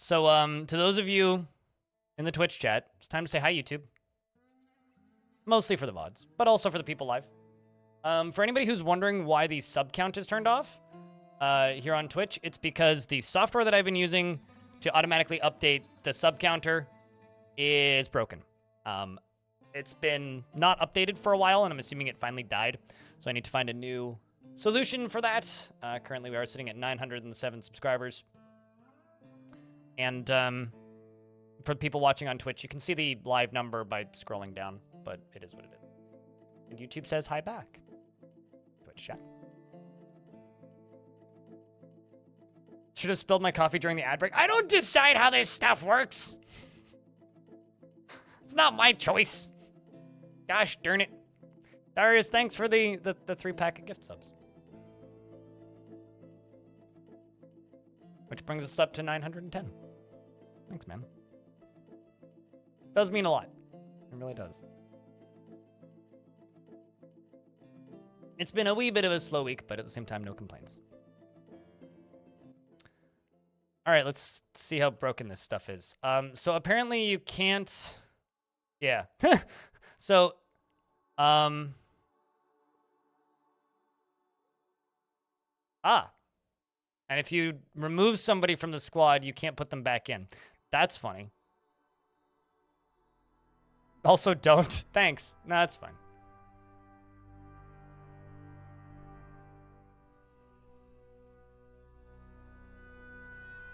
So, to those of you in the Twitch chat, it's time to say hi, YouTube. Mostly for the VODs, but also for the people live. For anybody who's wondering why the sub count is turned off here on Twitch, it's because the software that I've been using to automatically update the sub counter is broken. It's been not updated for a while, and I'm assuming it finally died. So I need to find a new solution for that. Currently, we are sitting at 907 subscribers. And for people watching on Twitch, you can see the live number by scrolling down, but it is what it is. And YouTube says hi back. Twitch chat. Should have spilled my coffee during the ad break. I don't decide how this stuff works. It's not my choice. Gosh darn it. Darius, thanks for the 3-pack of gift subs. Which brings us up to 910. Thanks, man. Does mean a lot. It really does. It's been a wee bit of a slow week, but at the same time, no complaints. All right, let's see how broken this stuff is. So apparently you can't... Yeah. So, And if you remove somebody from the squad, you can't put them back in. That's funny. Also, don't. Thanks. No, that's fine.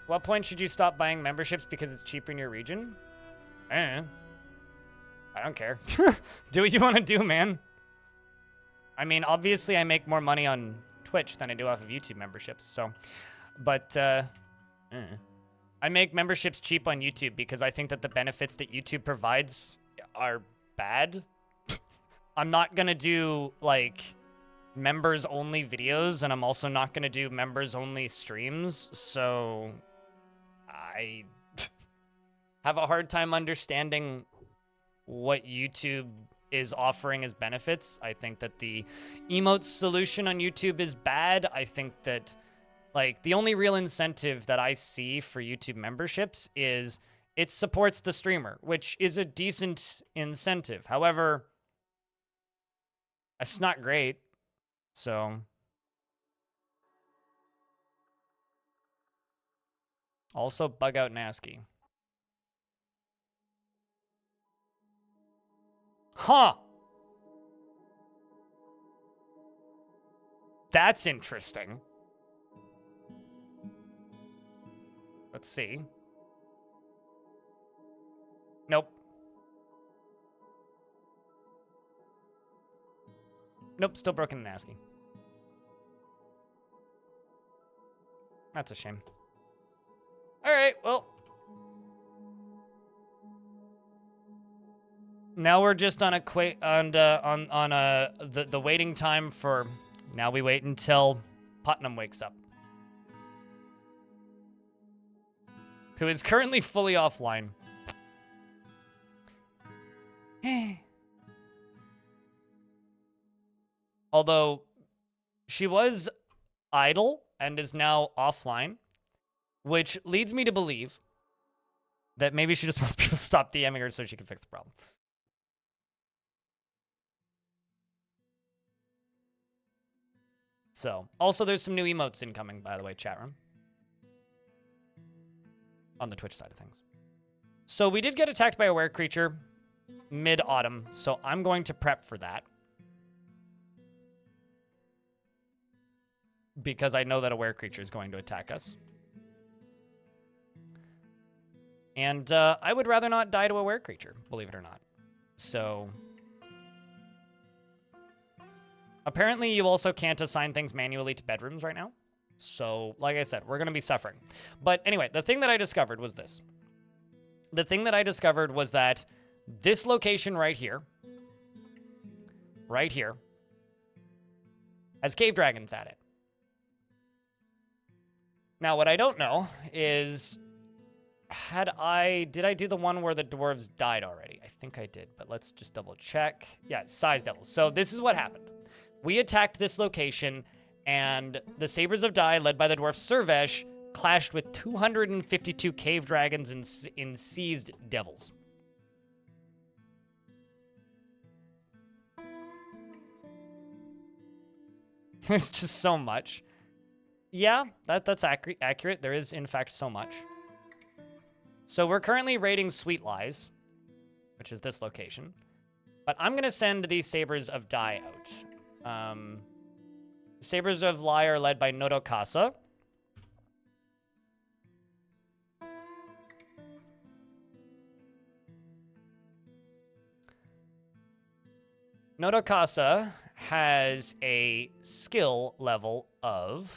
What point should you stop buying memberships because it's cheaper in your region? I don't care. Do what you want to do, man. I mean, obviously I make more money on Twitch than I do off of YouTube memberships, so... But, I make memberships cheap on YouTube because I think that the benefits that YouTube provides are bad. I'm not gonna do, like, members-only videos, and I'm also not gonna do members-only streams, so... I have a hard time understanding what YouTube is offering as benefits. I think that the emotes solution on YouTube is bad. I think that, like, the only real incentive that I see for YouTube memberships is it supports the streamer, which is a decent incentive. However, it's not great. So... Also, bug out Nasky. Huh. That's interesting. Let's see. Nope. Nope, still broken and Nasky. That's a shame. All right, well. Now we're just on a the waiting time for. Now we wait until Putnam wakes up, who is currently fully offline. Although she was idle and is now offline. Which leads me to believe that maybe she just wants people to stop DMing her so she can fix the problem. So, also there's some new emotes incoming, by the way, chat room. On the Twitch side of things. So we did get attacked by a were creature mid-autumn, so I'm going to prep for that. Because I know that a were creature is going to attack us. And I would rather not die to a were creature, believe it or not. So... Apparently, you also can't assign things manually to bedrooms right now. So, like I said, we're going to be suffering. But anyway, the thing that I discovered was this. The thing that I discovered was that this location right here, has cave dragons at it. Now, what I don't know is... Did I do the one where the dwarves died already? I think I did, but let's just double check. Yeah, size devils. So this is what happened. We attacked this location, and the Sabers of Die, led by the dwarf Servesh, clashed with 252 cave dragons and seized devils. There's just so much. Yeah, that's accurate. There is, in fact, so much. So we're currently raiding Sweet Lies, which is this location. But I'm going to send the Sabers of Die out. Sabers of Lie are led by Nodokasa. Nodokasa has a skill level of...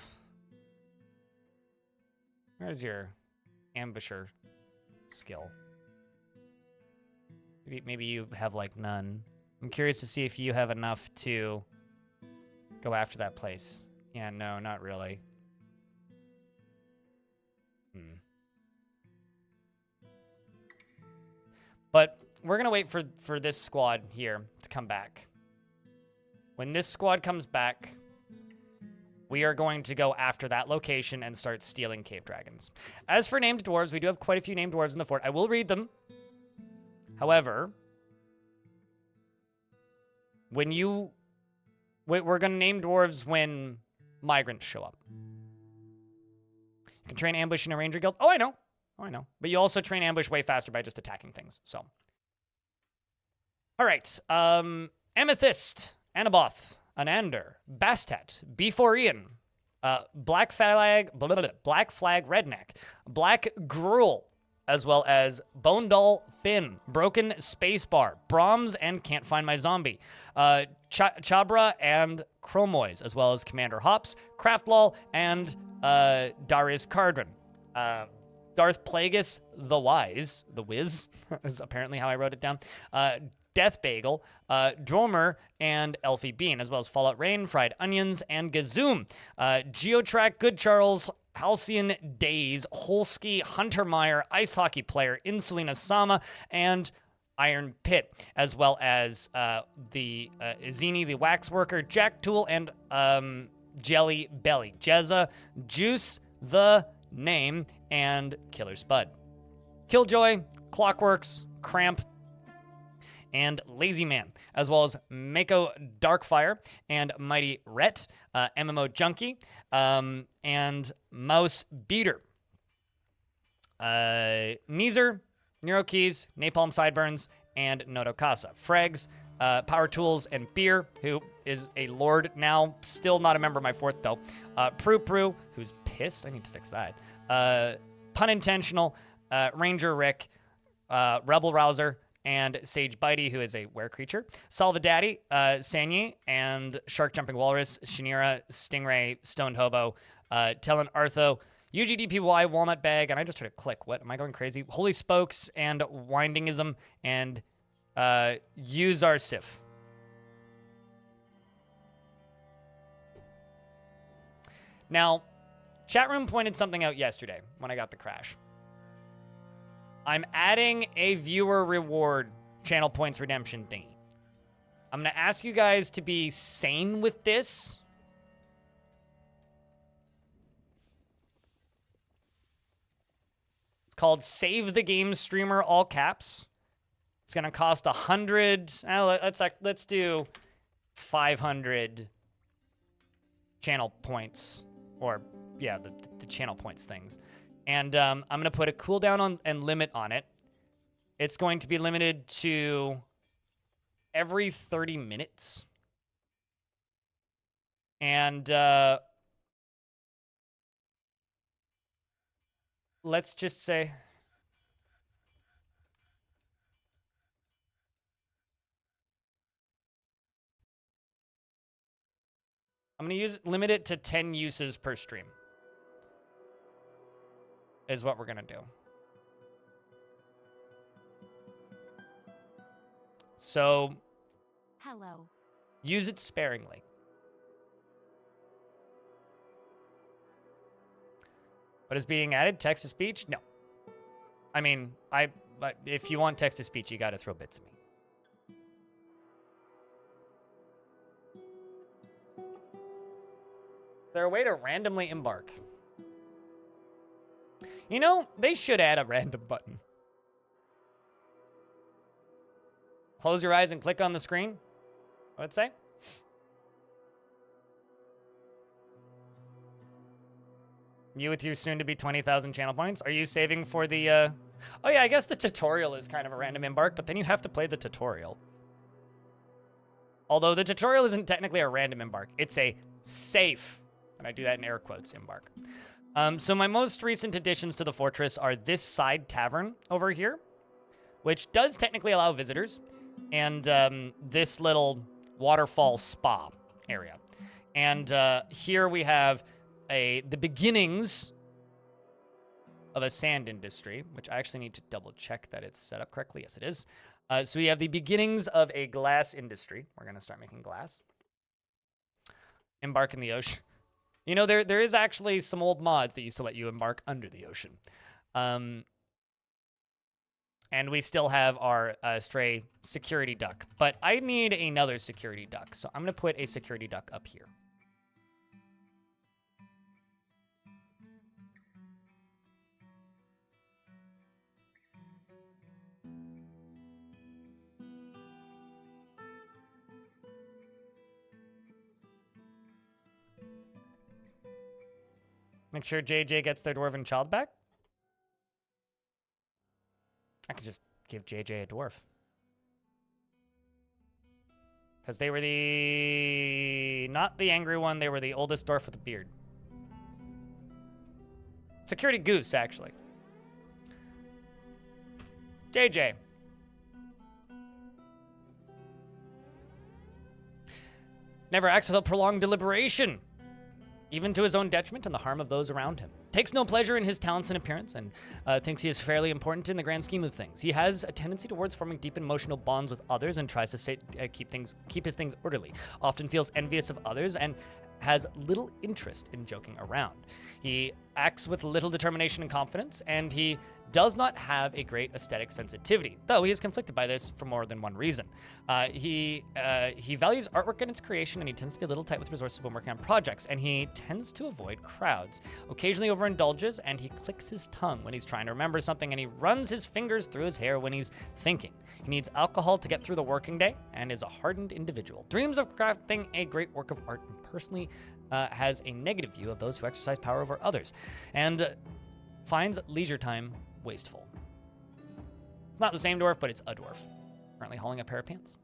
Where's your ambusher skill? Maybe you have, like, none. I'm curious to see if you have enough to go after that place. Yeah, no, not really. But we're going to wait for this squad here to come back. When this squad comes back, we are going to go after that location and start stealing cave dragons. As for named dwarves, we do have quite a few named dwarves in the fort. I will read them. However, we're going to name dwarves when migrants show up. You can train ambush in a ranger guild. Oh, I know. But you also train ambush way faster by just attacking things. So, all right. Amethyst, Anaboth, Anander, Bastet, Beforean, Black Flag Redneck, Black Gruel, as well as Bone Doll Finn, Broken Spacebar, Brahms and Can't Find My Zombie, Chabra and Chromois, as well as Commander Hops, Craftlol, and Darius Cardron. Darth Plagueis the Wise, the Wiz, is apparently how I wrote it down. Death Bagel, Dromer, and Elfie Bean, as well as Fallout Rain, Fried Onions, and Gazoom. Geotrack, Good Charles, Halcyon Days, Holsky, Hunter Meyer, Ice Hockey Player, Insulina Sama, and Iron Pit, as well as the Izini the Waxworker, Jack Tool, and Jelly Belly, Jezza, Juice the Name, and Killer Spud. Killjoy, Clockworks, Cramp, and Lazy Man, as well as Mako Darkfire and Mighty Rhett, MMO Junkie, and Mouse Beater. Neezer, Neurokeys, Napalm Sideburns, and Nodokasa. Fregs, Power Tools, and Beer, who is a lord now, still not a member of my fort, though. Prue, who's pissed. I need to fix that. Pun Intentional, Ranger Rick, Rebel Rouser, and Sage Bitey, who is a were creature. Salvadaddy, Sanye, and Shark Jumping Walrus, Shinira, Stingray, Stoned Hobo, Tellan Artho, UGDPY, Walnut Bag, and I just heard a click. What? Am I going crazy? Holy Spokes, and Windingism, and Use Our Sif. Now, chat room pointed something out yesterday when I got the crash. I'm adding a viewer reward channel points redemption thingy. I'm going to ask you guys to be sane with this. It's called Save the Game Streamer, all caps. It's going to cost 100. Let's do 500 channel points. Or, yeah, the channel points things. And I'm going to put a cooldown on and limit on it. It's going to be limited to every 30 minutes. And let's just say... I'm going to limit it to 10 uses per stream. Is what we're going to do. So, hello. Use it sparingly. What is being added? Text-to-speech? No. I mean, but if you want text-to-speech, you got to throw bits at me. Is there a way to randomly embark? You know, they should add a random button. Close your eyes and click on the screen. What'd it say? You with your soon-to-be 20,000 channel points? Are you saving for the, Oh yeah, I guess the tutorial is kind of a random embark, but then you have to play the tutorial. Although the tutorial isn't technically a random embark. It's a safe, and I do that in air quotes, embark. So my most recent additions to the fortress are this side tavern over here, which does technically allow visitors, and this little waterfall spa area. And here we have the beginnings of a sand industry, which I actually need to double check that it's set up correctly. Yes, it is. So we have the beginnings of a glass industry. We're going to start making glass. Embark in the ocean. You know, there is actually some old mods that used to let you embark under the ocean. And we still have our stray security duck. But I need another security duck. So I'm going to put a security duck up here. Make sure JJ gets their dwarven child back. I could just give JJ a dwarf. Because they were not the angry one, they were the oldest dwarf with a beard. Security goose, actually. JJ. Never acts without prolonged deliberation, even to his own detriment and the harm of those around him. Takes no pleasure in his talents and appearance, and thinks he is fairly important in the grand scheme of things. He has a tendency towards forming deep emotional bonds with others and tries to keep his things orderly. Often feels envious of others and has little interest in joking around. He acts with little determination and confidence, and he does not have a great aesthetic sensitivity, though he is conflicted by this for more than one reason. He values artwork and its creation, and he tends to be a little tight with resources when working on projects, and he tends to avoid crowds. Occasionally overindulges, and he clicks his tongue when he's trying to remember something, and he runs his fingers through his hair when he's thinking. He needs alcohol to get through the working day, and is a hardened individual. Dreams of crafting a great work of art, and personally has a negative view of those who exercise power over others, and finds leisure time wasteful. It's not the same dwarf, but it's a dwarf. Currently hauling a pair of pants.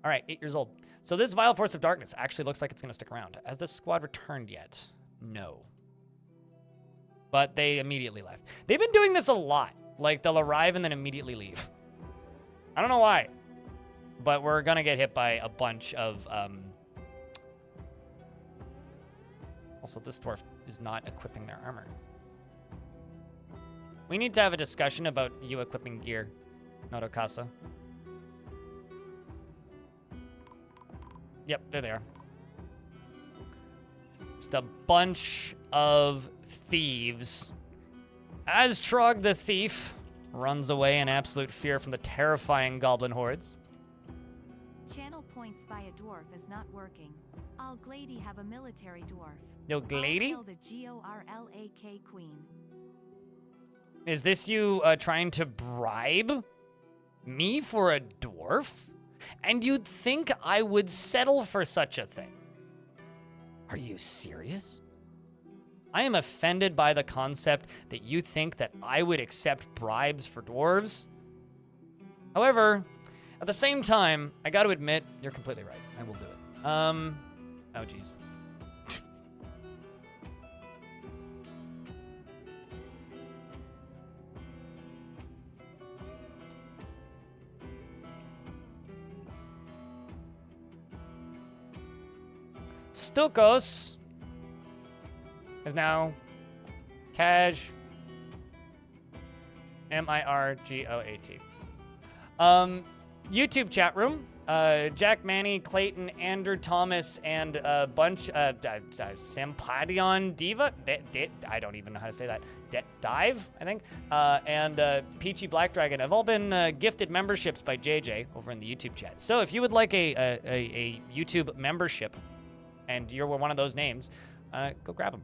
All right, 8 years old. So this vile force of darkness actually looks like it's going to stick around. Has this squad returned yet? No. But they immediately left. They've been doing this a lot. Like, they'll arrive and then immediately leave. I don't know why. But we're going to get hit by a bunch of... Also, this dwarf is not equipping their armor. We need to have a discussion about you equipping gear, Nodokasa. Yep, there they are. Just a bunch of thieves. As Trog the thief runs away in absolute fear from the terrifying goblin hordes. Channel points by a dwarf is not working. I'll Glady have a military dwarf. Yo, Glady? I'll kill the Gorlak queen. Is this you trying to bribe me for a dwarf? And you'd think I would settle for such a thing. Are you serious? I am offended by the concept that you think that I would accept bribes for dwarves. However, at the same time, I gotta admit, you're completely right. I will do it. Oh geez. Stukos is now Cash Mirgoat. YouTube chat room. Jack Manny, Clayton, Andrew Thomas, and a bunch of Sempadion Diva. I don't even know how to say that. Dive, I think. And Peachy Black Dragon have all been gifted memberships by JJ over in the YouTube chat. So if you would like a YouTube membership, and you're one of those names, go grab them.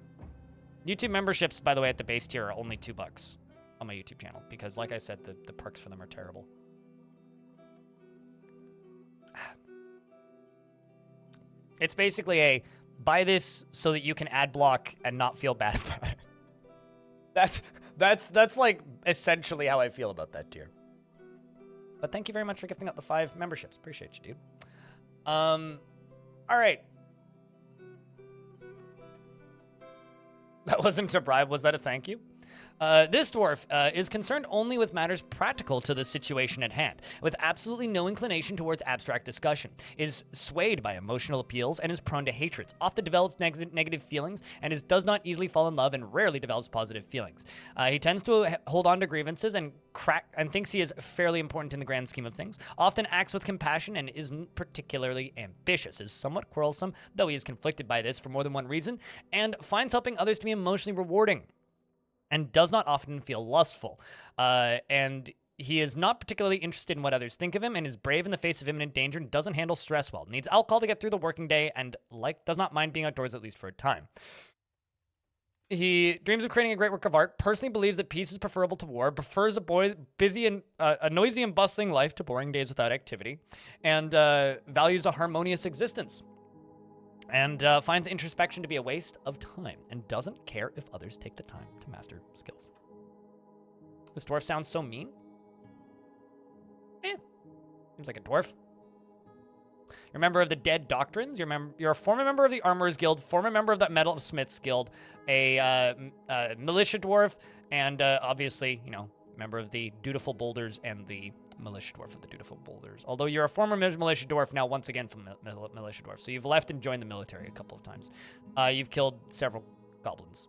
YouTube memberships, by the way, at the base tier are only $2 on my YouTube channel because, like I said, the perks for them are terrible. It's basically a buy this so that you can ad block and not feel bad about it. That's like essentially how I feel about that tier. But thank you very much for gifting up the 5 memberships. Appreciate you, dude. All right. That wasn't a bribe. Was that a thank you? This dwarf is concerned only with matters practical to the situation at hand, with absolutely no inclination towards abstract discussion, is swayed by emotional appeals, and is prone to hatreds, often develops negative feelings, and does not easily fall in love and rarely develops positive feelings. He tends to hold on to grievances and thinks he is fairly important in the grand scheme of things, often acts with compassion and isn't particularly ambitious, is somewhat quarrelsome, though he is conflicted by this for more than one reason, and finds helping others to be emotionally rewarding, and does not often feel lustful. And he is not particularly interested in what others think of him, and is brave in the face of imminent danger and doesn't handle stress well. Needs alcohol to get through the working day, and does not mind being outdoors at least for a time. He dreams of creating a great work of art, personally believes that peace is preferable to war, prefers a noisy and bustling life to boring days without activity, and values a harmonious existence. And finds introspection to be a waste of time and doesn't care if others take the time to master skills. This dwarf sounds so mean. Seems like a dwarf. You're a member of the Dead Doctrines. You're a former member of the Armorers Guild, former member of the Metal of Smiths Guild, a militia dwarf, and obviously, member of the Dutiful Boulders and the Militia Dwarf of the Dutiful Boulders. Although you're a former Militia Dwarf, now once again from Militia Dwarf. So you've left and joined the military a couple of times. You've killed several goblins.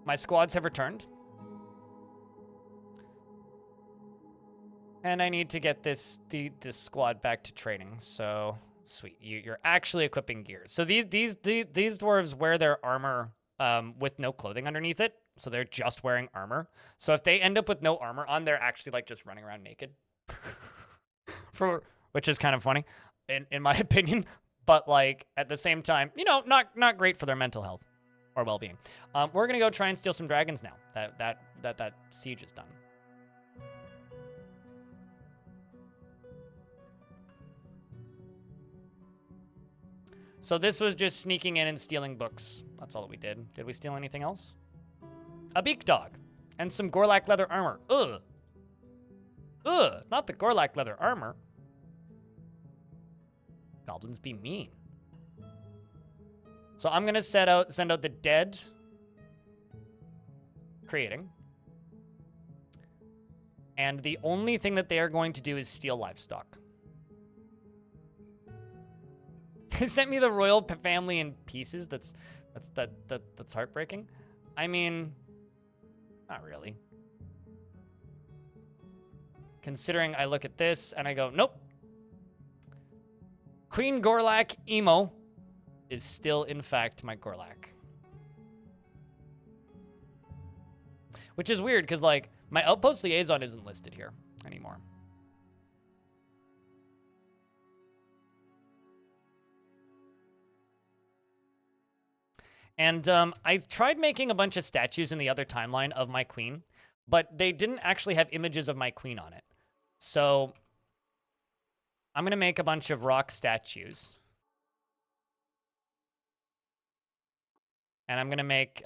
My squads have returned. And I need to get this squad back to training, so... Sweet, you're actually equipping gears. So these dwarves wear their armor with no clothing underneath it, so they're just wearing armor. So if they end up with no armor on, they're actually like just running around naked, which is kind of funny, in my opinion. But like at the same time, not great for their mental health or well-being. We're gonna go try and steal some dragons now. That siege is done. So this was just sneaking in and stealing books. That's all that we did. Did we steal anything else? A beak dog. And some Gorlak leather armor. Ugh. Ugh, not the Gorlak leather armor. Goblins be mean. So I'm gonna send out the dead. Creating. And the only thing that they are going to do is steal livestock. They sent me the royal family in pieces. That's heartbreaking. I mean, not really. Considering I look at this and I go, nope. Queen Gorlak Emo is still, in fact, my Gorlak. Which is weird, because, like, my outpost liaison isn't listed here anymore. And I tried making a bunch of statues in the other timeline of my queen, but they didn't actually have images of my queen on it. So I'm going to make a bunch of rock statues. And I'm going to make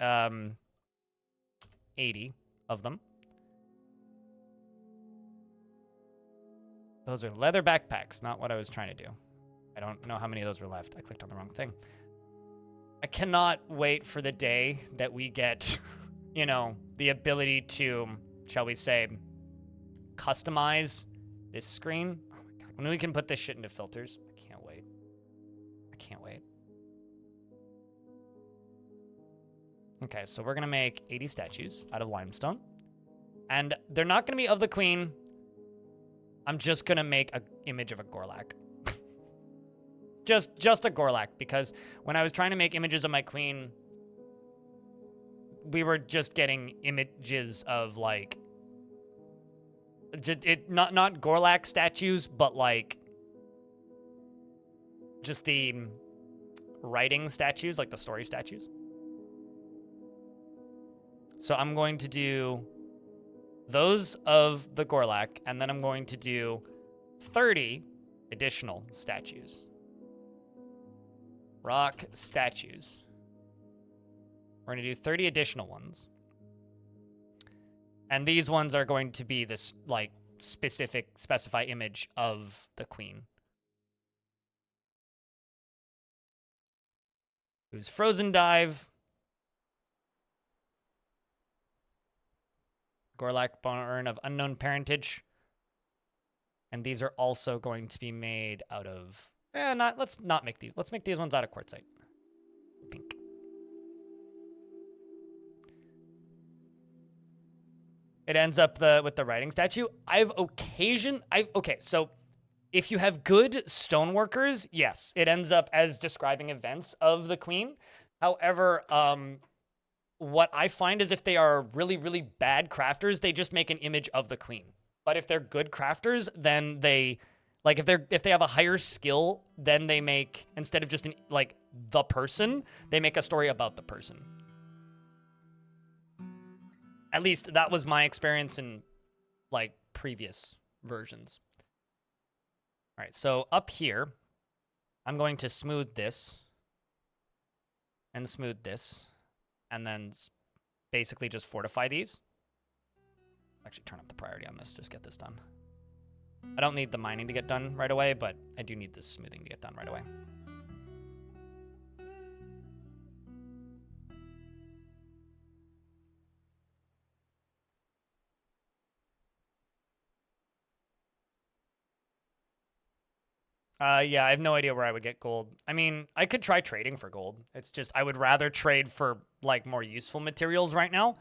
80 of them. Those are leather backpacks, not what I was trying to do. I don't know how many of those were left. I clicked on the wrong thing. I cannot wait for the day that we get, the ability to, shall we say, customize this screen. Oh my God. When we can put this shit into filters. I can't wait. I can't wait. Okay, so we're going to make 80 statues out of limestone. And they're not going to be of the queen. I'm just going to make an image of a Gorlak. Just a Gorlak, because when I was trying to make images of my queen, we were just getting images of, like, Not Gorlak statues, but like just the writing statues, like the story statues. So I'm going to do those of the Gorlak, and then I'm going to do 30 additional statues. Rock statues. We're going to do 30 additional ones. And these ones are going to be this, like, specify image of the queen. Who's Frozen Dive. Gorlak Born of unknown parentage. And these are also going to be made out of... let's not make these. Let's make these ones out of quartzite. Pink. It ends up with the writing statue. Okay, so if you have good stoneworkers, yes, it ends up as describing events of the queen. However, what I find is if they are really, really bad crafters, they just make an image of the queen. But if they're good crafters, then they, like, if they have a higher skill, then they make, instead of just the person, they make a story about the person. At least that was my experience in, like, previous versions. All right, so up here, I'm going to smooth this and smooth this, and then basically just fortify these. Actually, turn up the priority on this, just get this done. I don't need the mining to get done right away, but I do need this smoothing to get done right away. Yeah, I have no idea where I would get gold. I mean, I could try trading for gold. It's just, I would rather trade for, like, more useful materials right now.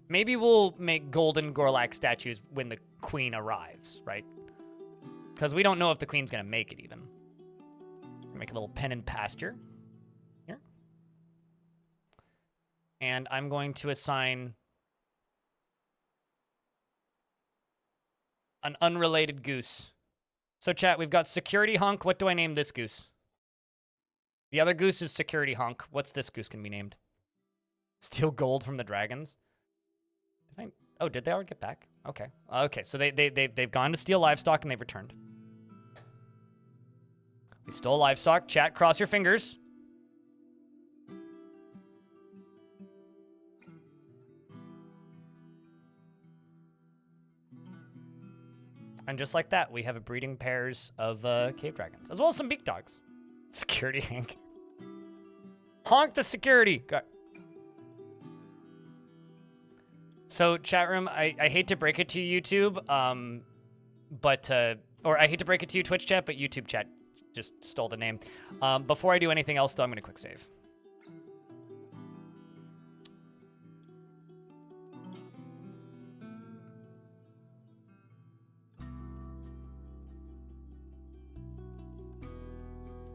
Maybe we'll make golden Gorlak statues when the queen arrives, right? Because we don't know if the queen's going to make it, even. Make a little pen and pasture. Here. And I'm going to assign an unrelated goose. So, chat, we've got Security Honk. What do I name this goose? The other goose is Security Honk. What's this goose going to be named? Steal gold from the dragons? Oh, did they already get back? Okay. Okay, so they've gone to steal livestock and they've returned. We stole livestock. Chat, cross your fingers. And just like that, we have breeding pairs of cave dragons, as well as some beak dogs. Security Hank. Honk the security. Go. So, chat room, I hate to break it to you, YouTube, or I hate to break it to you, Twitch chat, but YouTube chat just stole the name. Before I do anything else, though, I'm going to quick save.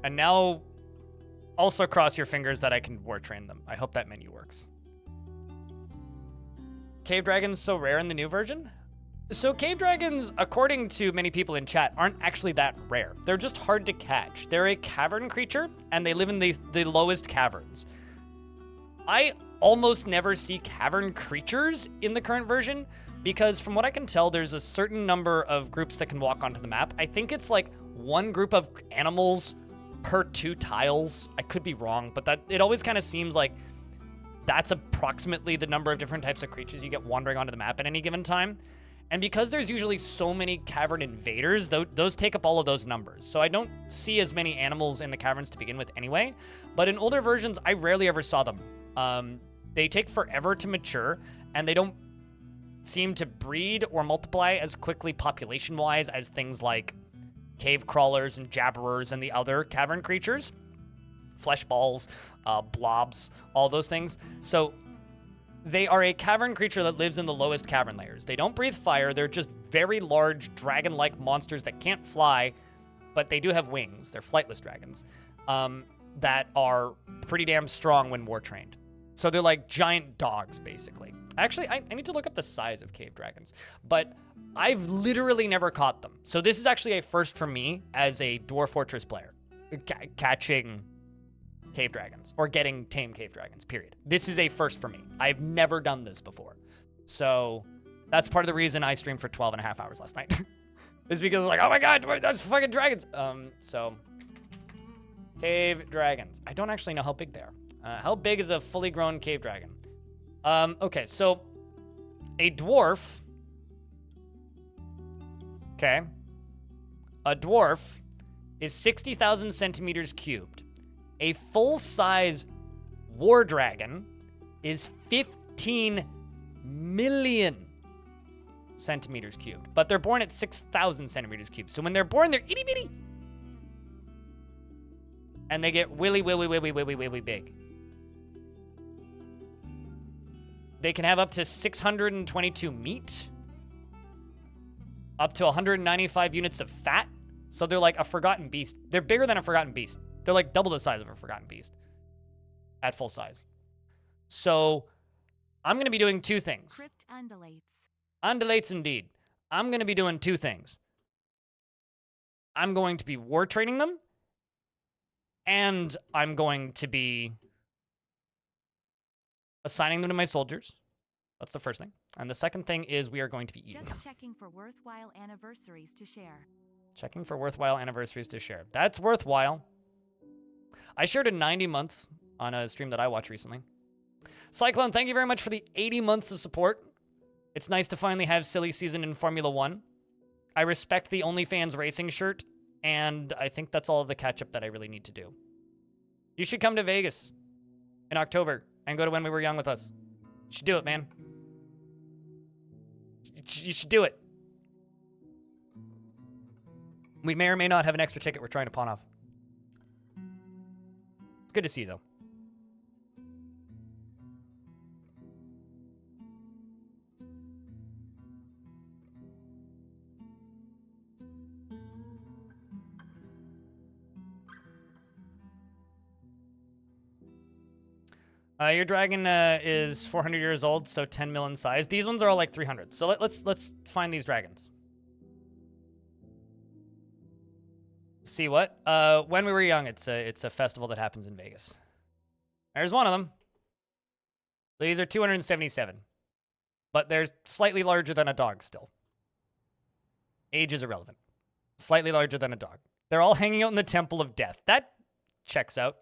And now, also cross your fingers that I can war train them. I hope that menu works. Cave dragons so rare in the new version? So cave dragons, according to many people in chat, aren't actually that rare. They're just hard to catch. They're a cavern creature, and they live in the lowest caverns. I almost never see cavern creatures in the current version, because from what I can tell, there's a certain number of groups that can walk onto the map. I think it's like one group of animals per 2 tiles. I could be wrong, but it always kind of seems like that's approximately the number of different types of creatures you get wandering onto the map at any given time. And because there's usually so many cavern invaders, those take up all of those numbers. So I don't see as many animals in the caverns to begin with anyway. But in older versions, I rarely ever saw them. They take forever to mature, and they don't seem to breed or multiply as quickly population-wise as things like cave crawlers and jabberers and the other cavern creatures. Flesh balls, blobs, all those things. So they are a cavern creature that lives in the lowest cavern layers. They don't breathe fire. They're just very large dragon-like monsters that can't fly, but they do have wings. They're flightless dragons that are pretty damn strong when war trained. So they're like giant dogs, basically. Actually, I need to look up the size of cave dragons, but I've literally never caught them. So this is actually a first for me as a Dwarf Fortress player, catching cave dragons or getting tame cave dragons, period. This is a first for me. I've never done this before. So that's part of the reason I streamed for 12 and a half hours last night. Is because like, oh my God, that's fucking dragons. So cave dragons. I don't actually know how big they are. How big is a fully grown cave dragon? Okay, so a dwarf. Okay. A dwarf is 60,000 centimeters cubed. A full-size war dragon is 15 million centimeters cubed. But they're born at 6,000 centimeters cubed. So when they're born, they're itty-bitty. And they get willy big. They can have up to 622 meat, up to 195 units of fat. So they're like a forgotten beast. They're bigger than a forgotten beast. They're like double the size of a forgotten beast at full size. So I'm going to be doing two things. Crypt undulates. Undulates indeed. I'm going to be doing two things. I'm going to be war training them, and I'm going to be assigning them to my soldiers. That's the first thing. And the second thing is we are going to be eating. Just checking for worthwhile anniversaries to share. Checking for worthwhile anniversaries to share. That's worthwhile. I shared a 90 months on a stream that I watched recently. Cyclone, thank you very much for the 80 months of support. It's nice to finally have silly season in Formula 1. I respect the OnlyFans racing shirt, and I think that's all of the catch-up that I really need to do. You should come to Vegas in October and go to When We Were Young with us. You should do it, man. You should do it. We may or may not have an extra ticket we're trying to pawn off. It's good to see you, though. Your dragon is 400 years old, so 10 mil in size. These ones are all like 300. So let's find these dragons. See what? When We Were Young, it's a festival that happens in Vegas. There's one of them. These are 277, but they're slightly larger than a dog still. Age is irrelevant. Slightly larger than a dog. They're all hanging out in the Temple of Death. That checks out.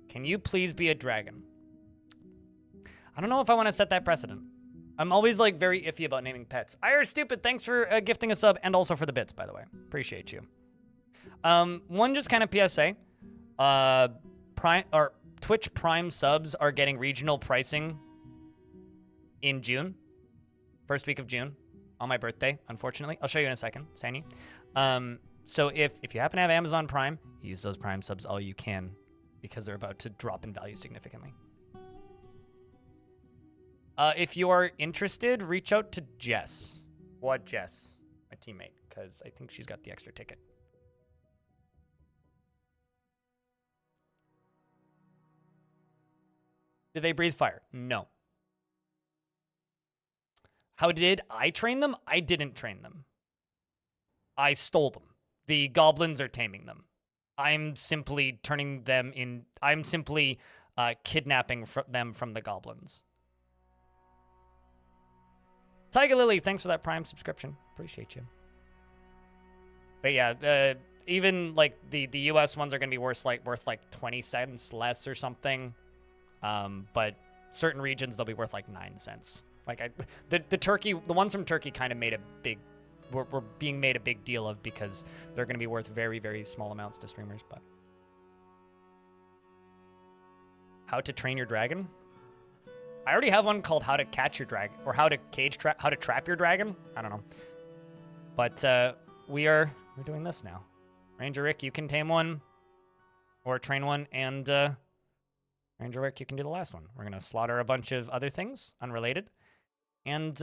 Can you please be a dragon? I don't know if I want to set that precedent. I'm always like very iffy about naming pets. Irish Stupid, thanks for gifting a sub and also for the bits, by the way. Appreciate you. One just kind of PSA. Twitch Prime subs are getting regional pricing in June. First week of June. On my birthday, unfortunately. I'll show you in a second, Sandy. So if you happen to have Amazon Prime, use those Prime subs all you can, because they're about to drop in value significantly. If you are interested, reach out to Jess. What Jess? My teammate, because I think she's got the extra ticket. Did they breathe fire? No. How did I train them? I didn't train them. I stole them. The goblins are taming them. I'm simply turning them in. I'm simply kidnapping them from the goblins. Tiger Lily, thanks for that Prime subscription. Appreciate you. But yeah, even like the US ones are gonna be worth like 20 cents less or something. But certain regions they'll be worth like 9 cents. Like the ones from Turkey kind of made a big. We're being made a big deal of because they're going to be worth very, very small amounts to streamers. But how to train your dragon? I already have one called How to Catch Your Dragon, or How to Trap Your Dragon. I don't know. But we're doing this now. Ranger Rick, you can tame one or train one, and Ranger Rick, you can do the last one. We're gonna slaughter a bunch of other things unrelated, and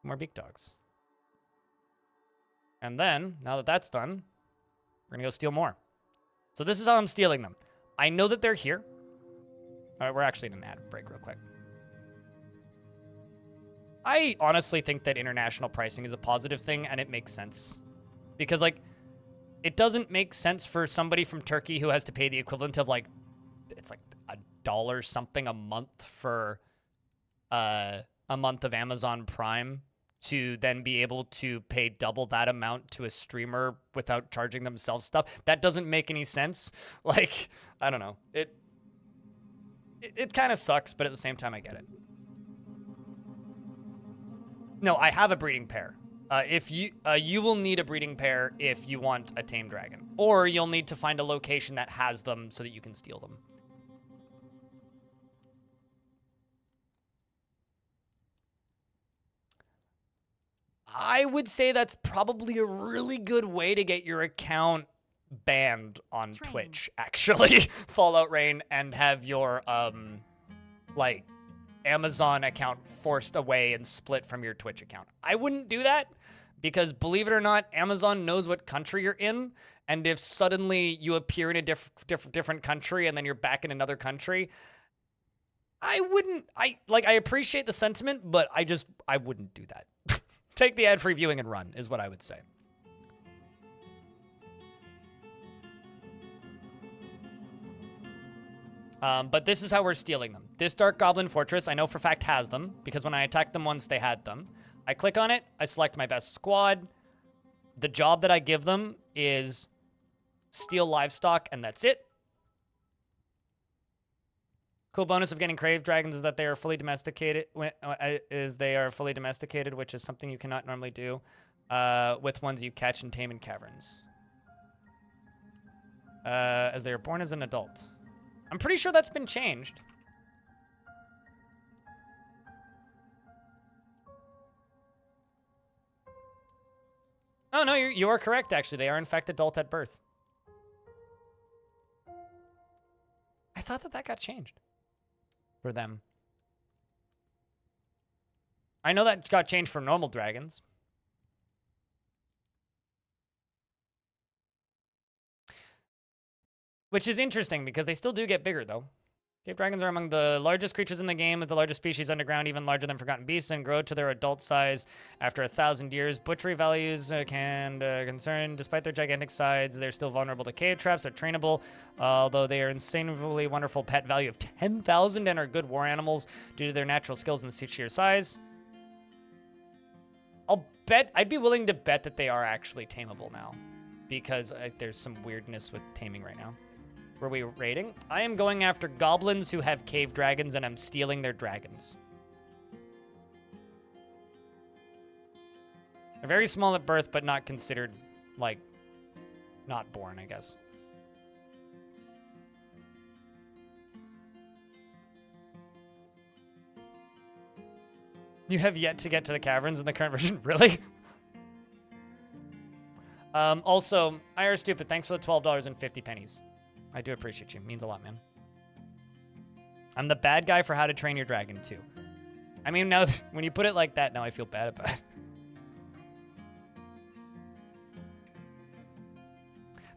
more beak dogs. And then, now that that's done, We're gonna go steal more. So this is how I'm stealing them. I know that they're here. All right, we're actually in an ad break real quick. I honestly think that international pricing is a positive thing, and it makes sense. Because, like, it doesn't make sense for somebody from Turkey who has to pay the equivalent of, like, it's like $1 something a month for a month of Amazon Prime to then be able to pay double that amount to a streamer without charging themselves stuff. That doesn't make any sense. Like, I don't know. It kind of sucks, but at the same time, I get it. No, I have a breeding pair. If you will need a breeding pair if you want a tame dragon, or you'll need to find a location that has them so that you can steal them. I would say that's probably a really good way to get your account banned on Twitch, actually. Fallout Rain, and have your, like, Amazon account forced away and split from your Twitch account. I wouldn't do that because, believe it or not, Amazon knows what country you're in, and if suddenly you appear in a different country and then you're back in another country, I appreciate the sentiment, but I wouldn't do that. Take the ad-free viewing and run, is what I would say. But this is how we're stealing them. This Dark Goblin Fortress, I know for a fact has them, because when I attacked them once, they had them. I click on it, I select my best squad. The job that I give them is steal livestock, and that's it. Cool bonus of getting Crave Dragons is that they are fully domesticated, which is something you cannot normally do with ones you catch and tame in caverns. As they are born as an adult. I'm pretty sure that's been changed. Oh, no, you are correct, actually. They are, in fact, adult at birth. I thought that got changed for them. I know that got changed for normal dragons. Which is interesting, because they still do get bigger, though. Cave dragons are among the largest creatures in the game, with the largest species underground, even larger than forgotten beasts, and grow to their adult size after 1,000 years. Butchery values can concern. Despite their gigantic size, they're still vulnerable to cave traps. They're trainable, although they are insanely wonderful pet value of 10,000 and are good war animals due to their natural skills and sheer size. I'd be willing to bet that they are actually tameable now, because there's some weirdness with taming right now. Were we raiding? I am going after goblins who have cave dragons, and I'm stealing their dragons. They're very small at birth, but not considered, like, not born, I guess. You have yet to get to the caverns in the current version? Really? Also, IR Stupid, thanks for the $12.50. I do appreciate you. It means a lot, man. I'm the bad guy for How to Train Your Dragon, too. I mean, now, when you put it like that, now I feel bad about it.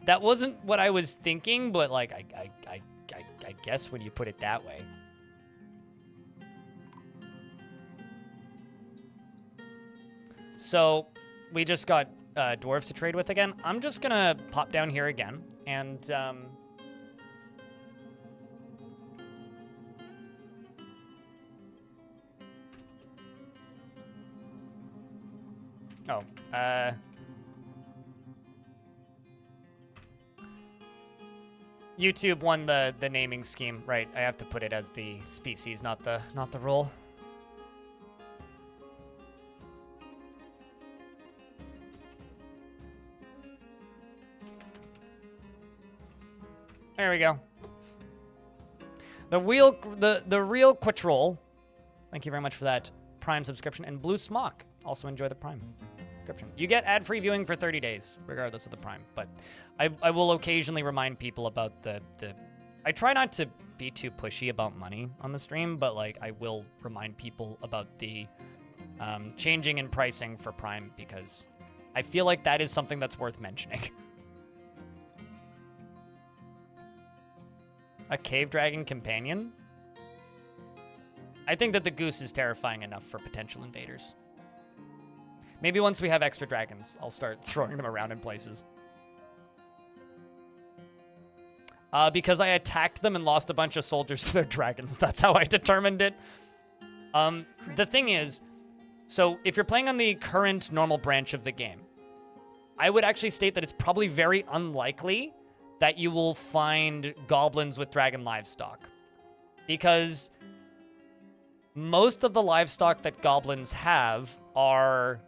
That wasn't what I was thinking, but, like, I guess when you put it that way. So, we just got dwarves to trade with again. I'm just gonna pop down here again, and, YouTube won the naming scheme, right? I have to put it as the species, not the role. There we go. The real Quattrol. Thank you very much for that Prime subscription, and Blue Smock. Also enjoy the Prime subscription. You get ad-free viewing for 30 days, regardless of the Prime. But I will occasionally remind people about the... I try not to be too pushy about money on the stream, but like I will remind people about the changing in pricing for Prime, because I feel like that is something that's worth mentioning. A cave dragon companion? I think that the goose is terrifying enough for potential invaders. Maybe once we have extra dragons, I'll start throwing them around in places. Because I attacked them and lost a bunch of soldiers to their dragons. That's how I determined it. The thing is, so if you're playing on the current normal branch of the game, I would actually state that it's probably very unlikely that you will find goblins with dragon livestock. Because most of the livestock that goblins have are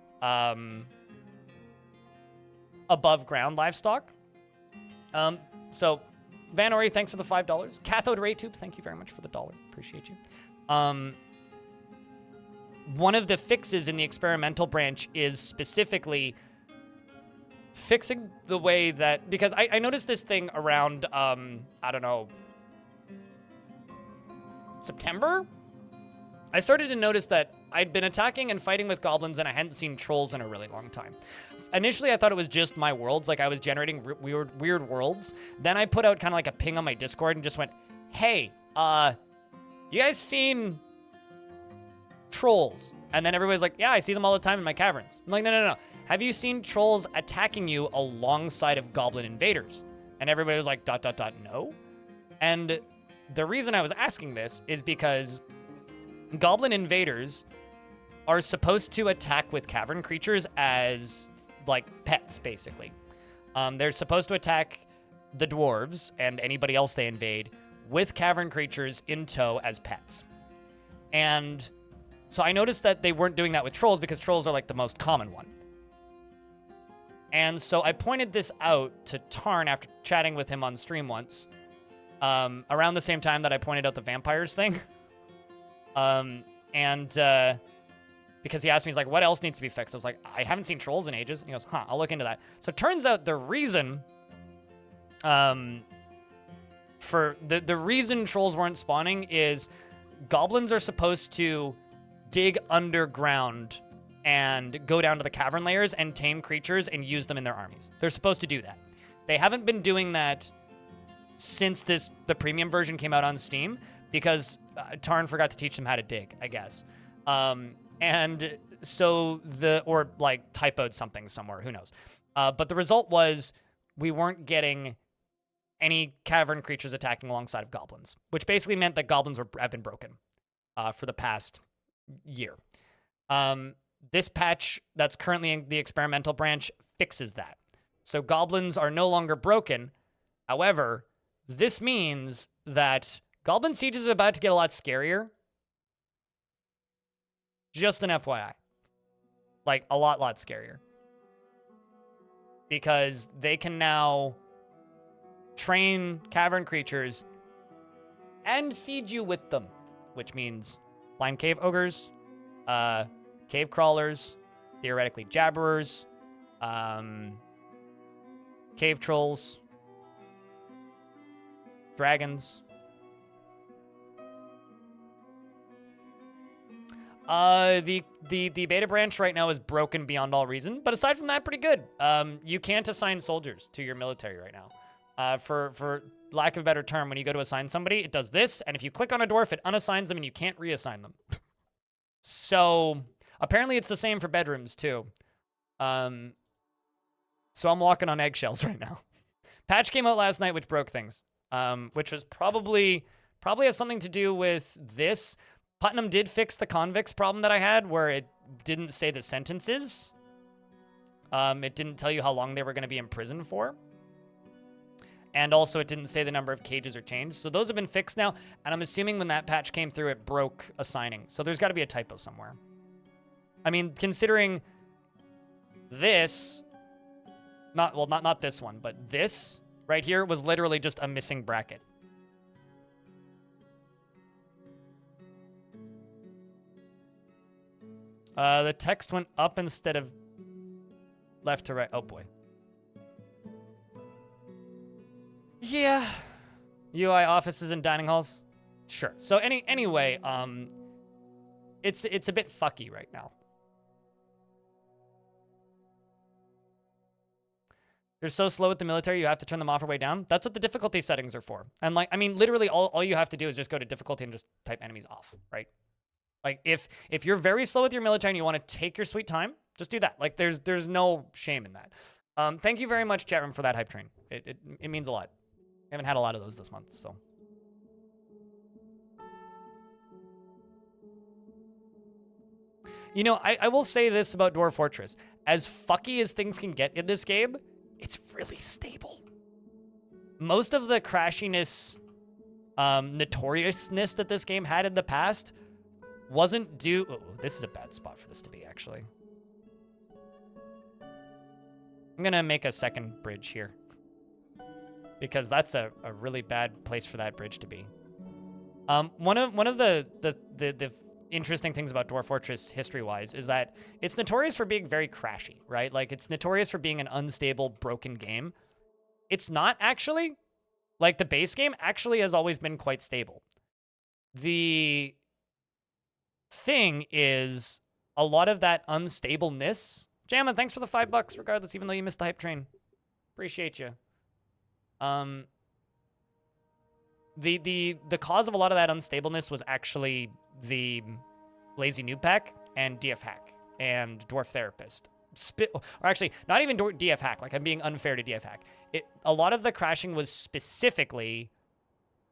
above ground livestock. So, Van Ori, thanks for the $5. Cathode Ray Tube, thank you very much for the $1. Appreciate you. One of the fixes in the experimental branch is specifically fixing the way that, because I noticed this thing around, I don't know, September? I started to notice that I'd been attacking and fighting with goblins and I hadn't seen trolls in a really long time. Initially, I thought it was just my worlds, like I was generating weird worlds. Then I put out kind of like a ping on my Discord and just went, hey, you guys seen trolls? And then everybody's like, yeah, I see them all the time in my caverns. I'm like, no. Have you seen trolls attacking you alongside of goblin invaders? And everybody was like, ... no. And the reason I was asking this is because goblin invaders are supposed to attack with cavern creatures as, like, pets, basically. They're supposed to attack the dwarves and anybody else they invade with cavern creatures in tow as pets. And so I noticed that they weren't doing that with trolls because trolls are, like, the most common one. And so I pointed this out to Tarn after chatting with him on stream once, around the same time that I pointed out the vampires thing. Because he asked me, he's like, what else needs to be fixed? I was like, I haven't seen trolls in ages. And he goes, I'll look into that. So it turns out the reason, for the reason trolls weren't spawning is goblins are supposed to dig underground and go down to the cavern layers and tame creatures and use them in their armies. They're supposed to do that. They haven't been doing that since the premium version came out on Steam because Tarn forgot to teach them how to dig, I guess. And so or like typoed something somewhere, who knows. But the result was we weren't getting any cavern creatures attacking alongside of goblins, which basically meant that goblins have been broken for the past year. This patch that's currently in the experimental branch fixes that. So goblins are no longer broken. However, this means that Goblin Siege is about to get a lot scarier. Just an FYI. Like, a lot scarier. Because they can now train cavern creatures and siege you with them. Which means blind cave ogres, cave crawlers, theoretically jabberers, cave trolls, dragons. The beta branch right now is broken beyond all reason, but aside from that, pretty good. You can't assign soldiers to your military right now. For lack of a better term, when you go to assign somebody, it does this, and if you click on a dwarf, it unassigns them and you can't reassign them. So apparently it's the same for bedrooms too. So I'm walking on eggshells right now. Patch came out last night, which broke things. Which was probably has something to do with this. Putnam did fix the convicts problem that I had, where it didn't say the sentences. It didn't tell you how long they were going to be in prison for. And also, it didn't say the number of cages are changed. So those have been fixed now, and I'm assuming when that patch came through, it broke assigning. So there's got to be a typo somewhere. I mean, considering this, not this one, but this right here was literally just a missing bracket. The text went up instead of left to right. Oh boy. Yeah. UI offices and dining halls. Sure. So anyway, it's a bit fucky right now. They're so slow with the military, you have to turn them off or way down. That's what the difficulty settings are for. And like, I mean, literally all you have to do is just go to difficulty and just type enemies off, right? Like if you're very slow with your military and you want to take your sweet time, just do that. Like there's no shame in that. Thank you very much, chat room, for that hype train. It means a lot. I haven't had a lot of those this month, so. You know, I will say this about Dwarf Fortress. As fucky as things can get in this game, it's really stable. Most of the crashiness, notoriousness that this game had in the past wasn't due... Oh, this is a bad spot for this to be, actually. I'm gonna make a second bridge here, because that's a really bad place for that bridge to be. One of the interesting things about Dwarf Fortress history-wise is that it's notorious for being very crashy, right? Like, it's notorious for being an unstable, broken game. It's not actually. Like, the base game actually has always been quite stable. The thing is, a lot of that unstableness... Jammin, thanks for the $5 regardless, even though you missed the hype train. Appreciate you. The cause of a lot of that unstableness was actually the Lazy Noob Pack and DF Hack and Dwarf Therapist. Or actually, not even DF Hack. Like, I'm being unfair to DF Hack. A lot of the crashing was specifically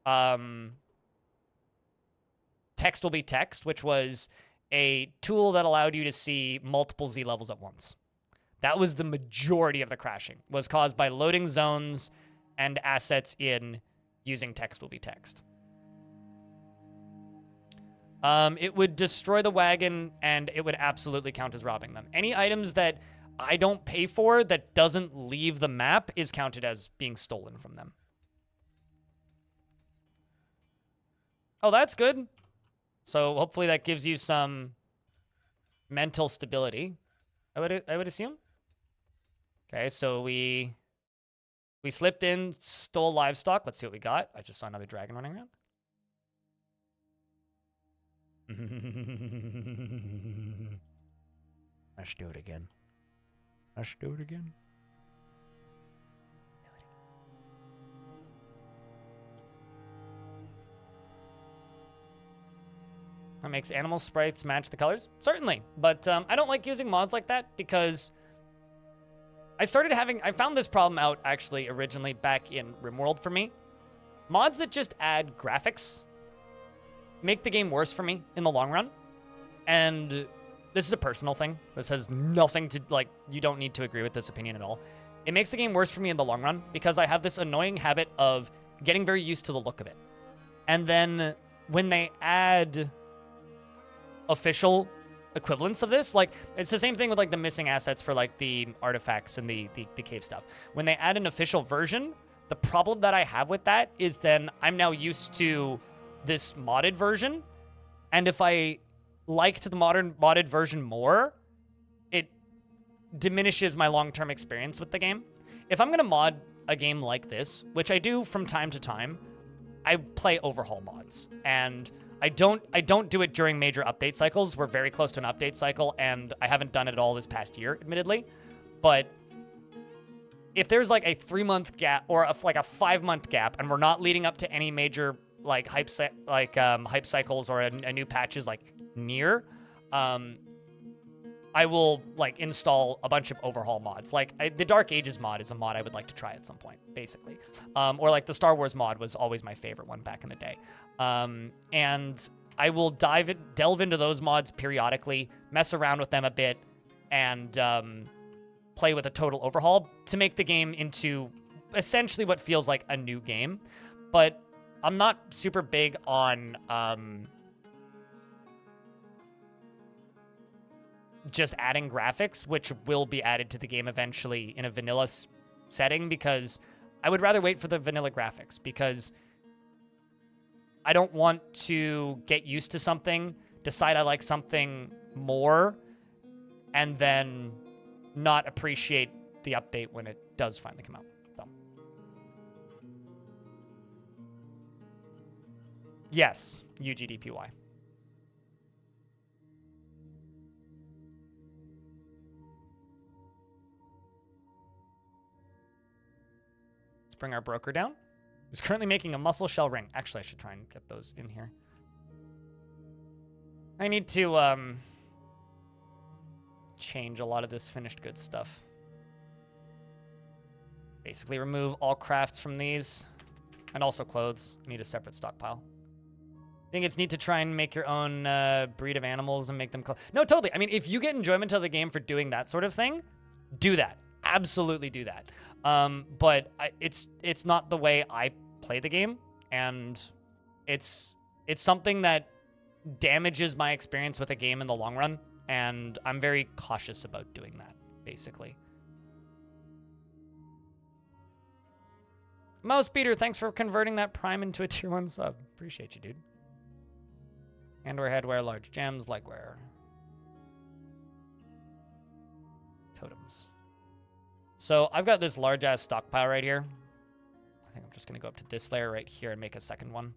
text will be text, which was a tool that allowed you to see multiple Z levels at once. That was the majority of the crashing, was caused by loading zones and assets in using text will be text. It would destroy the wagon, and it would absolutely count as robbing them. Any items that I don't pay for that doesn't leave the map is counted as being stolen from them. Oh, that's good. So hopefully that gives you some mental stability, I would assume. Okay, so we slipped in, stole livestock. Let's see what we got. I just saw another dragon running around. Let's do it again. Let's do it again. That makes animal sprites match the colors? Certainly, but I don't like using mods like that because I found this problem out actually originally back in RimWorld for me. Mods that just add graphics make the game worse for me in the long run. And this is a personal thing. This has nothing to, like, you don't need to agree with this opinion at all. It makes the game worse for me in the long run because I have this annoying habit of getting very used to the look of it. And then when they add official equivalents of this, like, it's the same thing with, like, the missing assets for, like, the artifacts and the cave stuff. When they add an official version, the problem that I have with that is then I'm now used to this modded version, and if I liked the modern modded version more, it diminishes my long-term experience with the game. If I'm gonna mod a game like this, which I do from time to time, I play overhaul mods, and I don't do it during major update cycles. We're very close to an update cycle, and I haven't done it all this past year, admittedly. But if there's like a 3-month gap or like a 5-month gap, and we're not leading up to any major like hype cycles or a new patches like near, I will like install a bunch of overhaul mods. Like the Dark Ages mod is a mod I would like to try at some point, basically. Or like the Star Wars mod was always my favorite one back in the day. And I will delve into those mods periodically, mess around with them a bit, and play with a total overhaul to make the game into essentially what feels like a new game. But I'm not super big on just adding graphics, which will be added to the game eventually in a vanilla setting, because I would rather wait for the vanilla graphics, because I don't want to get used to something, decide I like something more, and then not appreciate the update when it does finally come out. So. Yes, UGDPY. bring our broker down. Who's currently making a muscle shell ring. Actually, I should try and get those in here. I need to change a lot of this finished goods stuff. Basically remove all crafts from these. And also clothes. I need a separate stockpile. I think it's neat to try and make your own breed of animals and make them... No, totally. I mean, if you get enjoyment out of the game for doing that sort of thing, do that. Absolutely do that. But it's not the way I play the game. And it's something that damages my experience with a game in the long run. And I'm very cautious about doing that, basically. Mouse Beater, thanks for converting that Prime into a tier 1 sub. Appreciate you, dude. Handwear, headwear, large gems, legwear. Totems. So I've got this large-ass stockpile right here. I think I'm just going to go up to this layer right here and make a second one.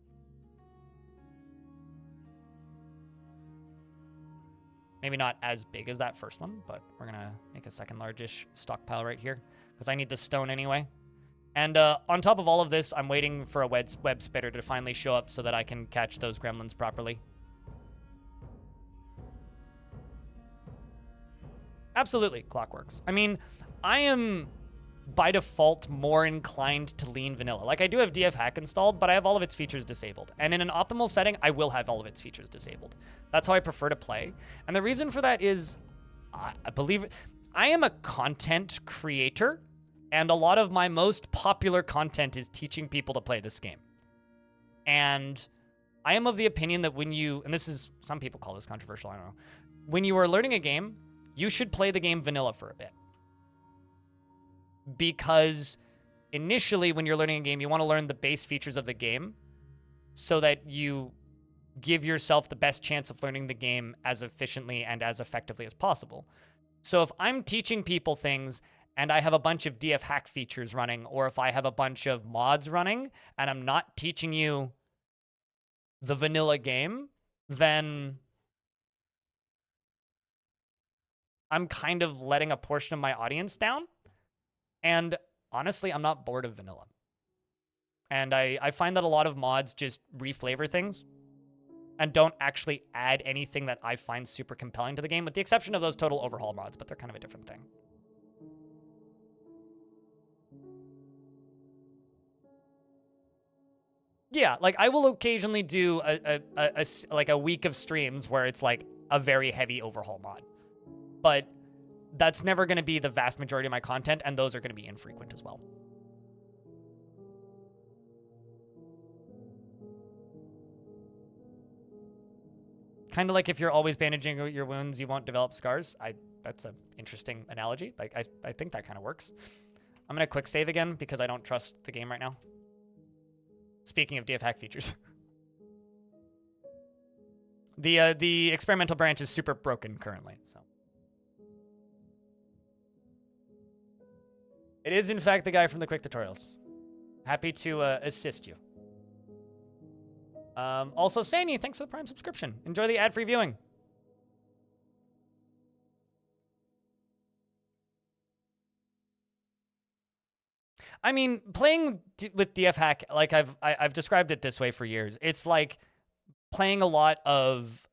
Maybe not as big as that first one, but we're going to make a second large-ish stockpile right here because I need the stone anyway. And on top of all of this, I'm waiting for a web spitter to finally show up so that I can catch those gremlins properly. Absolutely, Clockworks. I mean, I am, by default, more inclined to lean vanilla. Like, I do have DF Hack installed, but I have all of its features disabled. And in an optimal setting, I will have all of its features disabled. That's how I prefer to play. And the reason for that is, I believe, I am a content creator, and a lot of my most popular content is teaching people to play this game. And I am of the opinion that when you, and this is, some people call this controversial, I don't know. When you are learning a game, you should play the game vanilla for a bit. Because initially, when you're learning a game, you want to learn the base features of the game so that you give yourself the best chance of learning the game as efficiently and as effectively as possible. So if I'm teaching people things and I have a bunch of DF hack features running, or if I have a bunch of mods running and I'm not teaching you the vanilla game, then I'm kind of letting a portion of my audience down. And honestly, I'm not bored of vanilla. And I find that a lot of mods just reflavor things and don't actually add anything that I find super compelling to the game, with the exception of those total overhaul mods, but they're kind of a different thing. Yeah, like I will occasionally do like a week of streams where it's like a very heavy overhaul mod. But that's never going to be the vast majority of my content, and those are going to be infrequent as well. Kind of like if you're always bandaging your wounds, you won't develop scars. That's an interesting analogy. Like I think that kind of works. I'm going to quick save again because I don't trust the game right now. Speaking of DF hack features. The experimental branch is super broken currently, so. It is, in fact, the guy from the quick tutorials. Happy to assist you. Also, Sani, thanks for the Prime subscription. Enjoy the ad-free viewing. I mean, playing with DF Hack, like I've described it this way for years. It's like playing a lot of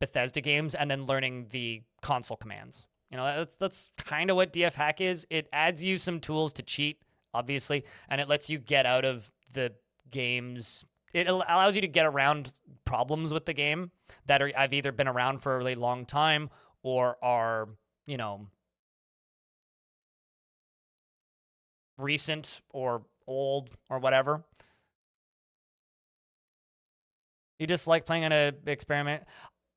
Bethesda games and then learning the console commands. You know, that's kind of what DF Hack is. It adds you some tools to cheat, obviously, and it lets you get out of the games. It allows you to get around problems with the game that have either been around for a really long time or are, you know, recent or old or whatever. You just like playing on an experiment.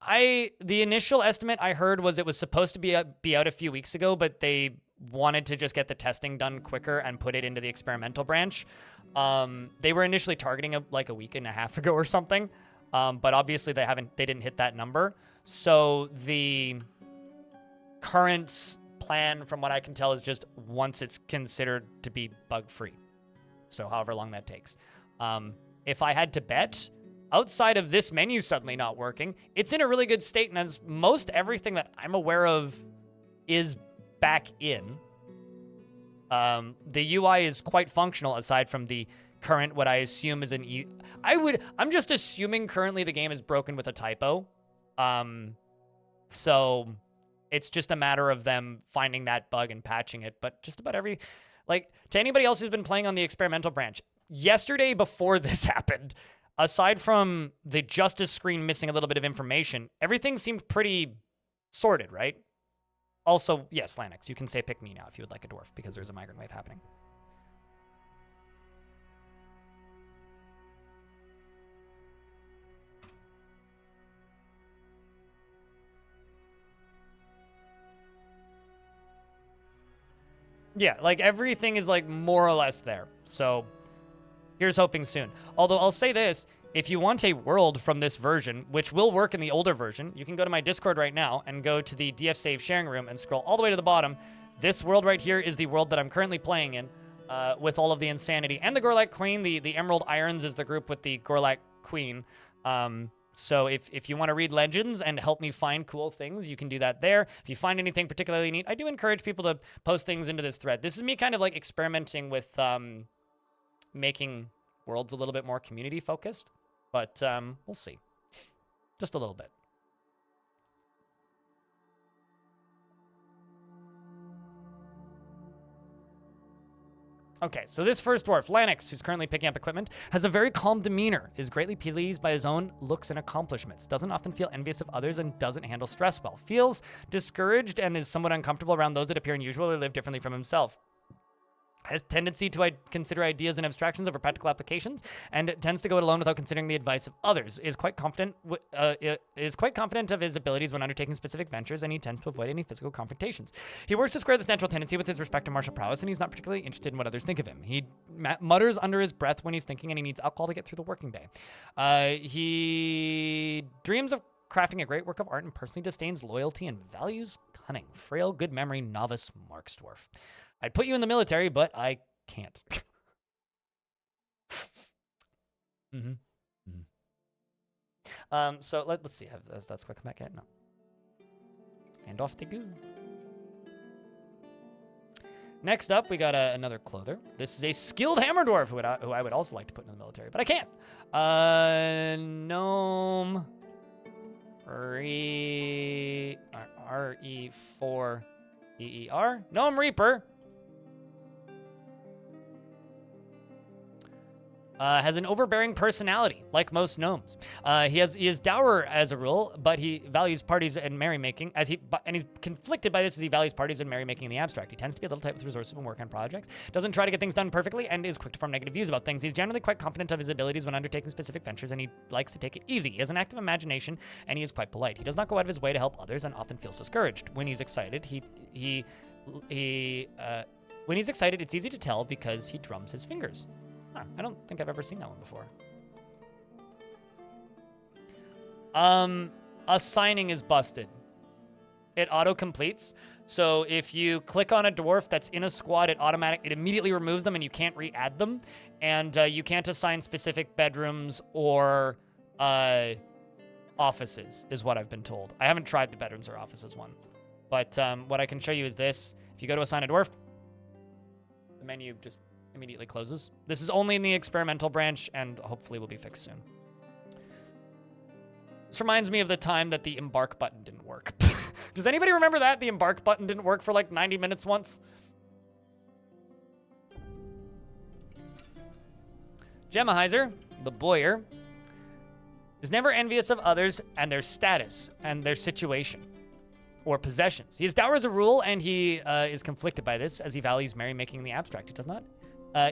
The initial estimate I heard was it was supposed to be out a few weeks ago, but they wanted to just get the testing done quicker and put it into the experimental branch. They were initially targeting like a week and a half ago or something, but obviously they didn't hit that number. So the current plan, from what I can tell, is just once it's considered to be bug-free. So however long that takes. If I had to bet, outside of this menu suddenly not working, it's in a really good state, and as most everything that I'm aware of is back in. The UI is quite functional aside from the current, what I assume is an I'm just assuming currently the game is broken with a typo. So it's just a matter of them finding that bug and patching it. But just about to anybody else who's been playing on the experimental branch, yesterday before this happened, aside from the justice screen missing a little bit of information, everything seemed pretty sorted, right? Also, yes, Lanix, you can say pick me now if you would like a dwarf, because there's a migrant wave happening. Yeah, like everything is like more or less there. So here's hoping soon. Although I'll say this, if you want a world from this version, which will work in the older version, you can go to my Discord right now and go to the DF Save sharing room and scroll all the way to the bottom. This world right here is the world that I'm currently playing in, with all of the insanity. And the Gorlak Queen, the Emerald Irons is the group with the Gorlak Queen. So if you want to read legends and help me find cool things, you can do that there. If you find anything particularly neat, I do encourage people to post things into this thread. This is me kind of like experimenting with making worlds a little bit more community focused, but we'll see. Just a little bit. Okay, so this first dwarf, Lanix, who's currently picking up equipment, has a very calm demeanor, is greatly pleased by his own looks and accomplishments, doesn't often feel envious of others, and doesn't handle stress well, feels discouraged and is somewhat uncomfortable around those that appear unusual or live differently from himself. Has tendency to consider ideas and abstractions over practical applications, and tends to go it alone without considering the advice of others. Is quite confident of his abilities when undertaking specific ventures, and he tends to avoid any physical confrontations. He works to square this natural tendency with his respect to martial prowess, and he's not particularly interested in what others think of him. He mutters under his breath when he's thinking, and he needs alcohol to get through the working day. He dreams of crafting a great work of art and personally disdains loyalty and values cunning. Frail, good memory, novice Marks dwarf. I'd put you in the military, but I can't. So let's see. Has that squad come back yet? No. And off they go. Next up, we got another clother. This is a skilled hammer dwarf who I would also like to put in the military, but I can't. Gnome. RE4EER. Gnome Reaper. Has an overbearing personality, like most gnomes. He is dour as a rule, but he values parties and merrymaking, and he's conflicted by this as he values parties and merrymaking in the abstract. He tends to be a little tight with resources when working on projects, doesn't try to get things done perfectly, and is quick to form negative views about things. He's generally quite confident of his abilities when undertaking specific ventures, and he likes to take it easy. He has an active imagination, and he is quite polite. He does not go out of his way to help others, and often feels discouraged. When he's excited, when he's excited, it's easy to tell because he drums his fingers. Huh, I don't think I've ever seen that one before. Assigning is busted. It auto-completes. So if you click on a dwarf that's in a squad, it immediately removes them and you can't re-add them. And you can't assign specific bedrooms or offices, is what I've been told. I haven't tried the bedrooms or offices one. But what I can show you is this. If you go to assign a dwarf, the menu just immediately closes. This is only in the experimental branch and hopefully will be fixed soon. This reminds me of the time that the embark button didn't work. Does anybody remember that? The embark button didn't work for like 90 minutes once? Gemaheiser, the boyer, is never envious of others and their status and their situation or possessions. He is dour as a rule, and he is conflicted by this as he values merrymaking in the abstract. He does not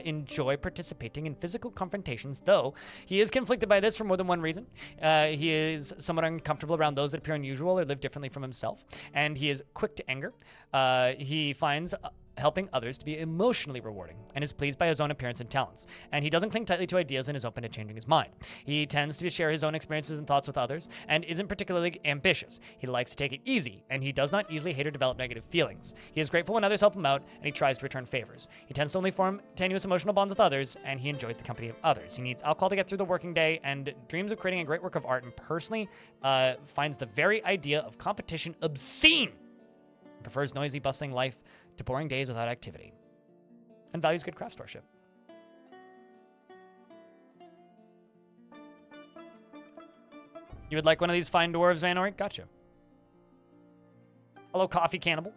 enjoy participating in physical confrontations, though he is conflicted by this for more than one reason. He is somewhat uncomfortable around those that appear unusual or live differently from himself, and he is quick to anger. He finds helping others to be emotionally rewarding and is pleased by his own appearance and talents. And he doesn't cling tightly to ideas and is open to changing his mind. He tends to share his own experiences and thoughts with others and isn't particularly ambitious. He likes to take it easy, and he does not easily hate or develop negative feelings. He is grateful when others help him out, and he tries to return favors. He tends to only form tenuous emotional bonds with others, and he enjoys the company of others. He needs alcohol to get through the working day and dreams of creating a great work of art, and personally finds the very idea of competition obscene. He prefers noisy, bustling life to boring days without activity. and values good craftsmanship. You would like one of these fine dwarves, Vanoric? Gotcha. Hello, Coffee Cannibal.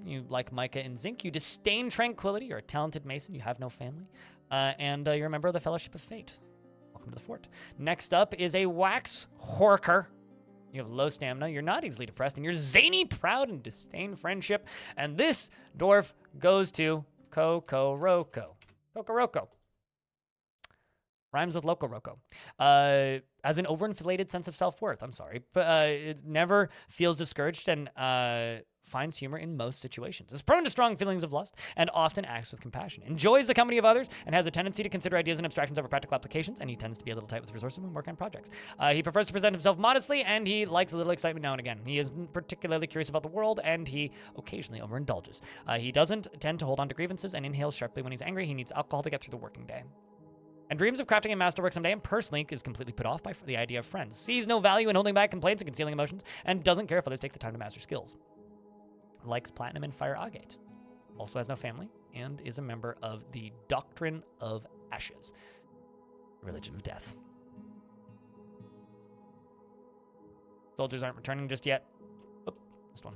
You like mica and zinc. You disdain tranquility. You're a talented mason. You have no family. And you're a member of the Fellowship of Fate. Welcome to the fort. Next up is a wax horker. You have low stamina. You're not easily depressed. And you're zany, proud, and disdain friendship. And this dwarf goes to Kokoroko. Kokoroko. Rhymes with Loco Roco. Has an overinflated sense of self-worth. I'm sorry. But it never feels discouraged and finds humor in most situations. Is prone to strong feelings of lust and often acts with compassion. Enjoys the company of others and has a tendency to consider ideas and abstractions over practical applications, and he tends to be a little tight with resources when working on projects. He prefers to present himself modestly, and he likes a little excitement now and again. He is particularly curious about the world, and he occasionally overindulges. He doesn't tend to hold on to grievances and inhales sharply when he's angry. He needs alcohol to get through the working day. And dreams of crafting a masterwork someday, and personally is completely put off by the idea of friends. Sees no value in holding back complaints and concealing emotions, and doesn't care if others take the time to master skills. Likes platinum and fire agate. Also has no family, and is a member of the Doctrine of Ashes, religion of death. Soldiers aren't returning just yet. Oh, missed one.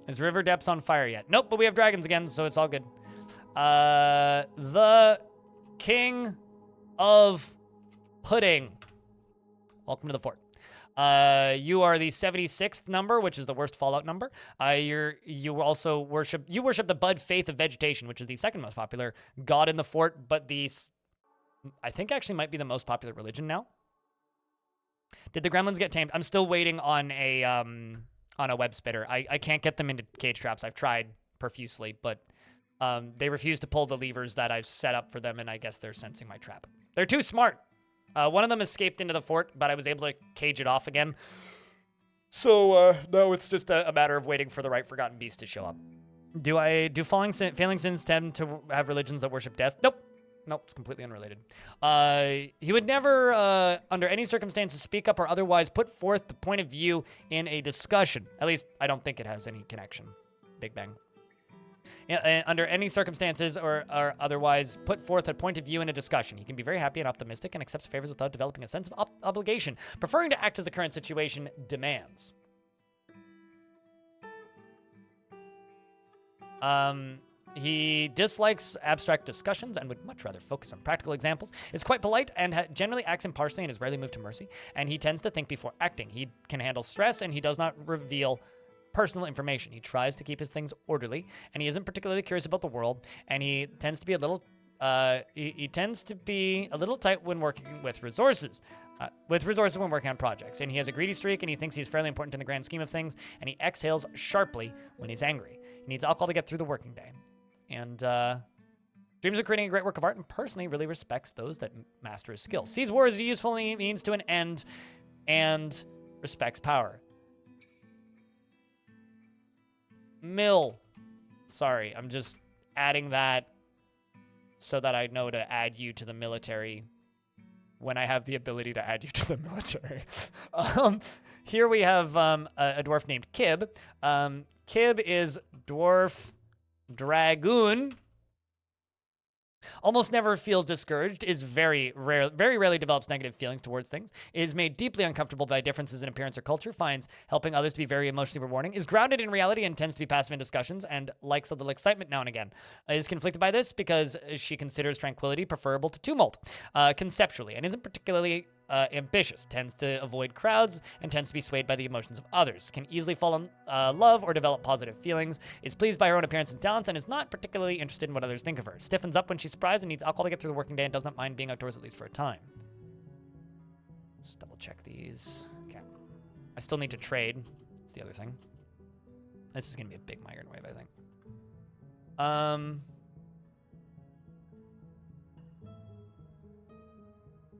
Is Riverdepths on fire yet? Nope, but we have dragons again, so it's all good. The King of Pudding. Welcome to the fort. You are the 76th number, which is the worst Fallout number. You also worship the Bud Faith of Vegetation, which is the second most popular god in the fort, but I think actually might be the most popular religion now. Did the Gremlins get tamed? I'm still waiting on a web spitter. I can't get them into cage traps. I've tried profusely, but they refuse to pull the levers that I've set up for them, and I guess they're sensing my trap. They're too smart. One of them escaped into the fort, but I was able to cage it off again. So now it's just a matter of waiting for the right forgotten beast to show up. Do failing sins tend to have religions that worship death? Nope. Nope, it's completely unrelated. He would never, under any circumstances, speak up or otherwise put forth the point of view in a discussion. At least, I don't think it has any connection. Big Bang. Under any circumstances or otherwise put forth a point of view in a discussion. He can be very happy and optimistic and accepts favors without developing a sense of obligation, preferring to act as the current situation demands. He dislikes abstract discussions and would much rather focus on practical examples, is quite polite and generally acts impartially and is rarely moved to mercy, and he tends to think before acting. He can handle stress, and he does not reveal personal information. He tries to keep his things orderly, and he isn't particularly curious about the world, and he tends to be a little tight when working with resources. When working on projects, and he has a greedy streak, and he thinks he's fairly important in the grand scheme of things, and he exhales sharply when he's angry. He needs alcohol to get through the working day. And dreams of creating a great work of art, and personally really respects those that master his skills. Sees war as a useful means to an end, and respects power. Sorry, I'm just adding that so that I know to add you to the military when I have the ability to add you to the military. Here we have a dwarf named Kib. Kib is Dwarf Dragoon. Almost never feels discouraged, is very rarely develops negative feelings towards things, is made deeply uncomfortable by differences in appearance or culture, finds helping others to be very emotionally rewarding, is grounded in reality and tends to be passive in discussions, and likes a little excitement now and again. Is conflicted by this because she considers tranquility preferable to tumult, conceptually, and isn't particularly ambitious, tends to avoid crowds, and tends to be swayed by the emotions of others, can easily fall in love or develop positive feelings, is pleased by her own appearance and talents, and is not particularly interested in what others think of her, stiffens up when she's surprised and needs alcohol to get through the working day, and does not mind being outdoors at least for a time. Let's double check these. Okay. I still need to trade. That's the other thing. This is going to be a big migrant wave, I think.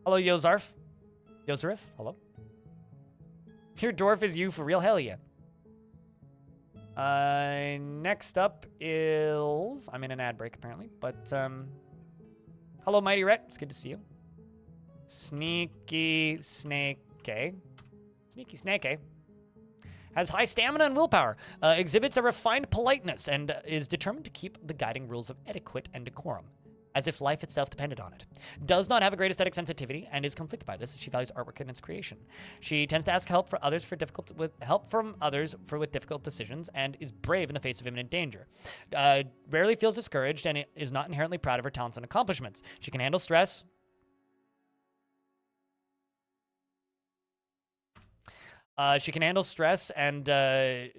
Hello, Yozarf. Yozarif, hello. Your dwarf is you for real? Hell yeah. Next up is... I'm in an ad break, apparently. But, hello, Mighty Rhett. It's good to see you. Sneaky Snake. Sneaky Snake. Has high stamina and willpower, exhibits a refined politeness, and is determined to keep the guiding rules of etiquette and decorum, as if life itself depended on it. Does not have a great aesthetic sensitivity and is conflicted by this as she values artwork and its creation. She tends to ask help from others with difficult decisions and is brave in the face of imminent danger. Rarely feels discouraged and is not inherently proud of her talents and accomplishments. She can handle stress. And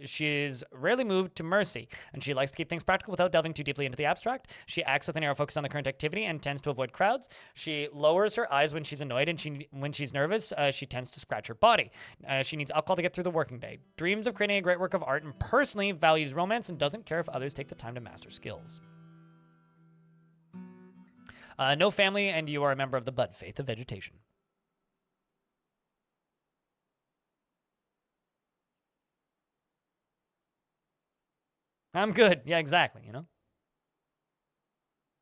she is rarely moved to mercy, and she likes to keep things practical without delving too deeply into the abstract. She acts with a narrow focus on the current activity and tends to avoid crowds. She lowers her eyes when she's annoyed, and when she's nervous, she tends to scratch her body. She needs alcohol to get through the working day. Dreams of creating a great work of art and personally values romance and doesn't care if others take the time to master skills. No family, and you are a member of the bud faith of vegetation. I'm good. Yeah, exactly, you know?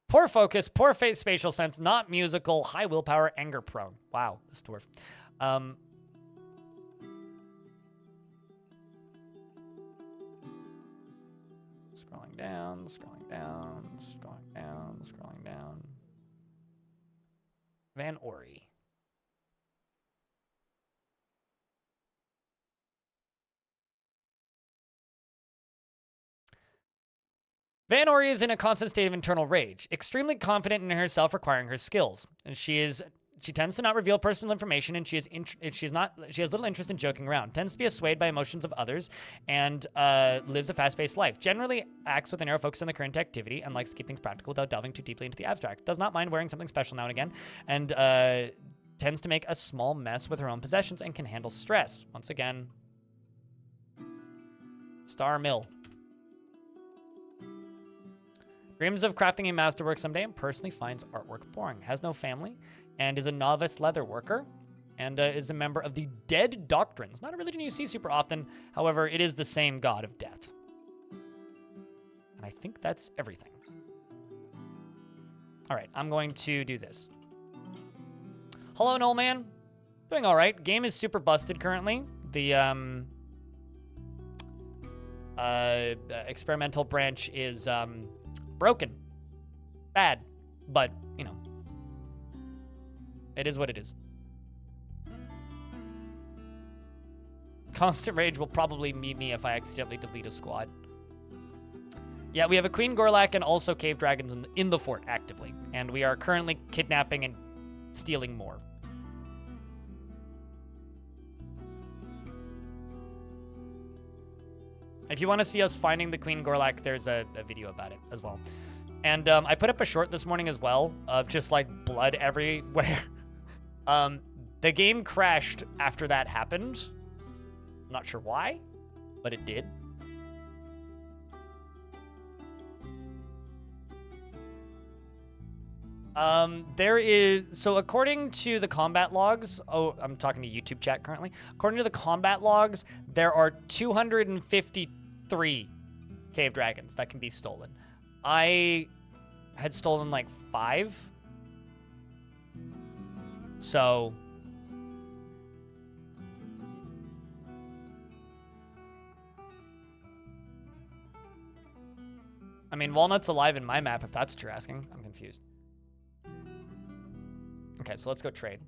Poor focus, poor spatial sense, not musical, high willpower, anger prone. Wow, this dwarf. Scrolling down, scrolling down, scrolling down, scrolling down. Van Ori. Van Ori is in a constant state of internal rage, extremely confident in herself, requiring her skills. And she tends to not reveal personal information, and she has little interest in joking around. Tends to be swayed by emotions of others, and lives a fast-paced life. Generally acts with a narrow focus on the current activity, and likes to keep things practical without delving too deeply into the abstract. Does not mind wearing something special now and again, and tends to make a small mess with her own possessions, and can handle stress. Once again, Star Mill. Dreams of crafting a masterwork someday and personally finds artwork boring. Has no family and is a novice leather worker and is a member of the Dead Doctrines. Not a religion you see super often. However, it is the same god of death. And I think that's everything. All right, I'm going to do this. Hello, Noel Man. Doing all right. Game is super busted currently. The experimental branch is broken. Bad. But, you know, it is what it is. Constant rage will probably meet me if I accidentally delete a squad. Yeah, we have a Queen Gorlak and also cave dragons in the fort actively. And we are currently kidnapping and stealing more. If you want to see us finding the Queen Gorlak, there's a video about it as well. And I put up a short this morning as well of just like blood everywhere. The game crashed after that happened. I'm not sure why, but it did. So according to the combat logs, I'm talking to YouTube chat currently. According to the combat logs, there are 253 cave dragons that can be stolen. I had stolen like 5. So I mean, Walnut's alive in my map if that's what you're asking. I'm confused. Okay, so let's go trade.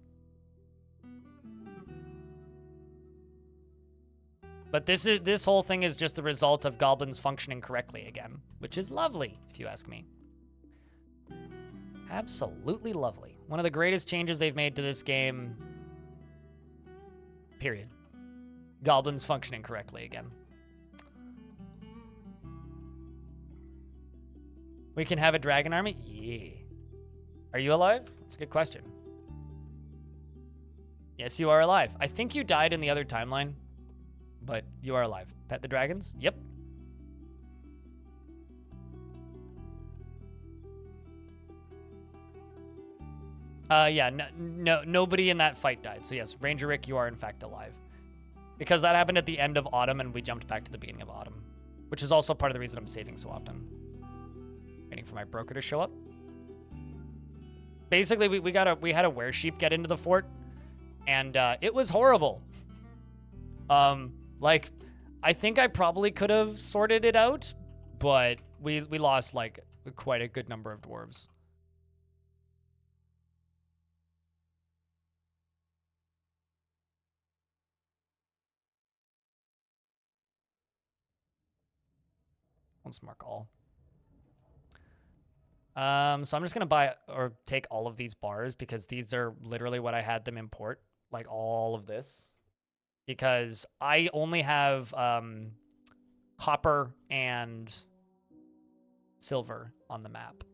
But this whole thing is just the result of goblins functioning correctly again, which is lovely, if you ask me. Absolutely lovely. One of the greatest changes they've made to this game. Period. Goblins functioning correctly again. We can have a dragon army? Yeah. Are you alive? That's a good question. Yes, you are alive. I think you died in the other timeline, but you are alive. Pet the dragons? Yep. Yeah, nobody in that fight died. So yes, Ranger Rick, you are in fact alive. Because that happened at the end of autumn and we jumped back to the beginning of autumn, which is also part of the reason I'm saving so often. Waiting for my broker to show up. Basically, we had a weresheep get into the fort, and it was horrible. Like, I think I probably could have sorted it out, but we lost like quite a good number of dwarves. Let's mark all. So I'm just gonna buy or take all of these bars because these are literally what I had them import, like all of this, because I only have copper and silver on the map.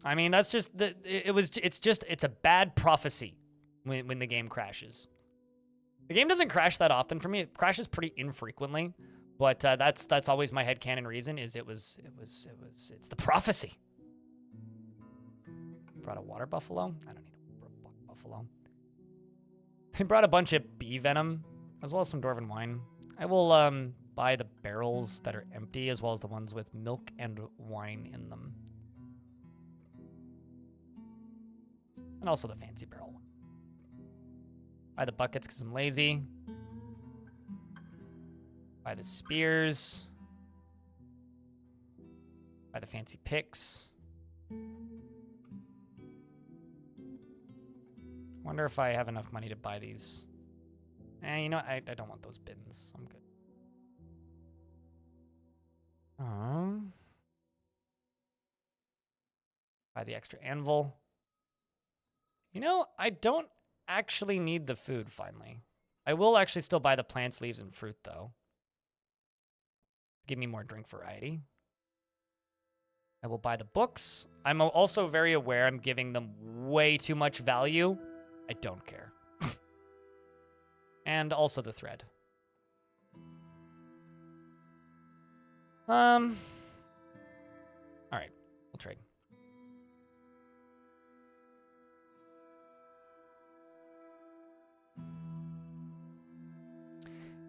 I mean, that's just it's a bad prophecy when the game crashes. The game doesn't crash that often for me. It crashes pretty infrequently, but that's always my headcanon reason is it's the prophecy. Brought a water buffalo? I don't need a buffalo. I brought a bunch of bee venom as well as some dwarven wine. I will buy the barrels that are empty as well as the ones with milk and wine in them. And also the fancy barrel one. Buy the buckets because I'm lazy. Buy the spears. Buy the fancy picks. Wonder if I have enough money to buy these. You know what? I don't want those bins. I'm good. Buy the extra anvil. You know, I don't actually need the food, finally. I will actually still buy the plants, leaves, and fruit, though. Give me more drink variety. I will buy the books. I'm also very aware I'm giving them way too much value. I don't care. And also the thread. All right, we'll trade.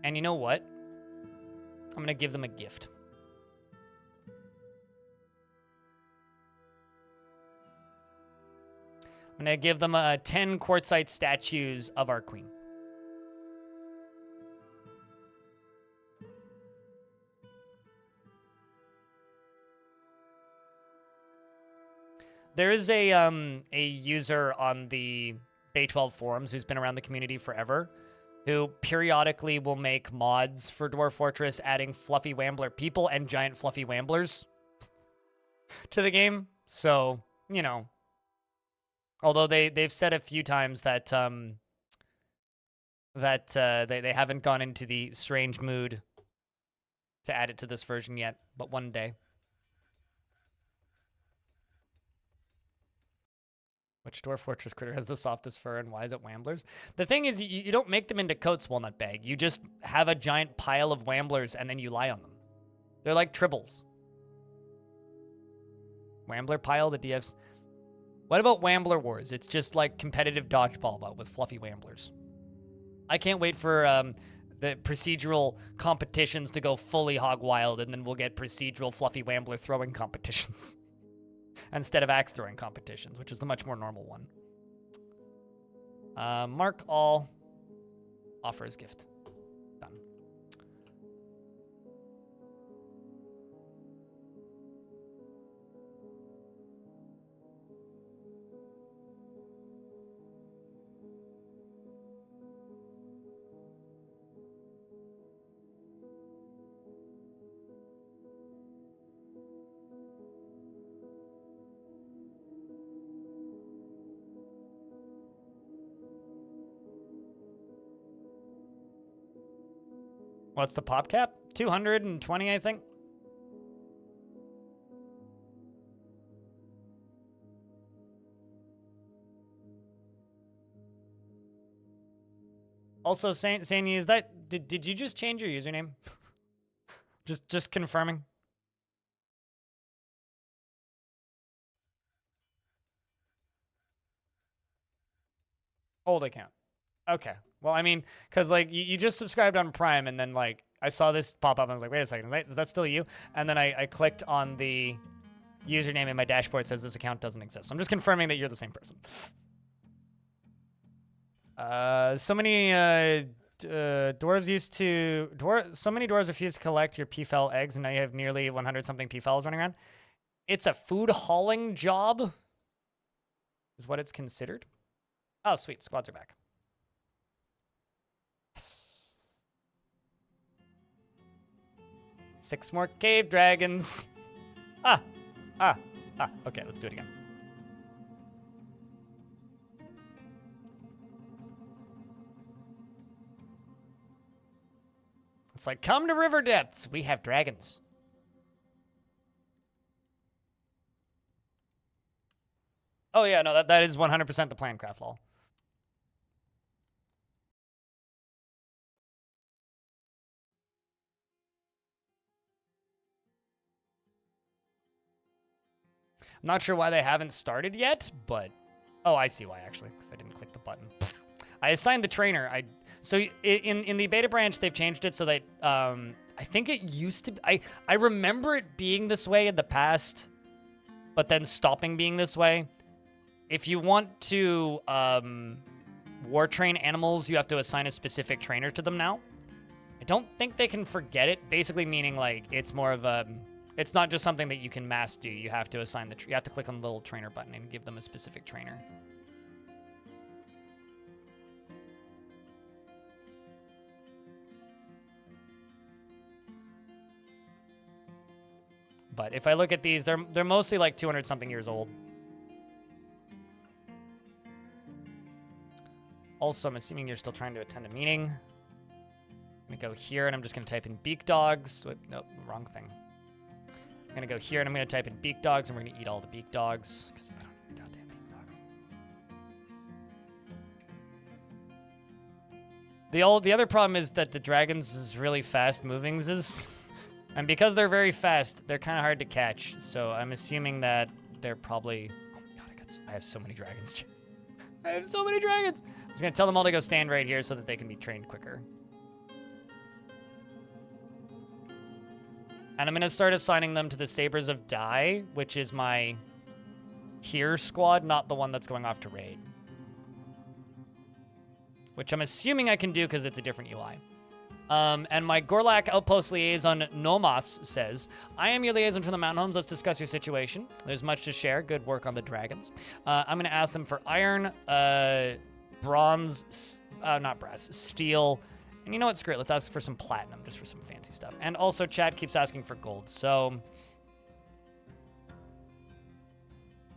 And you know what? I'm going to give them a gift. I'm going to give them 10 quartzite statues of our queen. There is a user on the Bay 12 forums who's been around the community forever, who periodically will make mods for Dwarf Fortress, adding fluffy Wambler people and giant fluffy Wamblers to the game. So, you know, although they've said a few times that they haven't gone into the strange mood to add it to this version yet, but one day. Which Dwarf Fortress critter has the softest fur and why is it Wamblers? The thing is, you don't make them into coats, Walnut Bag. You just have a giant pile of Wamblers and then you lie on them. They're like tribbles. Wambler pile, the DFs. What about Wambler Wars? It's just like competitive dodgeball, but with fluffy Wamblers. I can't wait for the procedural competitions to go fully hog wild, and then we'll get procedural fluffy Wambler throwing competitions. Instead of axe throwing competitions, which is the much more normal one. Mark all. Offer as gift. Done. What's the pop cap? 220, I think. Also, Sani, is that did you just change your username? just confirming. Old account. Okay. Well, I mean, because, like, you just subscribed on Prime, and then, like, I saw this pop up, and I was like, wait a second, is that still you? And then I clicked on the username in my dashboard. It says this account doesn't exist. So I'm just confirming that you're the same person. So many dwarves used to so many dwarves refuse to collect your peafowl eggs, and now you have nearly 100 something peafowls running around. It's a food hauling job, is what it's considered. Oh, sweet, squads are back. Yes. 6 more cave dragons. Okay, let's do it again. It's like, come to Riverdepths. We have dragons. Oh, yeah, no, that is 100% the plan, Craft lol. I'm not sure why they haven't started yet, but... Oh, I see why, actually, because I didn't click the button. I assigned the trainer. So in the beta branch, they've changed it so that... I think it used to... I remember it being this way in the past, but then stopping being this way. If you want to war train animals, you have to assign a specific trainer to them now. I don't think they can forget it, basically meaning, like, it's more of a... It's not just something that you can mass do. You have to assign you have to click on the little trainer button and give them a specific trainer. But if I look at these, they're mostly like 200 something years old. Also, I'm assuming you're still trying to attend a meeting. I'm gonna go here and I'm just gonna type in beak dogs. Wait, nope, wrong thing. I'm gonna go here and I'm gonna type in beak dogs and we're gonna eat all the beak dogs because I don't need goddamn beak dogs. The other problem is that the dragons is really fast moving, and because they're very fast, they're kind of hard to catch. So I'm assuming that they're probably. Oh my god, I have so many dragons. I have so many dragons. I'm just gonna tell them all to go stand right here so that they can be trained quicker. And I'm going to start assigning them to the Sabers of Die, which is my here squad, not the one that's going off to raid. Which I'm assuming I can do because it's a different UI. And my Gorlak Outpost Liaison, Nomos, says, I am your liaison from the Mountain Homes. Let's discuss your situation. There's much to share. Good work on the dragons. I'm going to ask them for iron, bronze, not brass, steel. And you know what? Screw it. Let's ask for some platinum, just for some fancy stuff. And also, chat keeps asking for gold. So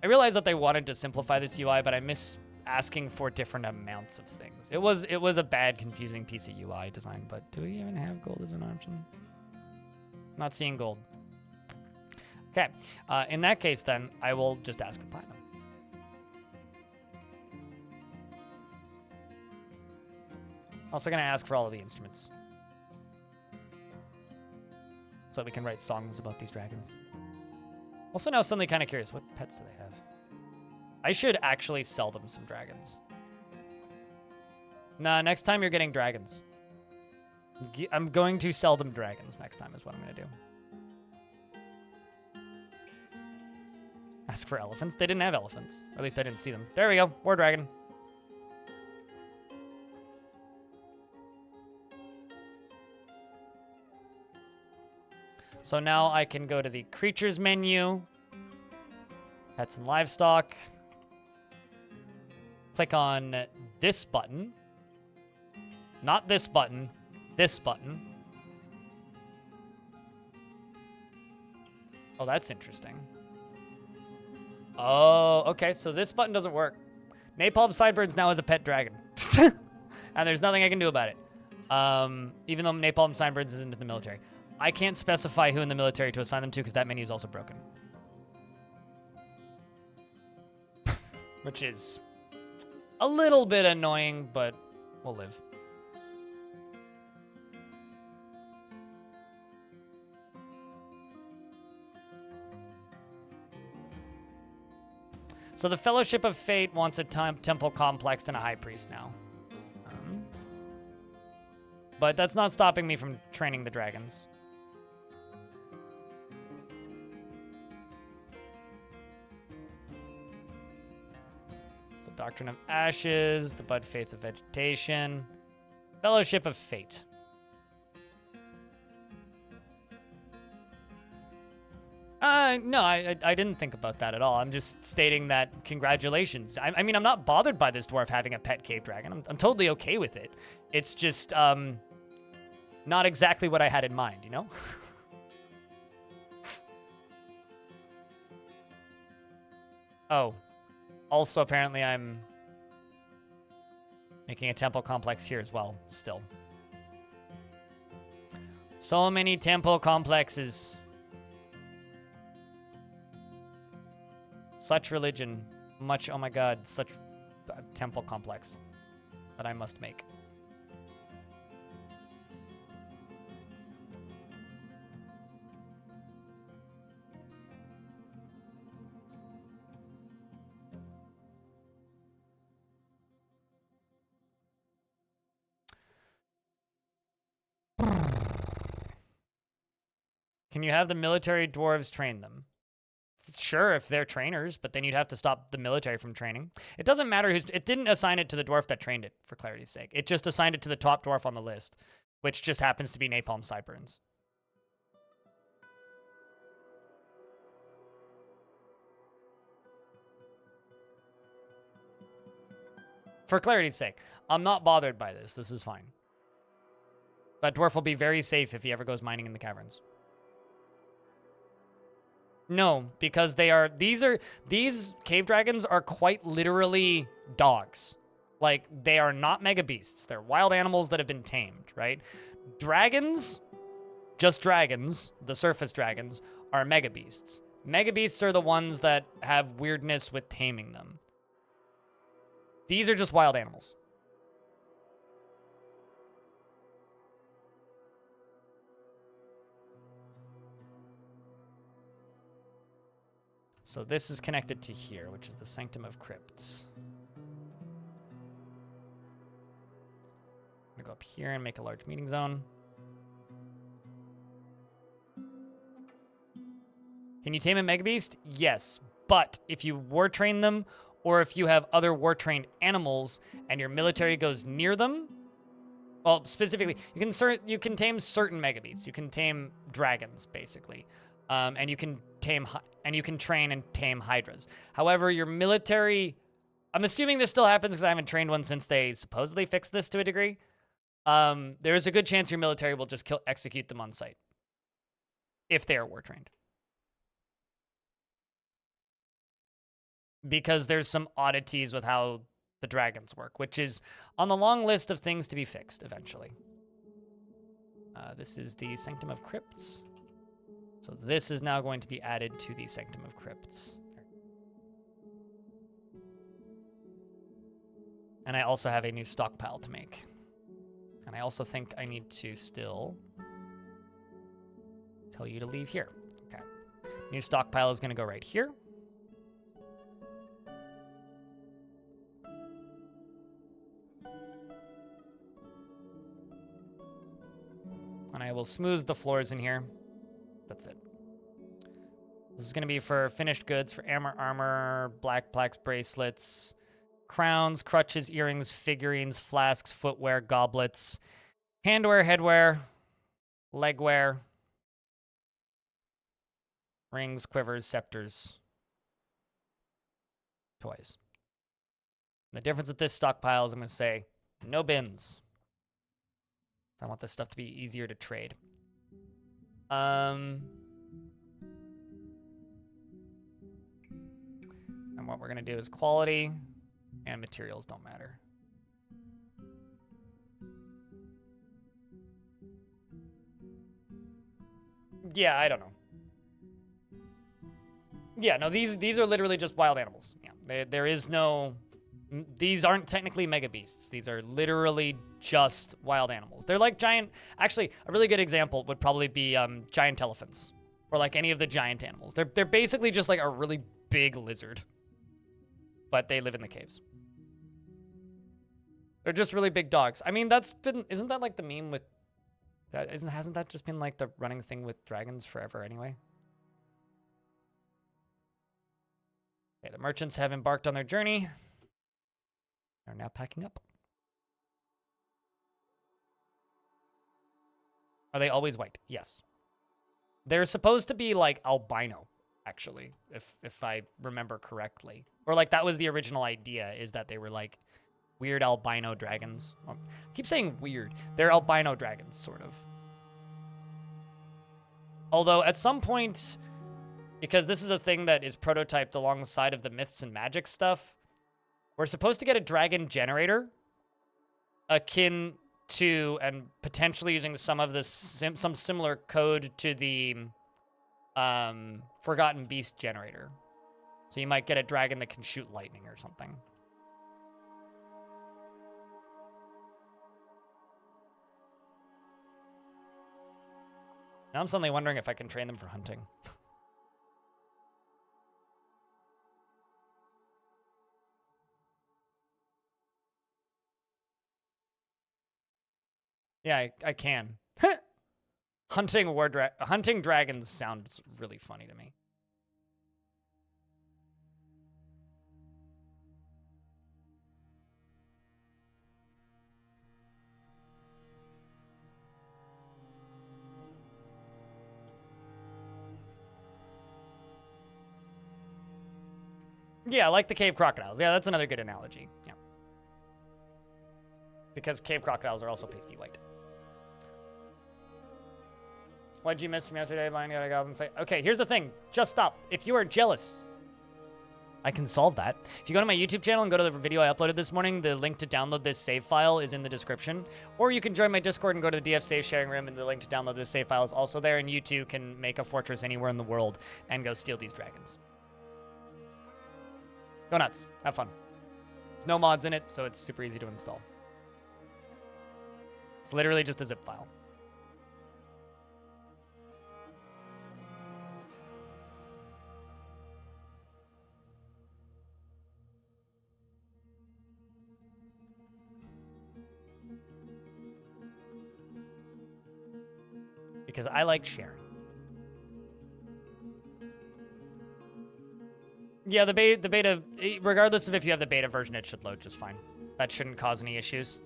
I realized that they wanted to simplify this UI, but I miss asking for different amounts of things. It was a bad, confusing piece of UI design. But do we even have gold as an option? Not seeing gold. Okay. In that case, then I will just ask for platinum. Also going to ask for all of the instruments. So that we can write songs about these dragons. Also now suddenly kind of curious, what pets do they have? I should actually sell them some dragons. Nah, next time you're getting dragons. I'm going to sell them dragons next time is what I'm going to do. Ask for elephants? They didn't have elephants. Or at least I didn't see them. There we go. War dragon. So now I can go to the creatures menu, pets and livestock, click on this button, not this button, this button. Oh, that's interesting. Oh, okay, so this button doesn't work. Napalm Sideburns now has a pet dragon. And there's nothing I can do about it. Even though Napalm Sideburns isn't in the military. I can't specify who in the military to assign them to because that menu is also broken. Which is a little bit annoying, but we'll live. So the Fellowship of Fate wants a temple complex and a high priest now. But that's not stopping me from training the dragons. It's the Doctrine of Ashes, the Bud Faith of Vegetation, Fellowship of Fate. No, I didn't think about that at all. I'm just stating that congratulations. I mean, I'm not bothered by this dwarf having a pet cave dragon. I'm totally okay with it. It's just not exactly what I had in mind, you know? Oh, also apparently I'm making a temple complex here as well, still. So many temple complexes. Such religion, much, oh my god, such temple complex that I must make. Can you have the military dwarves train them? Sure, if they're trainers, but then you'd have to stop the military from training. It doesn't matter who's... It didn't assign it to the dwarf that trained it, for clarity's sake. It just assigned it to the top dwarf on the list, which just happens to be Napalm Sideburns. For clarity's sake, I'm not bothered by this. This is fine. That dwarf will be very safe if he ever goes mining in the caverns. No, because these cave dragons are quite literally dogs. Like, they are not mega beasts. They're wild animals that have been tamed, right? Dragons, just dragons, the surface dragons, are mega beasts. Mega beasts are the ones that have weirdness with taming them. These are just wild animals. So this is connected to here, which is the Sanctum of Crypts. I'm gonna go up here and make a large meeting zone. Can you tame a Mega Beast? Yes, but if you war train them, or if you have other war trained animals and your military goes near them, well, specifically, you can tame certain Mega Beasts. You can tame dragons, basically, and you can train and tame hydras. However, your military, I'm assuming this still happens because I haven't trained one since they supposedly fixed this to a degree. There is a good chance your military will just execute them on sight if they are war trained. Because there's some oddities with how the dragons work, which is on the long list of things to be fixed eventually. This is the Sanctum of Crypts. So this is now going to be added to the Sanctum of Crypts. And I also have a new stockpile to make. And I also think I need to still tell you to leave here. Okay. New stockpile is going to go right here. And I will smooth the floors in here. That's it. This is going to be for finished goods, for armor, black plaques, bracelets, crowns, crutches, earrings, figurines, flasks, footwear, goblets, handwear, headwear, legwear, rings, quivers, scepters, toys. And the difference with this stockpile is I'm going to say no bins. I want this stuff to be easier to trade. And what we're going to do is quality and materials don't matter. Yeah, I don't know. Yeah, no, these are literally just wild animals. Yeah, there is no... These aren't technically mega beasts. These are literally just wild animals. They're like giant... Actually, a really good example would probably be giant elephants. Or like any of the giant animals. They're basically just like a really big lizard. But they live in the caves. They're just really big dogs. I mean, that's been... Isn't that like the meme with... Hasn't that just been like the running thing with dragons forever anyway? Okay, the merchants have embarked on their journey. They're now packing up. Are they always white? Yes. They're supposed to be like albino, actually, if I remember correctly. Or like that was the original idea, is that they were like weird albino dragons. Well, I keep saying weird. They're albino dragons, sort of. Although at some point, because this is a thing that is prototyped alongside of the myths and magic stuff, we're supposed to get a dragon generator akin to, and potentially using some of this, some similar code to the Forgotten Beast generator. So you might get a dragon that can shoot lightning or something. Now I'm suddenly wondering if I can train them for hunting. Yeah, I can. Hunting dragons sounds really funny to me. Yeah, like the cave crocodiles. Yeah, that's another good analogy. Yeah. Because cave crocodiles are also pasty white. What did you miss from yesterday? Lion got a goblin say. Okay, here's the thing. Just stop. If you are jealous, I can solve that. If you go to my YouTube channel and go to the video I uploaded this morning, the link to download this save file is in the description. Or you can join my Discord and go to the DF Save sharing room, and the link to download this save file is also there, and you too can make a fortress anywhere in the world and go steal these dragons. Go nuts. Have fun. There's no mods in it, so it's super easy to install. It's literally just a zip file. Because I like sharing. Yeah, the beta, regardless of if you have the beta version, it should load just fine. That shouldn't cause any issues.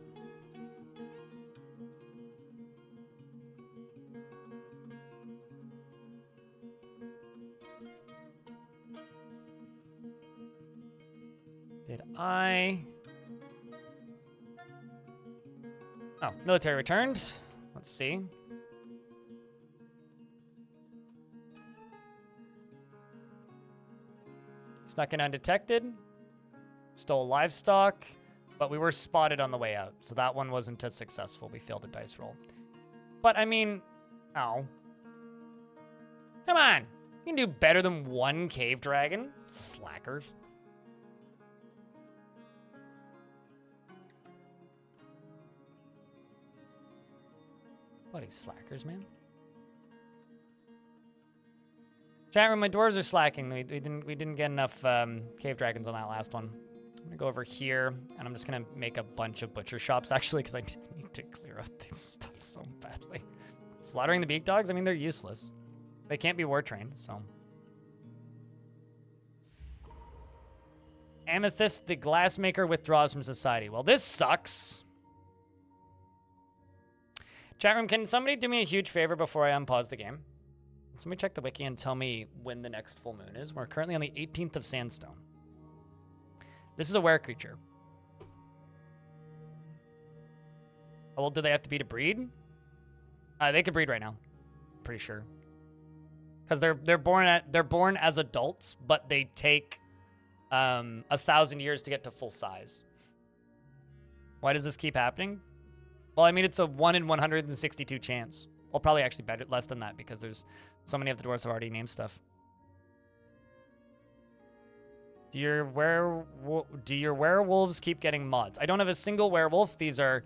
Did I? Oh, military returned. Let's see. Snuck in undetected. Stole livestock. But we were spotted on the way out, so that one wasn't as successful. We failed a dice roll. But, I mean, ow. Come on. You can do better than one cave dragon. Slackers. Bloody slackers, man. Chat room, my dwarves are slacking. We didn't get enough cave dragons on that last one. I'm gonna go over here, and I'm just gonna make a bunch of butcher shops, actually, because I need to clear out this stuff so badly. Slaughtering the beak dogs? I mean, they're useless. They can't be war trained, so. Amethyst, the glassmaker, withdraws from society. Well, this sucks. Chat room, can somebody do me a huge favor before I unpause the game? Somebody check the wiki and tell me when the next full moon is. We're currently on the 18th of Sandstone. This is a were creature. How old do they have to be to breed? They could breed right now. Pretty sure. Because they're born as adults, but they take 1,000 years to get to full size. Why does this keep happening? Well, I mean, it's a 1 in 162 chance. Well, probably actually better, less than that, because there's so many of the dwarves have already named stuff. Do your werewolves keep getting mods? I don't have a single werewolf. These are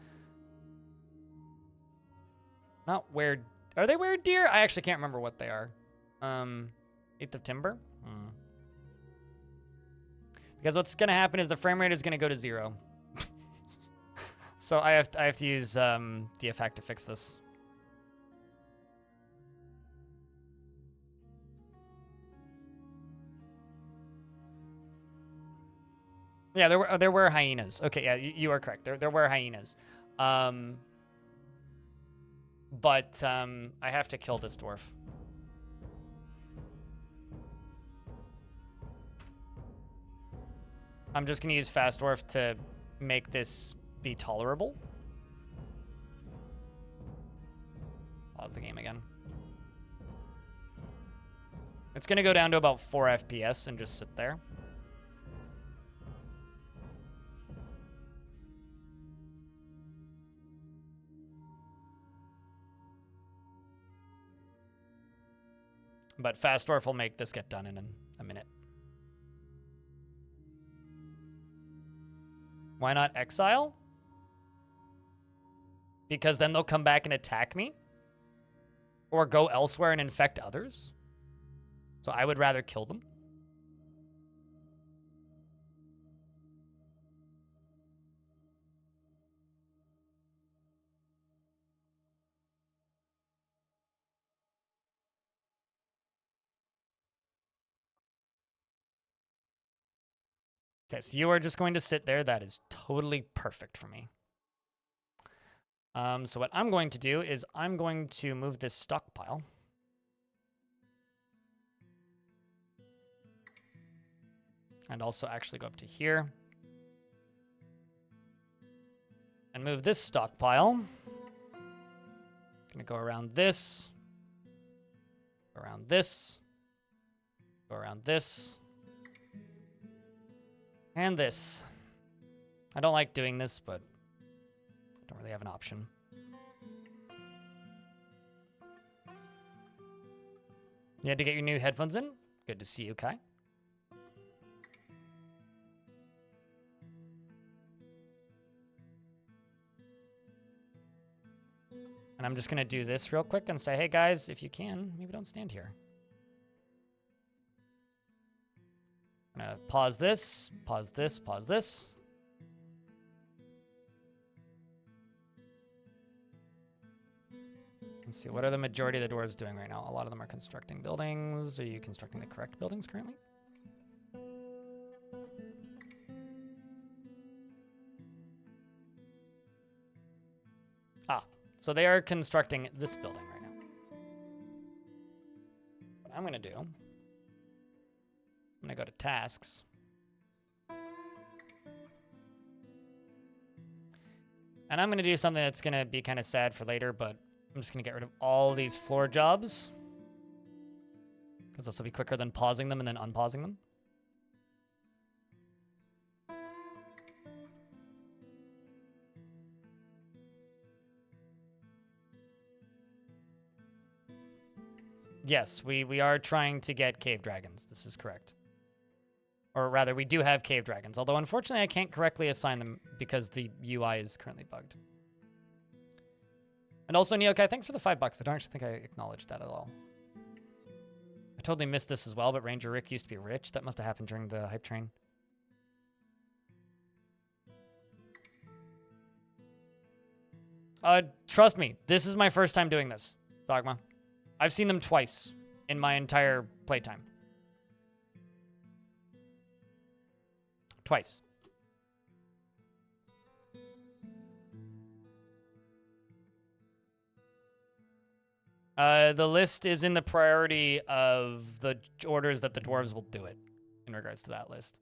not were. Are they were deer? I actually can't remember what they are. 8th of Timber. Because what's gonna happen is the frame rate is gonna go to 0. So I have to use the effect to fix this. Yeah, there were hyenas. Okay, yeah, you are correct. There were hyenas. But I have to kill this dwarf. I'm just gonna use fast dwarf to make this be tolerable. Pause the game again. It's gonna go down to about 4 FPS and just sit there. But fast dwarf will make this get done in a minute. Why not exile? Because then they'll come back and attack me? Or go elsewhere and infect others? So I would rather kill them. Okay, so you are just going to sit there. That is totally perfect for me. So what I'm going to do is I'm going to move this stockpile. And also actually go up to here. And move this stockpile. Gonna go around this. Go around this. Go around this. And this. I don't like doing this, but I don't really have an option. You had to get your new headphones in? Good to see you, Kai. And I'm just going to do this real quick and say, hey, guys, if you can, maybe don't stand here. I'm going to pause this, pause this, pause this. Let's see, what are the majority of the dwarves doing right now? A lot of them are constructing buildings. Are you constructing the correct buildings currently? Ah, so they are constructing this building right now. What I'm going to do, I'm going to go to tasks. And I'm going to do something that's going to be kind of sad for later, but I'm just going to get rid of all these floor jobs. Because this will be quicker than pausing them and then unpausing them. Yes, we are trying to get cave dragons. This is correct. Or rather, we do have cave dragons. Although, unfortunately, I can't correctly assign them because the UI is currently bugged. And also, Neokai, thanks for the $5. I don't actually think I acknowledged that at all. I totally missed this as well, but Ranger Rick used to be rich. That must have happened during the hype train. Trust me, this is my first time doing this, Dogma. I've seen them twice in my entire playtime. Twice. The list is in the priority of the orders that the dwarves will do it in regards to that list.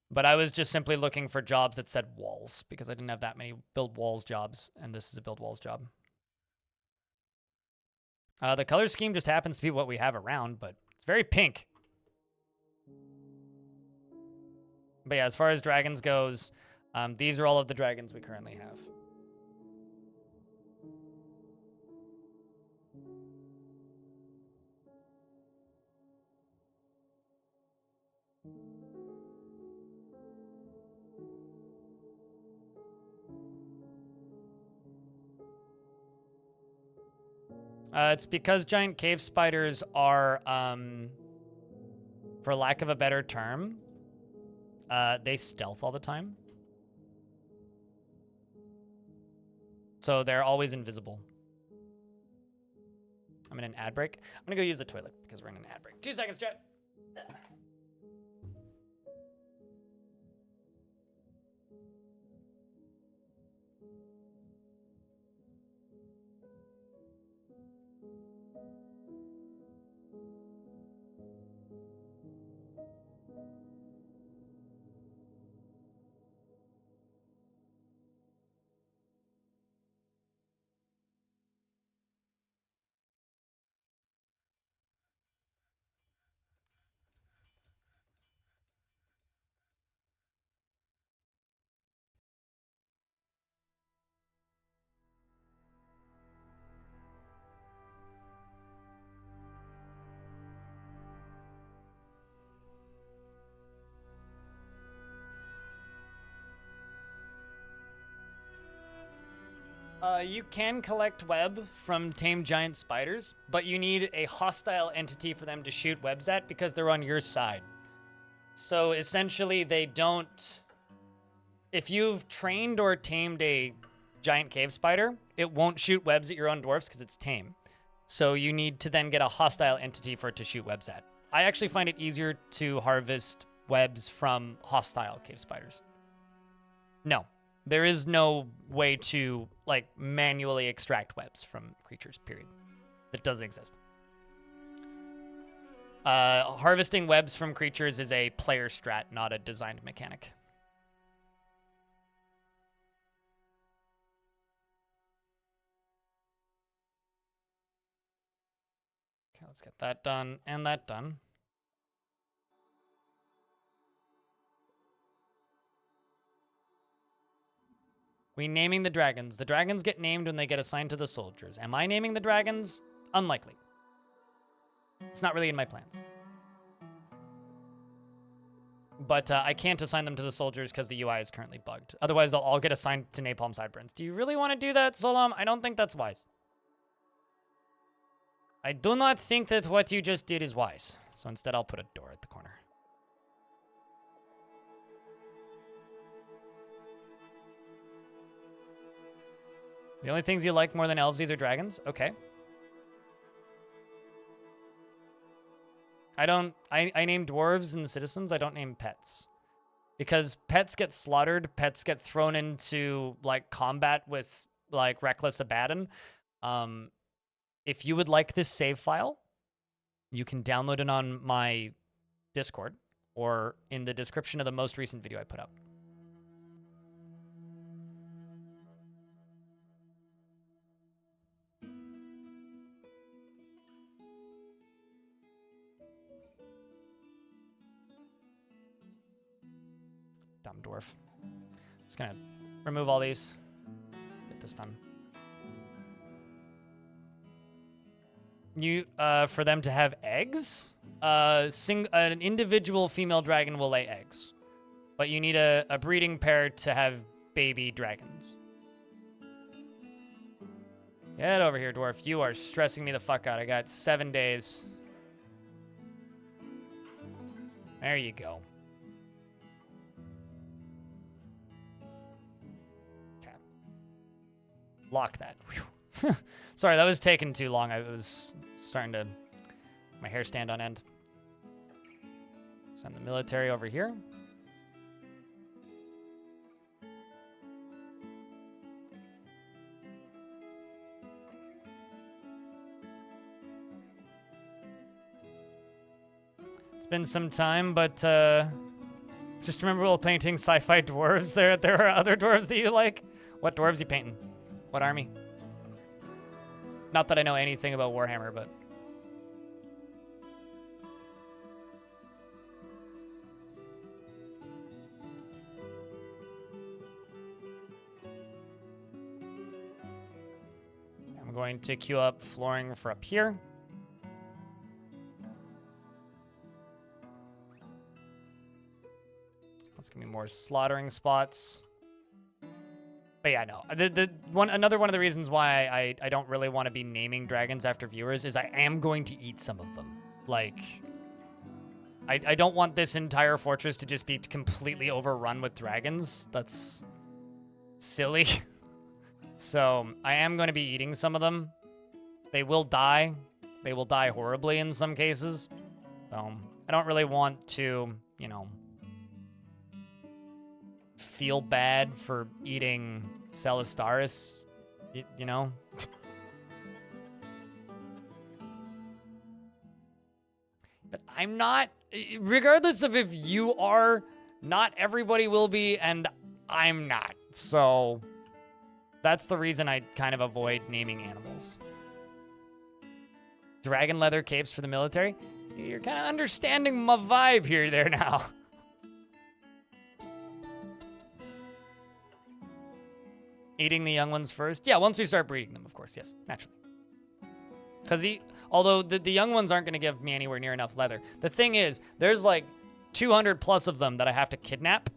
But I was just simply looking for jobs that said walls because I didn't have that many build walls jobs, and this is a build walls job. The color scheme just happens to be what we have around, but it's very pink. But yeah, as far as dragons goes, these are all of the dragons we currently have. It's because giant cave spiders are, for lack of a better term, they stealth all the time. So they're always invisible. I'm in an ad break. I'm gonna go use the toilet because we're in an ad break. 2 seconds, chat. You can collect web from tamed giant spiders, but you need a hostile entity for them to shoot webs at because they're on your side. So essentially, they don't. If you've trained or tamed a giant cave spider, it won't shoot webs at your own dwarfs because it's tame. So you need to then get a hostile entity for it to shoot webs at. I actually find it easier to harvest webs from hostile cave spiders. No. There is no way to, like, manually extract webs from creatures, period. That doesn't exist. Harvesting webs from creatures is a player strat, not a designed mechanic. Okay, let's get that done and that done. We naming the dragons. The dragons get named when they get assigned to the soldiers. Am I naming the dragons? Unlikely. It's not really in my plans. But I can't assign them to the soldiers because the UI is currently bugged. Otherwise, they'll all get assigned to Napalm Sideburns. Do you really want to do that, Solam? I don't think that's wise. I do not think that what you just did is wise. So instead, I'll put a door at the corner. The only things you like more than elves, these are dragons? Okay. I name dwarves and citizens. I don't name pets. Because pets get slaughtered. Pets get thrown into, like, combat with, like, reckless abandon. If you would like this save file, you can download it on my Discord or in the description of the most recent video I put out. Dumb dwarf. Just gonna remove all these. Get this done. You for them to have eggs, an individual female dragon will lay eggs, but you need a breeding pair to have baby dragons. Get over here, dwarf. You are stressing me the fuck out. I got 7 days. There you go. Okay. Lock that. Whew. Sorry, that was taking too long. I was starting to... my hair stand on end. Send the military over here. It's been some time, but just remember while painting sci-fi dwarves, there are other dwarves that you like. What dwarves you painting? What army? Not that I know anything about Warhammer, but... I'm going to queue up flooring for up here. Let's give me more slaughtering spots. But yeah, no. Another one of the reasons why I don't really want to be naming dragons after viewers is I am going to eat some of them. Like, I don't want this entire fortress to just be completely overrun with dragons. That's silly. So I am going to be eating some of them. They will die, They will die horribly in some cases. So I don't really want to, you know, feel bad for eating Celistaris, you know? But I'm not, regardless of if you are, not everybody will be, and I'm not. So that's the reason I kind of avoid naming animals. Dragon leather capes for the military. You're kind of understanding my vibe here there now. Eating the young ones first? Yeah, once we start breeding them, of course, yes, naturally. Because although the young ones aren't going to give me anywhere near enough leather. The thing is, there's like 200 plus of them that I have to kidnap.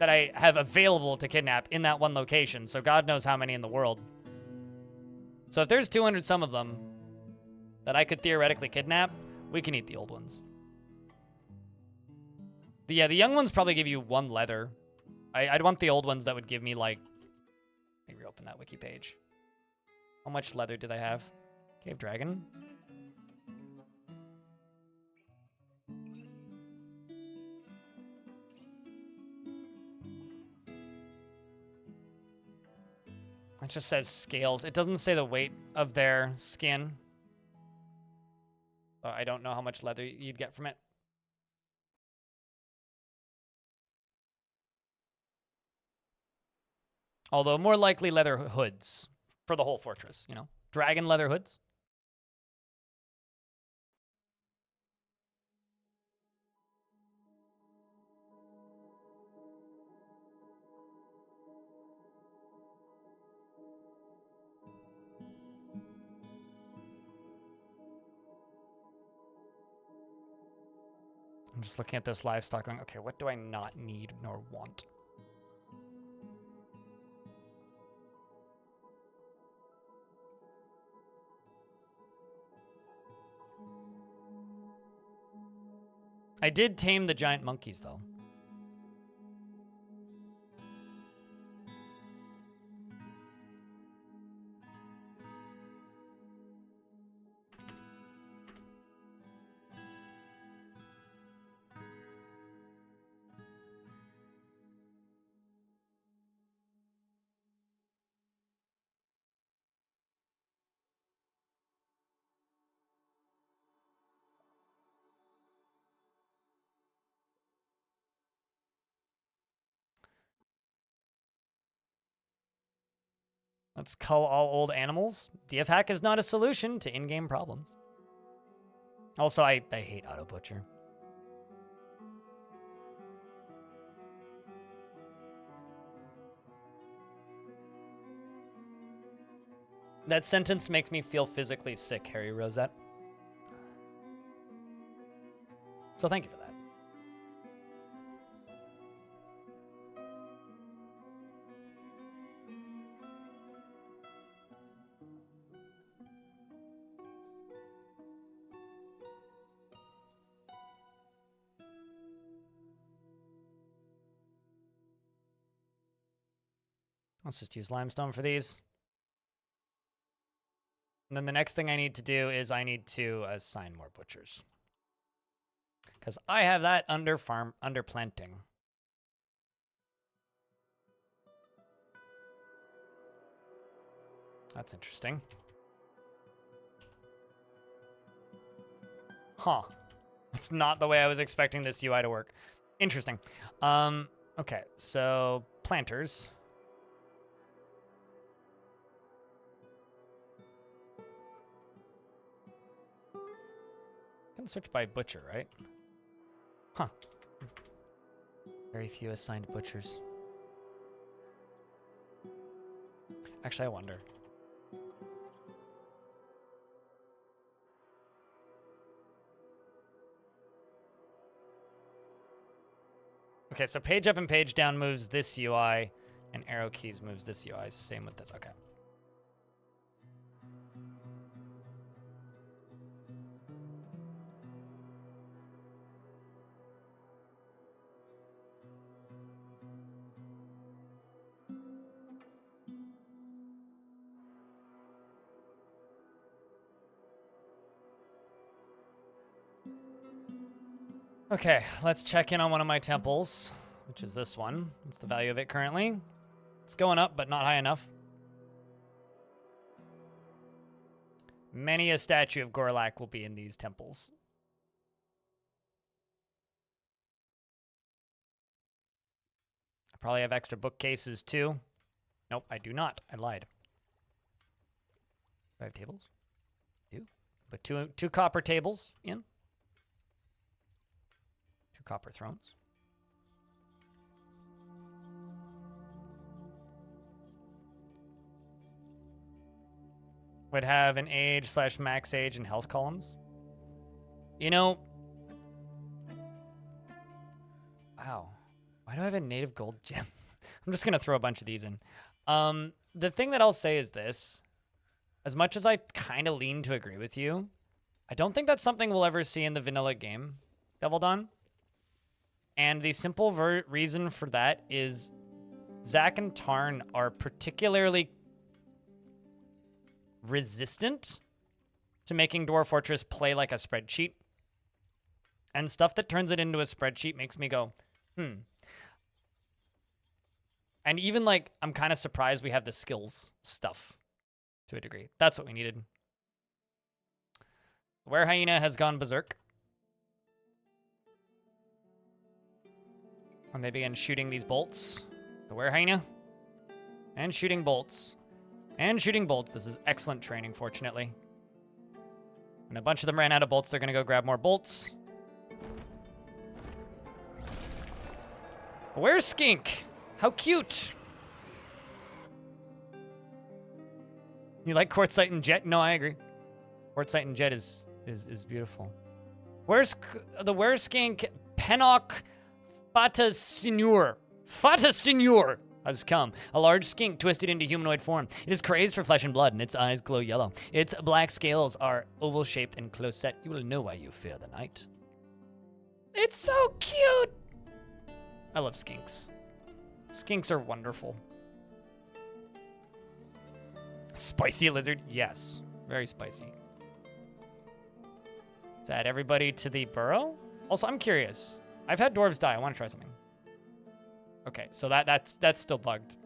That I have available to kidnap in that one location. So God knows how many in the world. So if there's 200 some of them that I could theoretically kidnap, we can eat the old ones. Yeah, the young ones probably give you 1 leather. I'd want the old ones that would give me, like... Let me reopen that wiki page. How much leather do they have? Cave Dragon? It just says scales. It doesn't say the weight of their skin. So I don't know how much leather you'd get from it. Although more likely leather hoods for the whole fortress, you know? Dragon leather hoods. I'm just looking at this livestock going, okay, what do I not need nor want? I did tame the giant monkeys, though. Let's cull all old animals. DF hack is not a solution to in-game problems. Also, I hate Auto Butcher. That sentence makes me feel physically sick, Harry Rosette. So thank you for that. Let's just use limestone for these. And then the next thing I need to do is I need to assign more butchers. Because I have that under planting. That's interesting. Huh. That's not the way I was expecting this UI to work. Interesting. Okay, so planters. I can switch by butcher, right? Huh. Very few assigned butchers. Actually, I wonder. Okay, so page up and page down moves this UI, and arrow keys moves this UI. Same with this. Okay. Okay, let's check in on one of my temples, which is this one. What's the value of it currently? It's going up, but not high enough. Many a statue of Gorlak will be in these temples. I probably have extra bookcases too. Nope, I do not. I lied. Do I have tables? I do. But two copper tables in. 2 copper thrones. Would have an age / max age and health columns. You know. Wow. Why do I have a native gold gem? I'm just going to throw a bunch of these in. The thing that I'll say is this. As much as I kind of lean to agree with you, I don't think that's something we'll ever see in the vanilla game, Devil Dawn. And the simple reason for that is Zack and Tarn are particularly resistant to making Dwarf Fortress play like a spreadsheet. And stuff that turns it into a spreadsheet makes me go, And even, like, I'm kind of surprised we have the skills stuff to a degree. That's what we needed. The Were-Hyena has gone berserk. And they begin shooting these bolts. The Were-Hyena. And shooting bolts. And shooting bolts. This is excellent training, fortunately. When a bunch of them ran out of bolts, they're going to go grab more bolts. Where's Skink? How cute. You like Quartzite and Jet? No, I agree. Quartzite and Jet is beautiful. Where's Skink? Pennock Fata Signor. Fata Signor has come. A large skink twisted into humanoid form. It is crazed for flesh and blood, and its eyes glow yellow. Its black scales are oval-shaped and close set. You will know why you fear the night. It's so cute. I love skinks. Skinks are wonderful. Spicy lizard? Yes. Very spicy. Let's add everybody to the burrow. Also, I'm curious. I've had dwarves die. I want to try something. Okay, so that's still bugged.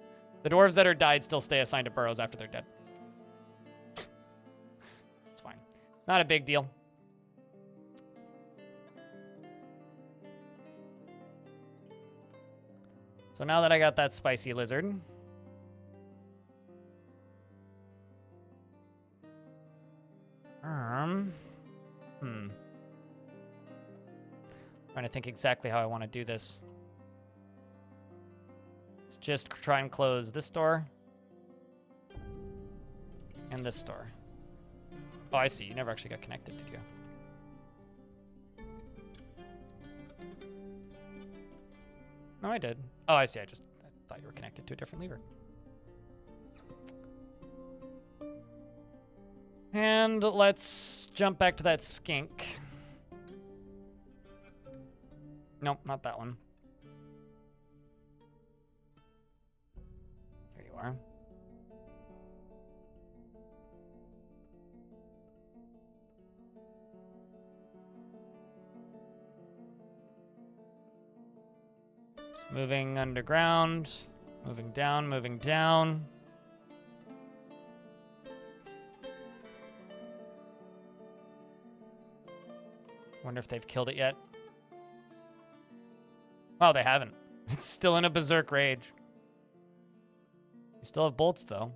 The dwarves that are died still stay assigned to burrows after they're dead. It's fine. Not a big deal. So now that I got that spicy lizard, trying to think exactly how I want to do this. Let's just try and close this door and this door. Oh, I see. You never actually got connected, did you? No, I did. Oh, I see. I thought you were connected to a different lever. And let's jump back to that skink. Nope, not that one. There you are. Just moving underground, moving down, moving down. Wonder if they've killed it yet. Oh, they haven't. It's still in a berserk rage. You still have bolts, though.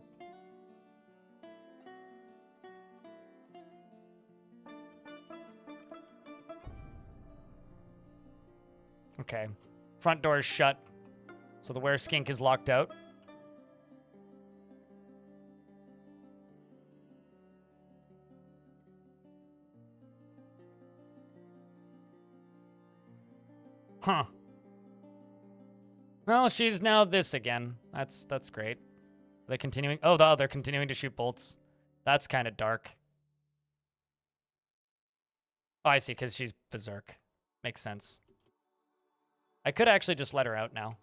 Okay. Front door is shut. So the were-skink is locked out. Huh. Well, she's now this again. That's great. Are they continuing? Oh, they're continuing to shoot bolts. That's kind of dark. Oh, I see, because she's berserk. Makes sense. I could actually just let her out now.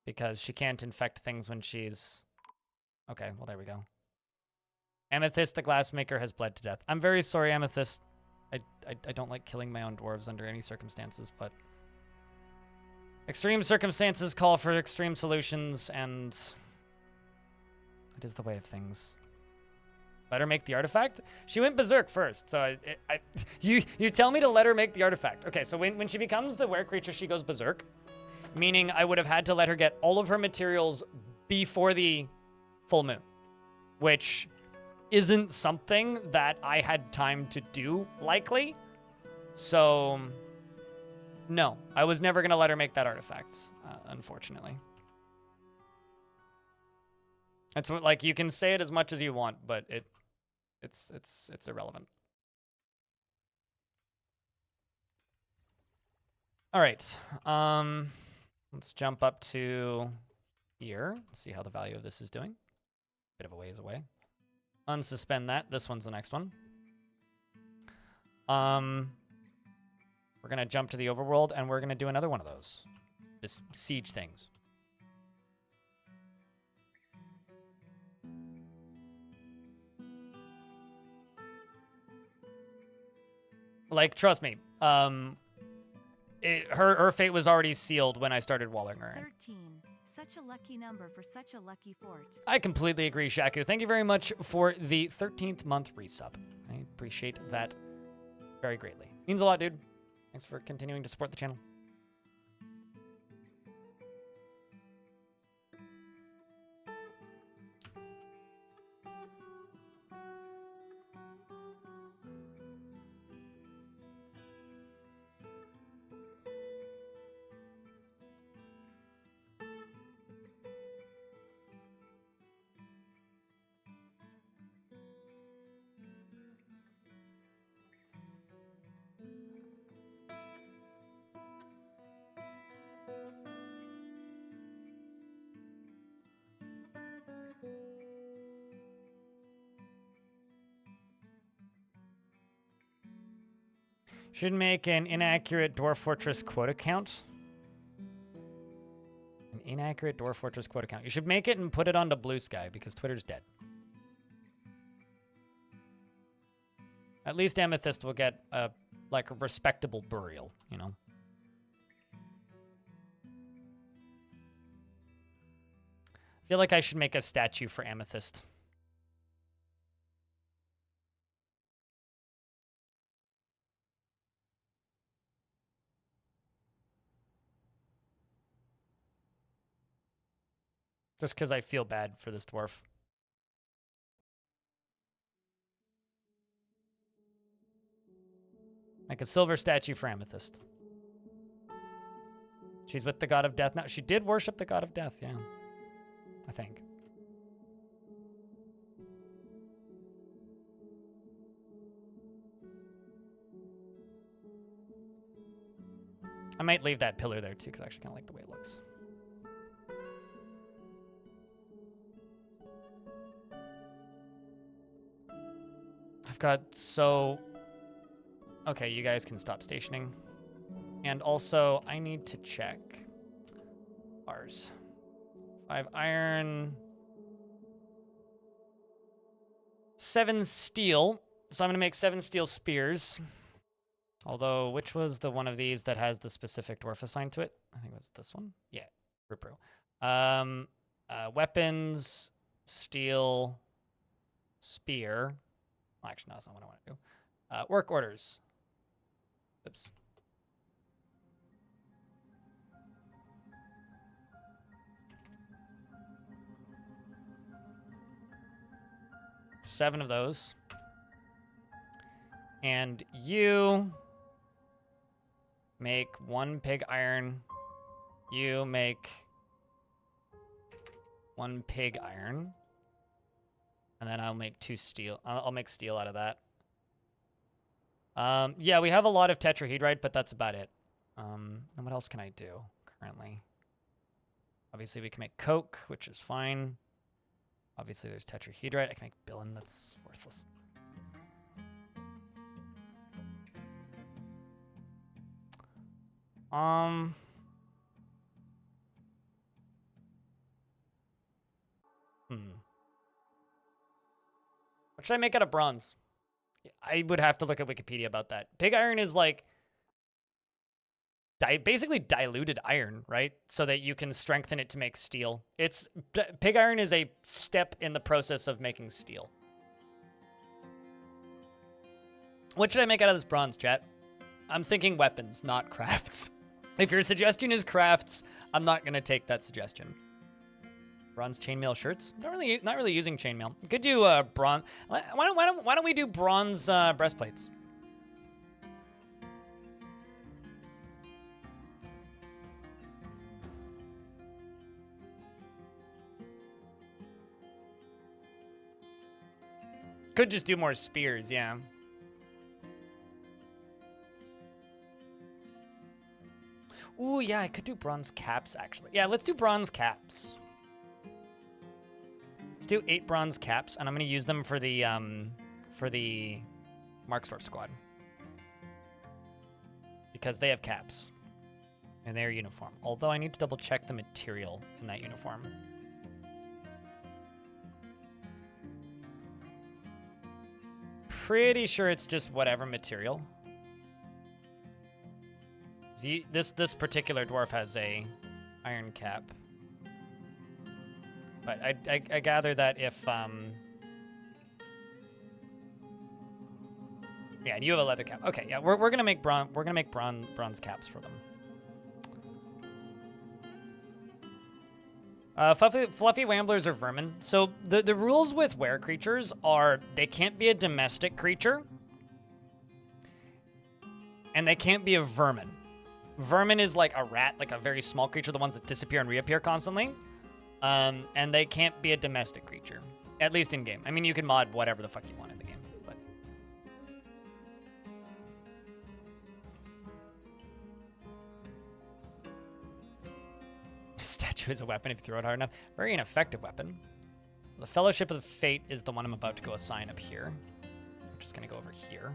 Because she can't infect things when she's... Okay, well, there we go. Amethyst, the glassmaker, has bled to death. I'm very sorry, Amethyst. I don't like killing my own dwarves under any circumstances, but extreme circumstances call for extreme solutions, and it is the way of things. Let her make the artifact? She went berserk first, so you tell me to let her make the artifact. Okay, so when she becomes the were creature, she goes berserk, meaning I would have had to let her get all of her materials before the full moon, which isn't something that I had time to do, likely. So, no, I was never going to let her make that artifact, unfortunately. It's what, like, you can say it as much as you want, but it's irrelevant. All right, let's jump up to here, see how the value of this is doing. Bit of a ways away. Unsuspend that. This one's the next one. We're gonna jump to the overworld, and we're gonna do another one of those. This siege things. Like, trust me. Her fate was already sealed when I started walling her in. 13. Such a lucky number for such a lucky fort. I completely agree, Shaku. Thank you very much for the 13th month resub. I appreciate that very greatly. Means a lot, dude. Thanks for continuing to support the channel. Should make an inaccurate Dwarf Fortress quota count. An inaccurate Dwarf Fortress quota count. You should make it and put it onto Blue Sky because Twitter's dead. At least Amethyst will get a respectable burial, you know. I feel like I should make a statue for Amethyst. Just because I feel bad for this dwarf. Like a silver statue for Amethyst. She's with the god of death now. She did worship the god of death, yeah. I think. I might leave that pillar there too, because I actually kind of like the way it looks. I've got so... Okay, you guys can stop stationing. And also, I need to check ours. 5 iron. 7 steel. So I'm going to make 7 steel spears. Although, which was the one of these that has the specific dwarf assigned to it? I think it was this one. Yeah, Rupro. Weapons, steel, spear. Well, actually, no, that's not what I want to do. Work orders. Oops. Seven of those. And you make 1 pig iron. You make 1 pig iron. And then I'll make 2 steel. I'll make steel out of that. Yeah, we have a lot of tetrahedrite, but that's about it. And what else can I do currently? Obviously, we can make coke, which is fine. Obviously, there's tetrahedrite. I can make bilin. That's worthless. What should I make out of bronze? I would have to look at Wikipedia about that. Pig iron is like basically diluted iron, right? So that you can strengthen it to make steel. Pig iron is a step in the process of making steel. What should I make out of this bronze, chat? I'm thinking weapons, not crafts. If your suggestion is crafts, I'm not gonna take that suggestion. Bronze chainmail shirts? Not really using chainmail. You could do bronze. Why don't we do bronze breastplates? Could just do more spears, yeah. Ooh, yeah, I could do bronze caps, actually. Yeah, let's do bronze caps. Let's do 8 bronze caps, and I'm gonna use them for the Marksdorf squad. Because they have caps. And they're uniform. Although I need to double check the material in that uniform. Pretty sure it's just whatever material. See, this particular dwarf has a iron cap. But I gather that if yeah, and you have a leather cap. Okay, yeah, we're gonna make bronze caps for them. Fluffy Wamblers are vermin. So the rules with were creatures are they can't be a domestic creature, and they can't be a vermin. Vermin is like a rat, like a very small creature, the ones that disappear and reappear constantly. And they can't be a domestic creature, at least in game. I mean, you can mod whatever the fuck you want in the game, but. A statue is a weapon if you throw it hard enough. Very ineffective weapon. The Fellowship of the Fate is the one I'm about to go assign up here. I'm just gonna go over here.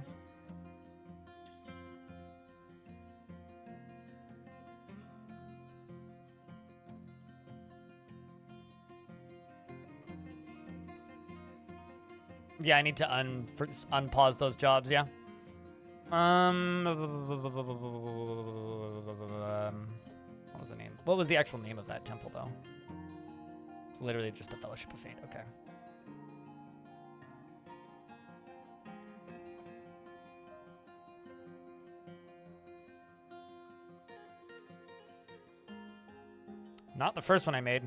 Yeah, I need to unpause those jobs, yeah. What was the name? What was the actual name of that temple, though? It's literally just the Fellowship of Fate, okay. Not the first one I made.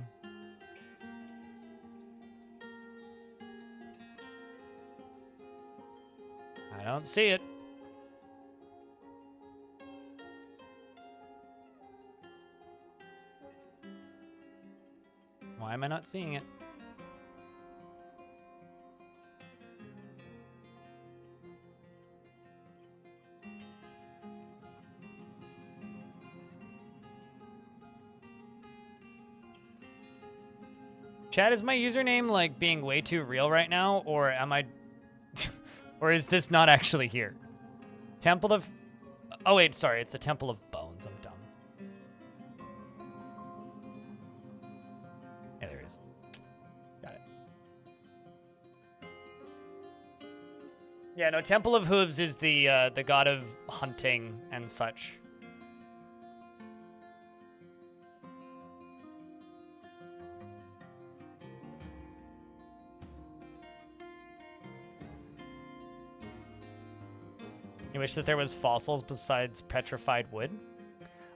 I don't see it. Why am I not seeing it? Chat, is my username like being way too real right now, or am I or is this not actually here? Temple of... Oh, wait, sorry. It's the Temple of Bones. I'm dumb. Yeah, there it is. Got it. Yeah, no, Temple of Hooves is the god of hunting and such. You wish that there was fossils besides petrified wood?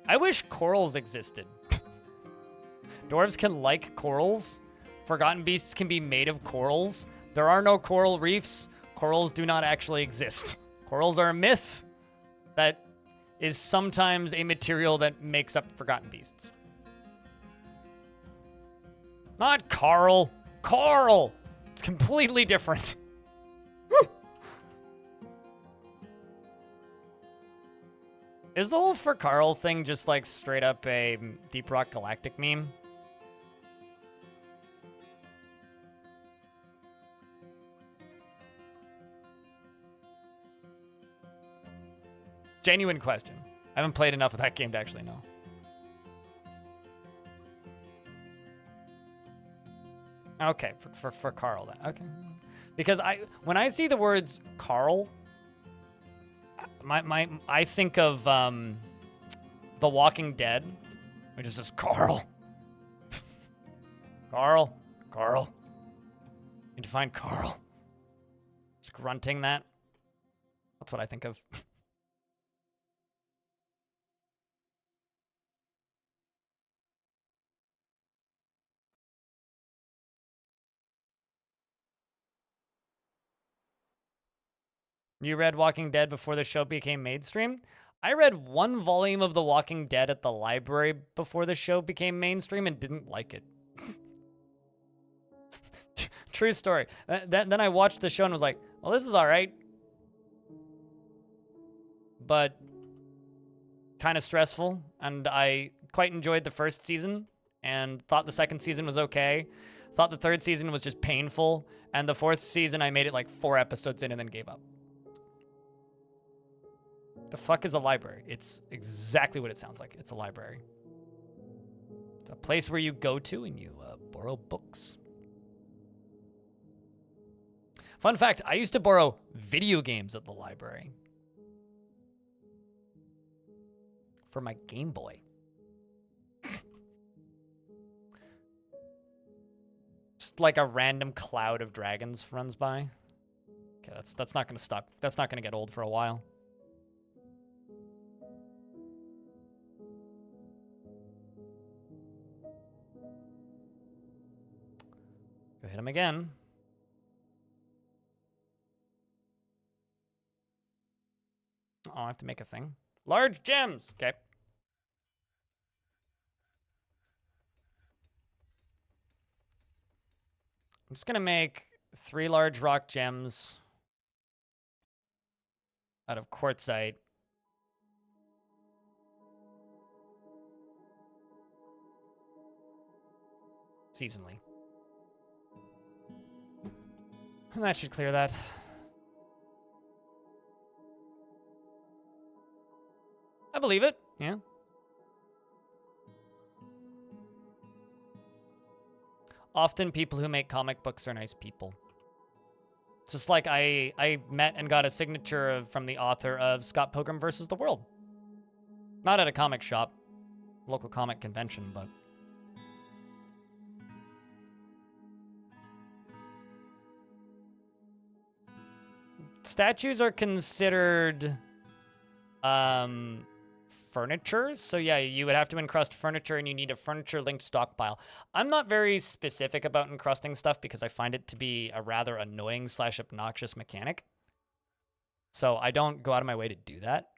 I wish corals existed. Dwarves can like corals. Forgotten beasts can be made of corals. There are no coral reefs. Corals do not actually exist. Corals are a myth that is sometimes a material that makes up forgotten beasts. Not Carl. Coral! Completely different. Is the whole for Carl thing just like straight up a Deep Rock Galactic meme? Genuine question. I haven't played enough of that game to actually know. Okay, for Carl then. Okay. Because when I see the words Carl, I think of The Walking Dead, which is just Carl. Carl. Need to find Carl. Just grunting that. That's what I think of. You read Walking Dead before the show became mainstream? I read one volume of The Walking Dead at the library before the show became mainstream and didn't like it. True story. Then I watched the show and was like, well, this is all right. But kind of stressful. And I quite enjoyed the first season and thought the second season was okay. Thought the third season was just painful. And the fourth season, I made it like 4 episodes in and then gave up. The fuck is a library? It's exactly what it sounds like. It's a library. It's a place where you go to and you borrow books. Fun fact, I used to borrow video games at the library. For my Game Boy. Just like a random cloud of dragons runs by. Okay, that's not gonna stop. That's not gonna get old for a while. Go hit him again. Oh, I have to make a thing. Large gems. Okay. I'm just gonna make 3 large rock gems out of quartzite. Seasonally. And that should clear that. I believe it, yeah. Often people who make comic books are nice people. It's just like I met and got a signature from the author of Scott Pilgrim vs. the World. Not at a comic shop, local comic convention, but... Statues are considered furniture. So yeah, you would have to encrust furniture and you need a furniture-linked stockpile. I'm not very specific about encrusting stuff because I find it to be a rather annoying / obnoxious mechanic. So I don't go out of my way to do that.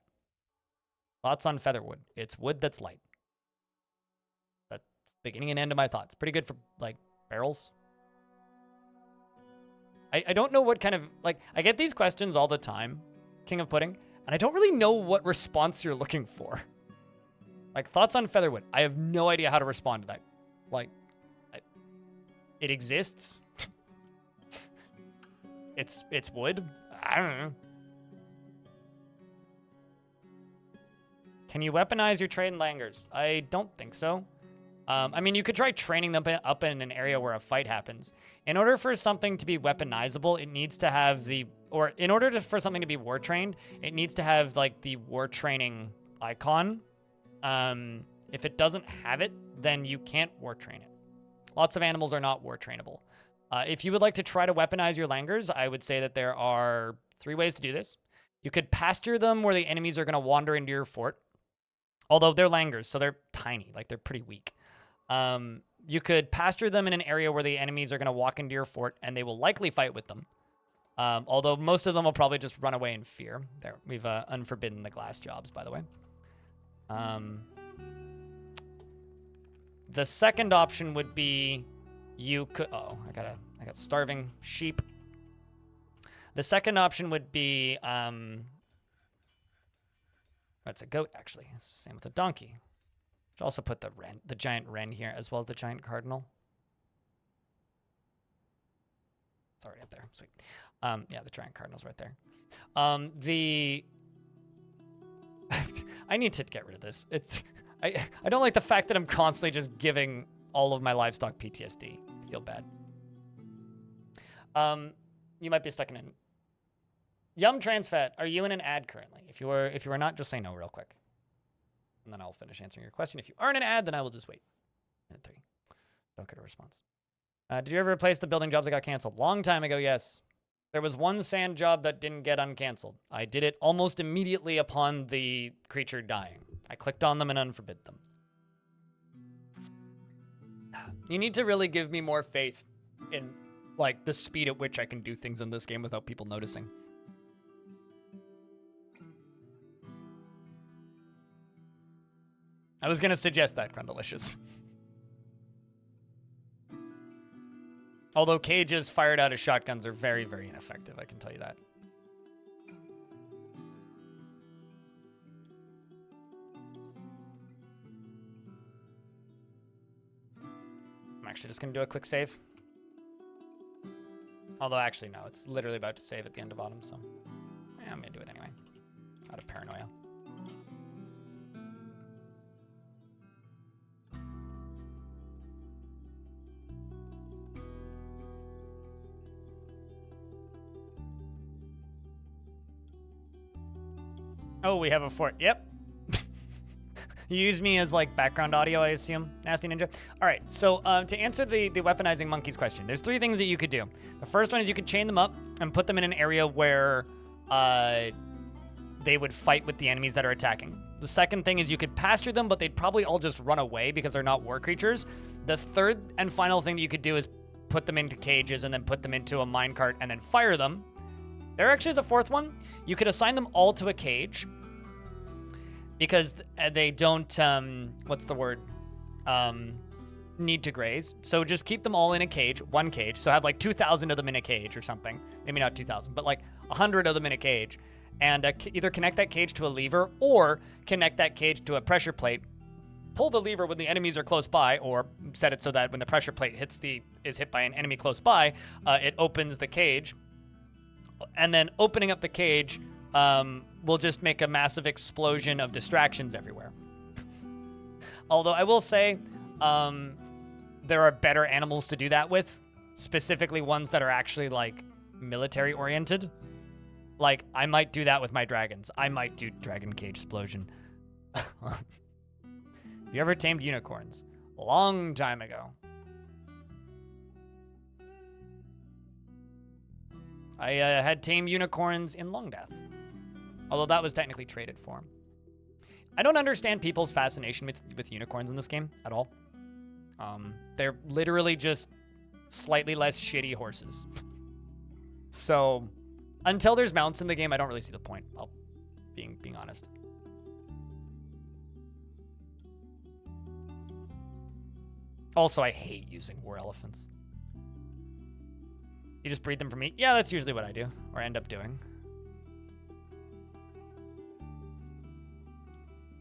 Thoughts on featherwood. It's wood that's light. That's beginning and end of my thoughts. Pretty good for, like, barrels. I don't know what kind of, like, I get these questions all the time, King of Pudding, and I don't really know what response you're looking for. Like, thoughts on featherwood. I have no idea how to respond to that. Like, it exists. It's wood. I don't know. Can you weaponize your trained langurs? I don't think so. I mean, you could try training them up in an area where a fight happens. In order for something to be weaponizable, it needs to have for something to be war trained, it needs to have like the war training icon. If it doesn't have it, then you can't war train it. Lots of animals are not war trainable. If you would like to try to weaponize your langurs, I would say that there are 3 ways to do this. You could pasture them where the enemies are going to wander into your fort. Although they're langurs, so they're tiny, like they're pretty weak. You could pasture them in an area where the enemies are going to walk into your fort, and they will likely fight with them. Although most of them will probably just run away in fear. There, we've unforbidden the glass jobs, by the way. The second option would be you could... Oh, I got starving sheep. The second option would be... That's a goat, actually. It's the same with a donkey. Should also put the giant wren here, as well as the giant cardinal. It's already up there. Sweet. Yeah, the giant cardinal's right there. I need to get rid of this. I don't like the fact that I'm constantly just giving all of my livestock PTSD. I feel bad. You might be stuck in an... Yum Trans Fat, are you in an ad currently? If you are not, just say no real quick. And then I'll finish answering your question. If you aren't an ad, then I will just wait. Minute 30. Don't get a response. Did you ever replace the building jobs that got canceled? Long time ago, yes. There was one sand job that didn't get uncanceled. I did it almost immediately upon the creature dying. I clicked on them and unforbid them. You need to really give me more faith in, like, the speed at which I can do things in this game without people noticing. I was going to suggest that, Grundalicious. Although cages fired out of shotguns are very, very ineffective, I can tell you that. I'm actually just going to do a quick save. Although, actually, no. It's literally about to save at the end of autumn, so... yeah, I'm going to do it anyway. Out of paranoia. Oh, we have a fort. Yep. You use me as, like, background audio, I assume, Nasty Ninja. All right, so to answer the weaponizing monkeys question, there's 3 things that you could do. The first one is you could chain them up and put them in an area where they would fight with the enemies that are attacking. The second thing is you could pasture them, but they'd probably all just run away because they're not war creatures. The third and final thing that you could do is put them into cages and then put them into a minecart and then fire them. There actually is a fourth one. You could assign them all to a cage because they don't, what's the word? Need to graze. So just keep them all in a cage, one cage. So have like 2,000 of them in a cage or something. Maybe not 2,000, but like 100 of them in a cage. And either connect that cage to a lever or connect that cage to a pressure plate. Pull the lever when the enemies are close by, or set it so that when the pressure plate is hit by an enemy close by, it opens the cage. And then opening up the cage will just make a massive explosion of distractions everywhere. Although I will say, there are better animals to do that with, specifically ones that are actually, like, military-oriented. Like, I might do that with my dragons. I might do Dragon Cage Explosion. Have you ever tamed unicorns? A long time ago. I had tamed unicorns in Long Death. Although that was technically traded for. I don't understand people's fascination with unicorns in this game at all. They're literally just slightly less shitty horses. So, until there's mounts in the game, I don't really see the point. Being honest. Also, I hate using war elephants. You just breed them for meat? Yeah, that's usually what I do, or end up doing.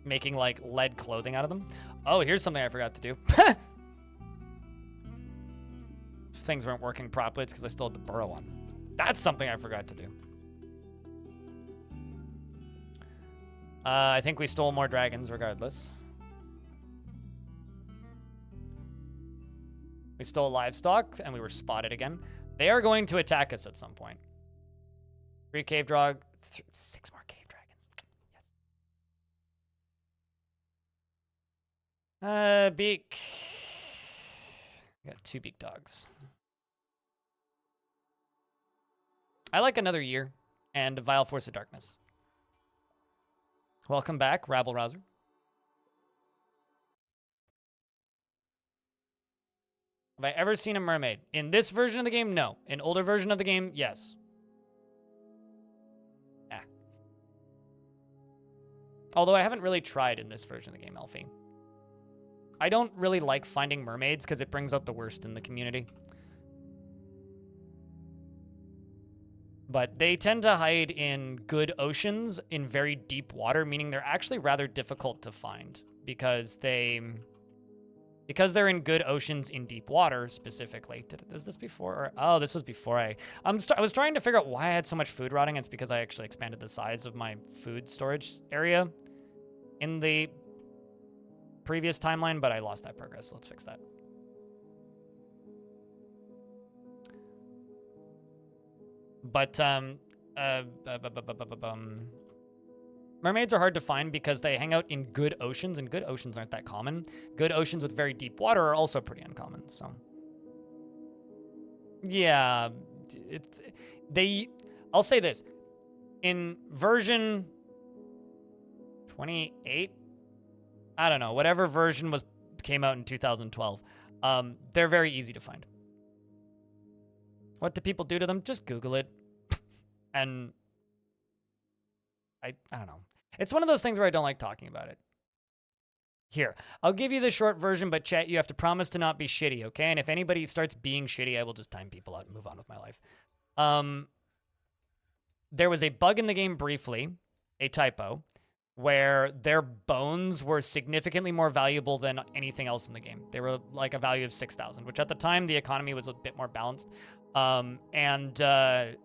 Making, like, lead clothing out of them. Oh, here's something I forgot to do. Things weren't working properly, it's because I still had the burrow on. That's something I forgot to do. I think we stole more dragons regardless. We stole livestock, and we were spotted again. They are going to attack us at some point. 3 cave dog, 6 more cave dragons. Yes. Beak. We got 2 beak dogs. I like Another Year and Vile Force of Darkness. Welcome back, Rabble Rouser. Have I ever seen a mermaid? In this version of the game, no. In older version of the game, yes. Ah. Although I haven't really tried in this version of the game, Elfie. I don't really like finding mermaids because it brings out the worst in the community. But they tend to hide in good oceans in very deep water, meaning they're actually rather difficult to find because they're in good oceans in deep water specifically. Was this before? Or, oh, this was before I was trying to figure out why I had so much food rotting. It's because I actually expanded the size of my food storage area in the previous timeline, but I lost that progress, so let's fix that. But mermaids are hard to find because they hang out in good oceans, and good oceans aren't that common. Good oceans with very deep water are also pretty uncommon. So, yeah, I'll say this: in version 28, I don't know, whatever version came out in 2012, they're very easy to find. What do people do to them? Just Google it. And I don't know. It's one of those things where I don't like talking about it. Here, I'll give you the short version, but chat, you have to promise to not be shitty, okay? And if anybody starts being shitty, I will just time people out and move on with my life. There was a bug in the game briefly, a typo, where their bones were significantly more valuable than anything else in the game. They were like a value of 6,000, which at the time the economy was a bit more balanced.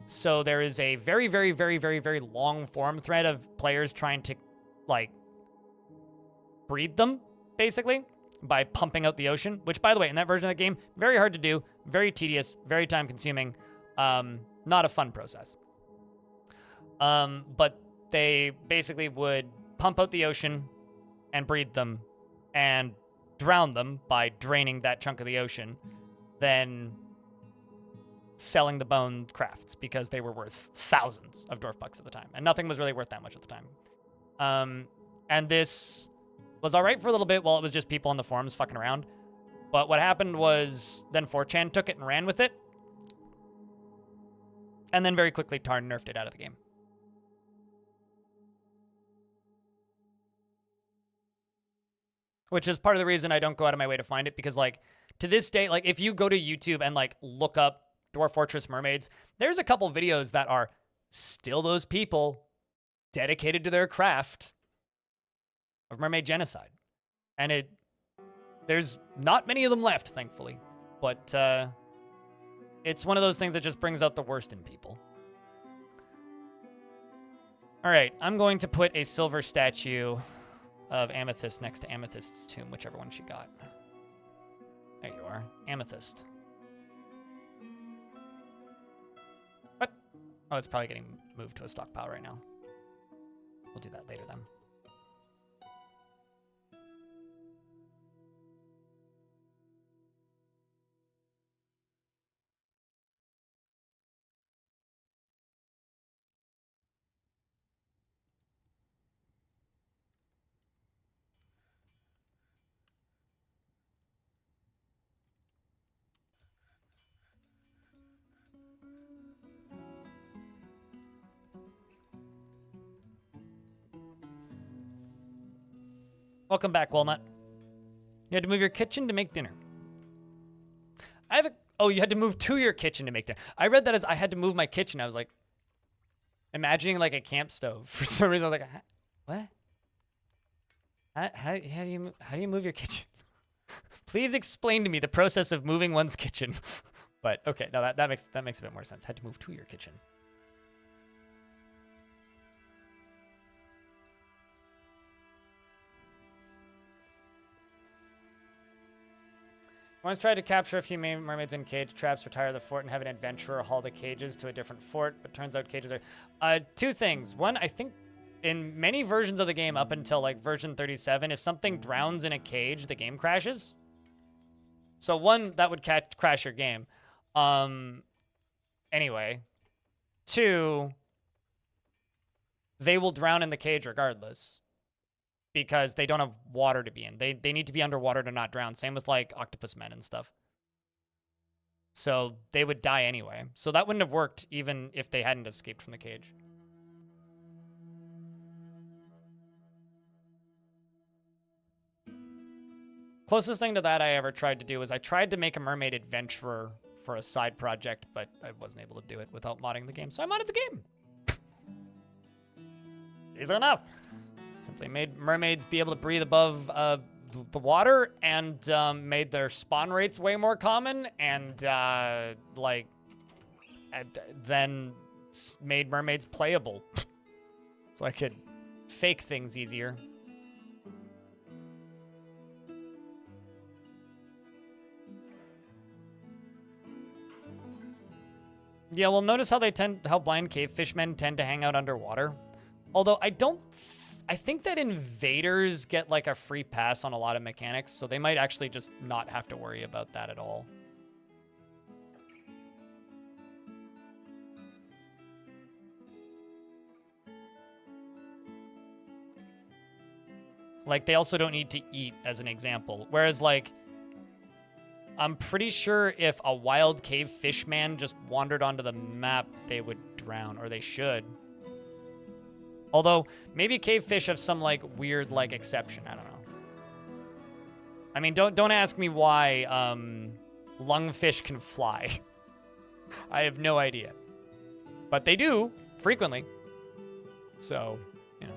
So there is a very, very, very, very, very long forum thread of players trying to like breed them, basically, by pumping out the ocean, which, by the way, in that version of the game, very hard to do, very tedious, very time consuming, not a fun process. But they basically would pump out the ocean and breed them and drown them by draining that chunk of the ocean, then selling the bone crafts because they were worth thousands of dwarf bucks at the time, and nothing was really worth that much at the time. And this was all right for a little bit while it was just people on the forums fucking around. But what happened was then 4chan took it and ran with it, and then very quickly Tarn nerfed it out of the game. Which is part of the reason I don't go out of my way to find it, because like to this day, like if you go to YouTube and like look up Dwarf Fortress mermaids, there's a couple videos that are still those people dedicated to their craft of mermaid genocide. And there's not many of them left, thankfully. But it's one of those things that just brings out the worst in people. All right, I'm going to put a silver statue of Amethyst next to Amethyst's tomb, whichever one she got. There you are, Amethyst. What? Oh, it's probably getting moved to a stockpile right now. We'll do that later then. Welcome back, Walnut. You had to move your kitchen to make dinner. Oh, you had to move to your kitchen to make dinner. I read that as I had to move my kitchen. I was like, imagining like a camp stove. For some reason, I was like, what? How do you move your kitchen? Please explain to me the process of moving one's kitchen. But okay, no, that makes a bit more sense. Had to move to your kitchen. Once tried to capture a few mermaids in cage traps, retire the fort, and have an adventurer haul the cages to a different fort, but turns out cages are... two things. One, I think in many versions of the game up until like version 37, if something drowns in a cage, the game crashes. So one, that would crash your game. Anyway. Two, they will drown in the cage regardless, because they don't have water to be in. They need to be underwater to not drown. Same with like octopus men and stuff. So they would die anyway. So that wouldn't have worked even if they hadn't escaped from the cage. Closest thing to that I ever tried to do was I tried to make a mermaid adventurer for a side project, but I wasn't able to do it without modding the game. So I modded the game. Easy enough. Simply made mermaids be able to breathe above the water, and made their spawn rates way more common, and then made mermaids playable. So I could fake things easier. Yeah, well, notice how how blind cave fishmen tend to hang out underwater. Although I think that invaders get like a free pass on a lot of mechanics, so they might actually just not have to worry about that at all. Like, they also don't need to eat, as an example. Whereas, like, I'm pretty sure if a wild cave fish man just wandered onto the map, they would drown, or they should. Although, maybe cave fish have some, like, weird, like, exception. I don't know. I mean, don't ask me why lungfish can fly. I have no idea. But they do, frequently. So, you know.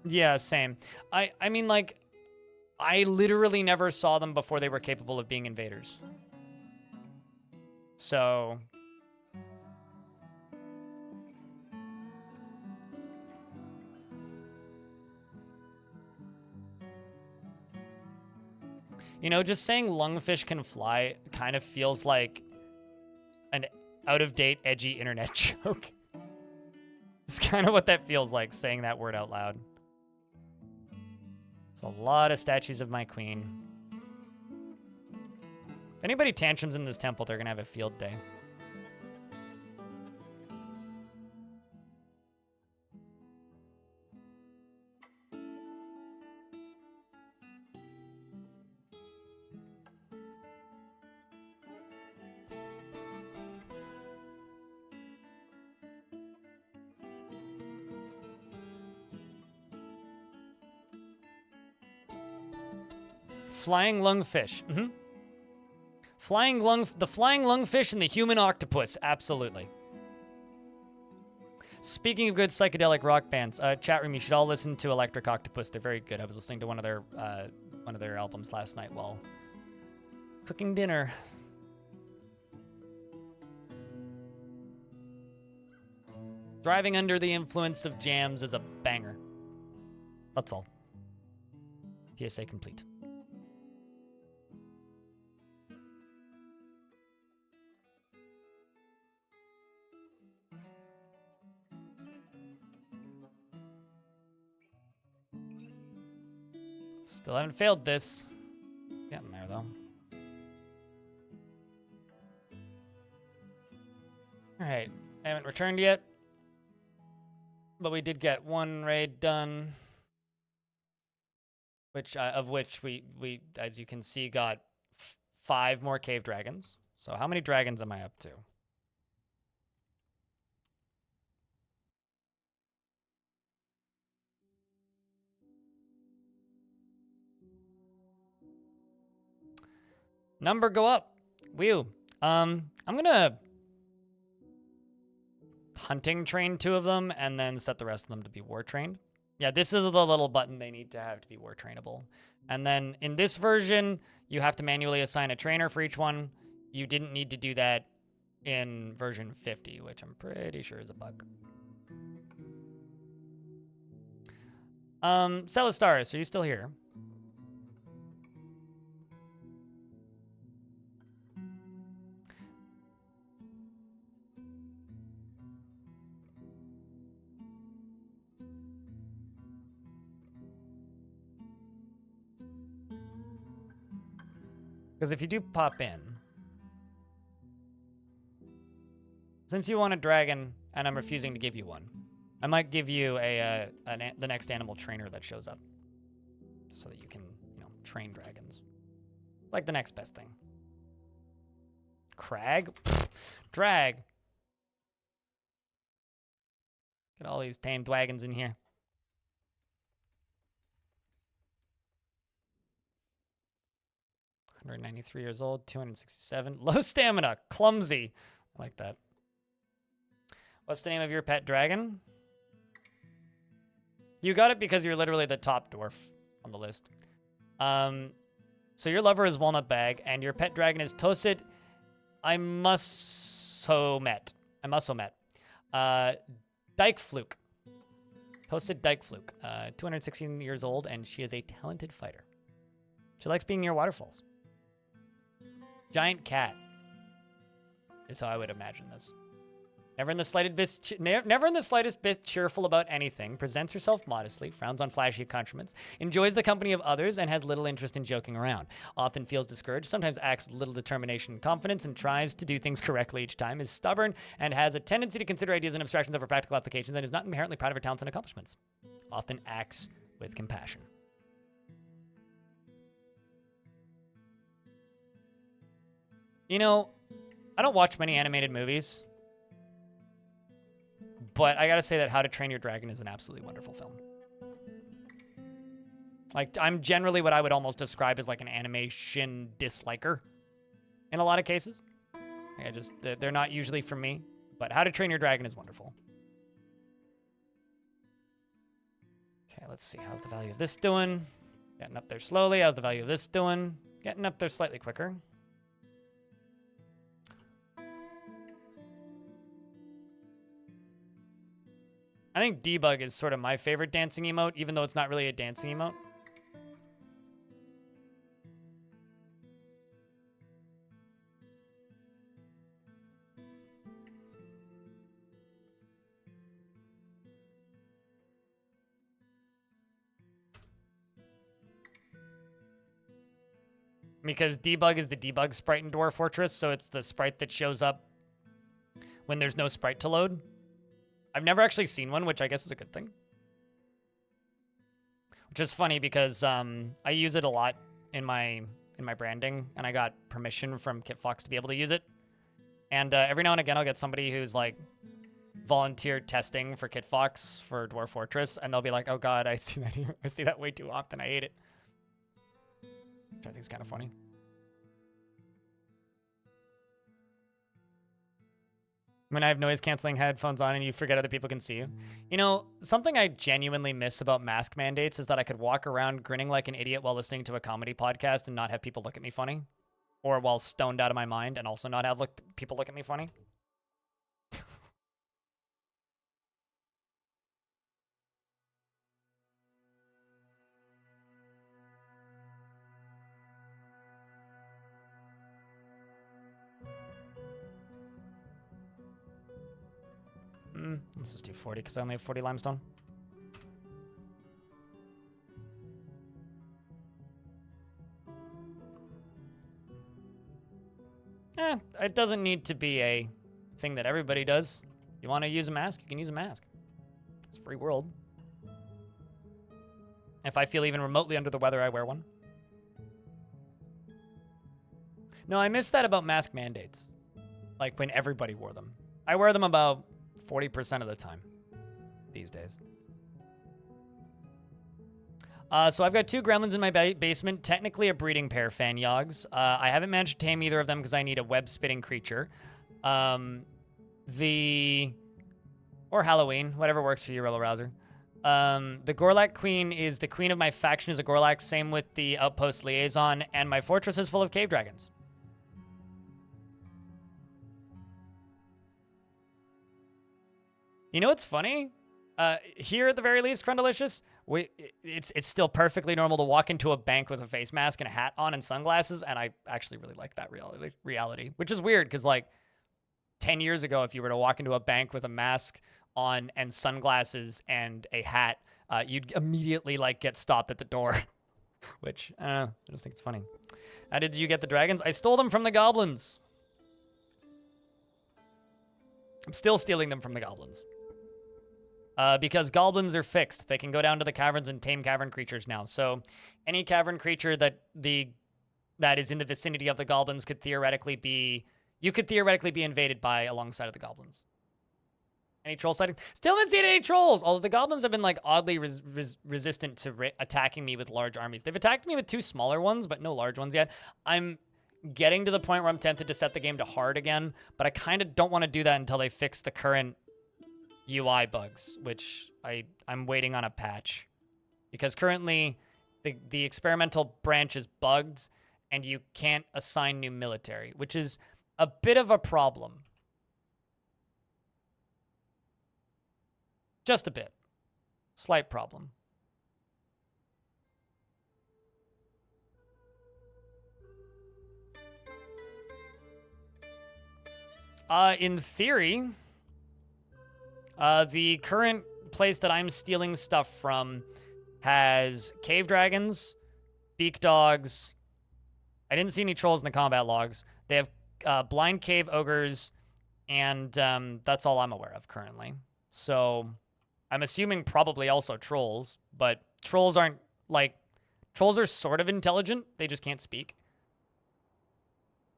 Yeah, same. I mean, like, I literally never saw them before they were capable of being invaders. So... You know, just saying lungfish can fly kind of feels like an out-of-date, edgy internet joke. It's kind of what that feels like, saying that word out loud. It's a lot of statues of my queen. If anybody tantrums in this temple, they're gonna have a field day. Flying lungfish. Mm-hmm. The flying lungfish and the human octopus. Absolutely. Speaking of good psychedelic rock bands, chat room, you should all listen to Electric Octopus. They're very good. I was listening to one of their albums last night while cooking dinner. Driving under the influence of jams is a banger. That's all. PSA complete. Still haven't failed this. Getting there, though. Alright, I haven't returned yet. But we did get one raid done. Of which we, as you can see, got 5 more cave dragons. So how many dragons am I up to? Number go up. Whew. I'm gonna hunting train 2 of them and then set the rest of them to be war trained. Yeah, this is the little button they need to have to be war trainable. And then in this version, you have to manually assign a trainer for each one. You didn't need to do that in version 50, which I'm pretty sure is a bug. Celestaris, are you still here? Because if you do pop in, since you want a dragon and I'm refusing to give you one, I might give you the next animal trainer that shows up, so that you can, you know, train dragons, like the next best thing. Crag, drag. Get all these tame dragons in here. 193 years old, 267. Low stamina, clumsy. I like that. What's the name of your pet dragon? You got it because you're literally the top dwarf on the list. So your lover is Walnut Bag, and your pet dragon is Tosid Imusomet. Dike Fluke. Toasted Dykefluke, 216 years old, and she is a talented fighter. She likes being near waterfalls. Giant cat is how I would imagine this. Never in the slightest bit cheerful about anything, presents herself modestly, frowns on flashy accoutrements, enjoys the company of others, and has little interest in joking around. Often feels discouraged, sometimes acts with little determination and confidence, and tries to do things correctly each time, is stubborn, and has a tendency to consider ideas and abstractions over practical applications, and is not inherently proud of her talents and accomplishments. Often acts with compassion. You know, I don't watch many animated movies, but I gotta say that How to Train Your Dragon is an absolutely wonderful film. Like, I'm generally what I would almost describe as like an animation disliker in a lot of cases. They're not usually for me, but How to Train Your Dragon is wonderful. Okay, let's see. How's the value of this doing? Getting up there slowly. How's the value of this doing? Getting up there slightly quicker. I think debug is sort of my favorite dancing emote, even though it's not really a dancing emote. Because debug is the debug sprite in Dwarf Fortress, so it's the sprite that shows up when there's no sprite to load. I've never actually seen one, which I guess is a good thing. Which is funny because I use it a lot in my branding, and I got permission from KitFox to be able to use it. And every now and again, I'll get somebody who's like volunteered testing for KitFox for Dwarf Fortress, and they'll be like, "Oh God, I see that here. I see that way too often. I hate it." Which I think is kind of funny. When I have noise-canceling headphones on and you forget other people can see you. You know, something I genuinely miss about mask mandates is that I could walk around grinning like an idiot while listening to a comedy podcast and not have people look at me funny. Or while stoned out of my mind and also not have people look at me funny. Let's just do 40 because I only have 40 limestone. It doesn't need to be a thing that everybody does. You want to use a mask? You can use a mask. It's a free world. If I feel even remotely under the weather, I wear one. No, I miss that about mask mandates. Like when everybody wore them. I wear them about 40% of the time these days. So I've got 2 gremlins in my basement, technically a breeding pair, Fanyogs. I haven't managed to tame either of them because I need a web-spitting creature. Or Halloween, whatever works for you, Rebel Rouser. The Gorlak Queen is the queen of my faction is a Gorlak, same with the Outpost Liaison, and my fortress is full of cave dragons. You know what's funny? Here at the very least, Crundalicious, it's still perfectly normal to walk into a bank with a face mask and a hat on and sunglasses, and I actually really like that reality, which is weird because like 10 years ago, if you were to walk into a bank with a mask on and sunglasses and a hat, you'd immediately like get stopped at the door, which I just think it's funny. How did you get the dragons? I stole them from the goblins. I'm still stealing them from the goblins. Because goblins are fixed. They can go down to the caverns and tame cavern creatures now. So any cavern creature that is in the vicinity of the goblins could theoretically be invaded by alongside of the goblins. Any troll sighting? Still haven't seen any trolls. Although the goblins have been like oddly resistant to attacking me with large armies. They've attacked me with 2 smaller ones, but no large ones yet. I'm getting to the point where I'm tempted to set the game to hard again, but I kind of don't want to do that until they fix the current UI bugs, which I'm waiting on a patch. Because currently, the experimental branch is bugged, and you can't assign new military, which is a bit of a problem. Just a bit. Slight problem. In theory, the current place that I'm stealing stuff from has cave dragons, beak dogs. I didn't see any trolls in the combat logs. They have blind cave ogres, and that's all I'm aware of currently. So I'm assuming probably also trolls, but trolls aren't like... Trolls are sort of intelligent. They just can't speak.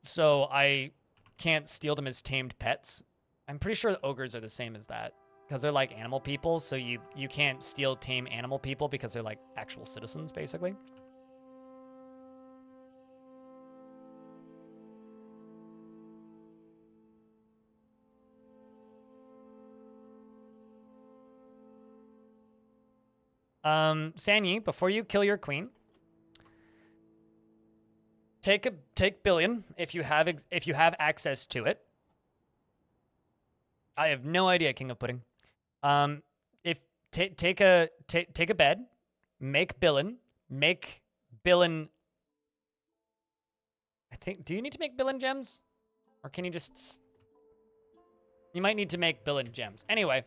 So I can't steal them as tamed pets. I'm pretty sure the ogres are the same as that because they're like animal people. So you can't steal tame animal people because they're like actual citizens, basically. Sanyi, before you kill your queen, take billion if you have access to it. I have no idea, King of Pudding. If take a bed, make Billin. I think. Do you need to make Billin gems, or can you just? You might need to make Billin gems. Anyway,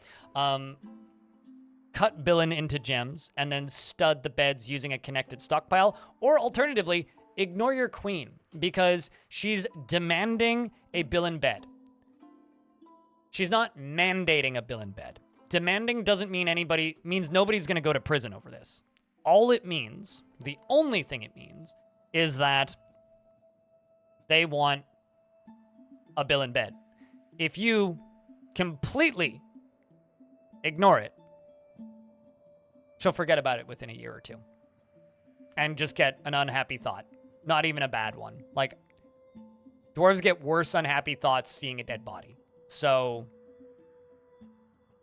cut Billin into gems and then stud the beds using a connected stockpile, or alternatively, ignore your queen because she's demanding a Billin bed. She's not mandating a Billin bed. Demanding doesn't mean means nobody's going to go to prison over this. All it means, the only thing it means, is that they want a Billin bed. If you completely ignore it, she'll forget about it within a year or two and just get an unhappy thought. Not even a bad one. Like, dwarves get worse unhappy thoughts seeing a dead body. So,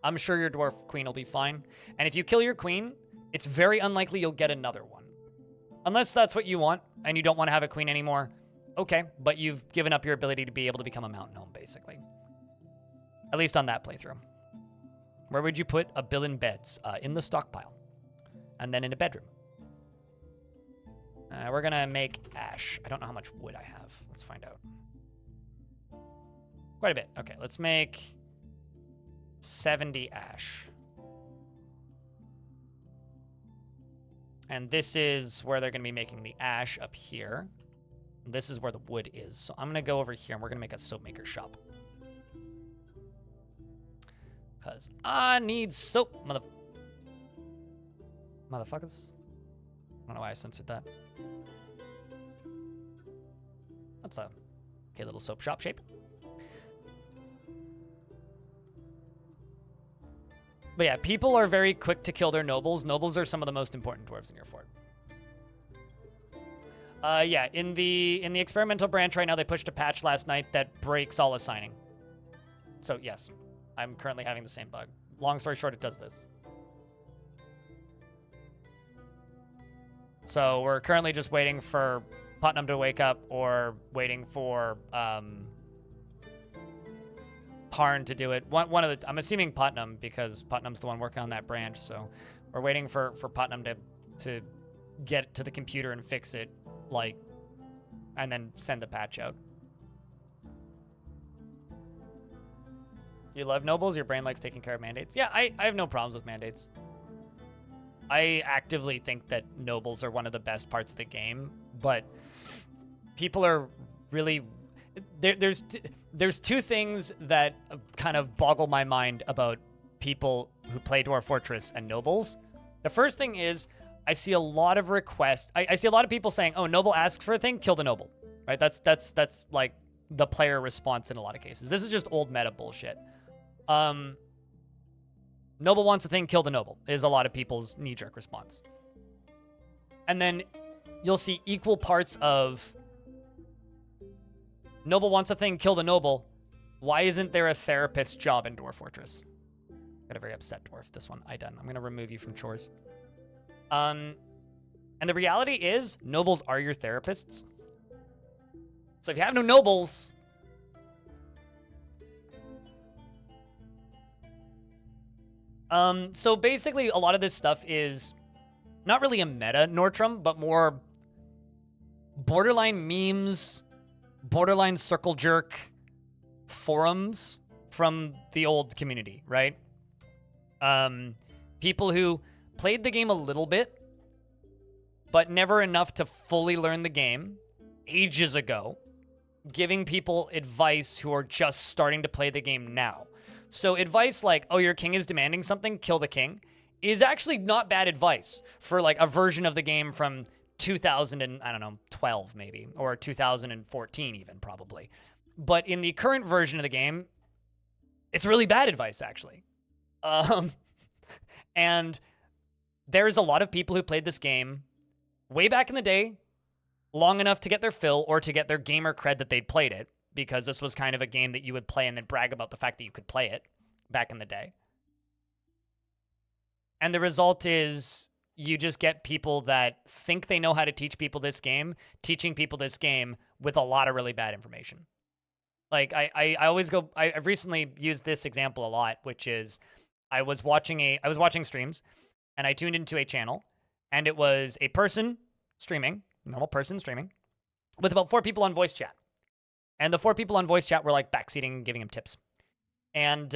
I'm sure your dwarf queen will be fine. And if you kill your queen, it's very unlikely you'll get another one. Unless that's what you want and you don't want to have a queen anymore. Okay, but you've given up your ability to be able to become a mountain home, basically. At least on that playthrough. Where would you put a Billin beds? In the stockpile. And then in a bedroom. We're going to make ash. I don't know how much wood I have. Let's find out. Quite a bit. Okay, let's make 70 ash. And this is where they're going to be making the ash up here. This is where the wood is. So I'm going to go over here and we're going to make a soap maker shop. Because I need soap, motherfuckers. I don't know why I censored that. That's a okay little soap shop shape. But yeah, people are very quick to kill their nobles. Nobles are some of the most important dwarves in your fort. Yeah, in the experimental branch right now, they pushed a patch last night that breaks all assigning. So yes, I'm currently having the same bug. Long story short, it does this. So we're currently just waiting for Putnam to wake up or waiting for Tarn to do it. One of the, I'm assuming Putnam because Putnam's the one working on that branch. So we're waiting for Putnam to get to the computer and fix it, like, and then send the patch out. You love nobles? Your brain likes taking care of mandates? Yeah, I have no problems with mandates. I actively think that nobles are one of the best parts of the game, but people are really... There's two things that kind of boggle my mind about people who play Dwarf Fortress and nobles. The first thing is I see a lot of requests. I see a lot of people saying, oh, noble asks for a thing, kill the noble. Right? That's like the player response in a lot of cases. This is just old meta bullshit. Noble wants a thing, kill the noble, is a lot of people's knee-jerk response. And then you'll see equal parts of noble wants a thing, kill the noble. Why isn't there a therapist job in Dwarf Fortress? Got a very upset dwarf, this one. I'm going to remove you from chores. And the reality is, nobles are your therapists. So if you have no nobles... So basically, a lot of this stuff is not really a meta Nordstrom, but more borderline memes, borderline circle jerk forums from the old community, right? People who played the game a little bit, but never enough to fully learn the game ages ago, giving people advice who are just starting to play the game now. So advice like, oh, your king is demanding something, kill the king, is actually not bad advice for like a version of the game from 2012 maybe, or 2014 even probably. But in the current version of the game, it's really bad advice actually. And there's a lot of people who played this game way back in the day, long enough to get their fill or to get their gamer cred that they'd played it, because this was kind of a game that you would play and then brag about the fact that you could play it back in the day. And the result is you just get people that think they know how to teach people this game, teaching people this game with a lot of really bad information. Like I've recently used this example a lot, which is I was watching streams and I tuned into a channel and it was a person streaming, normal person streaming, with about 4 people on voice chat. And the 4 people on voice chat were like backseating, giving him tips. And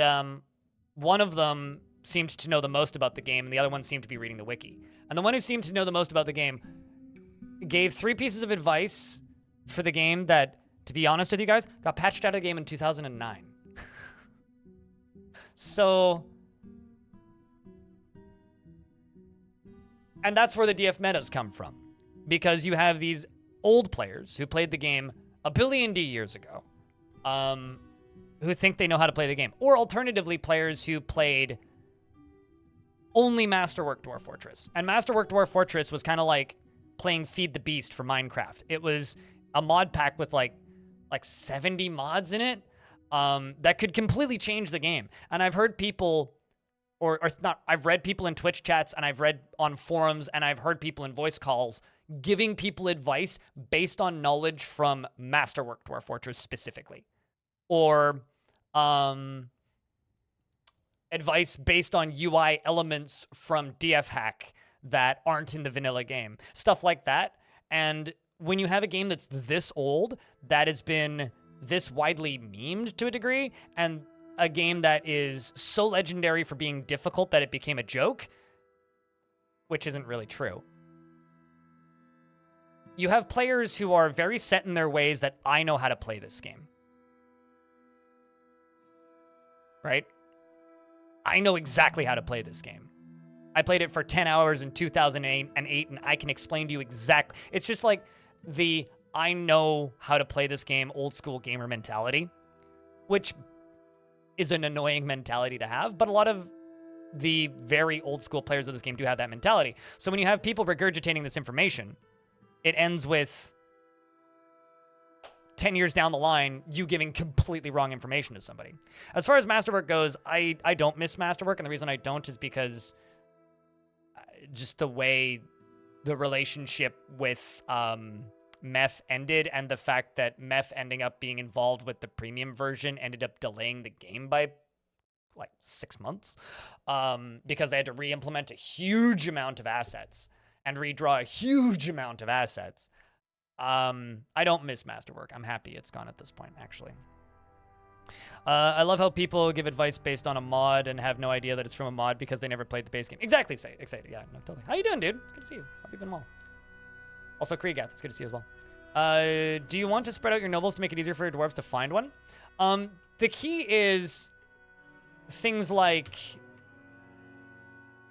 one of them seemed to know the most about the game, and the other one seemed to be reading the wiki. And the one who seemed to know the most about the game gave 3 pieces of advice for the game that, to be honest with you guys, got patched out of the game in 2009. So, and that's where the DF metas come from. Because you have these old players who played the game a billion D years ago, who think they know how to play the game. Or alternatively, players who played only Masterwork Dwarf Fortress. And Masterwork Dwarf Fortress was kind of like playing Feed the Beast for Minecraft. It was a mod pack with like 70 mods in it that could completely change the game. And I've heard people, or not, I've read people in Twitch chats, and I've read on forums, and I've heard people in voice calls giving people advice based on knowledge from Masterwork Dwarf Fortress specifically. Or advice based on UI elements from DF Hack that aren't in the vanilla game. Stuff like that. And when you have a game that's this old, that has been this widely memed to a degree, and a game that is so legendary for being difficult that it became a joke, which isn't really true. You have players who are very set in their ways that I know how to play this game. Right? I know exactly how to play this game. I played it for 10 hours in 2008, and I can explain to you exactly. It's just like the I know how to play this game old school gamer mentality, which is an annoying mentality to have, but a lot of the very old school players of this game do have that mentality. So when you have people regurgitating this information, it ends with 10 years down the line, you giving completely wrong information to somebody. As far as Masterwork goes, I don't miss Masterwork, and the reason I don't is because just the way the relationship with Meth ended, and the fact that Meth ending up being involved with the premium version ended up delaying the game by like 6 months because they had to re-implement a huge amount of assets and redraw a huge amount of assets. I don't miss Masterwork. I'm happy it's gone at this point, actually. I love how people give advice based on a mod and have no idea that it's from a mod because they never played the base game. Exactly, excited. Yeah, no, totally. How you doing, dude? It's good to see you. Hope you've been well. Also, Kriegath, it's good to see you as well. Do you want to spread out your nobles to make it easier for your dwarves to find one? The key is things like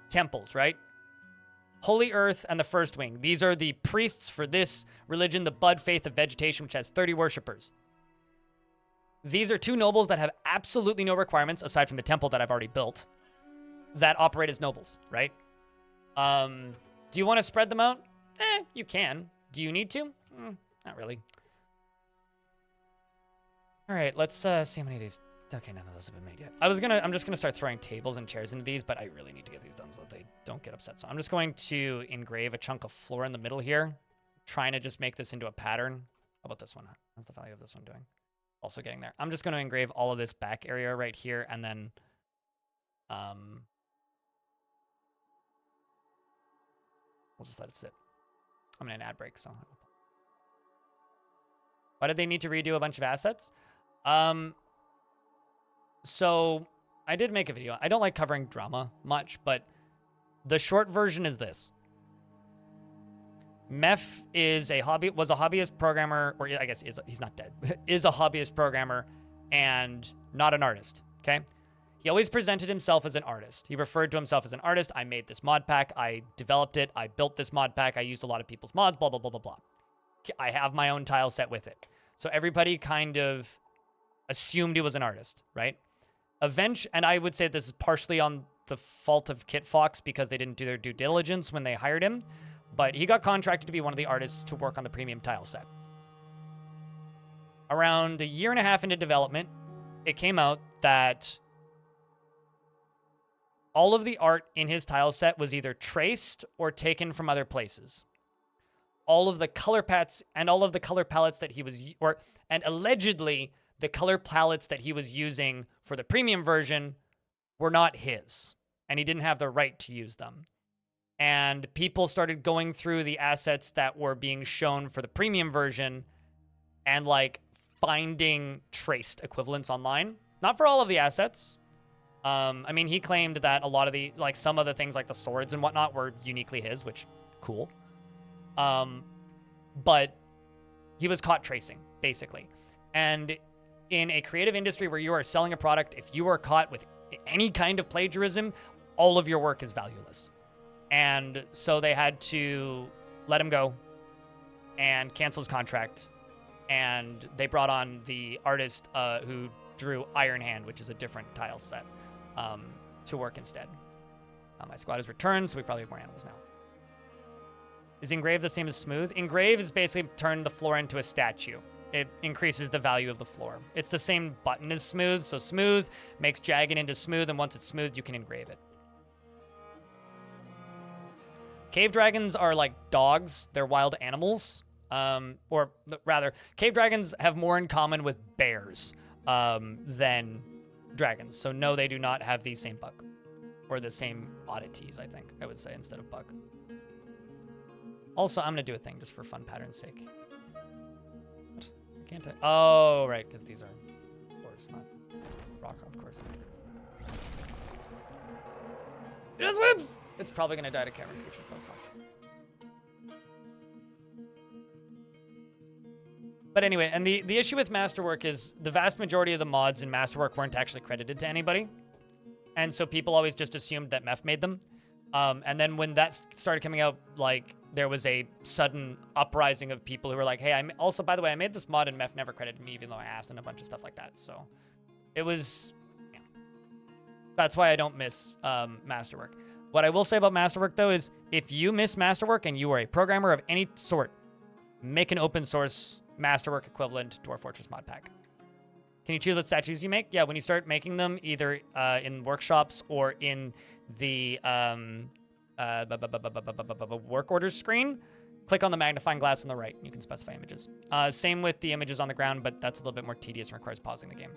temples, right? Holy Earth and the First Wing. These are the priests for this religion, the Bud Faith of Vegetation, which has 30 worshippers. These are 2 nobles that have absolutely no requirements, aside from the temple that I've already built, that operate as nobles, right? Do you want to spread them out? You can. Do you need to? Not really. All right, let's see how many of these. Okay, none of those have been made yet. I'm just gonna start throwing tables and chairs into these, but I really need to get these done so that they don't get upset. So I'm just going to engrave a chunk of floor in the middle here, trying to just make this into a pattern. How about this one? How's the value of this one doing? Also getting there. I'm just going to engrave all of this back area right here, and then We'll just let it sit. I'm in an ad break, so. Why did they need to redo a bunch of assets? So I did make a video. I don't like covering drama much, but the short version is this. Meph was a hobbyist programmer, or I guess he's not dead, is a hobbyist programmer and not an artist, okay? He always presented himself as an artist. He referred to himself as an artist. I made this mod pack. I developed it. I built this mod pack. I used a lot of people's mods, blah, blah, blah, blah, blah. I have my own tile set with it. So everybody kind of assumed he was an artist, right? And I would say this is partially on the fault of Kit Fox because they didn't do their due diligence when they hired him, but he got contracted to be one of the artists to work on the premium tile set. Around a year and a half into development, it came out that all of the art in his tile set was either traced or taken from other places. All of the color palettes and all of the color palettes that he was, and allegedly the color palettes that he was using for the premium version were not his, and he didn't have the right to use them. And people started going through the assets that were being shown for the premium version and like finding traced equivalents online. Not for all of the assets. I mean, he claimed that a lot of some of the things like the swords and whatnot were uniquely his, which, cool. But he was caught tracing, basically. And in a creative industry where you are selling a product, if you are caught with any kind of plagiarism, all of your work is valueless. And so they had to let him go and cancel his contract. And they brought on the artist who drew Iron Hand, which is a different tile set, to work instead. My squad has returned, so we probably have more animals now. Is Engrave the same as Smooth? Engrave is basically turned the floor into a statue. It increases the value of the floor. It's the same button as Smooth, so Smooth makes jagged into Smooth, and once it's smooth, you can engrave it. Cave dragons are like dogs. They're wild animals. Or rather, cave dragons have more in common with bears than dragons. So no, they do not have the same bug. Or the same oddities, I think, I would say, instead of bug. Also, I'm going to do a thing just for fun pattern's sake. What? Can't I? Oh, right, because these are dwarves, not rock, of course. It has webs! It's probably going to die to cavern creatures, though. Fuck. But anyway, and the issue with Masterwork is the vast majority of the mods in Masterwork weren't actually credited to anybody. And so people always just assumed that Meph made them. And then when that started coming out, like, there was a sudden uprising of people who were like, hey, also, by the way, I made this mod and Meph never credited me, even though I asked, and a bunch of stuff like that. So it was, yeah. That's why I don't miss Masterwork. What I will say about Masterwork, though, is if you miss Masterwork and you are a programmer of any sort, make an open source Masterwork equivalent Dwarf Fortress mod pack. Can you choose what statues you make? Yeah, when you start making them, either in workshops or in the work orders screen, click on the magnifying glass on the right. You can specify images. Same with the images on the ground, but that's a little bit more tedious and requires pausing the game.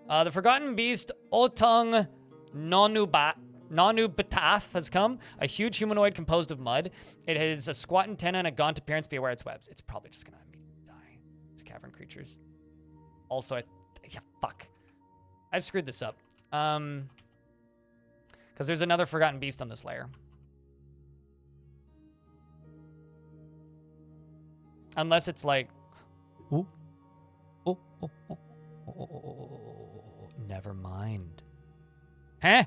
The Forgotten Beast Otung Nanubatath has come. A huge humanoid composed of mud. It has a squat antenna and a gaunt appearance. Be aware its webs. It's probably just going to immediately die to cavern creatures. Also, yeah, fuck. I've screwed this up. Because there's another Forgotten Beast on this layer. Unless it's like... Ooh. Oh, oh, oh, oh, oh, oh, oh. Never mind. Huh?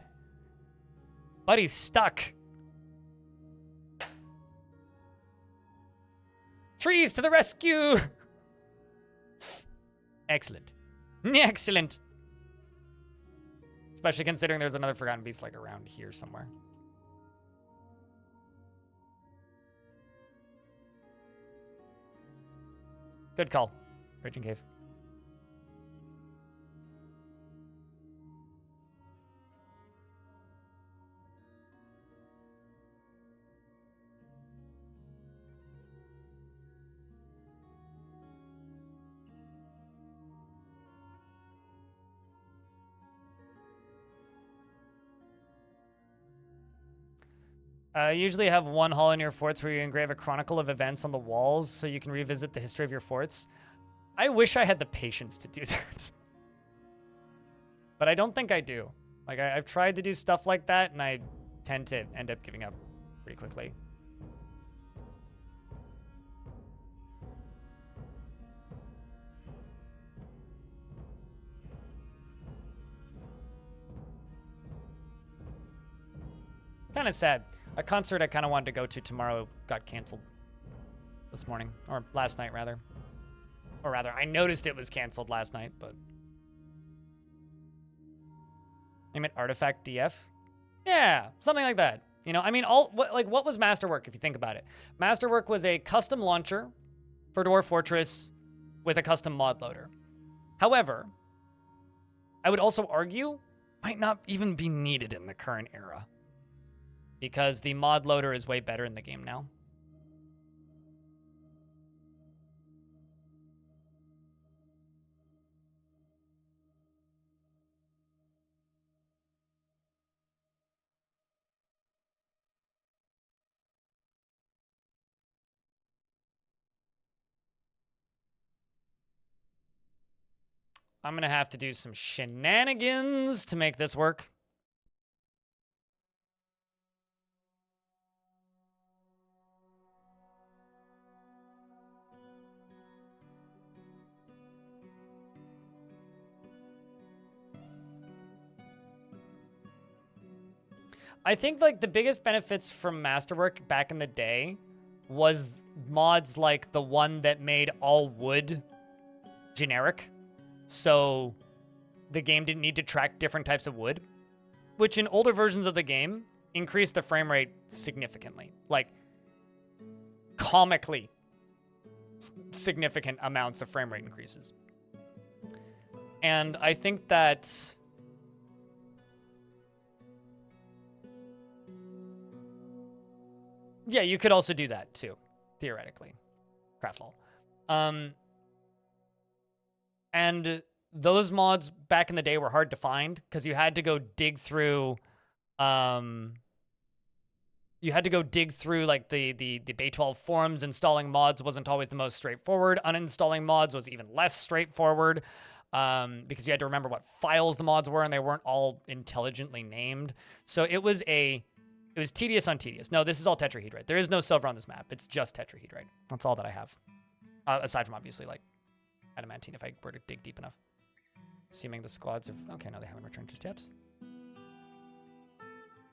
Buddy's stuck. Trees to the rescue! Excellent. Excellent. Especially considering there's another Forgotten Beast like around here somewhere. Good call. Raging Cave. Usually have one hall in your forts where you engrave a chronicle of events on the walls so you can revisit the history of your forts. I wish I had the patience to do that. But I don't think I do. Like, I've tried to do stuff like that, and I tend to end up giving up pretty quickly. Kind of sad. A concert I kind of wanted to go to tomorrow got canceled this morning, or last night, rather. Or rather, I noticed it was canceled last night, but... Name it Artifact DF? Yeah, something like that. You know, I mean, what was Masterwork, if you think about it? Masterwork was a custom launcher for Dwarf Fortress with a custom mod loader. However, I would also argue might not even be needed in the current era, because the mod loader is way better in the game now. I'm gonna have to do some shenanigans to make this work. I think like the biggest benefits from Masterwork back in the day was mods like the one that made all wood generic. So the game didn't need to track different types of wood, which in older versions of the game increased the frame rate significantly. Like comically significant amounts of frame rate increases. And I think that yeah, you could also do that too, theoretically. Craftall. And those mods back in the day were hard to find because you had to go dig through like the Bay 12 forums. Installing mods wasn't always the most straightforward. Uninstalling mods was even less straightforward because you had to remember what files the mods were and they weren't all intelligently named. So it was tedious on tedious. No, this is all tetrahedrite. There is no silver on this map. It's just tetrahedrite. That's all that I have. Aside from obviously like adamantine if I were to dig deep enough. Assuming the squads have... Okay, no, they haven't returned just yet.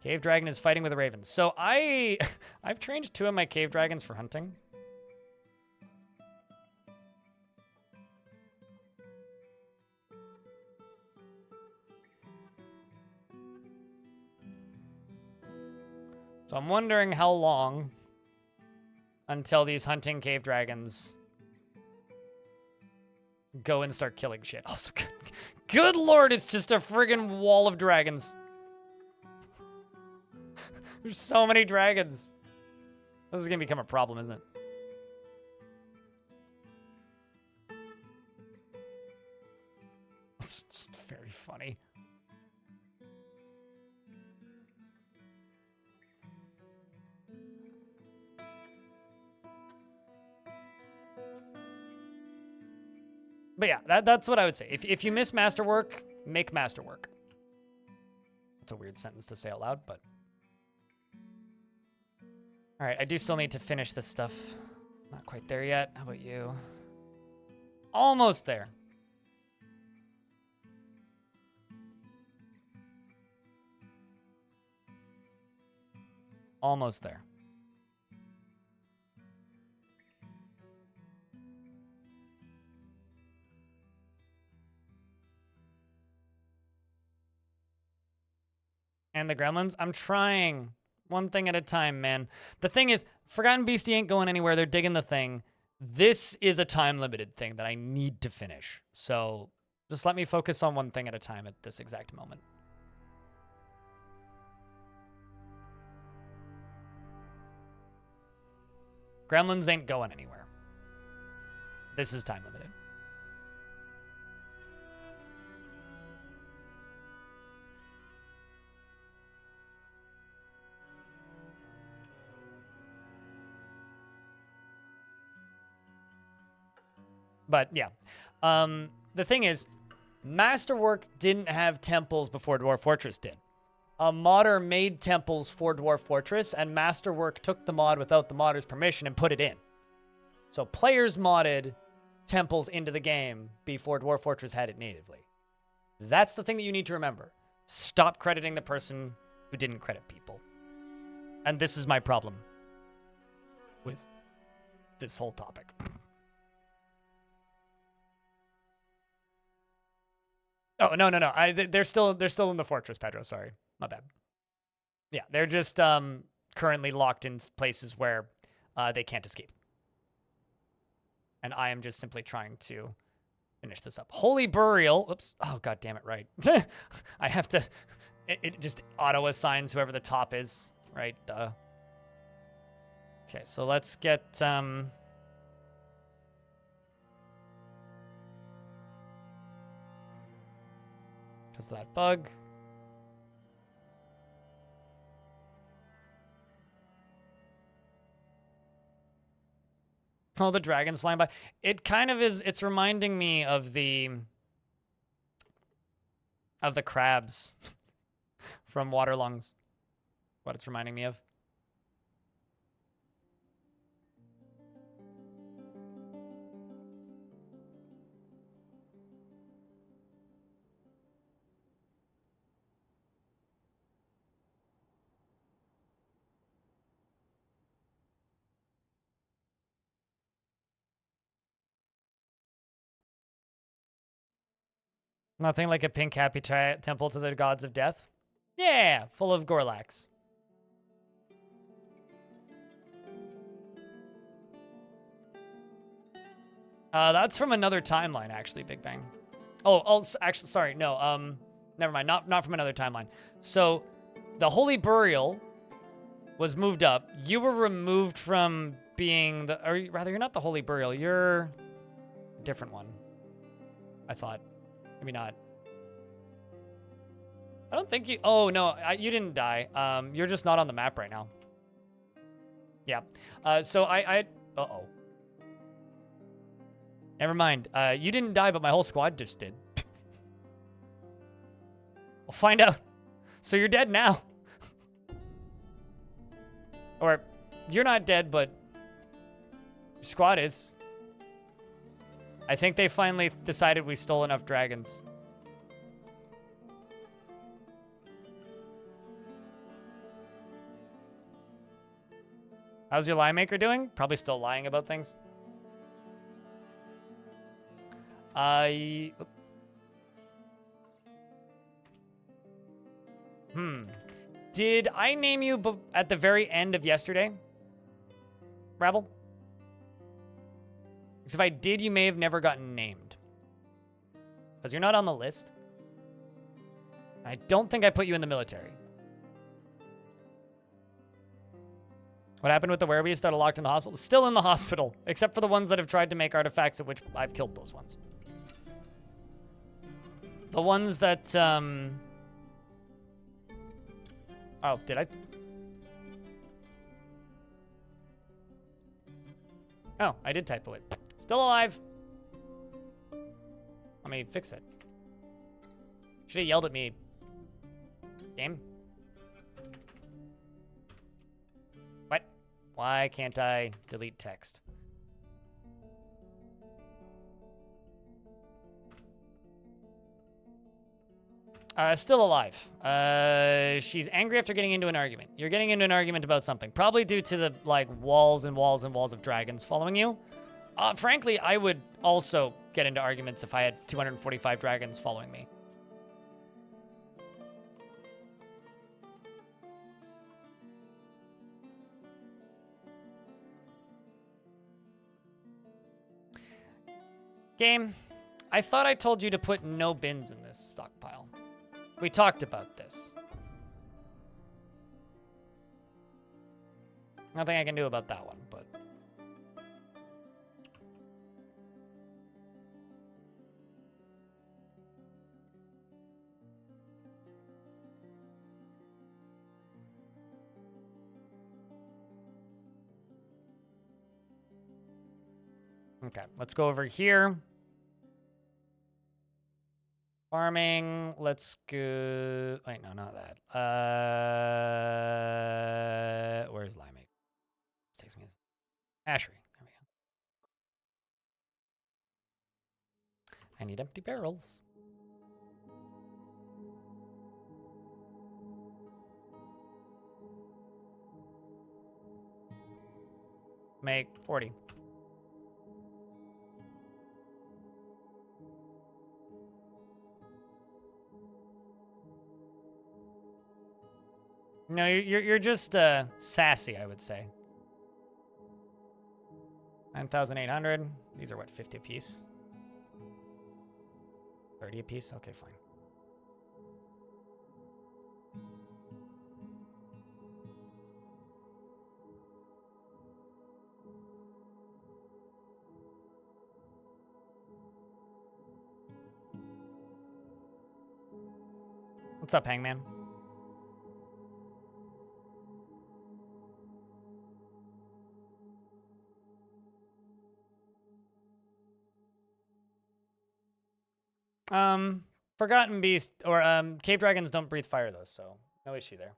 Cave dragon is fighting with the ravens. So I've trained 2 of my cave dragons for hunting. So I'm wondering how long until these hunting cave dragons go and start killing shit. Also, good lord, it's just a friggin' wall of dragons. There's so many dragons. This is gonna become a problem, isn't it? It's just very funny. But yeah, that's what I would say. If you miss Masterwork, make Masterwork. That's a weird sentence to say out loud, but... All right, I do still need to finish this stuff. Not quite there yet. How about you? Almost there. Almost there. And the Gremlins? I'm trying. One thing at a time, man. The thing is, Forgotten Beastie ain't going anywhere. They're digging the thing. This is a time-limited thing that I need to finish. So just let me focus on one thing at a time at this exact moment. Gremlins ain't going anywhere. This is time-limited. But yeah. The thing is, Masterwork didn't have temples before Dwarf Fortress did. A modder made temples for Dwarf Fortress, and Masterwork took the mod without the modder's permission and put it in. So players modded temples into the game before Dwarf Fortress had it natively. That's the thing that you need to remember. Stop crediting the person who didn't credit people. And this is my problem with this whole topic. Oh, no. They're still in the fortress, Pedro. Sorry. My bad. Yeah, they're just currently locked in places where they can't escape. And I am just simply trying to finish this up. Holy Burial. Oops. Oh, god damn it, right. I have to... It just auto-assigns whoever the top is, right? Duh. Okay, so let's get... Because of that bug. Oh, the dragon's flying by. It kind of is... It's reminding me of the crabs from Waterlungs. What it's reminding me of. Nothing like a pink happy temple to the gods of death. Yeah, full of Gorlax. That's from another timeline, actually, Big Bang. Oh, actually, sorry, no, never mind, not from another timeline. So, the Holy Burial was moved up. You were removed from being the, or rather, you're not the Holy Burial, you're a different one. I thought. Maybe not. I don't think you... Oh, no, you didn't die. You're just not on the map right now. Yeah. So uh-oh. Never mind. You didn't die, but my whole squad just did. We'll find out. So you're dead now. Or, you're not dead, but your squad is. I think they finally decided we stole enough dragons. How's your lie maker doing? Probably still lying about things. Did I name you at the very end of yesterday? Rabble? Because if I did, you may have never gotten named. Because you're not on the list. I don't think I put you in the military. What happened with the werebeasts that are locked in the hospital? Still in the hospital, except for the ones that have tried to make artifacts, of which I've killed those ones. The ones that, Oh, did I? Oh, I did typo it. Still alive. Let me fix it. Should have yelled at me. Game? What? Why can't I delete text? Still alive. She's angry after getting into an argument. You're getting into an argument about something. Probably due to the, like, walls and walls and walls of dragons following you. Frankly, I would also get into arguments if I had 245 dragons following me. Game, I thought I told you to put no bins in this stockpile. We talked about this. Nothing I can do about that one, but... Okay, let's go over here. Farming, let's go... Wait, no, not that. Where's Limeade? This takes me... Ashery, there we go. I need empty barrels. Make 40. No, you're just sassy, I would say. 9,800. These are what, 50 apiece? 30 apiece? Okay, fine. What's up, Hangman? Forgotten Beast, or, Cave Dragons don't breathe fire, though, so no issue there.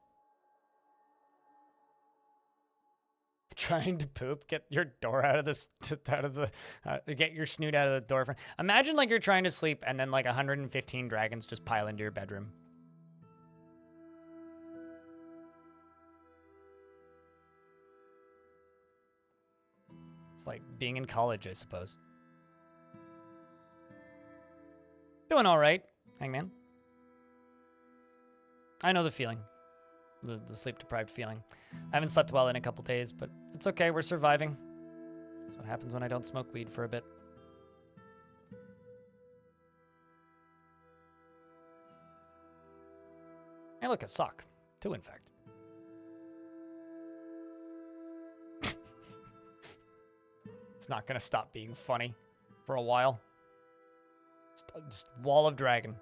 Trying to poop, get your door out of this, get your snoot out of the door. Imagine, like, you're trying to sleep, and then, like, 115 dragons just pile into your bedroom. It's like being in college, I suppose. Doing all right, Hangman. I know the feeling. The sleep-deprived feeling. I haven't slept well in a couple days, but it's okay. We're surviving. That's what happens when I don't smoke weed for a bit. Hey, look, a sock. 2, in fact. It's not going to stop being funny for a while. Just wall of dragon.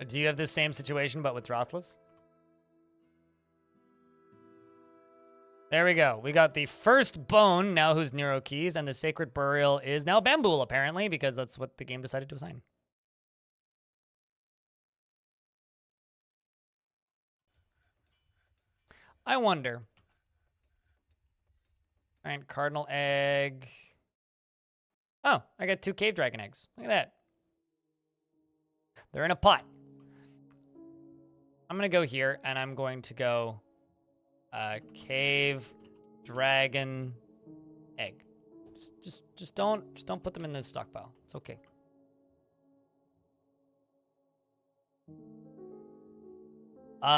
Do you have this same situation, but with Drothless? There we go. We got the first bone, now who's Nero Keys, and the Sacred Burial is now Bambool, apparently, because that's what the game decided to assign. I wonder. All right, Cardinal Egg. Oh, I got 2 Cave Dragon eggs. Look at that. They're in a pot. I'm going to go here, and I'm going to go Cave Dragon Egg. Just don't put them in the stockpile. It's okay.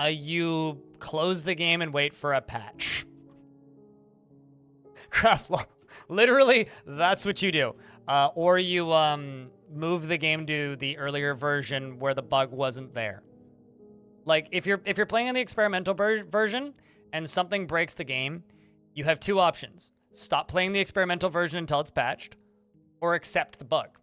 You close the game and wait for a patch. Craft law. Literally, that's what you do. Or you move the game to the earlier version where the bug wasn't there. Like, if you're playing on the experimental version and something breaks the game, you have 2 options. Stop playing the experimental version until it's patched, or accept the bug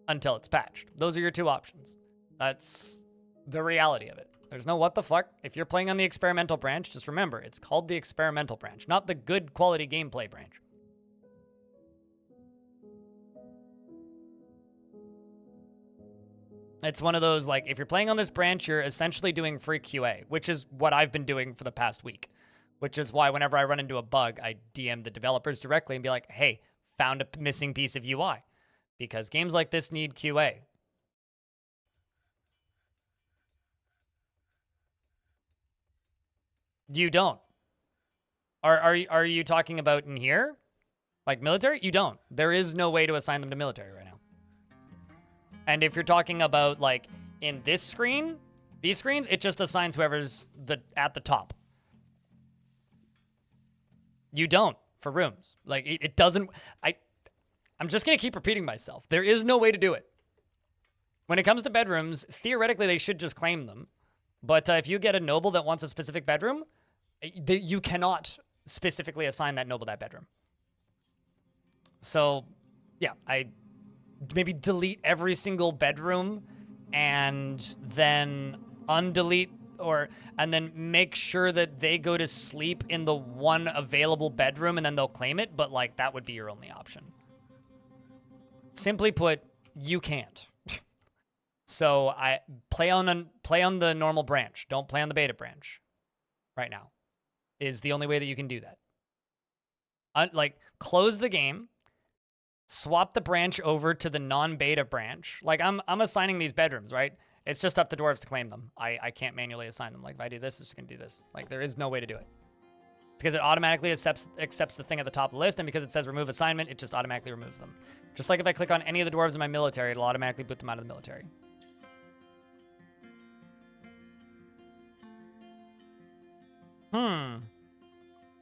until it's patched. Those are your 2 options. That's the reality of it. There's no what the fuck. If you're playing on the experimental branch, just remember, it's called the experimental branch, not the good quality gameplay branch. It's one of those, like, if you're playing on this branch, you're essentially doing free QA, which is what I've been doing for the past week. Which is why whenever I run into a bug, I DM the developers directly and be like, hey, found a missing piece of UI. Because games like this need QA. You don't. Are you talking about in here? Like military? You don't. There is no way to assign them to military right now. And if you're talking about, like, in this screen, these screens, it just assigns whoever's at the top. You don't for rooms. Like, it doesn't... I'm just going to keep repeating myself. There is no way to do it. When it comes to bedrooms, theoretically, they should just claim them. But if you get a noble that wants a specific bedroom, you cannot specifically assign that noble that bedroom. So, yeah, I maybe delete every single bedroom and then undelete and then make sure that they go to sleep in the one available bedroom and then they'll claim it, but like that would be your only option. Simply put, you can't. So I play on the normal branch. Don't play on the beta branch right now is the only way that you can do that. Like close the game, swap the branch over to the non-beta branch. Like I'm assigning these bedrooms, right? It's just up to Dwarves to claim them. I can't manually assign them. Like if I do this, it's going to do this. Like there is no way to do it. Because it automatically accepts the thing at the top of the list, and because it says remove assignment, it just automatically removes them. Just like if I click on any of the Dwarves in my military, it'll automatically boot them out of the military.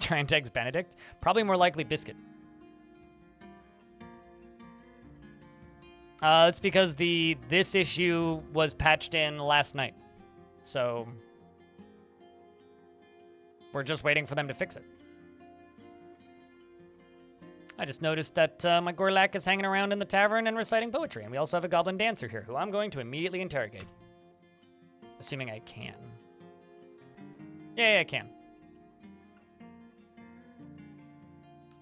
Giant Eggs Benedict? Probably more likely Biscuit. It's because this issue was patched in last night. So we're just waiting for them to fix it. I just noticed that my Gorlak is hanging around in the tavern and reciting poetry, and we also have a goblin dancer here, who I'm going to immediately interrogate. Assuming I can. Yeah, I can.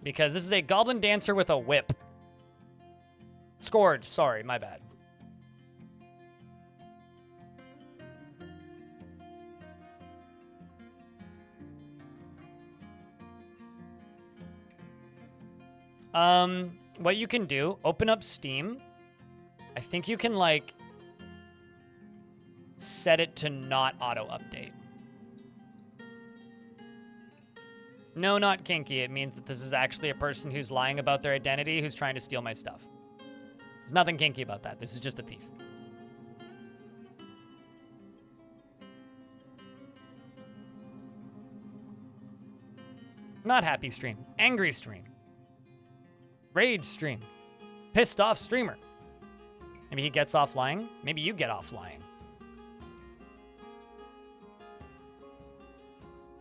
Because this is a goblin dancer with a whip. Scourge, sorry, my bad. What you can do, open up Steam. I think you can, like, set it to not auto-update. No, not kinky. It means that this is actually a person who's lying about their identity who's trying to steal my stuff. There's nothing kinky about that. This is just a thief. Not happy stream. Angry stream. Rage stream. Pissed off streamer. Maybe he gets off lying. Maybe you get off lying.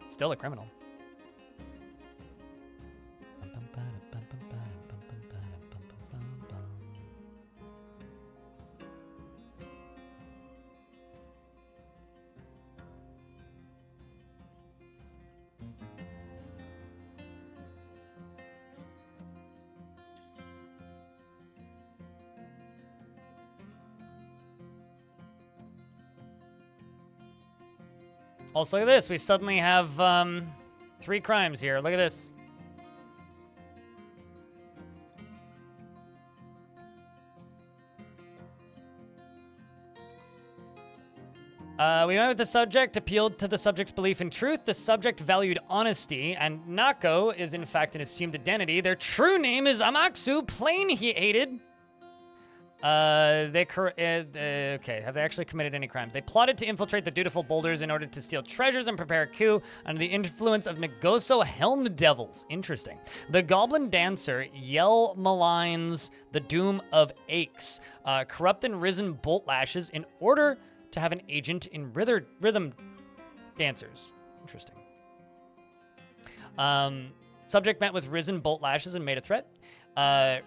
Still a criminal. Also, look at this. We suddenly have 3 crimes here. Look at this. We went with the subject, appealed to the subject's belief in truth. The subject valued honesty, and Nako is in fact an assumed identity. Their true name is Amaksu, plain he hated. Okay, have they actually committed any crimes? They plotted to infiltrate the dutiful boulders in order to steal treasures and prepare a coup under the influence of Nagoso Helmed Devils. Interesting. The Goblin Dancer Yell maligns the doom of Aches, corrupt and risen bolt lashes in order to have an agent in rhythm dancers. Interesting. Subject met with risen bolt lashes and made a threat.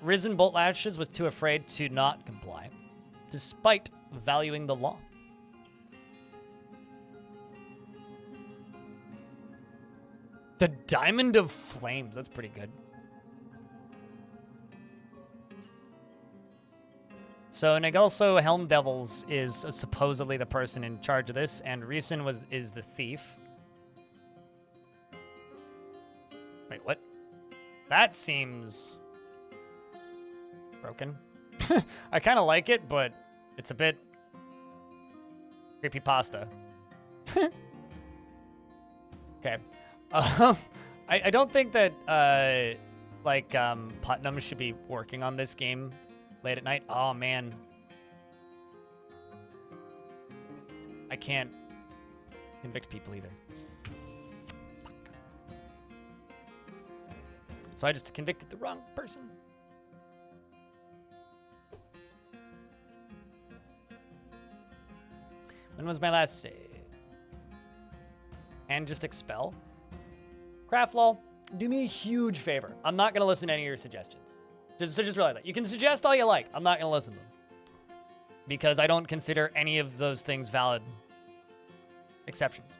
Risen Bolt Lashes was too afraid to not comply, despite valuing the law. The Diamond of Flames, that's pretty good. So Nagelso Helm Devils is supposedly the person in charge of this, and Risen is the thief. Wait, what? That seems broken. I kind of like it, but it's a bit creepypasta. Okay. I don't think that Putnam should be working on this game late at night. Oh man, I can't convict people either. Fuck. So I just convicted the wrong person. When was my last save? And just expel? Craftlaw, do me a huge favor. I'm not going to listen to any of your suggestions. Just realize that. You can suggest all you like. I'm not going to listen to them. Because I don't consider any of those things valid. exceptions.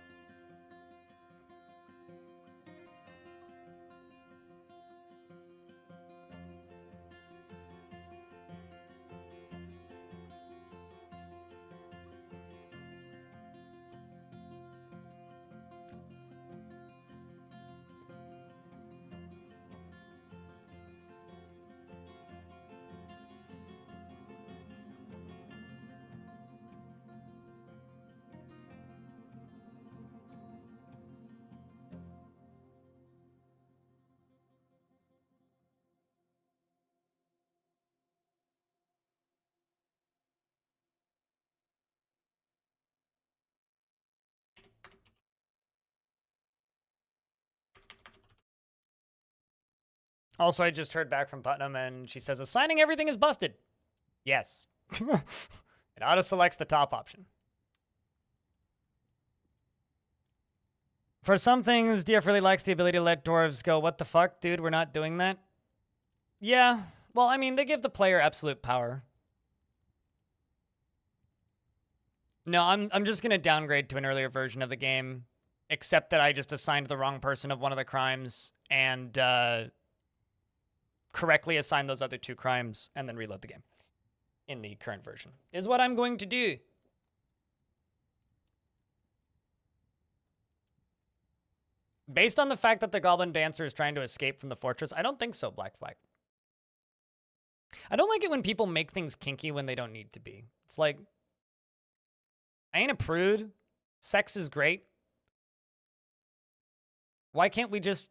Also, I just heard back from Putnam, and she says assigning everything is busted. Yes. It auto-selects the top option. For some things, DF really likes the ability to let dwarves go, what the fuck, dude, we're not doing that? Yeah, well, I mean, they give the player absolute power. No, I'm just going to downgrade to an earlier version of the game, except that I just assigned the wrong person of one of the crimes, and correctly assign those other 2 crimes, and then reload the game in the current version, is what I'm going to do. Based on the fact that the Goblin Dancer is trying to escape from the fortress, I don't think so, Black Flag. I don't like it when people make things kinky when they don't need to be. It's like, I ain't a prude. Sex is great. Why can't we just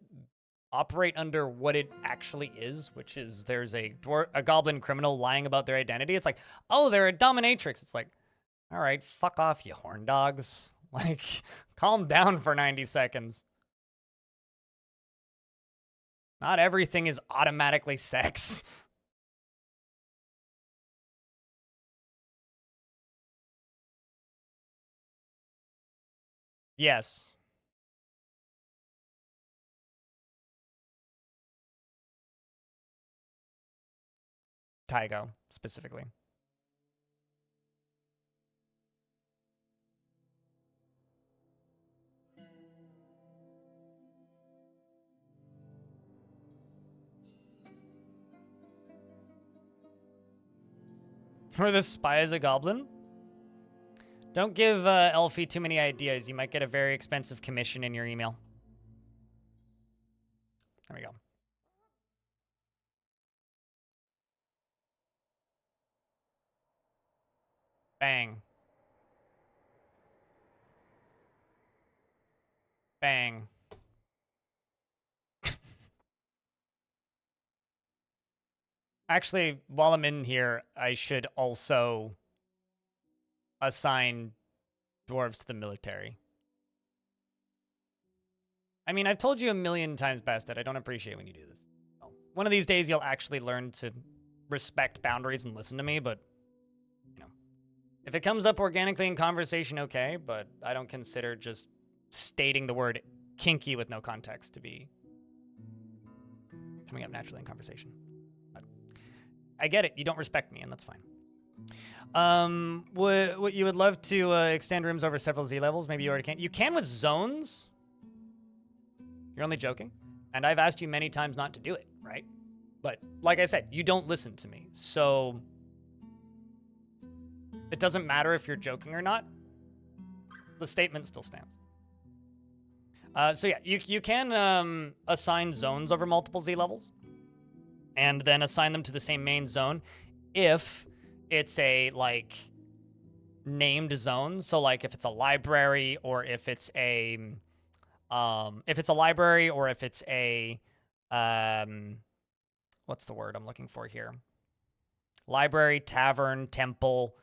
operate under what it actually is, which is there's a goblin criminal lying about their identity? It's like, oh, they're a dominatrix. It's like, all right, fuck off, you horn dogs. Like, calm down for 90 seconds. Not everything is automatically sex. Yes. Tygo, specifically. Or the spy is a goblin? Don't give Elfie too many ideas. You might get a very expensive commission in your email. There we go. Bang. Bang. Actually, while I'm in here, I should also assign dwarves to the military. I mean, I've told you a million times, Bastet, I don't appreciate when you do this. One of these days, you'll actually learn to respect boundaries and listen to me, but, you know, if it comes up organically in conversation, okay, but I don't consider just stating the word kinky with no context to be coming up naturally in conversation. But I get it. You don't respect me, and that's fine. What you would love to extend rooms over several Z levels? Maybe you already can. You can with zones. You're only joking. And I've asked you many times not to do it, right? But like I said, you don't listen to me. So it doesn't matter if you're joking or not. The statement still stands. So yeah, you can assign zones over multiple Z levels and then assign them to the same main zone if it's a, like, named zone. So, like, if it's a library or if it's a, library or if it's a, what's the word I'm looking for here? Library, tavern, temple,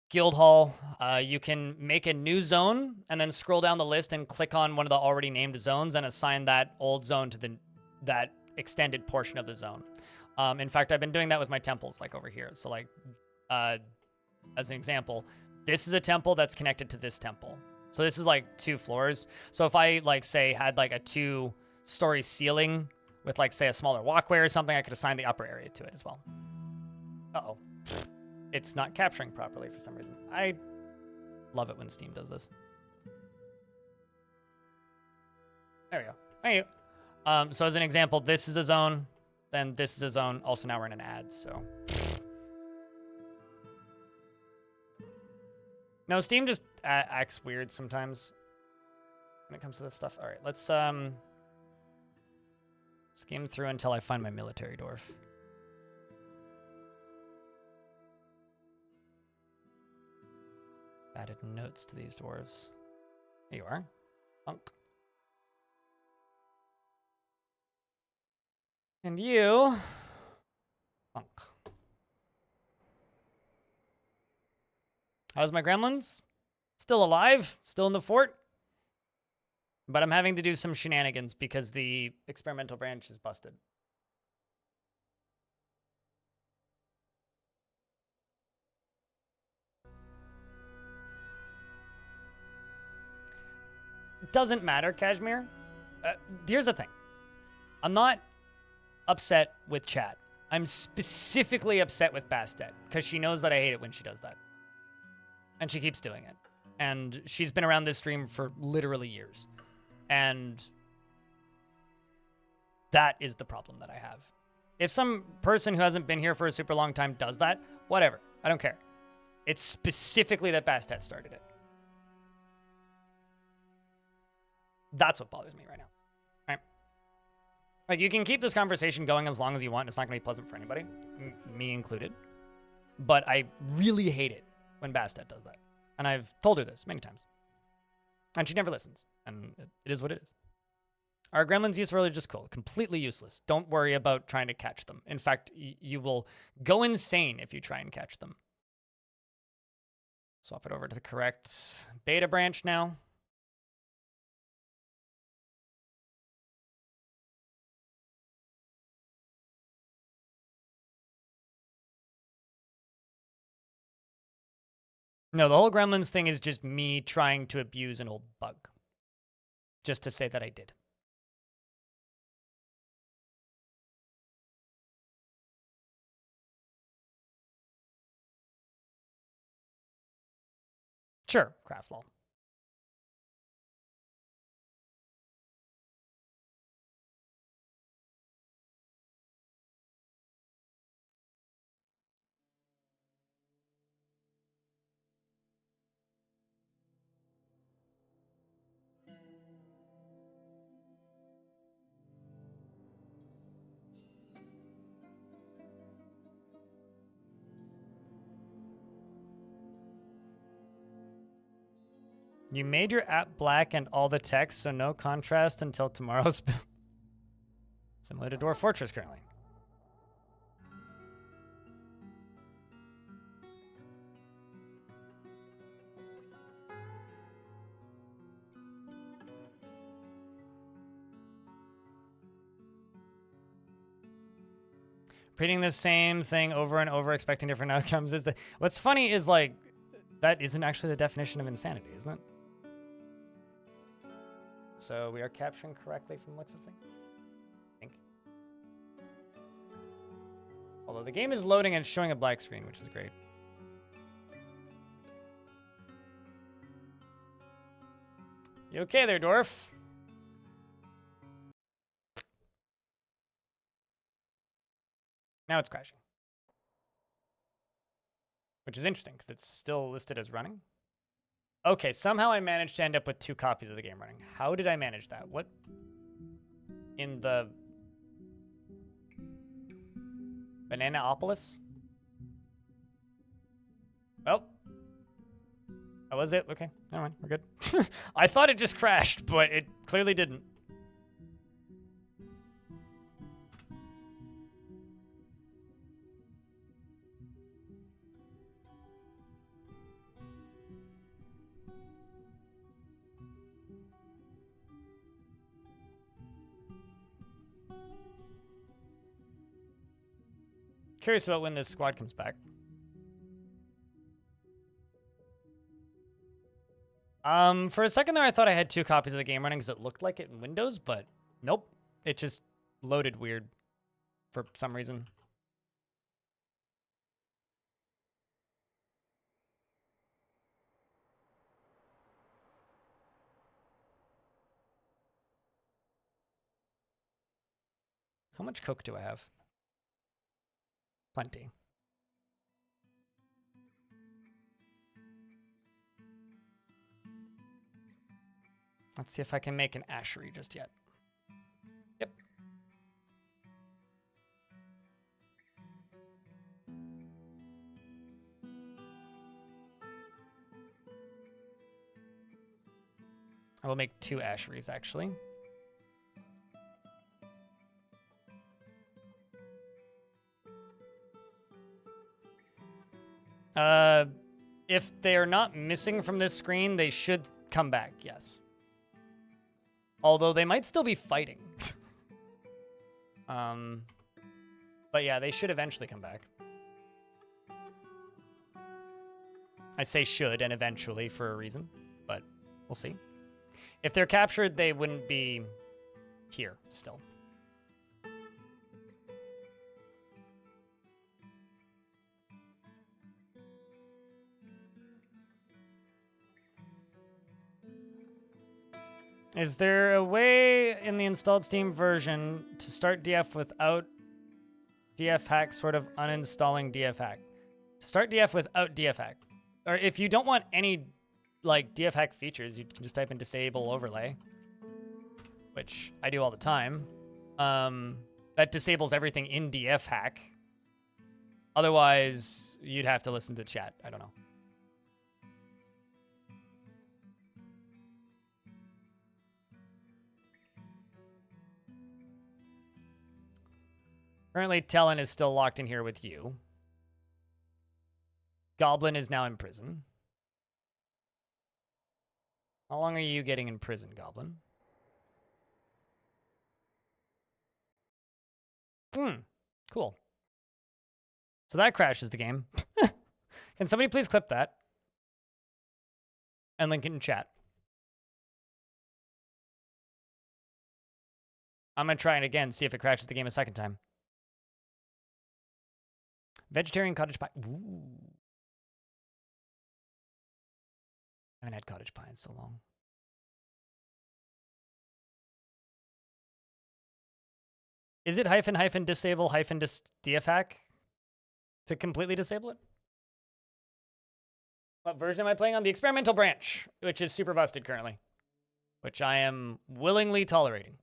guild hall. You can make a new zone and then scroll down the list and click on one of the already named zones and assign that old zone to that extended portion of the zone. In fact, I've been doing that with my temples, like over here. So, like, as an example, this is a temple that's connected to this temple. So this is like 2 floors. So if I, like, say, had like a 2-story ceiling with, like, say, a smaller walkway or something, I could assign the upper area to it as well. Uh-oh. It's not capturing properly for some reason. I love it when Steam does this. There we go. Thank you. So as an example, this is a zone, then this is a zone. Also now we're in an ad, so. No, Steam just acts weird sometimes when it comes to this stuff. All right, let's skim through until I find my military dwarf. Added notes to these dwarves. There you are. Funk. And you. Funk. How's my gremlins? Still alive, still in the fort. But I'm having to do some shenanigans because the experimental branch is busted. Doesn't matter, Kashmir. Here's the thing. I'm not upset with chat. I'm specifically upset with Bastet because she knows that I hate it when she does that. And she keeps doing it. And she's been around this stream for literally years. And that is the problem that I have. If some person who hasn't been here for a super long time does that, whatever. I don't care. It's specifically that Bastet started it. That's what bothers me right now. Right? Like, you can keep this conversation going as long as you want. It's not going to be pleasant for anybody, me included. But I really hate it when Bastet does that. And I've told her this many times. And she never listens. And it is what it is. Our gremlins useful are just cool. Completely useless. Don't worry about trying to catch them. In fact, you will go insane if you try and catch them. Swap it over to the correct beta branch now. No, the whole Gremlins thing is just me trying to abuse an old bug. Just to say that I did. Sure, Craftlaw. You made your app black and all the text, so no contrast until tomorrow's build. Similar to Dwarf Fortress currently. Repeating the same thing over and over, expecting different outcomes is the. What's funny is, like, that isn't actually the definition of insanity, isn't it? So we are capturing correctly from looks of things. I think. Although the game is loading and showing a black screen, which is great. You okay there, Dwarf? Now it's crashing. Which is interesting, because it's still listed as running. Okay, somehow I managed to end up with 2 copies of the game running. How did I manage that? What? In the... Bananaopolis? Well. That was it? Okay, never mind, we're good. I thought it just crashed, but it clearly didn't. Curious about when this squad comes back. For a second there, I thought I had 2 copies of the game running because it looked like it in Windows, but nope. It just loaded weird for some reason. How much coke do I have? Plenty. Let's see if I can make an ashery just yet. Yep. I will make 2 asheries, actually. If they are not missing from this screen, they should come back, yes. Although they might still be fighting. But yeah, they should eventually come back. I say should and eventually for a reason, but we'll see. If they're captured, they wouldn't be here still. Is there a way in the installed Steam version to start DF without DF hack, sort of uninstalling DF hack? Start DF without DF hack. Or if you don't want any like DF hack features, you can just type in disable overlay, which I do all the time. That disables everything in DF hack. Otherwise, you'd have to listen to chat. I don't know. Currently, Talon is still locked in here with you. Goblin is now in prison. How long are you getting in prison, Goblin? Cool. So that crashes the game. Can somebody please clip that? And link it in chat. I'm going to try it again, see if it crashes the game a second time. Vegetarian cottage pie. Ooh. I haven't had cottage pie in so long. Is it hyphen disable hyphen DF hack to completely disable it? What version am I playing on? The experimental branch, which is super busted currently, which I am willingly tolerating.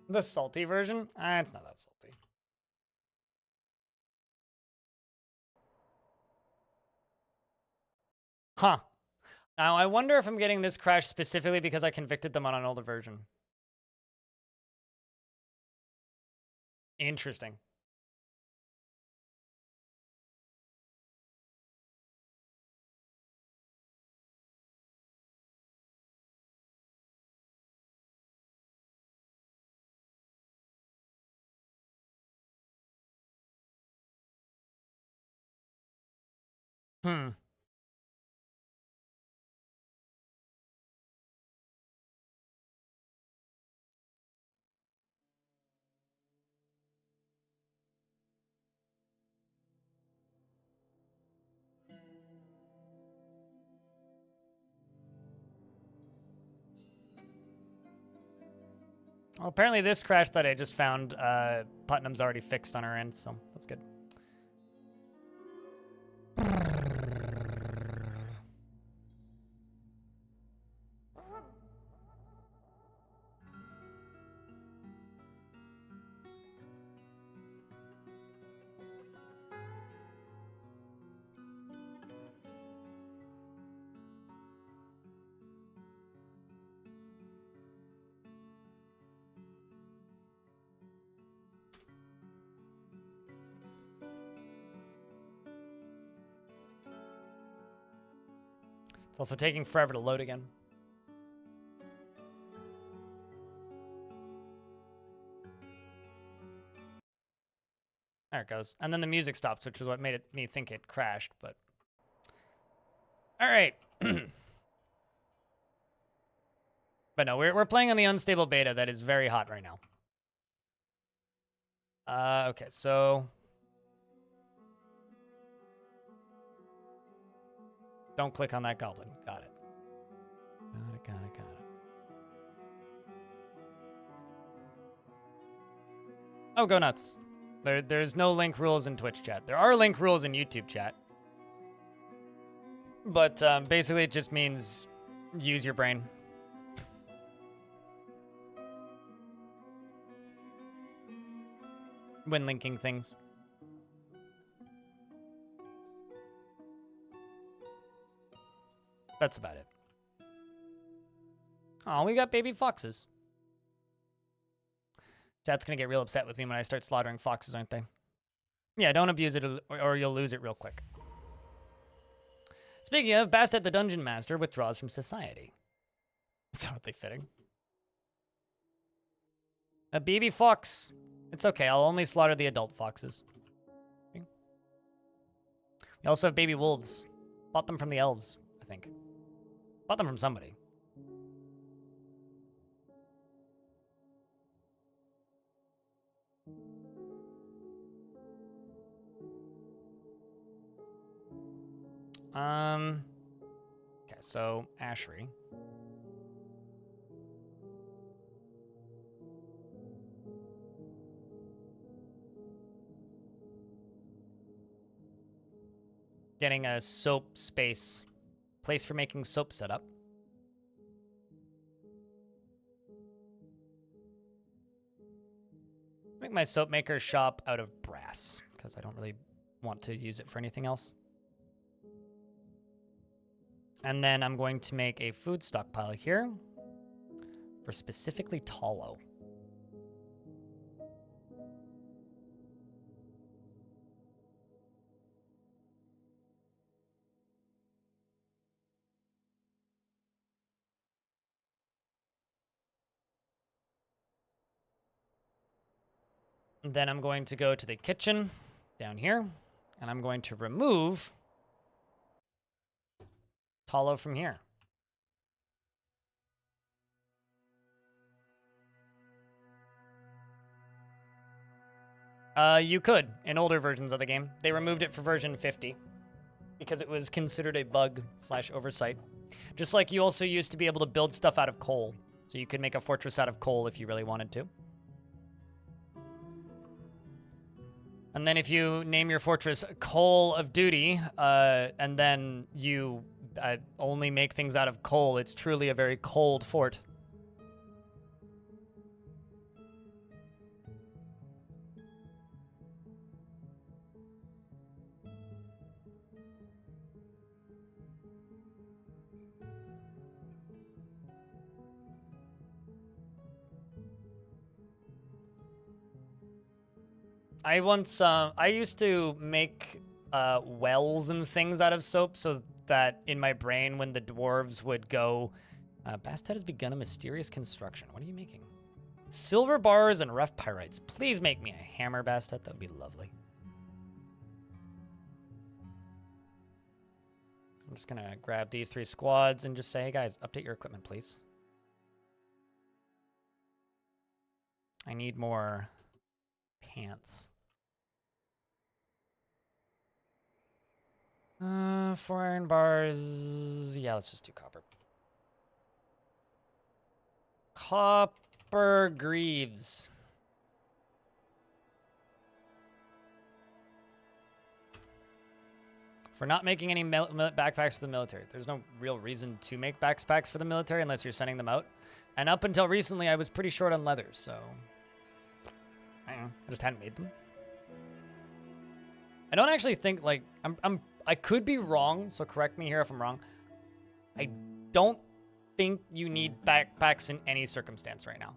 The salty version? It's not that salty. Huh. Now, I wonder if I'm getting this crash specifically because I convicted them on an older version. Interesting. Well, apparently this crash that I just found, Putnam's already fixed on our end, so that's good. It's also taking forever to load again. There it goes. And then the music stops, which is what made me think it crashed, but... All right. But no, we're playing on the unstable beta that is very hot right now. Okay, so... Don't click on that goblin. Got it. Got it. Oh, go nuts. There's no link rules in Twitch chat. There are link rules in YouTube chat. But basically it just means use your brain. When linking things. That's about it. Oh, we got baby foxes. Chat's gonna get real upset with me when I start slaughtering foxes, aren't they? Yeah, don't abuse it or you'll lose it real quick. Speaking of, Bastet the Dungeon Master withdraws from society. That's oddly fitting. A baby fox. It's okay, I'll only slaughter the adult foxes. We also have baby wolves. Bought them from the elves, I think. Bought them from somebody. Okay, so Ashery. Getting a soap space. Place for making soap set up. Make my soap maker shop out of brass, because I don't really want to use it for anything else. And then I'm going to make a food stockpile here for specifically tallow. And then I'm going to go to the kitchen down here, and I'm going to remove tallow from here. You could, in older versions of the game. They removed it for version 50 because it was considered a bug / oversight. Just like you also used to be able to build stuff out of coal. So you could make a fortress out of coal if you really wanted to. And then if you name your fortress Coal of Duty, and then you only make things out of coal, it's truly a very cold fort. I used to make wells and things out of soap so that in my brain when the dwarves would go, Bastet has begun a mysterious construction. What are you making? Silver bars and rough pyrites. Please make me a hammer, Bastet. That would be lovely. I'm just gonna grab these 3 squads and just say, hey guys, update your equipment, please. I need more pants. 4 iron bars. Yeah, let's just do copper. Copper greaves. For not making any backpacks for the military. There's no real reason to make backpacks for the military unless you're sending them out. And up until recently, I was pretty short on leather, so I don't know. I just hadn't made them. I don't actually think, like, I could be wrong, so correct me here if I'm wrong. I don't think you need backpacks in any circumstance right now.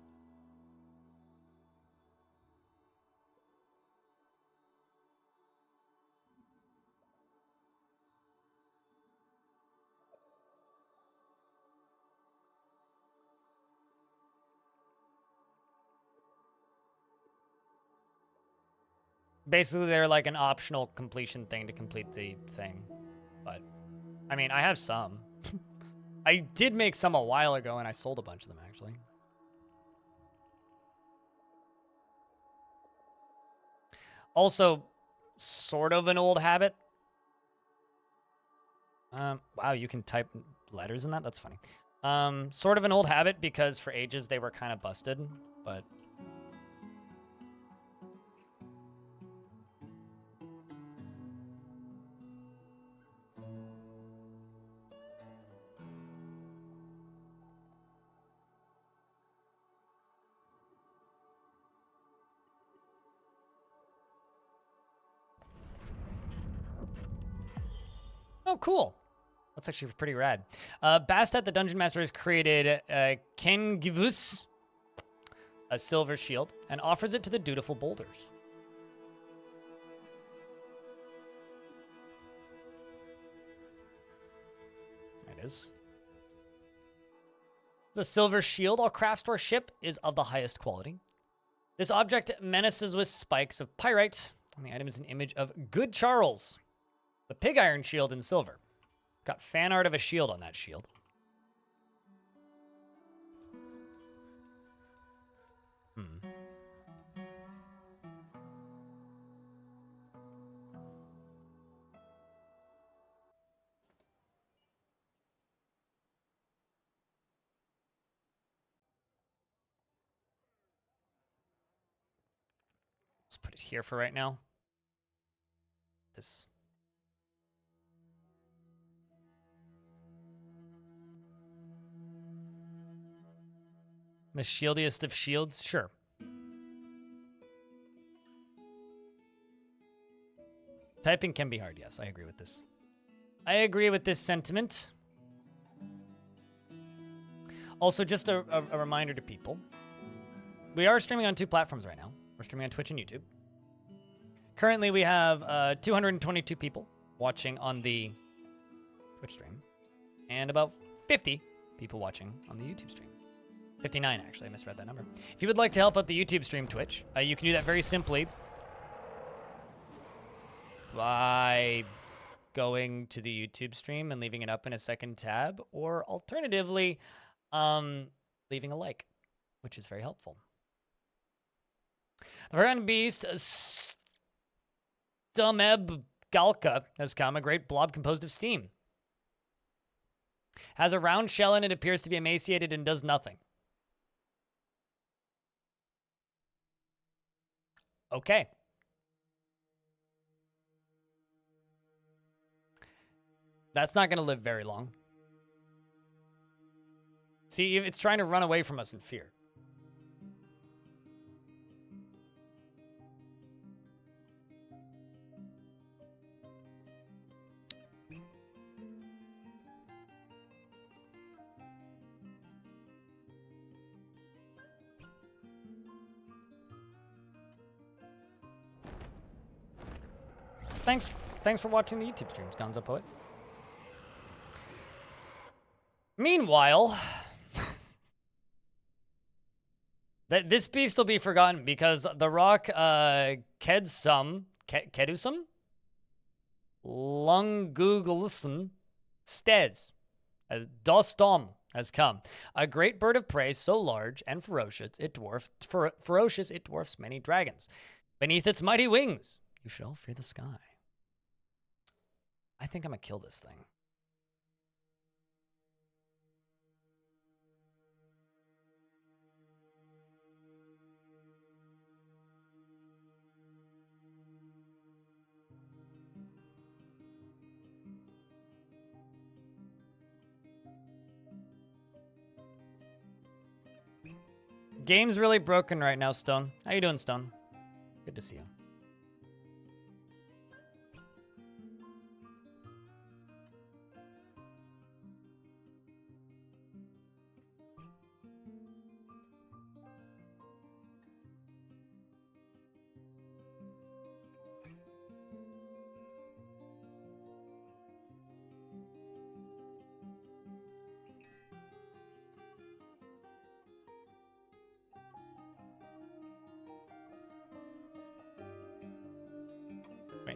Basically, they're like an optional completion thing to complete the thing. But, I mean, I have some. I did make some a while ago, and I sold a bunch of them, actually. Also, sort of an old habit. Wow, you can type letters in that? That's funny. Sort of an old habit because for ages they were kind of busted, but... Oh, cool. That's actually pretty rad. Bastet, the Dungeon Master, has created Kengivus, a silver shield, and offers it to the dutiful boulders. There it is. The silver shield, all craft store ship, is of the highest quality. This object menaces with spikes of pyrite, and the item is an image of Good Charles, the pig iron shield in silver. Got fan art of a shield on that shield. Let's put it here for right now. This. The shieldiest of shields? Sure. Typing can be hard, yes. I agree with this. I agree with this sentiment. Also, just a reminder to people. We are streaming on 2 platforms right now. We're streaming on Twitch and YouTube. Currently, we have 222 people watching on the Twitch stream. And about 50 people watching on the YouTube stream. 59, actually. I misread that number. If you would like to help out the YouTube stream Twitch, you can do that very simply by going to the YouTube stream and leaving it up in a second tab, or alternatively, leaving a like, which is very helpful. The Forgotten Beast, Stumeb Galka, has come, a great blob composed of steam. Has a round shell and it appears to be emaciated and does nothing. Okay. That's not going to live very long. See, it's trying to run away from us in fear. Thanks for watching the YouTube streams, Gonzo Poet. Meanwhile, this beast will be forgotten because the rock Kedusum Lunguglson Stez as Dostom has come. A great bird of prey so large and ferocious it dwarfs many dragons. Beneath its mighty wings, you should all fear the sky. I think I'm gonna kill this thing. Game's really broken right now, Stone. How you doing, Stone? Good to see you.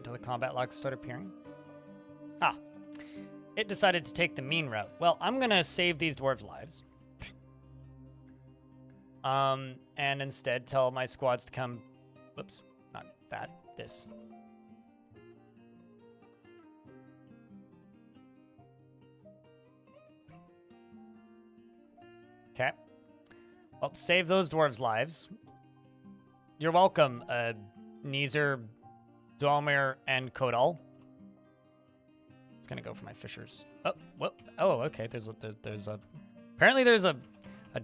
until the combat logs start appearing. Ah. It decided to take the mean route. Well, I'm gonna save these dwarves' lives. And instead tell my squads to come... Whoops, not that, this. Okay. Well, save those dwarves' lives. You're welcome, Neezer, Dwalmir, and Kodal. It's gonna go for my fishers. Oh, well, oh, okay. There's a. Apparently, there's a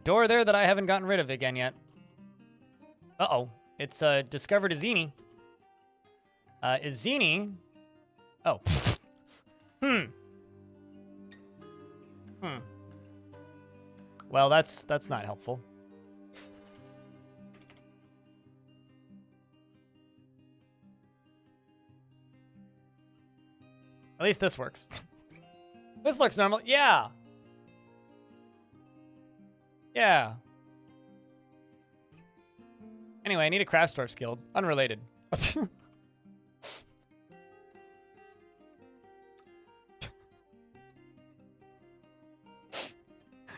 door there that I haven't gotten rid of again yet. Uh-oh, it's discovered Izini. Izini. Oh. Well, that's not helpful. At least this works. This looks normal. Yeah. Yeah. Anyway, I need a craft store guild. Unrelated.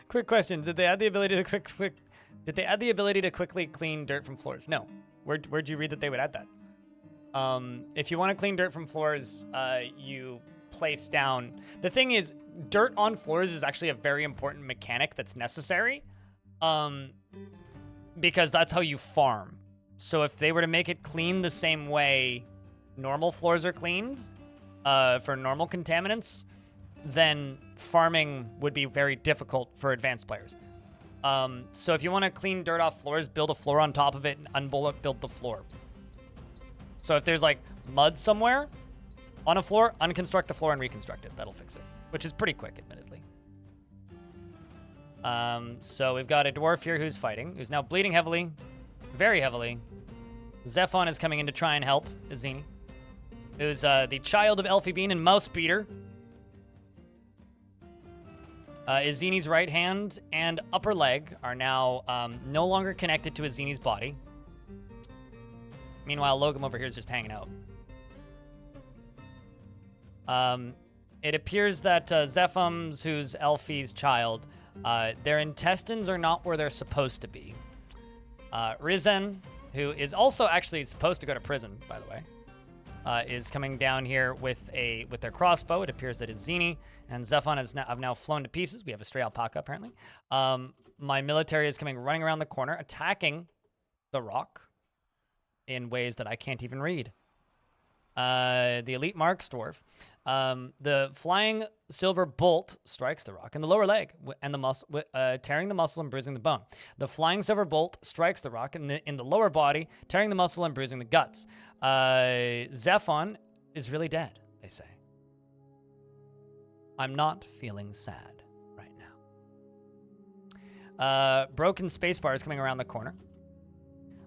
Quick question. Did they add the ability to quickly clean dirt from floors? No. Where'd you read that they would add that? If you want to clean dirt from floors, you place down. The thing is, dirt on floors is actually a very important mechanic that's necessary, because that's how you farm. So if they were to make it clean the same way normal floors are cleaned, for normal contaminants, then farming would be very difficult for advanced players. So if you want to clean dirt off floors, build a floor on top of it and unbullet build the floor. So if there's like mud somewhere on a floor, unconstruct the floor and reconstruct it. That'll fix it, which is pretty quick, admittedly. So we've got a dwarf here who's fighting, who's now bleeding heavily, very heavily. Zephon is coming in to try and help Izini, who's the child of Elfie Bean and Mouse Beater. Izini's right hand and upper leg are now no longer connected to Izini's body. Meanwhile, Logum over here is just hanging out. It appears that Zephums, who's Elfie's child, their intestines are not where they're supposed to be. Rizen, who is also actually supposed to go to prison, by the way, is coming down here with their crossbow. It appears that Izini and Zephon have now flown to pieces. We have a stray alpaca, apparently. My military is coming running around the corner, attacking the rock in ways that I can't even read. The elite marks dwarf. The flying silver bolt strikes the rock in the lower leg and the muscle, tearing the muscle and bruising the bone. The flying silver bolt strikes the rock in the lower body, tearing the muscle and bruising the guts. Zephon is really dead, they say. I'm not feeling sad right now. Broken spacebar is coming around the corner.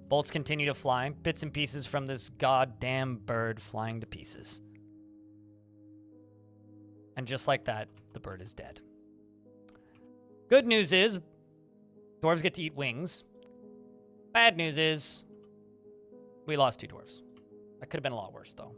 Bolts continue to fly, bits and pieces from this goddamn bird flying to pieces. And just like that, the bird is dead. Good news is, dwarves get to eat wings. Bad news is, we lost 2 dwarves. That could have been a lot worse, though.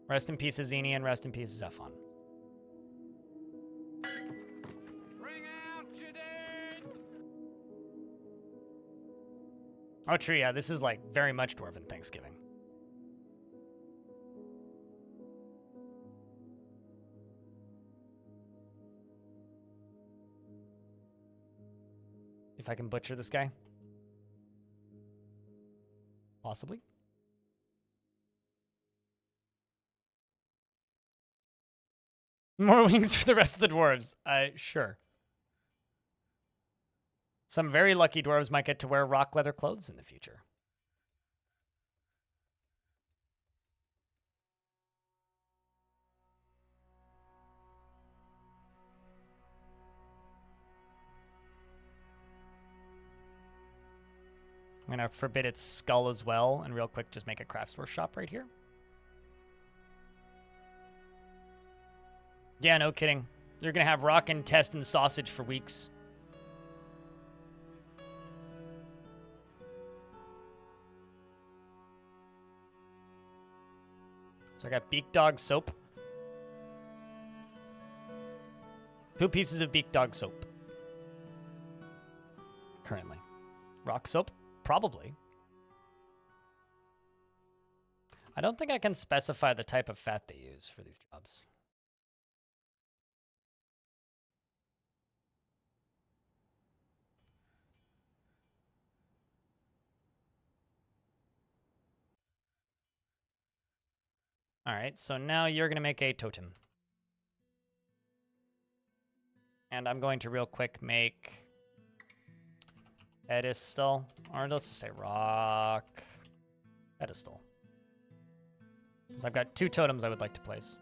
Rest in peace, Izini, and rest in peace, Zephon. Bring out your dead. Oh, true, yeah, this is like very much Dwarven Thanksgiving. If I can butcher this guy. Possibly. More wings for the rest of the dwarves. Sure. Some very lucky dwarves might get to wear rock leather clothes in the future. I'm gonna forbid its skull as well, and real quick just make a crafts workshop right here. Yeah, no kidding. You're gonna have rock and test and sausage for weeks. So I got beak dog soap. 2 pieces of beak dog soap. Currently. Rock soap? Probably. I don't think I can specify the type of fat they use for these jobs. All right, so now you're going to make a totem. And I'm going to real quick make pedestal, or let's just say rock pedestal. Because I've got 2 totems I would like to place.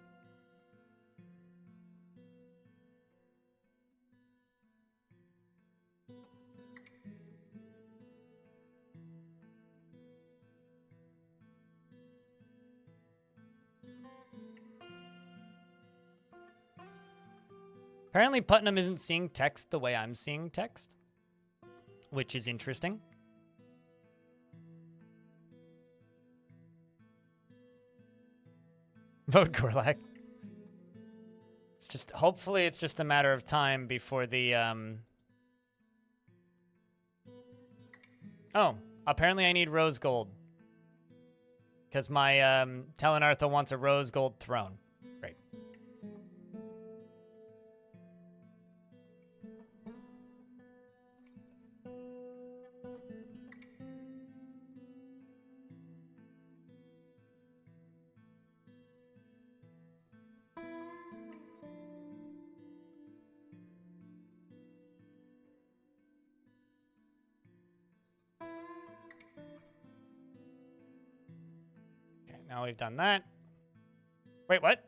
Apparently Putnam isn't seeing text the way I'm seeing text, which is interesting. Vote Gorlak. It's just, hopefully it's just a matter of time before the, Oh, apparently I need rose gold. Because my, Telenartha wants a rose gold throne. Great. Now we've done that. Wait, what?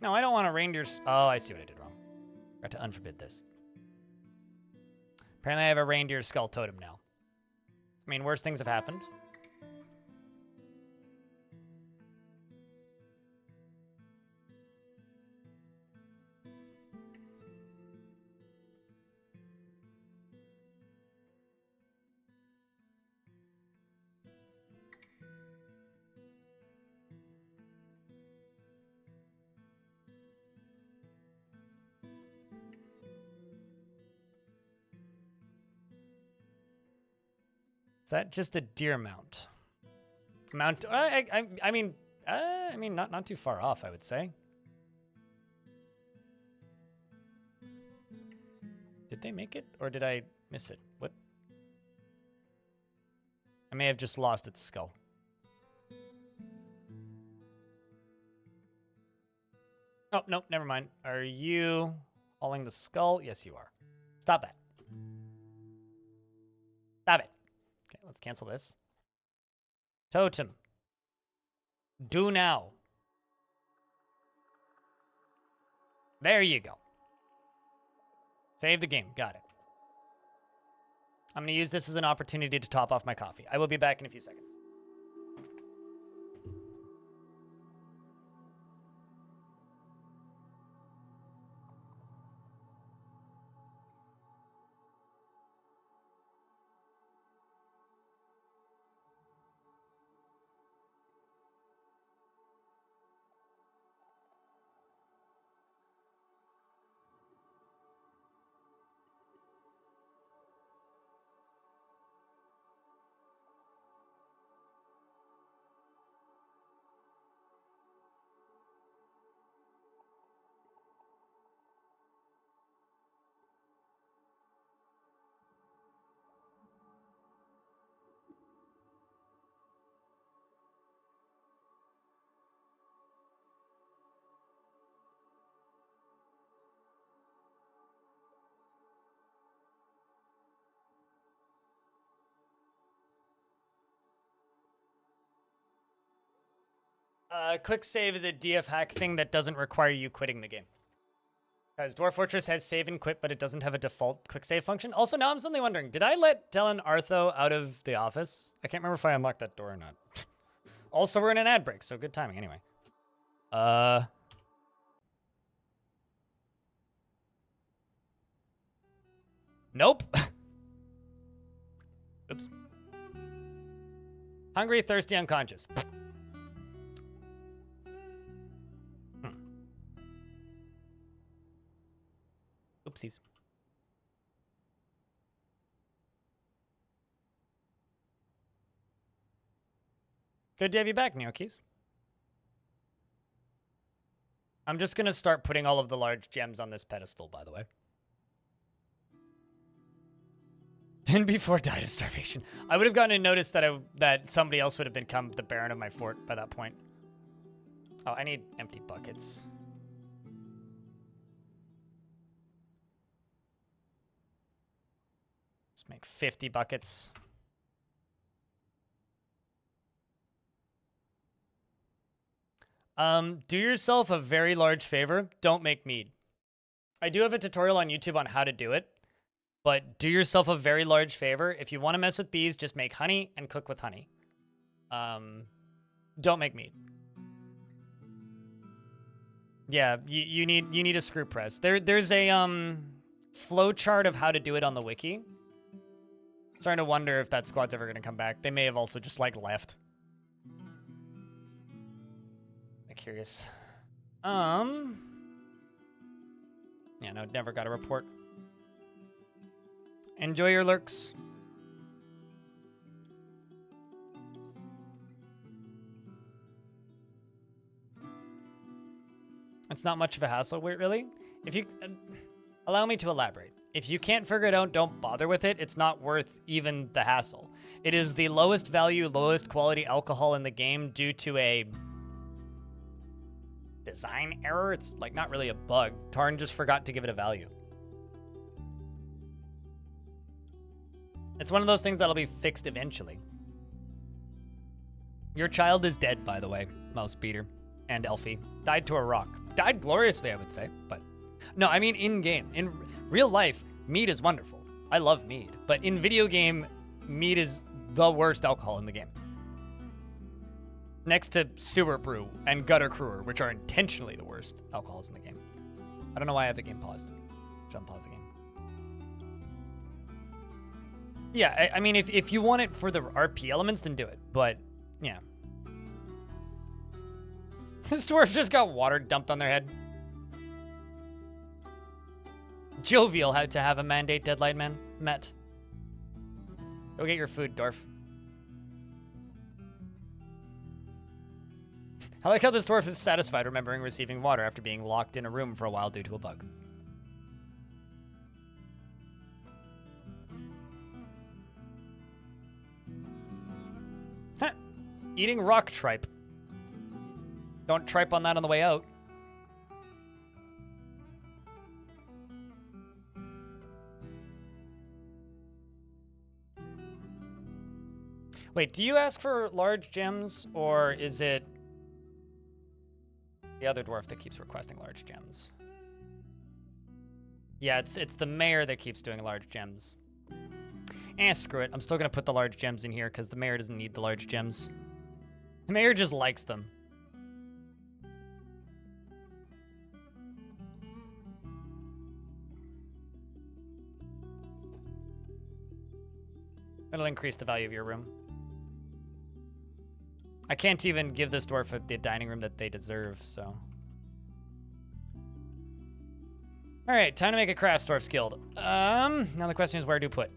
No, I don't want a reindeer's... Oh, I see what I did wrong. Got to unforbid this. Apparently I have a reindeer skull totem now. I mean, worse things have happened. Is that just a deer mount? Mount? I mean, not too far off, I would say. Did they make it, or did I miss it? What? I may have just lost its skull. Oh, nope, never mind. Are you hauling the skull? Yes, you are. Stop that. Stop it. Okay, let's cancel this. Totem. Do now. There you go. Save the game. Got it. I'm going to use this as an opportunity to top off my coffee. I will be back in a few seconds. Quick save is a DF hack thing that doesn't require you quitting the game. Guys, Dwarf Fortress has save and quit, but it doesn't have a default quick save function. Also, now I'm suddenly wondering, did I let Dylan Artho out of the office? I can't remember if I unlocked that door or not. Also, we're in an ad break, so good timing anyway. Nope. Oops. Hungry, thirsty, unconscious. Oopsies. Good to have you back, Neokeys. I'm just gonna start putting all of the large gems on this pedestal, by the way. And before died of starvation. I would have gotten a notice that somebody else would have become the Baron of my fort by that point. Oh, I need empty buckets. Let's make 50 buckets. Do yourself a very large favor. Don't make mead. I do have a tutorial on YouTube on how to do it, but do yourself a very large favor. If you want to mess with bees, just make honey and cook with honey. Don't make mead. Yeah, you need a screw press. There's a flow chart of how to do it on the wiki. Starting to wonder if that squad's ever gonna come back. They may have also just like left. I'm curious. Yeah, no, never got a report. Enjoy your lurks. It's not much of a hassle. Wait, really? If you allow me to elaborate. If you can't figure it out, don't bother with it. It's not worth even the hassle. It is the lowest value, lowest quality alcohol in the game due to a design error. It's like not really a bug. Tarn just forgot to give it a value. It's one of those things that'll be fixed eventually. Your child is dead, by the way, Mouse Beater and Elfie. Died to a rock. Died gloriously, I would say, but no, I mean in-game. In real life, mead is wonderful. I love mead, but in video game, mead is the worst alcohol in the game. Next to sewer brew and gutter crewer, which are intentionally the worst alcohols in the game. I don't know why I have the game paused. Should unpause the game. Yeah, I mean, if you want it for the RP elements, then do it. But, yeah. This dwarf just got water dumped on their head. Jovial had to have a mandate deadline, man. Met. Go get your food, dwarf. I like how this dwarf is satisfied remembering receiving water after being locked in a room for a while due to a bug. Huh. Eating rock tripe. Don't tripe on that on the way out. Wait, do you ask for large gems, or is it the other dwarf that keeps requesting large gems? Yeah, it's the mayor that keeps doing large gems. Screw it. I'm still gonna put the large gems in here because the mayor doesn't need the large gems. The mayor just likes them. It'll increase the value of your room. I can't even give this dwarf the dining room that they deserve, so. All right, time to make a craft dwarf's guild. Now the question is where to put.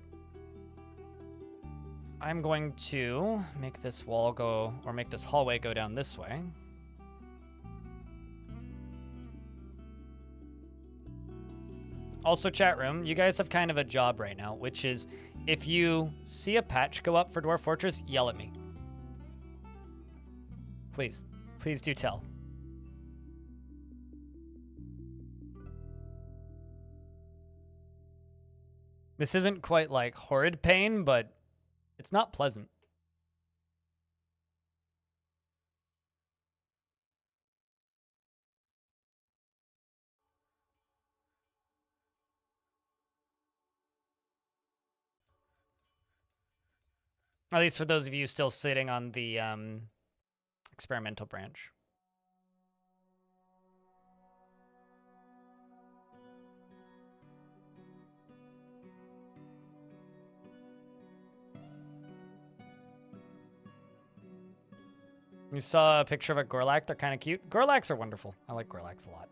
I'm going to make this wall go, or make this hallway go down this way. Also, chat room, you guys have kind of a job right now, which is if you see a patch go up for Dwarf Fortress, yell at me. Please. Please do tell. This isn't quite like horrid pain, but it's not pleasant. At least for those of you still sitting on the experimental branch. You saw a picture of a Gorlak. They're kind of cute. Gorlaks are wonderful. I like Gorlaks a lot.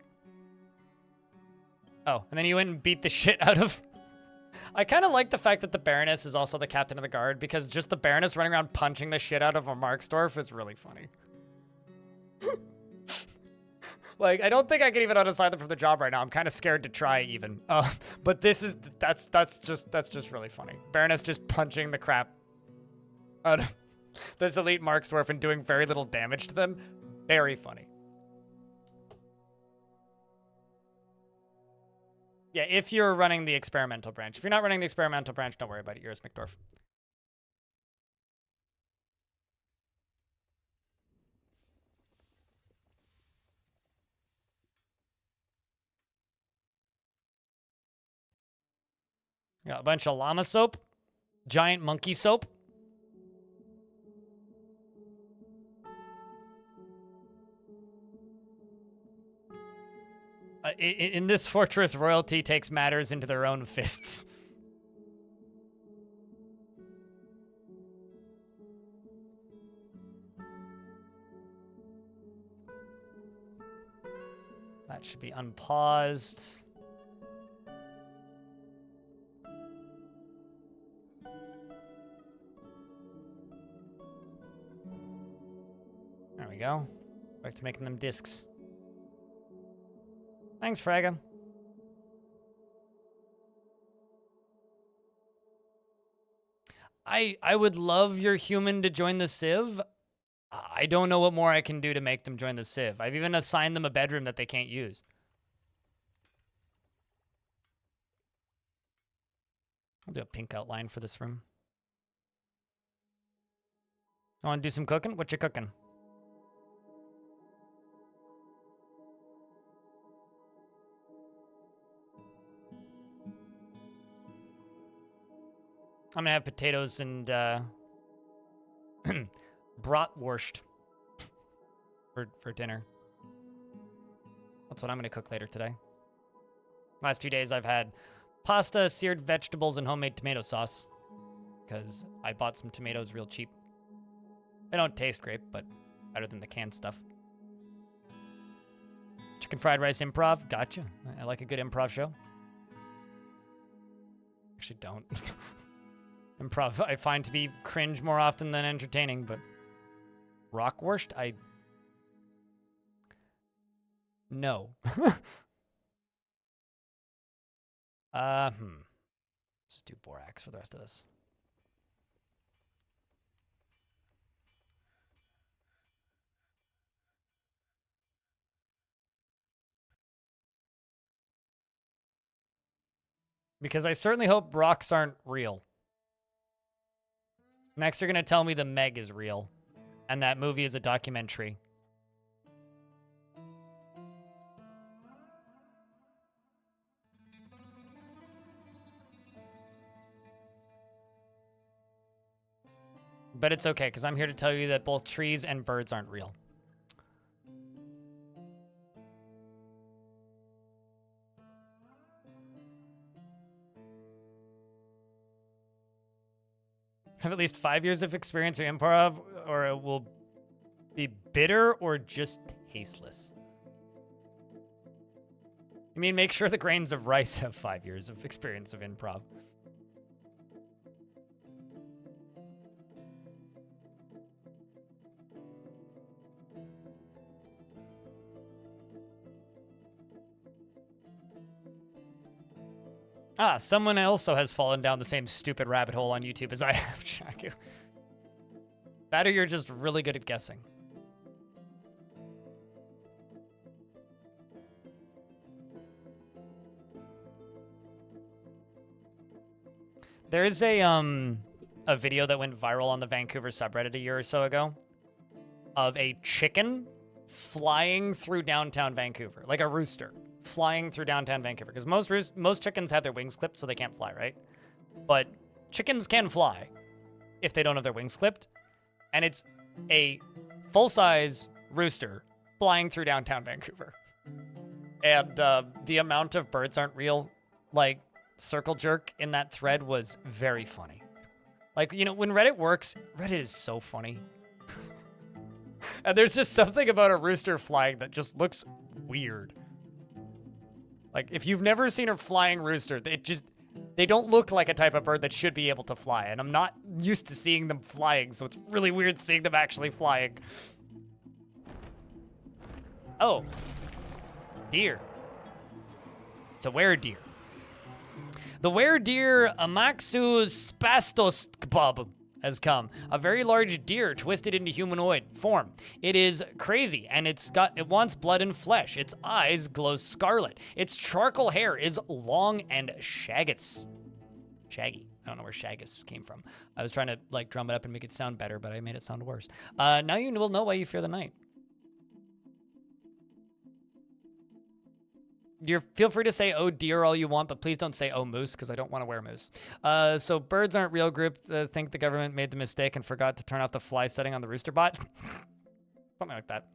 Oh, and then you went and beat the shit out of... I kind of like the fact that the Baroness is also the captain of the guard, because just the Baroness running around punching the shit out of a Marksdorf is really funny. Like, I don't think I can even unassign them from the job right now. I'm kind of scared to try even. But that's just really funny. Baroness just punching the crap out of this elite Marksdorf and doing very little damage to them. Very funny. Yeah, if you're running the experimental branch. If you're not running the experimental branch, don't worry about it. You're a McDorf. Got a bunch of llama soap, giant monkey soap. In this fortress, royalty takes matters into their own fists. That should be unpaused. There we go. Back to making them discs. Thanks, Fraga. I would love your human to join the Civ. I don't know what more I can do to make them join the Civ. I've even assigned them a bedroom that they can't use. I'll do a pink outline for this room. I want to do some cooking? What you cooking? I'm gonna have potatoes and bratwurst for dinner. That's what I'm gonna cook later today. Last few days I've had pasta, seared vegetables, and homemade tomato sauce because I bought some tomatoes real cheap. They don't taste great, but better than the canned stuff. Chicken fried rice improv, gotcha. I like a good improv show. Actually, don't. Improv I find to be cringe more often than entertaining, but Rockwurst, no. Let's just do borax for the rest of this. Because I certainly hope rocks aren't real. Next, you're going to tell me the Meg is real, and that movie is a documentary. But it's okay, because I'm here to tell you that both trees and birds aren't real. Have at least 5 years of experience or improv, or it will be bitter or just tasteless. You mean make sure the grains of rice have 5 years of experience of improv. Ah, someone also has fallen down the same stupid rabbit hole on YouTube as I have, Chaku. That or you're just really good at guessing. There's a video that went viral on the Vancouver subreddit a year or so ago of a chicken flying through downtown Vancouver, like a rooster. Flying through downtown Vancouver, because most chickens have their wings clipped so they can't fly, right? But chickens can fly. if they don't have their wings clipped. And it's a full-size rooster flying through downtown Vancouver. And the amount of birds aren't real, like, circle jerk in that thread was very funny. Like, you know, when Reddit works, Reddit is so funny. And there's just something about a rooster flying that just looks weird. Like, if you've never seen a flying rooster, they don't look like a type of bird that should be able to fly. And I'm not used to seeing them flying, so it's really weird seeing them actually flying. Oh. Deer. It's a weredeer. The weredeer Amaxu spastoskbub has come. A very large deer twisted into humanoid form. It is crazy, and it wants blood and flesh. Its eyes glow scarlet. Its charcoal hair is long and shaggy. I don't know where shaggus came from. I was trying to like drum it up and make it sound better, but I made it sound worse. Now you will know why you fear the night. Feel free to say "oh deer" all you want, but please don't say "oh moose" because I don't want to wear moose. So birds aren't real group. Think the government made the mistake and forgot to turn off the fly setting on the rooster bot. Something like that.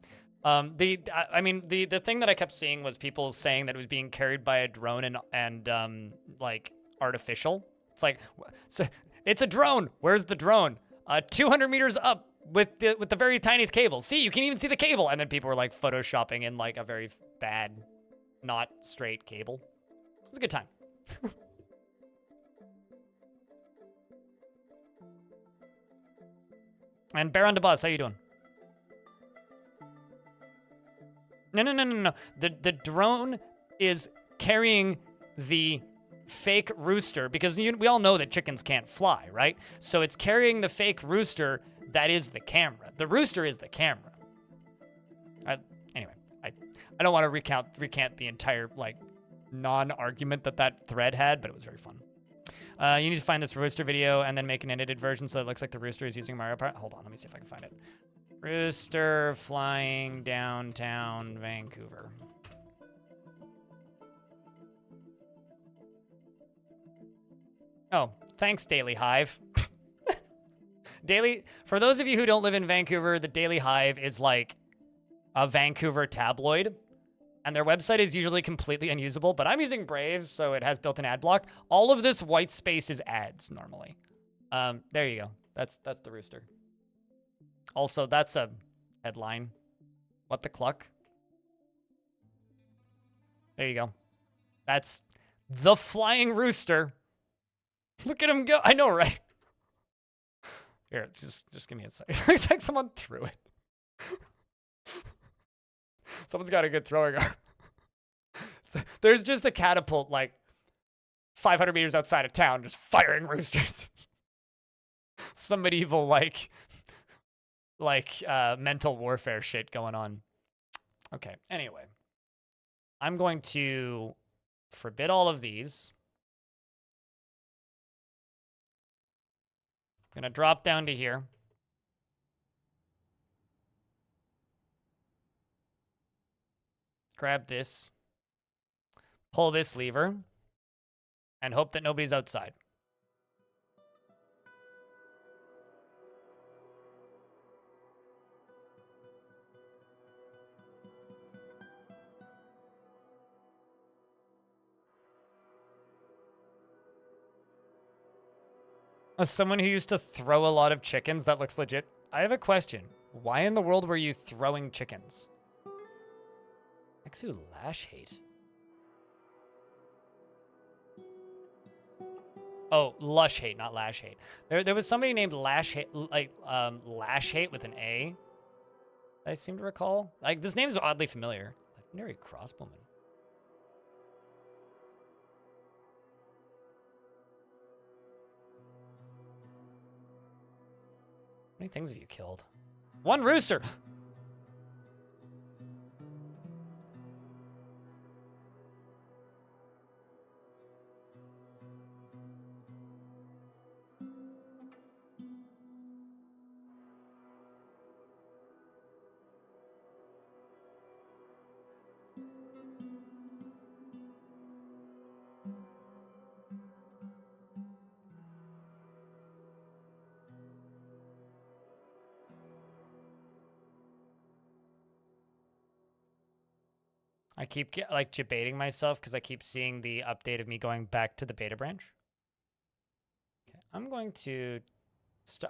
The thing that I kept seeing was people saying that it was being carried by a drone and like artificial. It's like, so it's a drone. Where's the drone? 200 meters up with the very tiniest cable. See, you can even see the cable. And then people were like photoshopping in like a very bad, not straight cable. It was a good time. And Baron DeBus, how you doing? No. The drone is carrying the fake rooster because we all know that chickens can't fly, right? So it's carrying the fake rooster that is the camera. The rooster is the camera. Anyway, I don't want to recant the entire like non-argument that thread had, but it was very fun. You need to find this rooster video and then make an edited version so it looks like the rooster is using Mario Party. Hold on, let me see if I can find it. Rooster flying downtown Vancouver. Oh, thanks, Daily Hive. For those of you who don't live in Vancouver, the Daily Hive is like a Vancouver tabloid. And their website is usually completely unusable, but I'm using Brave, so it has built-in ad block. All of this white space is ads normally. There you go. That's the rooster. Also, that's a headline. What the cluck? There you go. That's the flying rooster. Look at him go. I know, right? Here, just give me a second. Looks like someone threw it. Someone's got a good throwing arm. There's just a catapult like 500 meters outside of town just firing roosters. Some medieval like mental warfare shit going on. Okay, anyway. I'm going to forbid all of these. I'm gonna drop down to here. Grab this. Pull this lever. And hope that nobody's outside. As someone who used to throw a lot of chickens, that looks legit. I have a question. Why in the world were you throwing chickens? Exu Lash Hate. Oh, Lush Hate, not Lash Hate. There was somebody named Lash Hate, like Lash Hate with an A. I seem to recall. Like this name is oddly familiar. Legendary crossbowman. How many things have you killed? One rooster! I keep like debating myself because I keep seeing the update of me going back to the beta branch. Okay, I'm going to.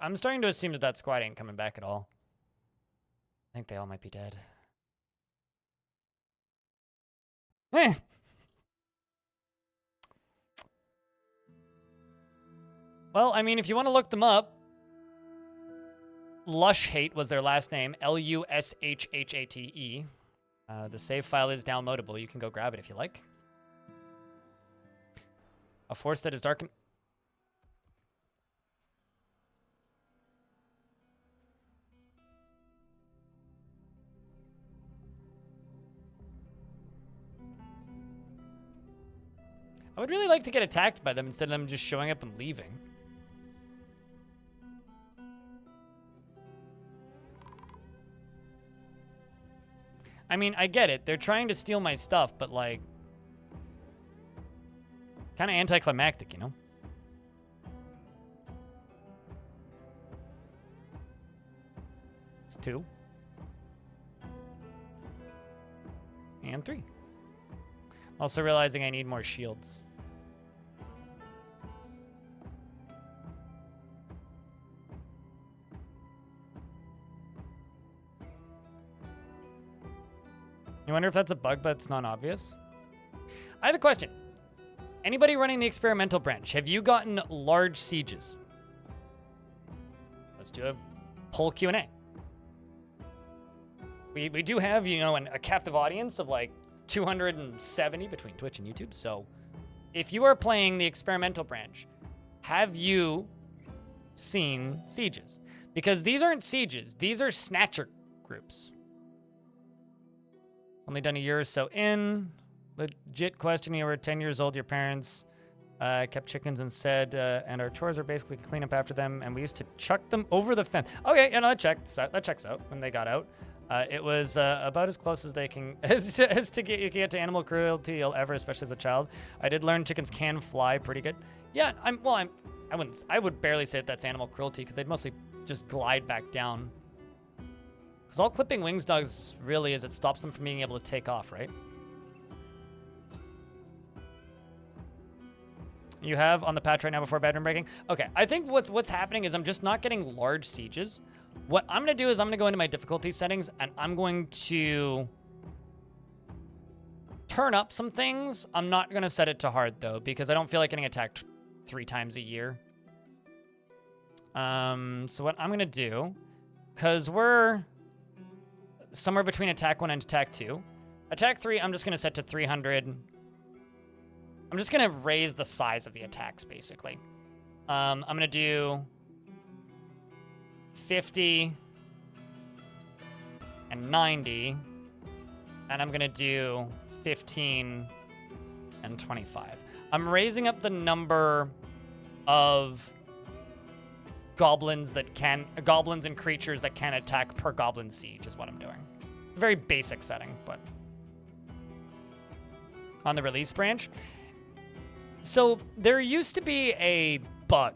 I'm starting to assume that squad ain't coming back at all. I think they all might be dead. Eh. Well, I mean, if you want to look them up, Lushhate was their last name, Lushhhate. The save file is downloadable. You can go grab it if you like. A force that is dark. I would really like to get attacked by them instead of them just showing up and leaving. I mean, I get it. They're trying to steal my stuff, but like, kind of anticlimactic, you know? It's 2. And 3. Also realizing I need more shields. You wonder if that's a bug, but it's not obvious? I have a question. Anybody running the experimental branch, have you gotten large sieges? Let's do a poll Q&A. We do have, you know, a captive audience of like 270 between Twitch and YouTube. So if you are playing the experimental branch, have you seen sieges? Because these aren't sieges. These are snatcher groups. Only done a year or so in. Legit question, you were 10 years old, your parents kept chickens and said, and our chores are basically clean up after them, and we used to chuck them over the fence. Okay, yeah, no, that checks out when they got out. It was about as close as they can, as to you can get to animal cruelty ever, especially as a child. I did learn chickens can fly pretty good. Yeah, I would barely say that's animal cruelty because they'd mostly just glide back down. Because all clipping wings does really is it stops them from being able to take off, right? You have on the patch right now before bedroom breaking? Okay, I think what's happening is I'm just not getting large sieges. What I'm going to do is I'm going to go into my difficulty settings and I'm going to turn up some things. I'm not going to set it to hard though because I don't feel like getting attacked 3 times a year. So what I'm going to do, because we're somewhere between attack 1 and attack 2. Attack 3, I'm just going to set to 300. I'm just going to raise the size of the attacks, basically. I'm going to do 50 and 90. And I'm going to do 15 and 25. I'm raising up the number of goblins and creatures that can attack per goblin siege is what I'm doing. It's a very basic setting, but on the release branch. So there used to be a bug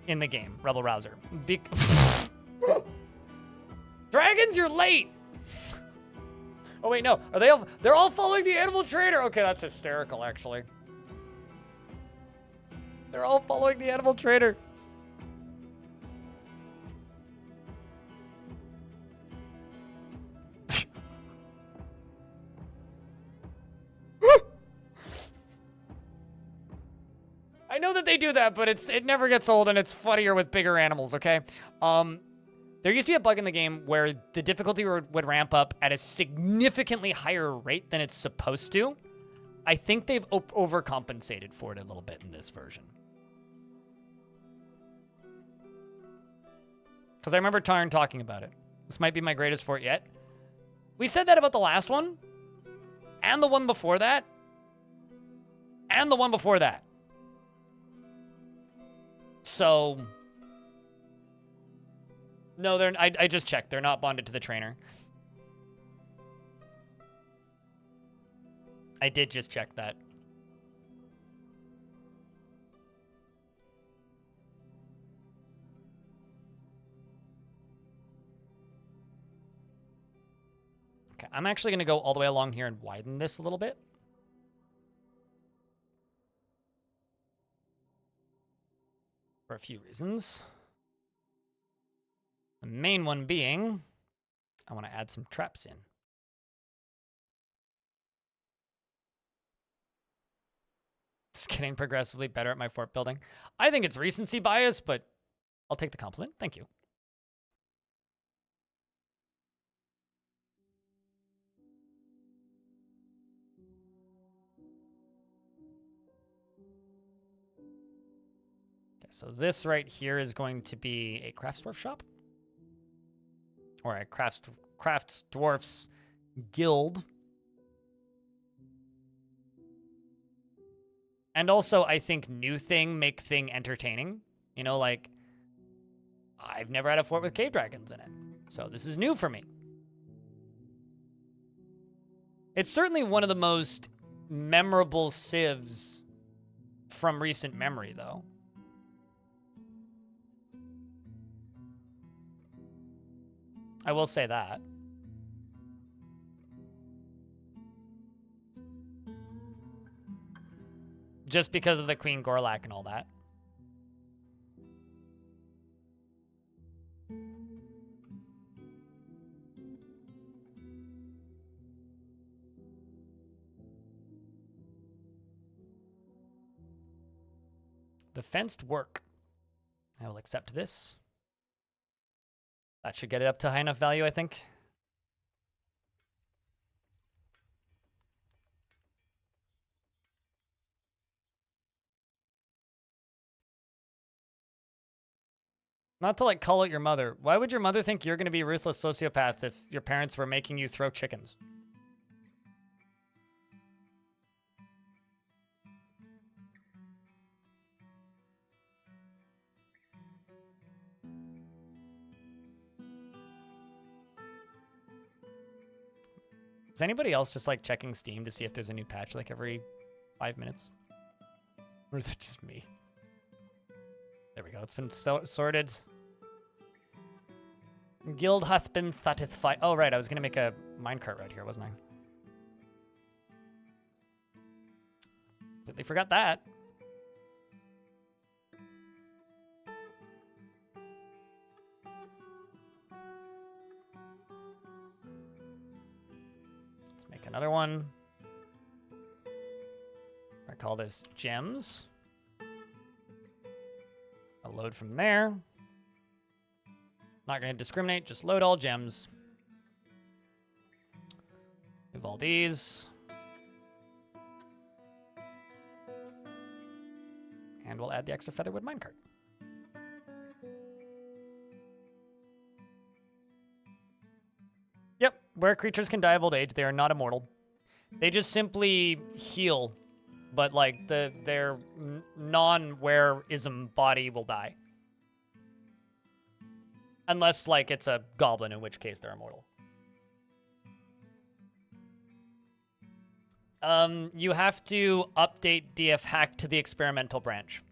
in the game, Rebel Rouser. Dragons, you're late. Oh wait, no. Are they all? They're all following the animal trader. Okay, that's hysterical, actually. They're all following the animal trader. I know that they do that, but it never gets old, and it's funnier with bigger animals, okay? There used to be a bug in the game where the difficulty would ramp up at a significantly higher rate than it's supposed to. I think they've overcompensated for it a little bit in this version. Because I remember Tarn talking about it. This might be my greatest fort yet. We said that about the last one, and the one before that, and the one before that. So, no, I just checked. They're not bonded to the trainer. I did just check that. Okay, I'm actually going to go all the way along here and widen this a little bit. For a few reasons. The main one being, I want to add some traps in. Just getting progressively better at my fort building. I think it's recency bias, but I'll take the compliment. Thank you. Okay, so this right here is going to be a crafts dwarf shop. Or a crafts dwarfs guild. And also, I think new thing, make thing entertaining. You know, like, I've never had a fort with cave dragons in it. So this is new for me. It's certainly one of the most memorable civs from recent memory, though. I will say that. Just because of the Queen Gorlak and all that. The fenced work. I will accept this. That should get it up to high enough value, I think. Not to, like, call out your mother. Why would your mother think you're going to be ruthless sociopaths if your parents were making you throw chickens? Is anybody else just, like, checking Steam to see if there's a new patch, like, every 5 minutes? Or is it just me? There we go. It's been sorted. Guild hath been satisfied. Oh, right. I was going to make a minecart right here, wasn't I? But they forgot that. Let's make another one. I call this gems. I'll load from there. Not going to discriminate, just load all gems. Move all these. And we'll add the extra featherwood minecart. Yep, where creatures can die of old age, they are not immortal. They just simply heal, but like their non-wearism body will die. Unless, like, it's a goblin, in which case they're immortal. You have to update DF Hack to the experimental branch.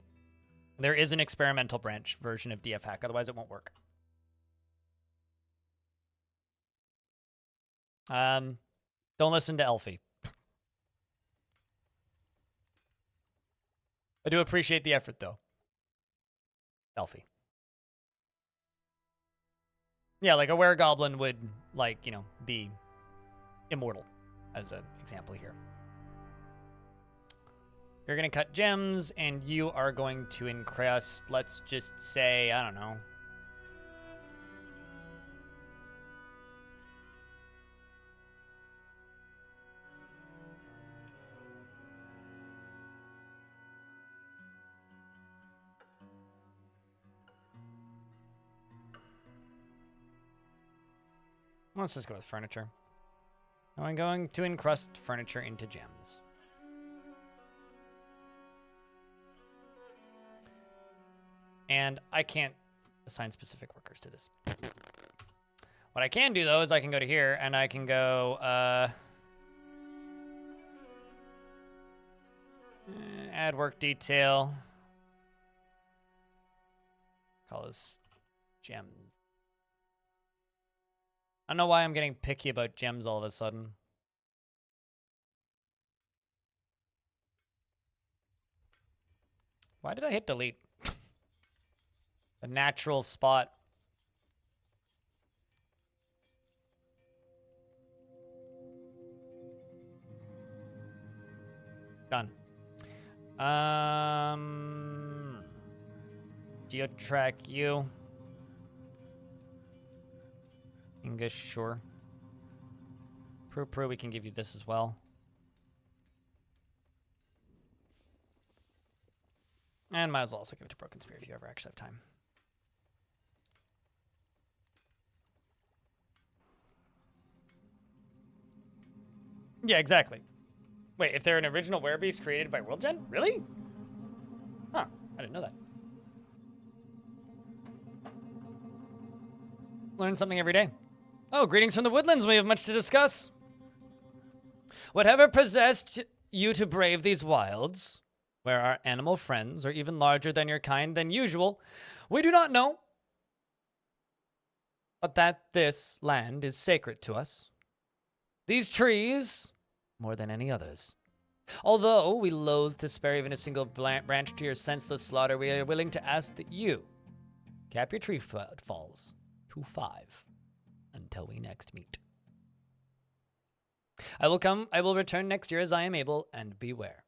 There is an experimental branch version of DF Hack, otherwise it won't work. Don't listen to Elfie. I do appreciate the effort, though. Elfie. Yeah, like a were-goblin would, like, you know, be immortal, as an example here. You're going to cut gems, and you are going to encrust, let's just say, I don't know. Let's just go with furniture. Now I'm going to encrust furniture into gems. And I can't assign specific workers to this. What I can do, though, is I can go to here, and I can go, add work detail. Call this gems. I don't know why I'm getting picky about gems all of a sudden. Why did I hit delete? The natural spot. Done. Geotrack you. English, sure. Prue, we can give you this as well. And might as well also give it to Broken Spear if you ever actually have time. Yeah, exactly. Wait, if they're an original werebeast created by World Gen? Really? Huh, I didn't know that. Learn something every day. Oh, greetings from the woodlands. We have much to discuss. Whatever possessed you to brave these wilds, where our animal friends are even larger than your kind than usual, we do not know. But that this land is sacred to us. These trees, more than any others. Although we loathe to spare even a single branch to your senseless slaughter, we are willing to ask that you cap your tree falls to 5 until we next meet. I will return next year as I am able, and beware.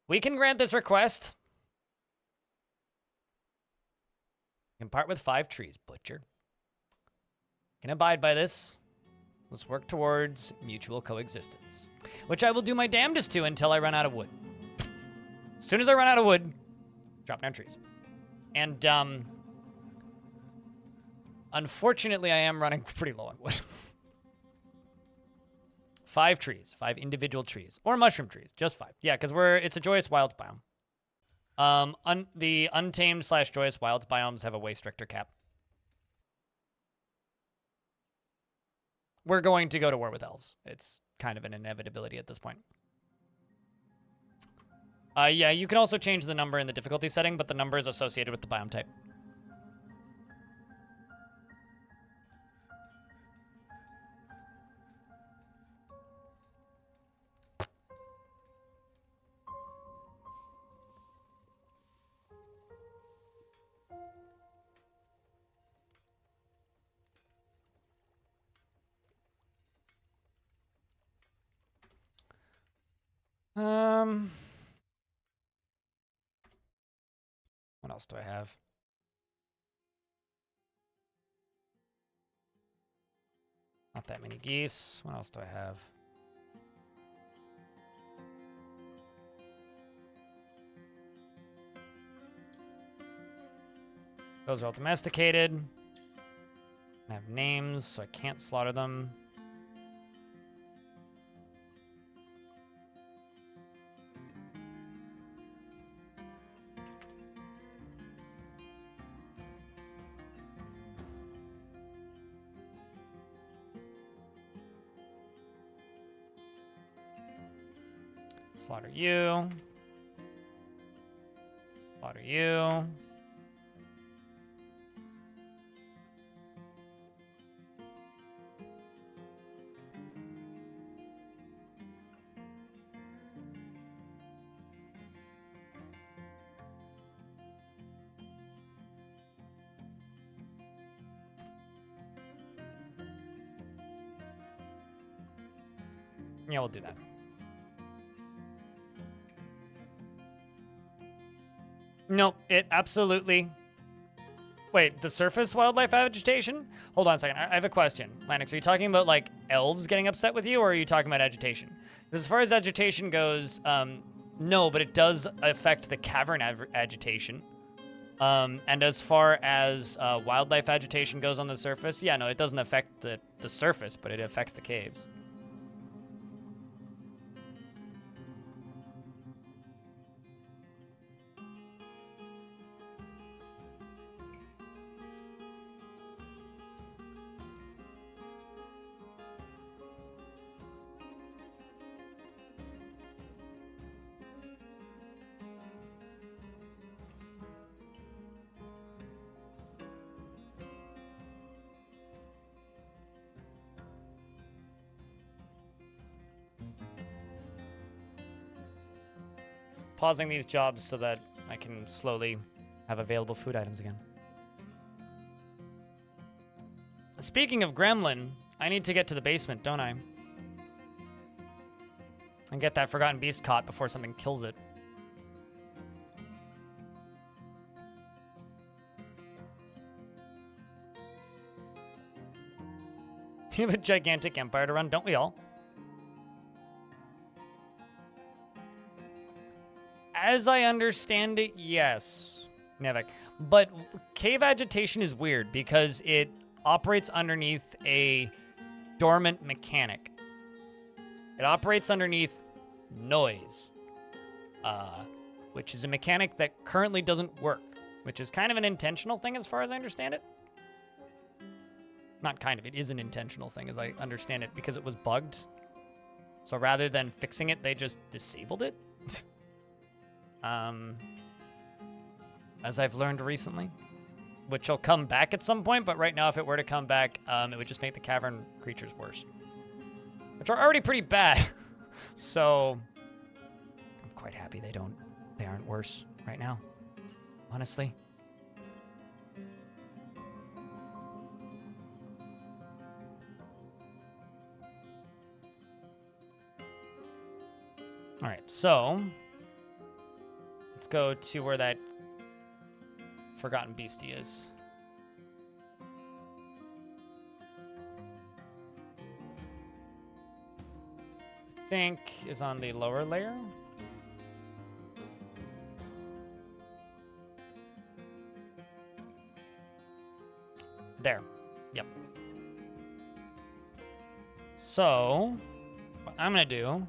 We can grant this request. You can part with 5 trees, butcher. Can abide by this. Let's work towards mutual coexistence, which I will do my damnedest to until I run out of wood. As soon as I run out of wood, drop down trees. And, unfortunately, I am running pretty low on wood. 5 trees, 5 individual trees, or mushroom trees, just 5. Yeah, because it's a joyous wilds biome. The untamed / joyous wilds biomes have a way stricter cap. We're going to go to war with elves. It's kind of an inevitability at this point. Yeah, you can also change the number in the difficulty setting, but the number is associated with the biome type. What else do I have? Not that many geese. What else do I have? Those are all domesticated. I have names, so I can't slaughter them. Slaughter you. Slaughter you. Yeah, we'll do that. Nope, it absolutely... Wait, the surface wildlife agitation? Hold on a second, I have a question. Lanix, are you talking about, like, elves getting upset with you, or are you talking about agitation? Because as far as agitation goes, no, but it does affect the cavern agitation. And as far as wildlife agitation goes on the surface, yeah, no, it doesn't affect the surface, but it affects the caves. pausing these jobs so that I can slowly have available food items again. Speaking of Gremlin, I need to get to the basement, don't I? And get that forgotten beast caught before something kills it. You have a gigantic empire to run, don't we all? As I understand it, yes, Nevek. But cave agitation is weird because it operates underneath a dormant mechanic. It operates underneath noise, which is a mechanic that currently doesn't work, which is kind of an intentional thing as far as I understand it. Not kind of, it is an intentional thing as I understand it because it was bugged. So rather than fixing it, they just disabled it. As I've learned recently, which will come back at some point, but right now if it were to come back, it would just make the cavern creatures worse, which are already pretty bad. So I'm quite happy they aren't worse right now, honestly. All right, so let's go to where that forgotten beastie is. I think is on the lower layer. There. Yep. So, what I'm gonna do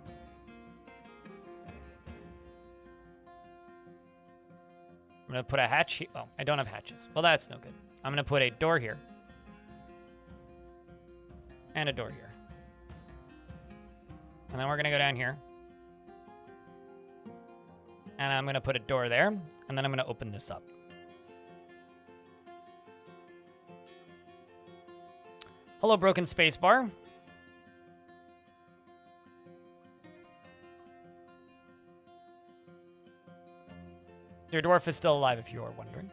I'm gonna put a hatch here. Oh, I don't have hatches. Well, that's no good. I'm gonna put a door here. And a door here. And then we're gonna go down here. And I'm gonna put a door there. And then I'm gonna open this up. Hello, broken spacebar. Your dwarf is still alive, if you are wondering.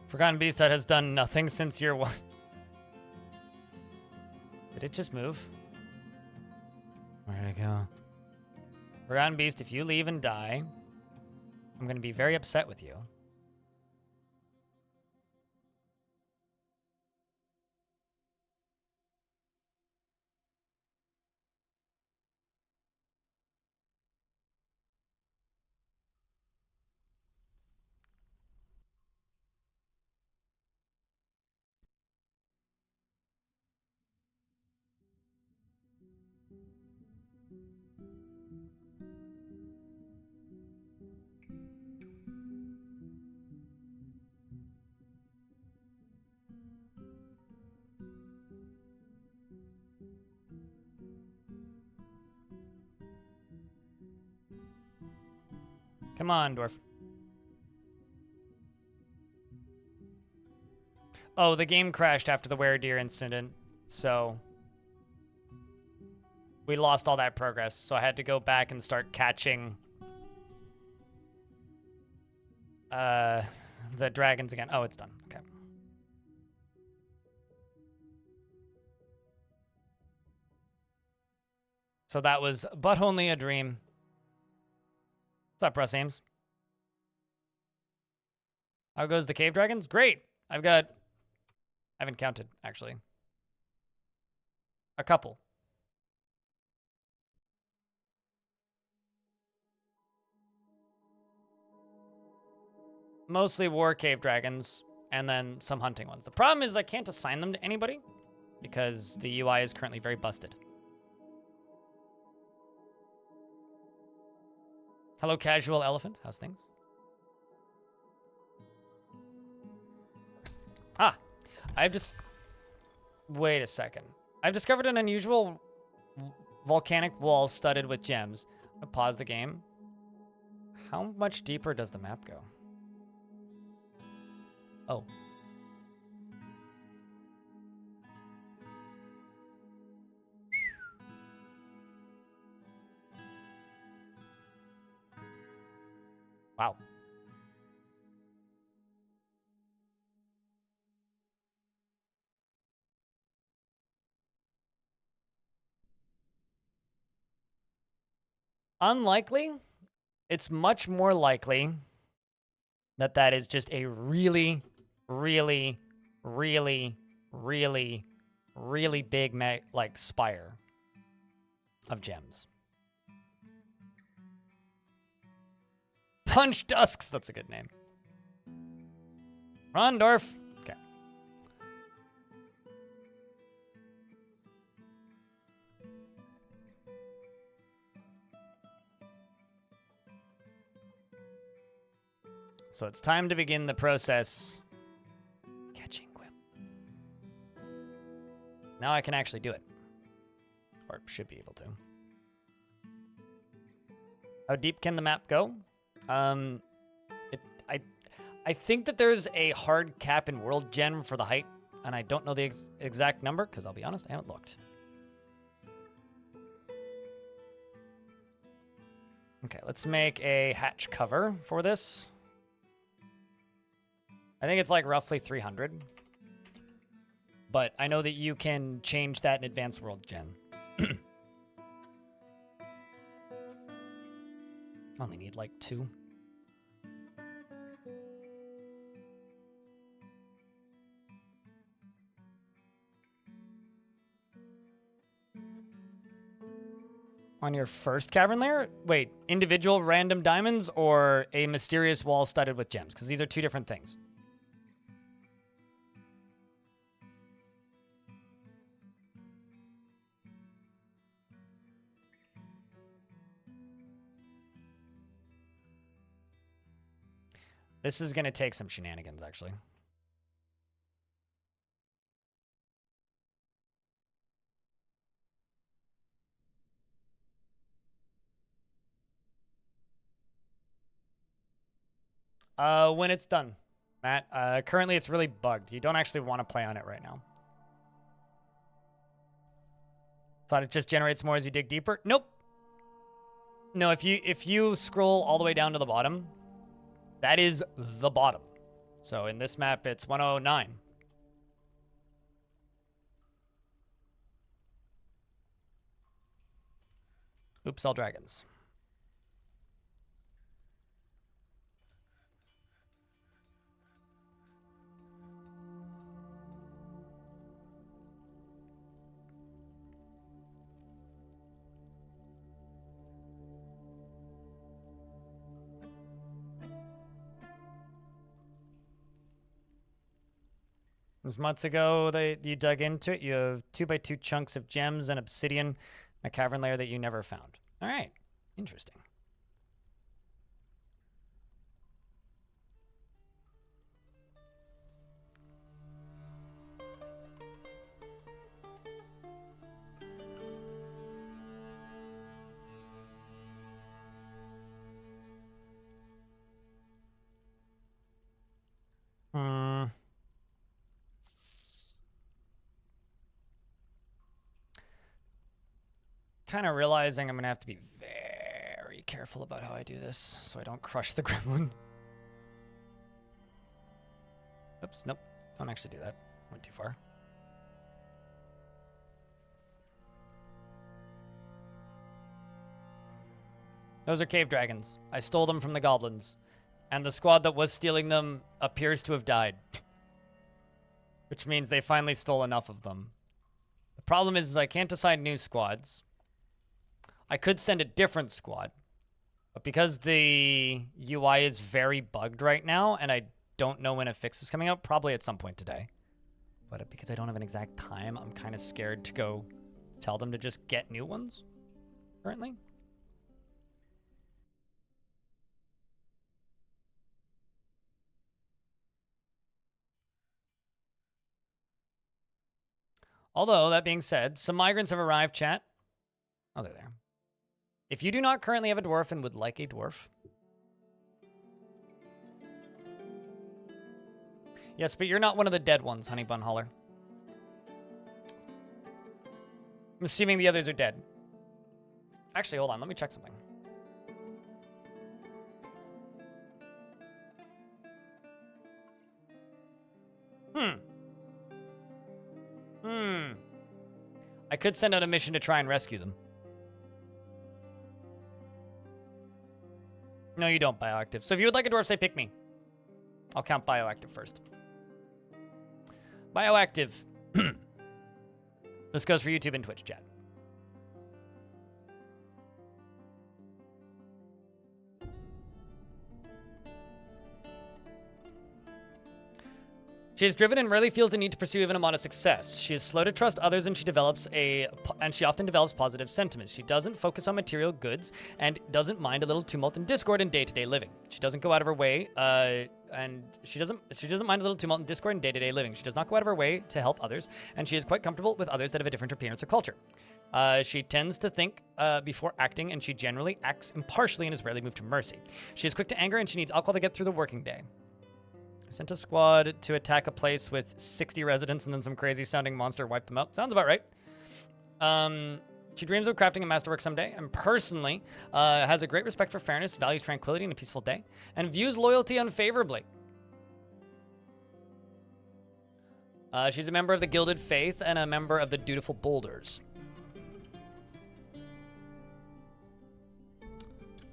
Forgotten beast that has done nothing since year 1. Did it just move? Where'd it go? Forgotten beast, if you leave and die, I'm going to be very upset with you. Come on, dwarf. Oh, the game crashed after the were-deer incident, so we lost all that progress, so I had to go back and start catching the dragons again. Oh, it's done. Okay. So that was but only a dream. What's up, Russ Ames? How goes the cave dragons? Great. I haven't counted, actually. A couple. Mostly war cave dragons, and then some hunting ones. The problem is I can't assign them to anybody because the UI is currently very busted. Hello, casual elephant. How's things? Ah, wait a second. I've discovered an unusual volcanic wall studded with gems. I'm gonna pause the game. How much deeper does the map go? Oh. Wow. Unlikely. It's much more likely that that is just a really, really, really, really, really big like spire of gems. Punch Dusks. That's a good name. Run, Dwarf. Okay. So it's time to begin the process. Catching Quip. Now I can actually do it. Or should be able to. How deep can the map go? I think that there's a hard cap in World Gen for the height, and I don't know the exact number, because I'll be honest, I haven't looked. Okay, let's make a hatch cover for this. I think it's like roughly 300. But I know that you can change that in Advanced World Gen. Only need like 2. On your first cavern layer? Wait, individual random diamonds or a mysterious wall studded with gems? Because these are 2 different things. This is going to take some shenanigans, actually. When it's done, Matt. Currently, it's really bugged. You don't actually want to play on it right now. Thought it just generates more as you dig deeper. Nope. No, if you scroll all the way down to the bottom, that is the bottom. So in this map, it's 109. Oops, all dragons. As months ago, you dug into it. You have 2x2 chunks of gems and obsidian, a cavern layer that you never found. All right, interesting. Kind of realizing I'm going to have to be very careful about how I do this so I don't crush the gremlin. Oops, nope. Don't actually do that. Went too far. Those are cave dragons. I stole them from the goblins. And the squad that was stealing them appears to have died. Which means they finally stole enough of them. The problem is I can't assign new squads. I could send a different squad. But because the UI is very bugged right now, and I don't know when a fix is coming out, probably at some point today. But because I don't have an exact time, I'm kind of scared to go tell them to just get new ones currently. Although, that being said, some migrants have arrived, chat. Oh, they're there. If you do not currently have a dwarf and would like a dwarf. Yes, but you're not one of the dead ones, Honey Bun Holler. I'm assuming the others are dead. Actually, hold on. Let me check something. I could send out a mission to try and rescue them. No, you don't, Bioactive. So if you would like a dwarf, say pick me. I'll count Bioactive first. Bioactive. This goes for YouTube and Twitch chat. She is driven and rarely feels the need to pursue even a modest success. She is slow to trust others, and she often develops positive sentiments. She doesn't focus on material goods and doesn't mind a little tumult and discord in day-to-day living. She doesn't go out of her way, and she doesn't mind a little tumult and discord in day-to-day living. She does not go out of her way to help others, and she is quite comfortable with others that have a different appearance or culture. She tends to think before acting, and she generally acts impartially and is rarely moved to mercy. She is quick to anger, and she needs alcohol to get through the working day. Sent a squad to attack a place with 60 residents and then some crazy sounding monster wiped them out. Sounds about right. She dreams of crafting a masterwork someday and personally has a great respect for fairness, values tranquility and a peaceful day, and views loyalty unfavorably. She's a member of the Gilded Faith and a member of the Dutiful Boulders.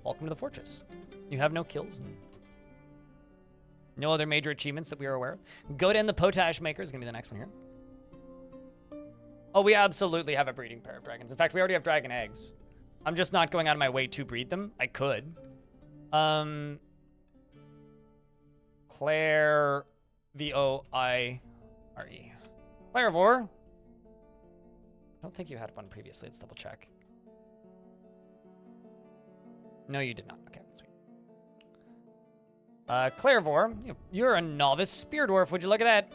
Welcome to the fortress. You have no kills and no other major achievements that we are aware of. Go to end the Potash Maker is going to be the next one here. Oh, we absolutely have a breeding pair of dragons. In fact, we already have dragon eggs. I'm just not going out of my way to breed them. I could. Claire, V-O-I-R-E. Clarivore. I don't think you had one previously. Let's double check. No, you did not. Okay, sweet. Clarivore, you're a novice spear dwarf. Would you look at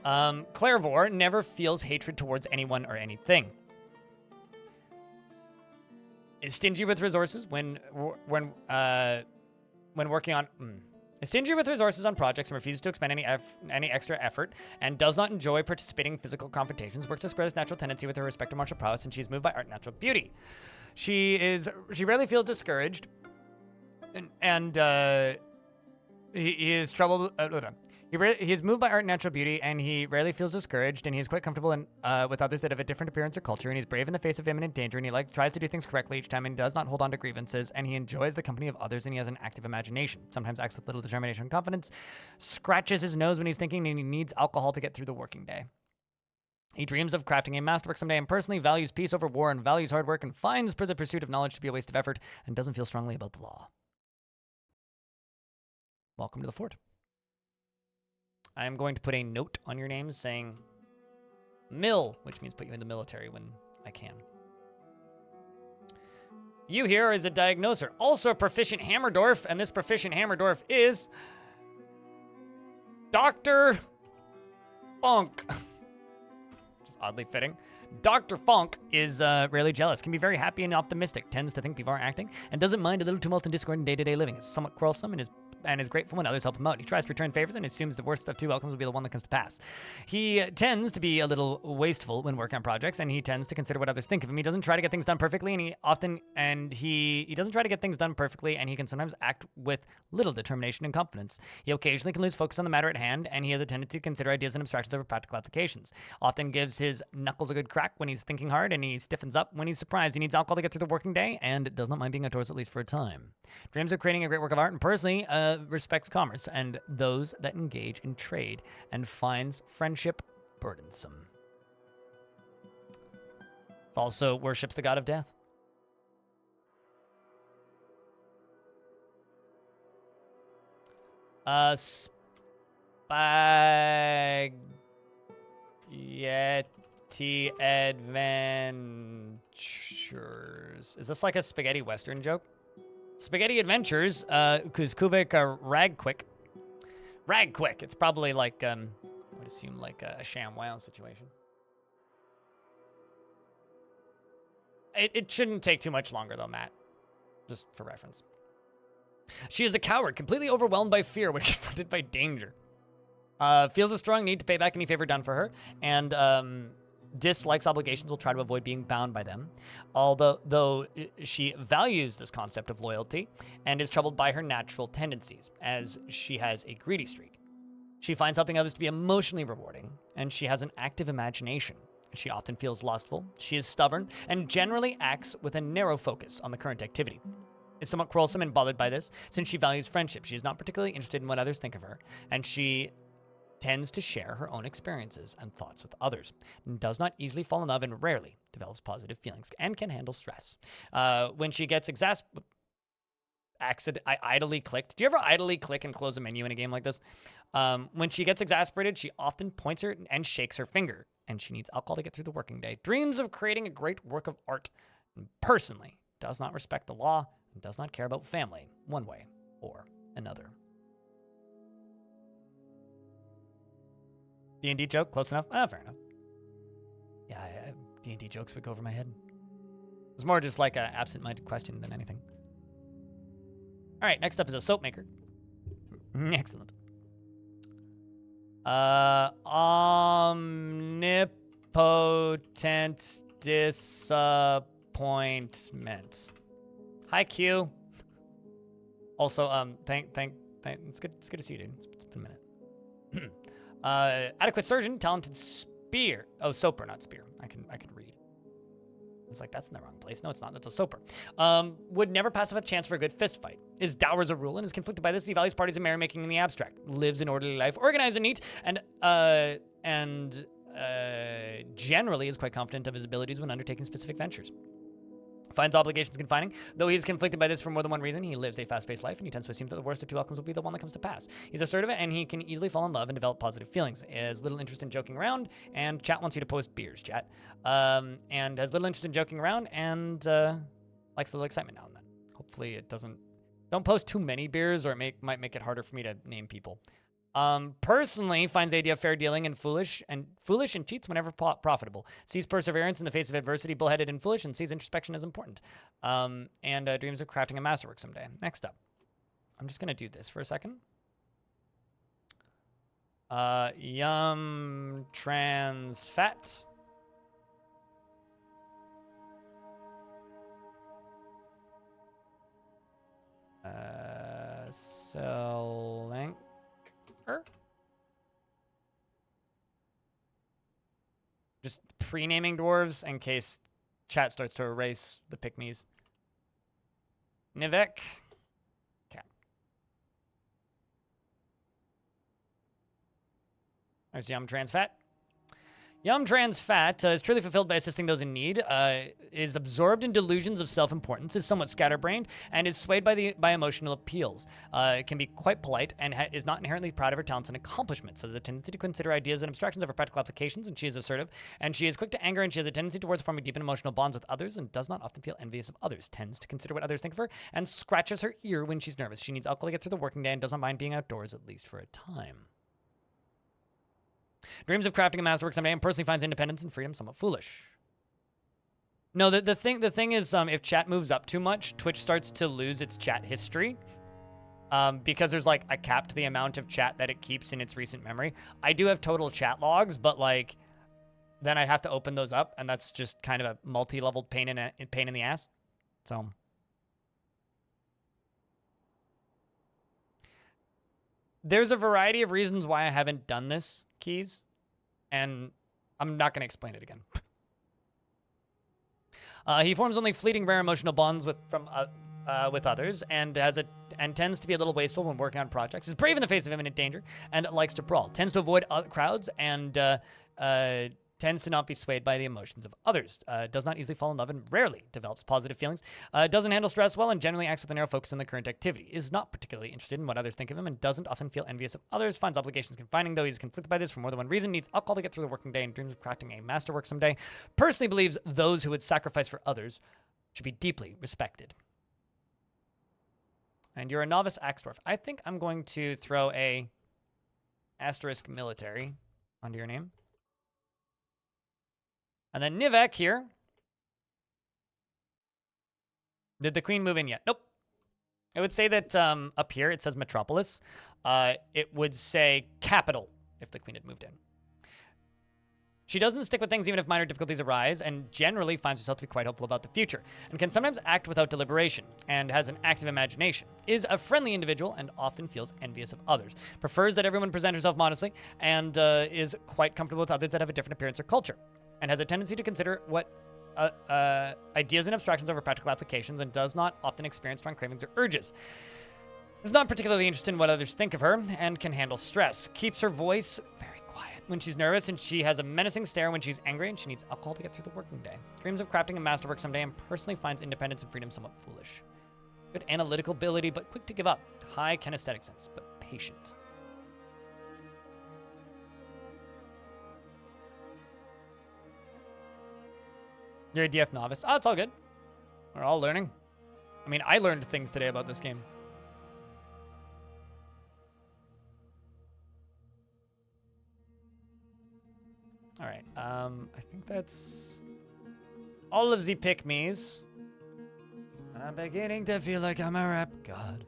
that? Clarivore never feels hatred towards anyone or anything. Is stingy with resources when working on. Is stingy with resources on projects and refuses to expend any extra effort, and does not enjoy participating in physical confrontations. Works to square this natural tendency with her respect for martial prowess, and she is moved by art and natural beauty. She rarely feels discouraged, and he is troubled. He is moved by art and natural beauty, and he rarely feels discouraged, and he is quite comfortable with others that have a different appearance or culture, and he's brave in the face of imminent danger, and he tries to do things correctly each time, and does not hold on to grievances, and he enjoys the company of others, and he has an active imagination. Sometimes acts with little determination and confidence, scratches his nose when he's thinking, and he needs alcohol to get through the working day. He dreams of crafting a masterwork someday, and personally values peace over war, and values hard work, and finds the pursuit of knowledge to be a waste of effort, and doesn't feel strongly about the law. Welcome to the fort. I am going to put a note on your name saying Mill, which means put you in the military when I can. You here is a diagnoser, also a proficient Hammerdorf, and this proficient Hammerdorf is Dr. Funk. Just oddly fitting. Dr. Funk is rarely jealous, can be very happy and optimistic, tends to think before acting, and doesn't mind a little tumult and discord in day-to-day living. Is somewhat quarrelsome and is grateful when others help him out. He tries to return favors and assumes the worst of two outcomes will be the one that comes to pass. He tends to be a little wasteful when working on projects, and he tends to consider what others think of him. He doesn't try to get things done perfectly, and he doesn't try to get things done perfectly, and he can sometimes act with little determination and confidence. He occasionally can lose focus on the matter at hand, and he has a tendency to consider ideas and abstractions over practical applications. Often gives his knuckles a good crack when he's thinking hard, and he stiffens up when he's surprised. He needs alcohol to get through the working day, and does not mind being outdoors at least for a time. Dreams of creating a great work of art, and personally respects commerce and those that engage in trade, and finds friendship burdensome. It also worships the god of death. Spaghetti Adventures. Is this like a spaghetti western joke? Spaghetti Adventures, Kuzkubik Ragquick. Ragquick. It's probably like, I would assume like a ShamWow situation. It shouldn't take too much longer though, Matt. Just for reference. She is a coward, completely overwhelmed by fear when confronted by danger. Feels a strong need to pay back any favor done for her, and dislikes obligations, will try to avoid being bound by them. Although she values this concept of loyalty and is troubled by her natural tendencies, as she has a greedy streak. She finds helping others to be emotionally rewarding, and she has an active imagination. She often feels lustful, she is stubborn, and generally acts with a narrow focus on the current activity. Is somewhat quarrelsome and bothered by this, since she values friendship. She is not particularly interested in what others think of her, and she tends to share her own experiences and thoughts with others, and does not easily fall in love and rarely develops positive feelings, and can handle stress. When she gets I idly clicked. Do you ever idly click and close a menu in a game like this? When she gets exasperated, she often points her and shakes her finger, and she needs alcohol to get through the working day. Dreams of creating a great work of art, and personally does not respect the law and does not care about family one way or another. D&D joke, close enough? Fair enough. Yeah, D&D jokes would go over my head. It's more just like an absent-minded question than anything. All right, next up is a soap maker. Excellent. Omnipotent disappointment. Hi, Q. Also, thank. It's good to see you, dude. It's been a minute. Adequate surgeon, talented spear. Oh, soaper, not spear. I can read. I was like, that's in the wrong place. No, it's not. That's a soaper. Would never pass up a chance for a good fist fight. Is dour as a rule and is conflicted by this. He values parties and merrymaking in the abstract. Lives an orderly life, organized and neat, and generally is quite confident of his abilities when undertaking specific ventures. Finds obligations confining. Though he is conflicted by this for more than one reason, he lives a fast-paced life, and he tends to assume that the worst of two outcomes will be the one that comes to pass. He's assertive, and he can easily fall in love and develop positive feelings. Has little interest in joking around, and chat wants you to post beers, chat. And has little interest in joking around, and likes a little excitement now and then. Hopefully it doesn't... Don't post too many beers, or it might make it harder for me to name people. Personally finds the idea of fair dealing and foolish and cheats whenever profitable. Sees perseverance in the face of adversity, bullheaded and foolish, and sees introspection as important. And dreams of crafting a masterwork someday. Next up. I'm just going to do this for a second. Yum trans fat. Link. Just pre-naming dwarves in case chat starts to erase the pick-me's. Nivek. Cat. There's Yum Trans Fat. Yum Trans Fat is truly fulfilled by assisting those in need, is absorbed in delusions of self-importance, is somewhat scatterbrained, and is swayed by emotional appeals. Can be quite polite and is not inherently proud of her talents and accomplishments. Has a tendency to consider ideas and abstractions over practical applications, and she is assertive. And she is quick to anger, and she has a tendency towards forming deep and emotional bonds with others, and does not often feel envious of others. Tends to consider what others think of her, and scratches her ear when she's nervous. She needs alcohol to get through the working day and does not mind being outdoors, at least for a time. Dreams of crafting a masterwork someday, and personally finds independence and freedom somewhat foolish. No, the thing is, if chat moves up too much, Twitch starts to lose its chat history. Because there's like a cap to the amount of chat that it keeps in its recent memory. I do have total chat logs, but like, then I have to open those up, and that's just kind of a multi-leveled pain in the ass. So. There's a variety of reasons why I haven't done this, Keys, and I'm not going to explain it again. He forms only fleeting, rare emotional bonds with others, and tends to be a little wasteful when working on projects. Is brave in the face of imminent danger, and likes to brawl. Tends to avoid crowds, and tends to not be swayed by the emotions of others. Does not easily fall in love, and rarely develops positive feelings. Doesn't handle stress well, and generally acts with a narrow focus on the current activity. Is not particularly interested in what others think of him, and doesn't often feel envious of others. Finds obligations confining, though he's conflicted by this for more than one reason. Needs alcohol to get through the working day, and dreams of crafting a masterwork someday. Personally believes those who would sacrifice for others should be deeply respected. And you're a novice axe dwarf. I think I'm going to throw a asterisk military onto your name. And then Nivek here. Did the queen move in yet? Nope. It would say that up here it says metropolis. It would say capital if the queen had moved in. She doesn't stick with things even if minor difficulties arise, and generally finds herself to be quite hopeful about the future, and can sometimes act without deliberation, and has an active imagination, is a friendly individual, and often feels envious of others, prefers that everyone present herself modestly, and is quite comfortable with others that have a different appearance or culture, and has a tendency to consider what ideas and abstractions over practical applications, and does not often experience strong cravings or urges. Is not particularly interested in what others think of her, and can handle stress. Keeps her voice very quiet when she's nervous, and she has a menacing stare when she's angry, and she needs alcohol to get through the working day. Dreams of crafting a masterwork someday, and personally finds independence and freedom somewhat foolish. Good analytical ability, but quick to give up. High kinesthetic sense, but patient. You're a DF novice. Oh, it's all good. We're all learning. I mean, I learned things today about this game. All right. I think that's all of the pick-me's. I'm beginning to feel like I'm a rap god.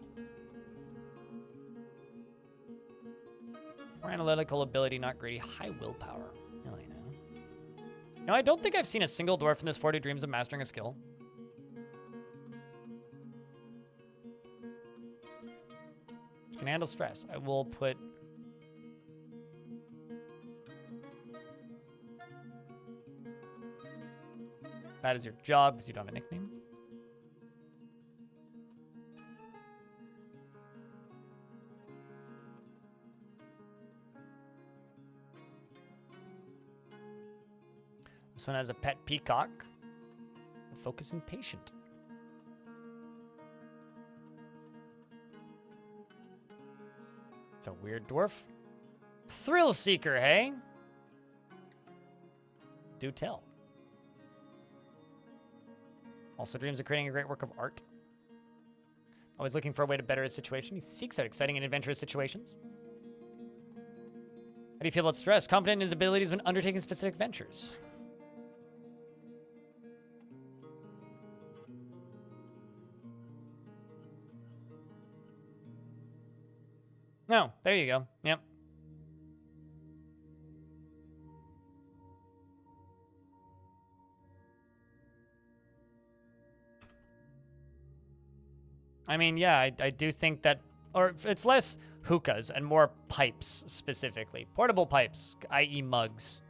More analytical ability, not greedy. High willpower. Really, no. No, I don't think I've seen a single dwarf in this 40 dreams of mastering a skill. Can handle stress. I will put... That is your job because you don't have a nickname. This one has a pet peacock. Focus and patient. It's a weird dwarf. Thrill seeker, hey? Do tell. Also dreams of creating a great work of art. Always looking for a way to better his situation. He seeks out exciting and adventurous situations. How do you feel about stress? Confident in his abilities when undertaking specific ventures. No, there you go. Yep. I mean, yeah, I do think that, or it's less hookahs and more pipes specifically. Portable pipes, i.e. mugs.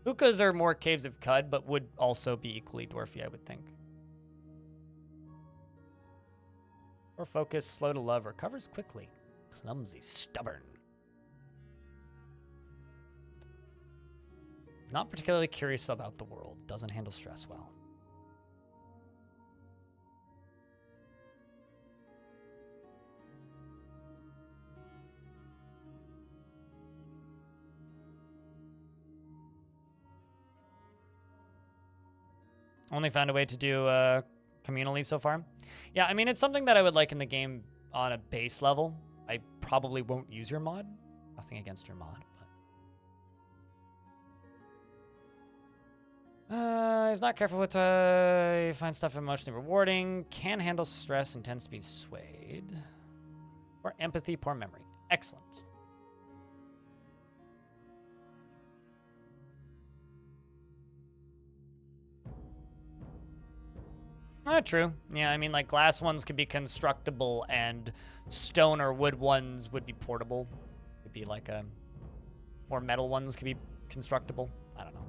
Hookahs are more caves of cud, but would also be equally dwarfy, I would think. Or focus, slow to love, recovers quickly. Clumsy, stubborn. Not particularly curious about the world. Doesn't handle stress well. Only found a way to do communally so far. Yeah, I mean, it's something that I would like in the game on a base level. I probably won't use your mod. Nothing against your mod, but... he's not careful with... he finds stuff emotionally rewarding. Can handle stress and tends to be swayed. Poor empathy, poor memory. Excellent. True. Yeah, I mean, like, glass ones could be constructible, and stone or wood ones would be portable. It'd be like a... Or metal ones could be constructible. I don't know.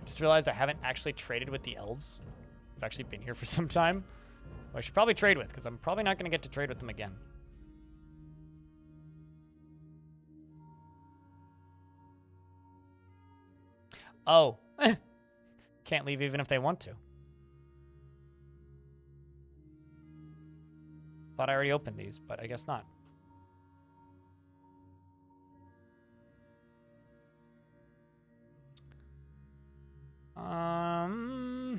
Just realized I haven't actually traded with the elves. I've actually been here for some time. Who I should probably trade with, because I'm probably not going to get to trade with them again. Oh. Can't leave even if they want to. Thought I already opened these, but I guess not. Hmm.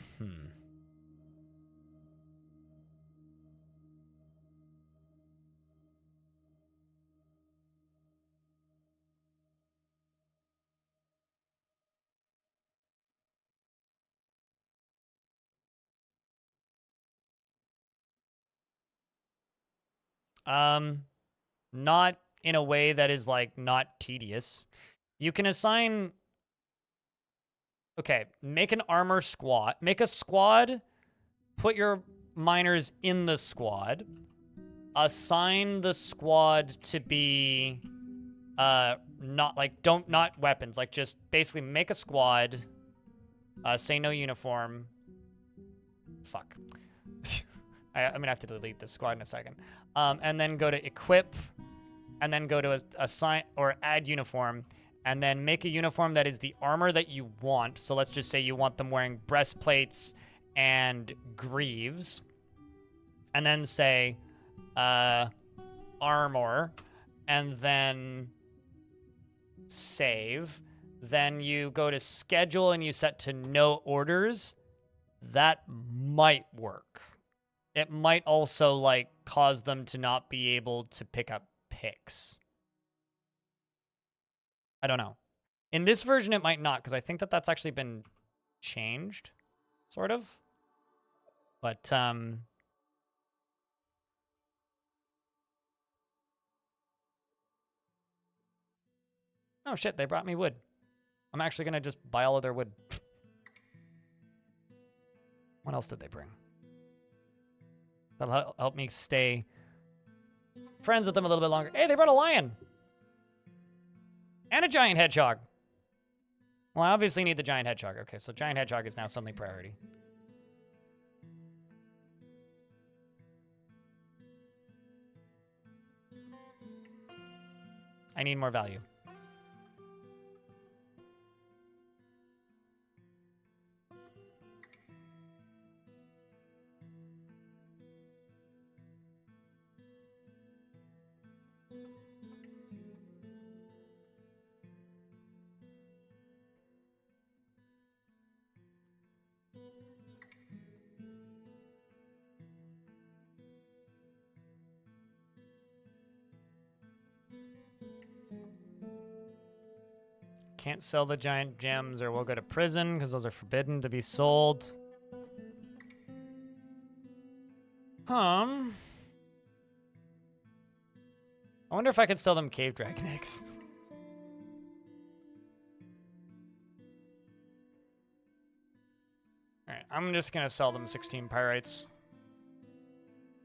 not in a way that is, like, not tedious. You can assign... Okay, make an armor squad. Make a squad, put your miners in the squad. Assign the squad to be, not weapons. Like, just basically make a squad, say no uniform. Fuck. I'm gonna have to delete this squad in a second. And then go to equip, and then go to assign or add uniform, and then make a uniform that is the armor that you want. So let's just say you want them wearing breastplates and greaves. And then say, armor, and then save. Then you go to schedule and you set to no orders. That might work. It might also, like, cause them to not be able to pick up picks. I don't know. In this version, it might not, because I think that that's actually been changed, sort of. But, oh, shit, they brought me wood. I'm actually going to just buy all of their wood. What else did they bring? That'll help me stay friends with them a little bit longer. Hey, they brought a lion! And a giant hedgehog. Well, I obviously need the giant hedgehog. Okay, so giant hedgehog is now suddenly priority. I need more value. Can't sell the giant gems or we'll go to prison because those are forbidden to be sold. I wonder if I could sell them cave dragon eggs. Alright, I'm just gonna sell them 16 pyrites.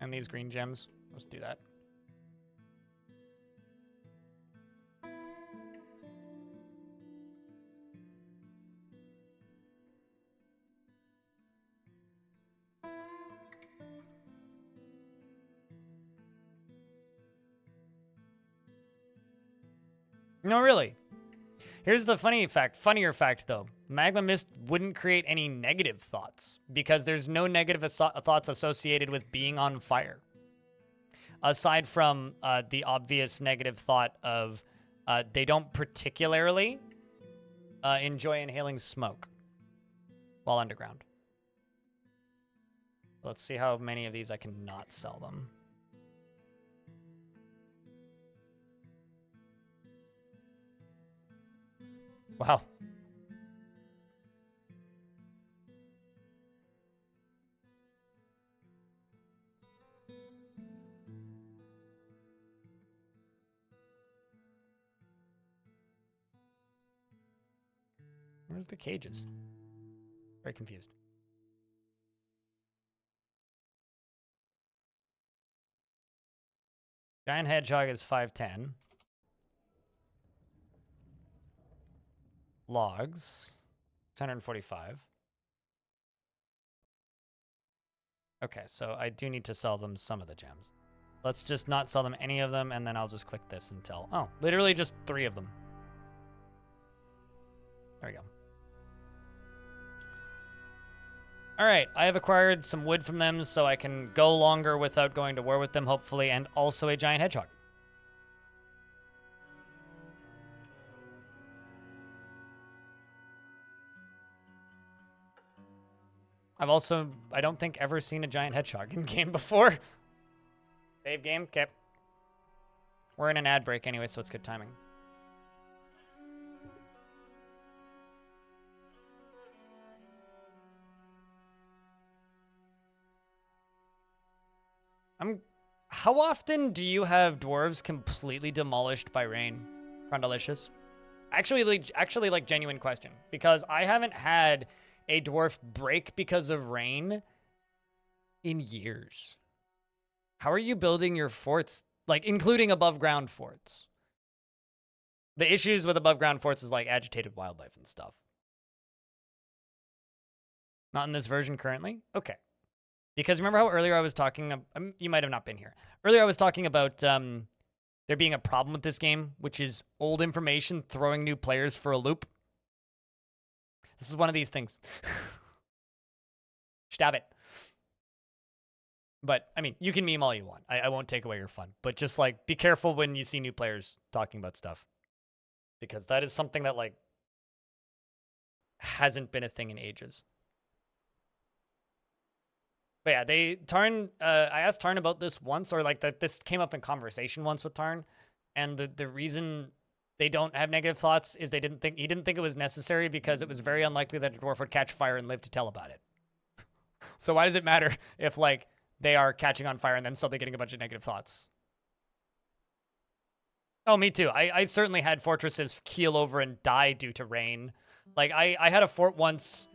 And these green gems. Let's do that. No, really. Here's the funnier fact, though. Magma Mist wouldn't create any negative thoughts because there's no negative thoughts associated with being on fire. Aside from the obvious negative thought of they don't particularly enjoy inhaling smoke while underground. Let's see how many of these I can not sell them. Wow. Where's the cages? Very confused. Giant hedgehog is 510. Logs, 645. Okay, so I do need to sell them some of the gems. Let's just not sell them any of them, and then I'll just click this until... Oh, literally just 3 of them. There we go. All right, I have acquired some wood from them, so I can go longer without going to war with them, hopefully, and also a giant hedgehog. I don't think, ever seen a giant hedgehog in game before. Save game, okay. We're in an ad break anyway, so it's good timing. How often do you have dwarves completely demolished by rain? Frondalicious. Actually, like genuine question, because I haven't had a dwarf break because of rain in years. How are you building your forts, like including above ground forts? The issues with above ground forts is like agitated wildlife and stuff. Not in this version currently? Okay. Because remember how earlier I was talking, you might have not been here. Earlier I was talking about there being a problem with this game, which is old information throwing new players for a loop. This is one of these things. Stab it. But, I mean, you can meme all you want. I won't take away your fun. But just, like, be careful when you see new players talking about stuff. Because that is something that, like, hasn't been a thing in ages. But yeah, Tarn, I asked Tarn about this once, or like this came up in conversation once with Tarn. And the reason they don't have negative thoughts is he didn't think it was necessary because it was very unlikely that a dwarf would catch fire and live to tell about it. So why does it matter if, like, they are catching on fire and then suddenly getting a bunch of negative thoughts? Oh, me too. I certainly had fortresses keel over and die due to rain. Like, I had a fort once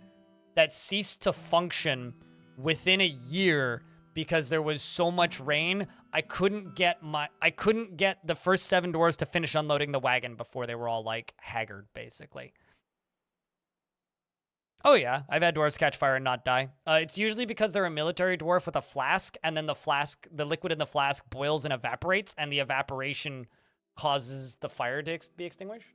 that ceased to function within a year because there was so much rain. I couldn't get the first 7 dwarves to finish unloading the wagon before they were all, like, haggard, basically. Oh yeah, I've had dwarves catch fire and not die. It's usually because they're a military dwarf with a flask, and then the liquid in the flask boils and evaporates, and the evaporation causes the fire to be extinguished.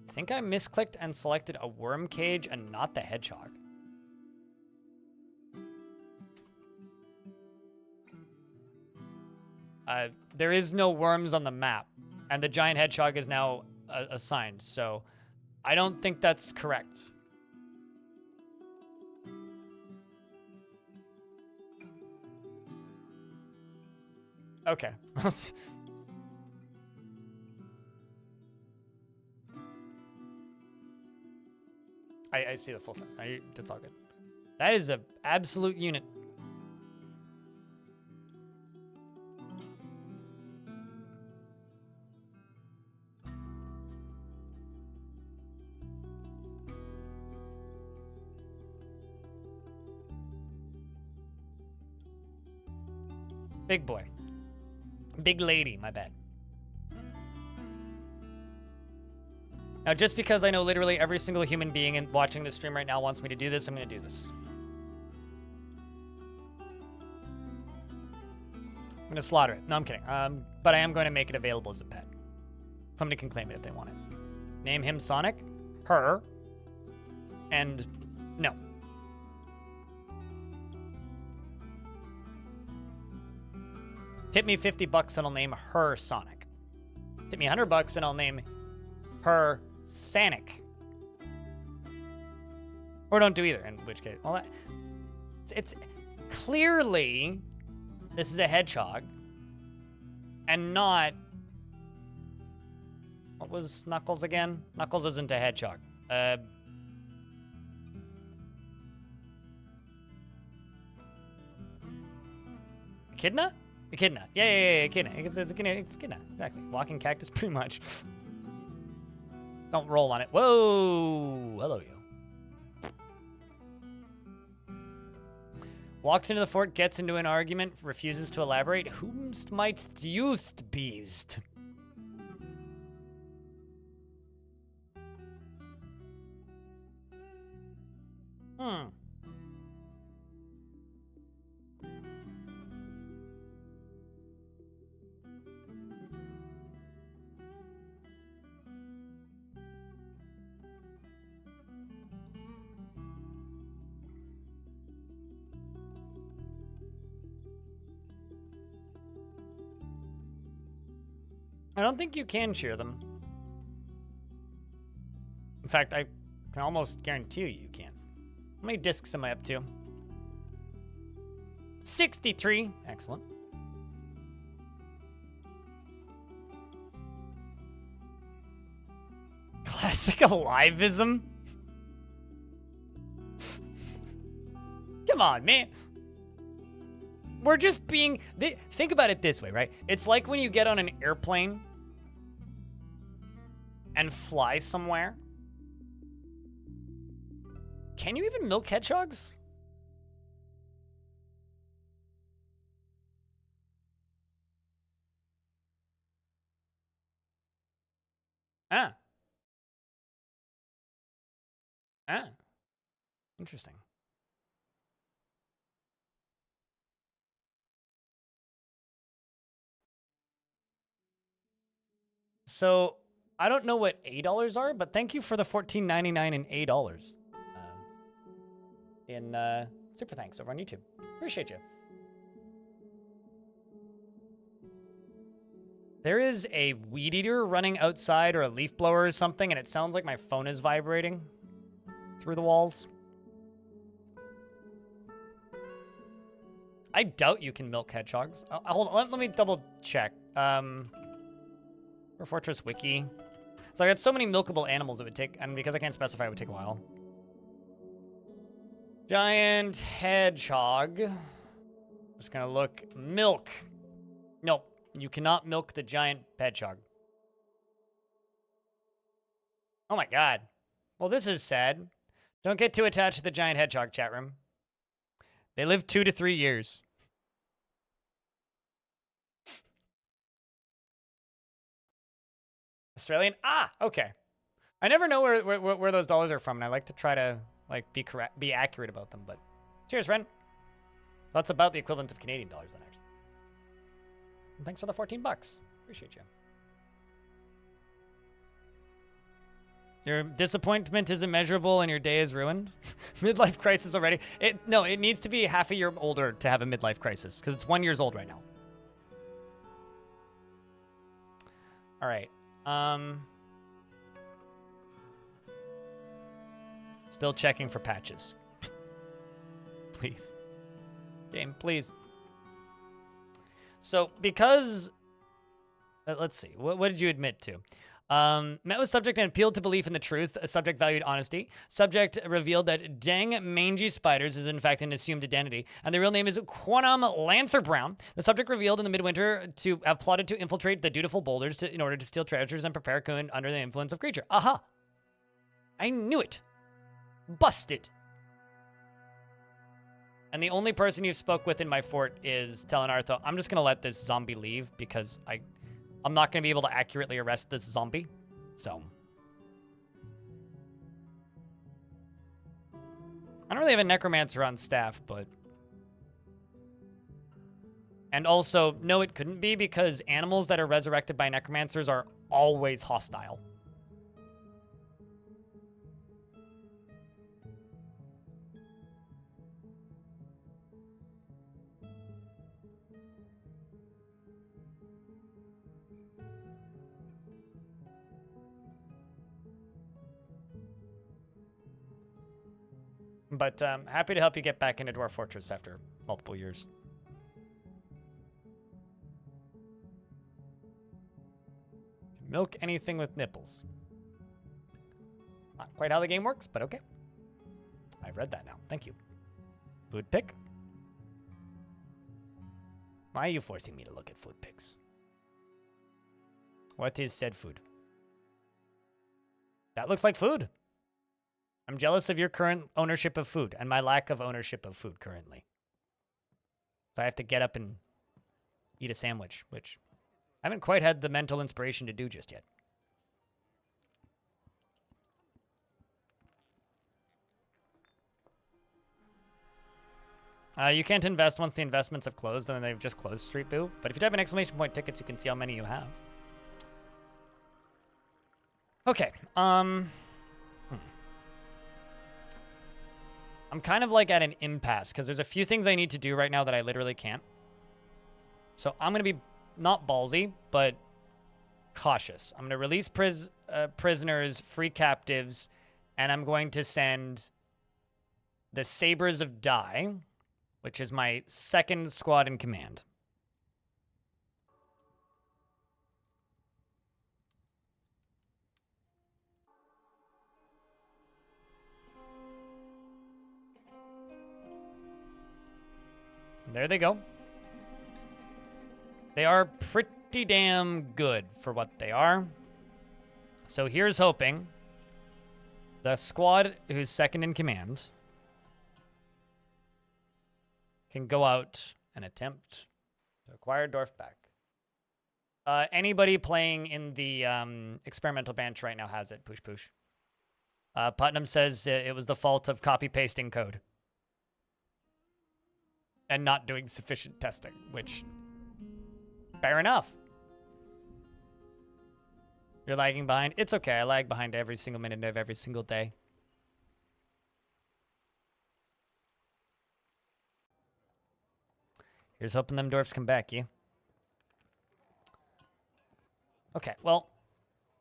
I think I misclicked and selected a worm cage and not the hedgehog. There is no worms on the map, and the giant hedgehog is now assigned, so I don't think that's correct. Okay. I see the full sense. Now that's all good. That is an absolute unit. Big boy. Big lady, my bad. Now, just because I know literally every single human being watching this stream right now wants me to do this, I'm going to do this. I'm going to slaughter it. No, I'm kidding. But I am going to make it available as a pet. Somebody can claim it if they want it. Name him Sonic, her, and no. Tip me $50 and I'll name her Sonic. Tip me $100 and I'll name her Sanic. Or don't do either, in which case, well, it's clearly this is a hedgehog and not, what was Knuckles again? Knuckles isn't a hedgehog. Echidna? Echidna. Yeah, Echidna. It's Echidna. Exactly. Walking cactus, pretty much. Don't roll on it. Whoa! Hello, you. Walks into the fort, gets into an argument, refuses to elaborate. Whomst mightst used beest? I don't think you can cheer them. In fact, I can almost guarantee you can. How many discs am I up to? 63. Excellent. Classic alivism? Come on, man. We're just being... Think about it this way, right? It's like when you get on an airplane and fly somewhere. Can you even milk hedgehogs? Ah. Ah. Interesting. So, I don't know what $8 are, but thank you for the $14.99 and $8. Super thanks over on YouTube. Appreciate you. There is a weed eater running outside or a leaf blower or something, and it sounds like my phone is vibrating through the walls. I doubt you can milk hedgehogs. Hold on, let me double check. For Fortress Wiki. So I got so many milkable animals it would take, and because I can't specify, it would take a while. Giant hedgehog. Just gonna look. Milk. Nope. You cannot milk the giant hedgehog. Oh my god. Well, this is sad. Don't get too attached to the giant hedgehog, chat room. They live 2 to 3 years. Australian? Ah, okay. I never know where those dollars are from, and I like to try to like be accurate about them. But cheers, friend. That's about the equivalent of Canadian dollars, then, actually. And thanks for the $14. Appreciate you. Your disappointment is immeasurable and your day is ruined. Midlife crisis already. No, it needs to be half a year older to have a midlife crisis because it's 1 year old right now. All right. Still checking for patches. Please. Game, please. So, because... let's see. What did you admit to? Met with subject and appealed to belief in the truth. A subject valued honesty. Subject revealed that dang mangy spiders is in fact an assumed identity, and the real name is Quantum Lancer Brown. The subject revealed in the midwinter to have plotted to infiltrate the dutiful boulders in order to steal treasures and prepare Coon under the influence of creature. Aha! I knew it. Busted. And the only person you've spoke with in my fort is Telenartho. I'm just gonna let this zombie leave because I'm not going to be able to accurately arrest this zombie, so. I don't really have a necromancer on staff, but. And also, no, it couldn't be because animals that are resurrected by necromancers are always hostile. But happy to help you get back into Dwarf Fortress after multiple years. Milk anything with nipples. Not quite how the game works, but okay. I've read that now. Thank you. Food pick. Why are you forcing me to look at food picks? What is said food? That looks like food. I'm jealous of your current ownership of food and my lack of ownership of food currently. So I have to get up and eat a sandwich, which I haven't quite had the mental inspiration to do just yet. You can't invest once the investments have closed, and then they've just closed Street Boo. But if you type in exclamation point tickets, you can see how many you have. Okay, I'm kind of like at an impasse because there's a few things I need to do right now that I literally can't. So I'm going to be not ballsy, but cautious. I'm going to release prisoners, free captives, and I'm going to send the Sabers of Die, which is my second squad in command. There they go. They are pretty damn good for what they are. So here's hoping the squad who's second in command can go out and attempt to acquire Dwarf back. Anybody playing in the experimental bench right now has it. Push, push. Putnam says it was the fault of copy-pasting code and not doing sufficient testing, which, fair enough. You're lagging behind? It's okay. I lag behind every single minute of every single day. Here's hoping them dwarfs come back, yeah? Okay, well,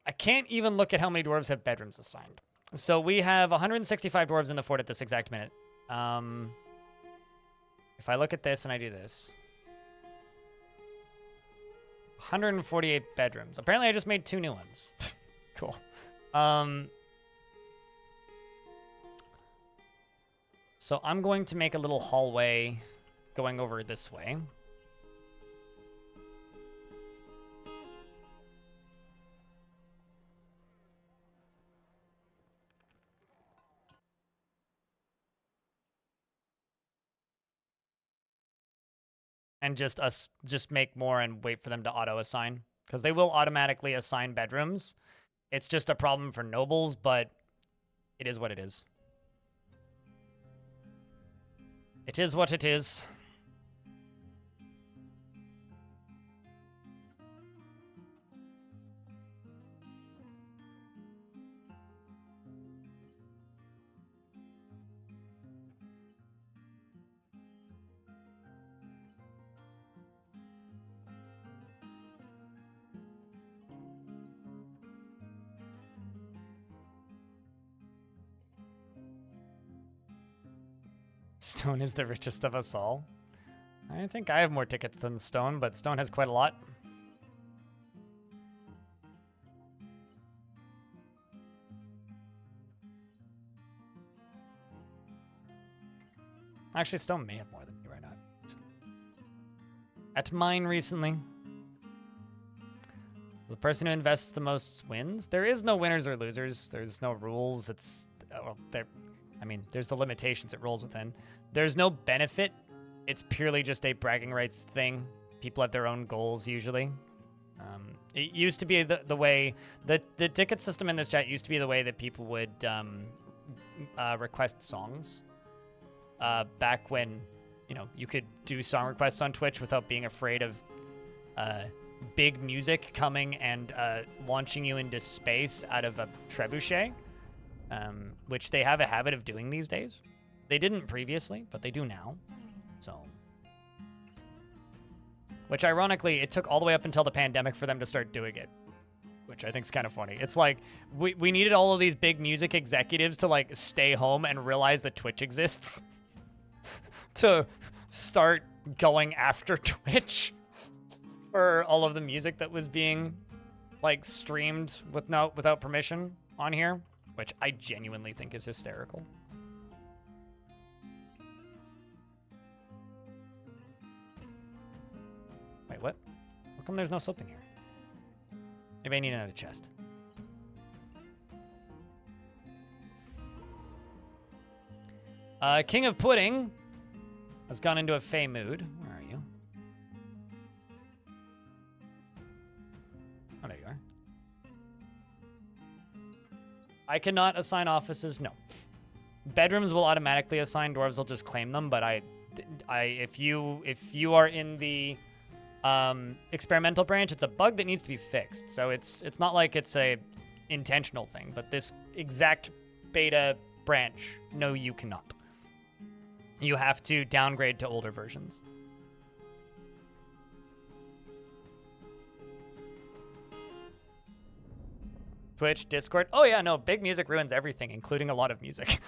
I can't even look at how many dwarves have bedrooms assigned. So we have 165 dwarves in the fort at this exact minute. If I look at this and I do this, 148 bedrooms. Apparently I just made 2 new ones. Cool. So I'm going to make a little hallway going over this way. And just make more and wait for them to auto-assign. Because they will automatically assign bedrooms. It's just a problem for nobles, but it is what it is. It is what it is. Stone is the richest of us all. I think I have more tickets than Stone, but Stone has quite a lot. Actually, Stone may have more than me right now. At mine recently. The person who invests the most wins. There is no winners or losers. There's no rules. It's, well, I mean, there's the limitations it rolls within. There's no benefit. It's purely just a bragging rights thing. People have their own goals usually. It used to be the way the ticket system in this chat used to be the way that people would request songs. Back when, you know, you could do song requests on Twitch without being afraid of big music coming and launching you into space out of a trebuchet, which they have a habit of doing these days. They didn't previously, but they do now. So, which ironically, it took all the way up until the pandemic for them to start doing it, which I think is kind of funny. It's like we needed all of these big music executives to like stay home and realize that Twitch exists to start going after Twitch for all of the music that was being like streamed without permission on here, which I genuinely think is hysterical. Wait, what? How come there's no soap in here? Maybe I need another chest. King of Pudding has gone into a fey mood. Where are you? Oh, there you are. I cannot assign offices. No. Bedrooms will automatically assign. Dwarves will just claim them. But if you are in the experimental branch, it's a bug that needs to be fixed. So it's not like it's a intentional thing. But this exact beta branch, no, you cannot. You have to downgrade to older versions. Twitch, Discord. Oh yeah, no, big music ruins everything, including a lot of music.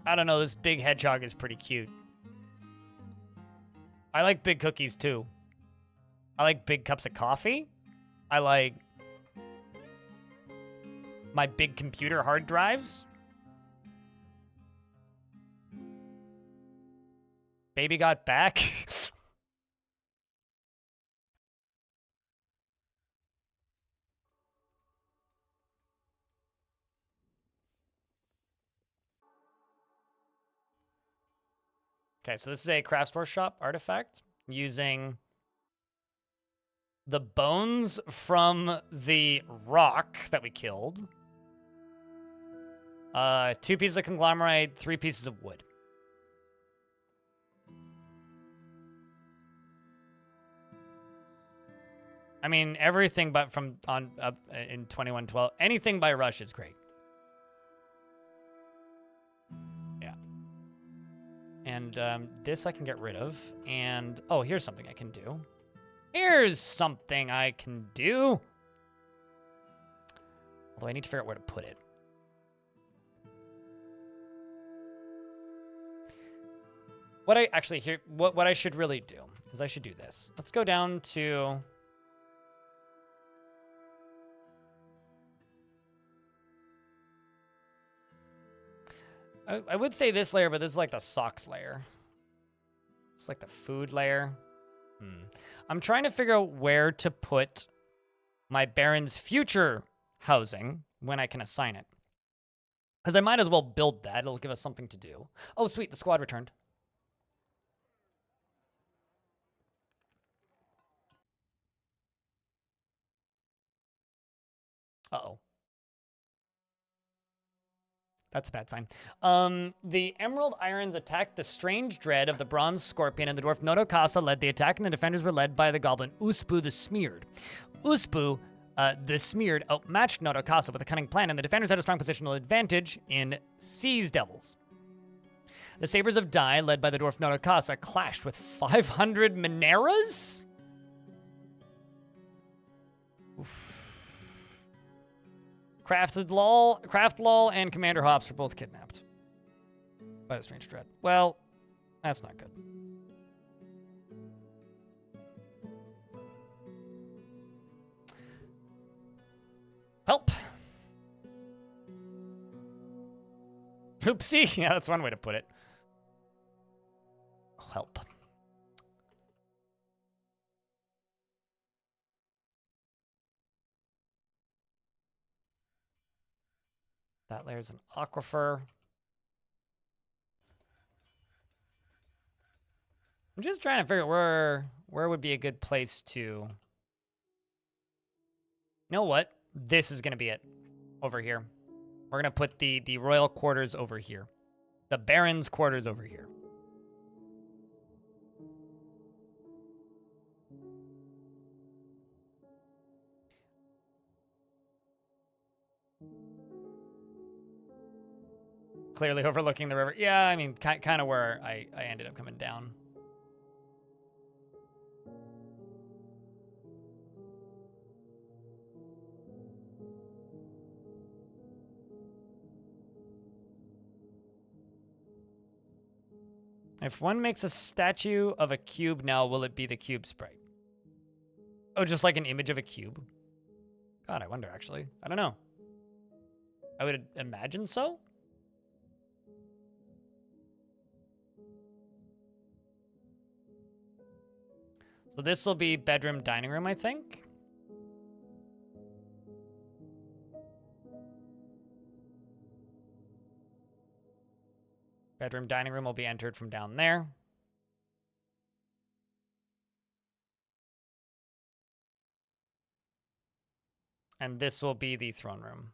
I don't know, this big hedgehog is pretty cute. I like big cookies too. I like big cups of coffee. I like my big computer hard drives. Baby got back. Okay, so this is a craft store shop artifact using the bones from the rock that we killed. 2 pieces of conglomerate, 3 pieces of wood. I mean, everything but from on up in 2112, anything by Rush is great. Yeah. And this I can get rid of. And oh, here's something I can do. Here's something I can do. Although I need to figure out where to put it. What I actually here what I should really do is I should do this. Let's go down to I would say this layer, but this is like the socks layer. It's like the food layer. I'm trying to figure out where to put my Baron's future housing when I can assign it. Because I might as well build that. It'll give us something to do. Oh, sweet. The squad returned. Uh-oh. That's a bad sign. The Emerald Irons attacked the strange dread of the Bronze Scorpion, and the dwarf Nodokasa led the attack, and the defenders were led by the goblin Uspu the Smeared. Uspu, the Smeared, outmatched Nodokasa with a cunning plan, and the defenders had a strong positional advantage in Seas Devils. The Sabers of Dai, led by the dwarf Nodokasa, clashed with 500 Mineras? Oof. Craft Lol, and Commander Hops were both kidnapped by the Strange Dread. Well, that's not good. Help. Oopsie. Yeah, that's one way to put it. Oh, help. That layer's an aquifer. I'm just trying to figure out where would be a good place to... You know what? This is going to be it. Over here. We're going to put the royal quarters over here. The Baron's quarters over here. Clearly overlooking the river. Yeah, I mean, kind of where I ended up coming down. If one makes a statue of a cube now, will it be the cube sprite? Oh, just like an image of a cube? God, I wonder, actually. I don't know. I would imagine so. So this will be bedroom, dining room, I think. Bedroom, dining room will be entered from down there. And this will be the throne room.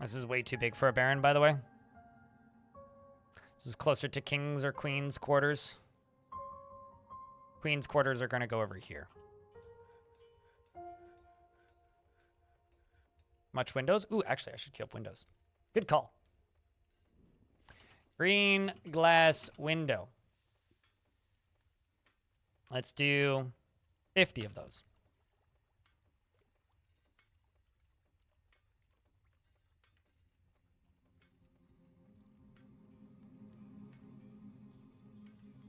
This is way too big for a baron, by the way. This is closer to king's or queen's quarters. Queen's quarters are going to go over here. Much windows? Ooh, actually, I should key up windows. Good call. Green glass window. Let's do 50 of those.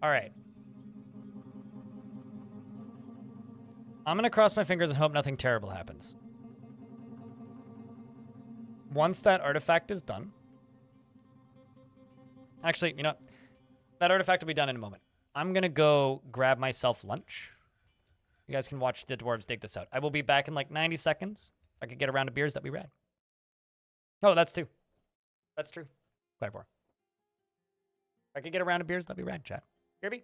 All right. I'm going to cross my fingers and hope nothing terrible happens. Once that artifact is done. Actually, you know, that artifact will be done in a moment. I'm going to go grab myself lunch. You guys can watch the dwarves dig this out. I will be back in like 90 seconds. If I could get a round of beers, that'd be rad. Oh, that's two. That's true. Clairvore. If I could get a round of beers, that'd be rad, chat. Kirby?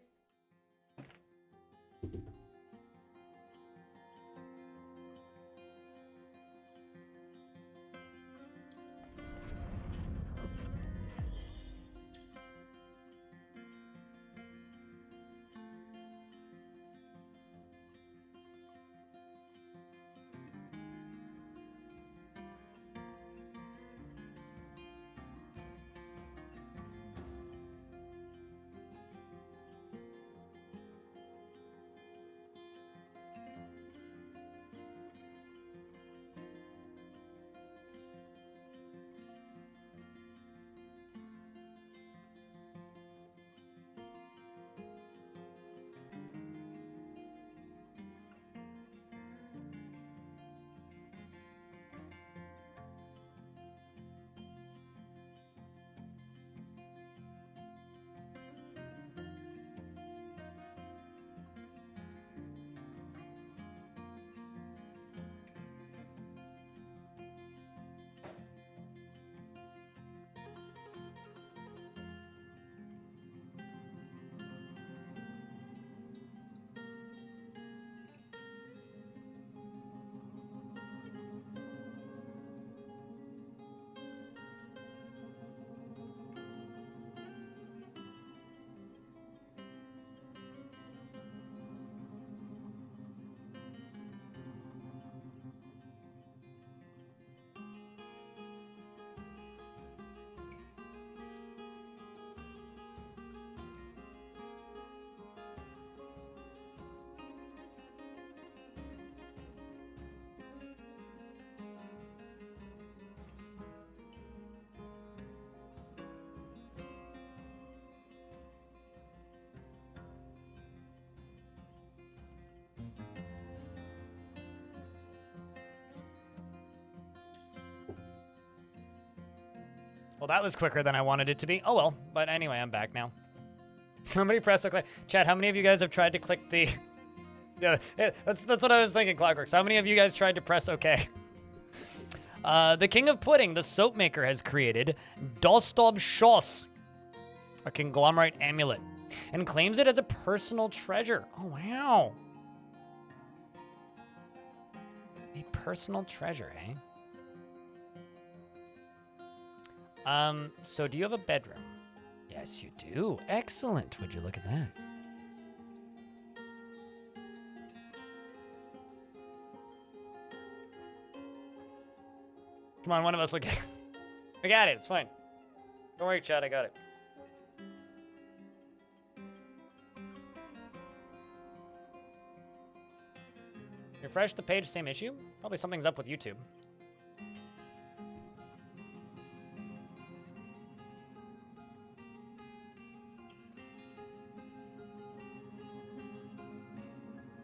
Well, that was quicker than I wanted it to be. Oh, well. But anyway, I'm back now. Somebody press OK. Chat, how many of you guys have tried to click the... Yeah, that's what I was thinking, Clockworks. How many of you guys tried to press OK? The King of Pudding, the soap maker, has created Dostob Schoss, a conglomerate amulet, and claims it as a personal treasure. Oh, wow. A personal treasure, eh? So do you have a bedroom? Yes, you do. Excellent. Would you look at that? Come on, one of us look at it. I got it. It's fine. Don't worry, Chad. I got it. Refresh the page, same issue? Probably something's up with YouTube.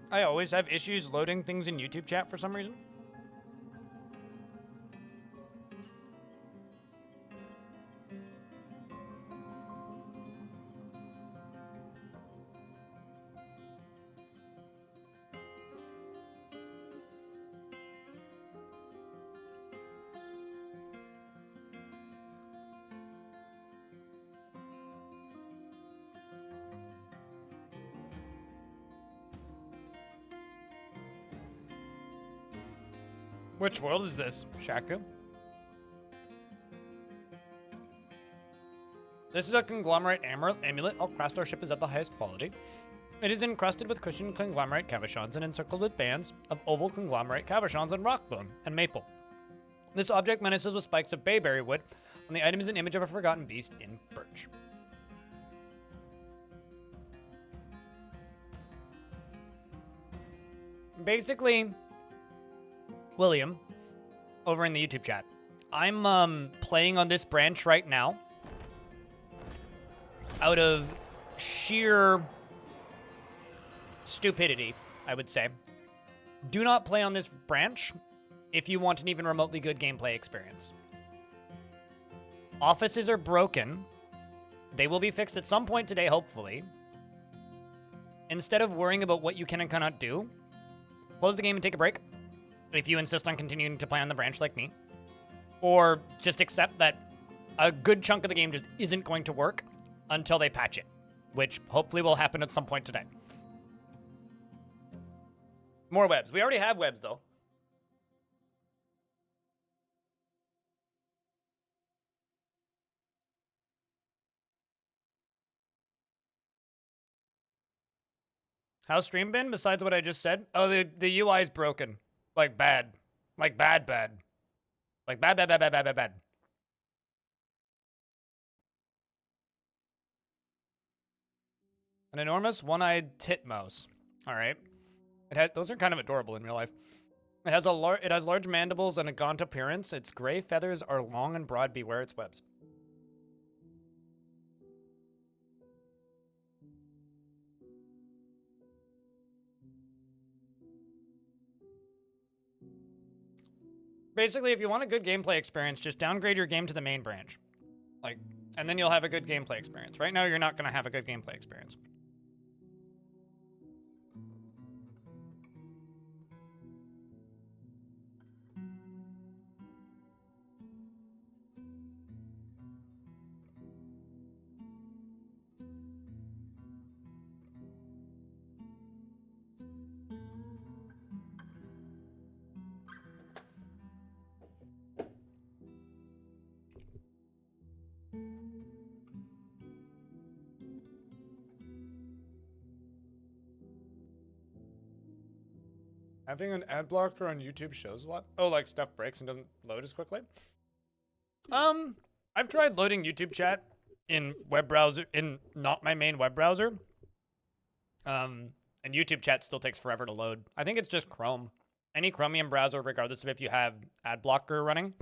I always have issues loading things in YouTube chat for some reason. Which world is this, Shaku? This is a conglomerate amulet. All craftsmanship ship is of the highest quality. It is encrusted with cushioned conglomerate cabochons and encircled with bands of oval conglomerate cabochons and rockbone and maple. This object menaces with spikes of bayberry wood. On the item is an image of a forgotten beast in birch. basically, William, over in the YouTube chat, I'm playing on this branch right now out of sheer stupidity, I would say. Do not play on this branch if you want an even remotely good gameplay experience. Offices are broken. They will be fixed at some point today, hopefully. Instead of worrying about what you can and cannot do, close the game and take a break if you insist on continuing to play on the branch like me. Or just accept that a good chunk of the game just isn't going to work until they patch it, which hopefully will happen at some point today. More webs. We already have webs, though. How's stream been, besides what I just said? Oh, the UI is broken. Like, bad. Like, bad. Like, bad. An enormous one-eyed titmouse. All right. Those are kind of adorable in real life. It has large mandibles and a gaunt appearance. Its gray feathers are long and broad. Beware its webs. Basically, if you want a good gameplay experience, just downgrade your game to the main branch. Like, and then you'll have a good gameplay experience. Right now, you're not going to have a good gameplay experience. Having an ad blocker on YouTube shows a lot. Oh, like stuff breaks and doesn't load as quickly. I've tried loading YouTube chat in web browser, in not my main web browser. And YouTube chat still takes forever to load. I think it's just Chrome. Any Chromium browser, regardless of if you have ad blocker running,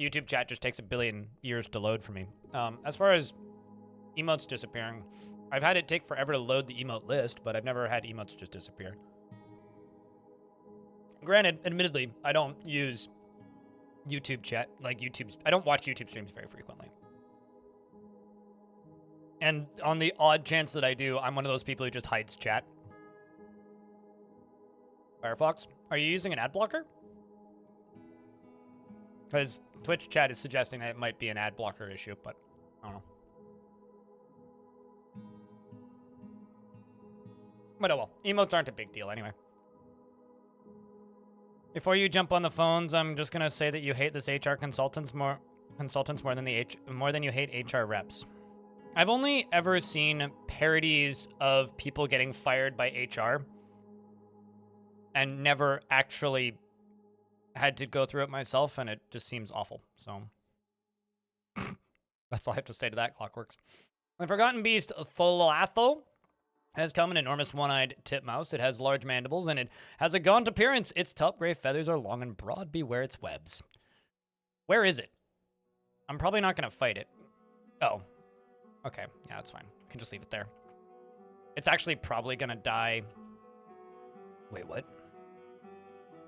YouTube chat just takes a billion years to load for me. As far as emotes disappearing, I've had it take forever to load the emote list, but I've never had emotes just disappear. Granted, admittedly, I don't use YouTube chat, I don't watch YouTube streams very frequently. And on the odd chance that I do, I'm one of those people who just hides chat. Firefox, are you using an ad blocker? Because Twitch chat is suggesting that it might be an ad blocker issue, but I don't know. But oh well, emotes aren't a big deal anyway. Before you jump on the phones, I'm just gonna say that you hate this HR consultants more than you hate HR reps. I've only ever seen parodies of people getting fired by HR and never actually had to go through it myself, and it just seems awful. So that's all I have to say to that, Clockworks. The Forgotten Beast Tholathol has come an enormous one-eyed titmouse. It has large mandibles, and it has a gaunt appearance. Its top gray feathers are long and broad. Beware its webs. Where is it? I'm probably not going to fight it. Oh. Okay. Yeah, that's fine. I can just leave it there. It's actually probably going to die. Wait, what?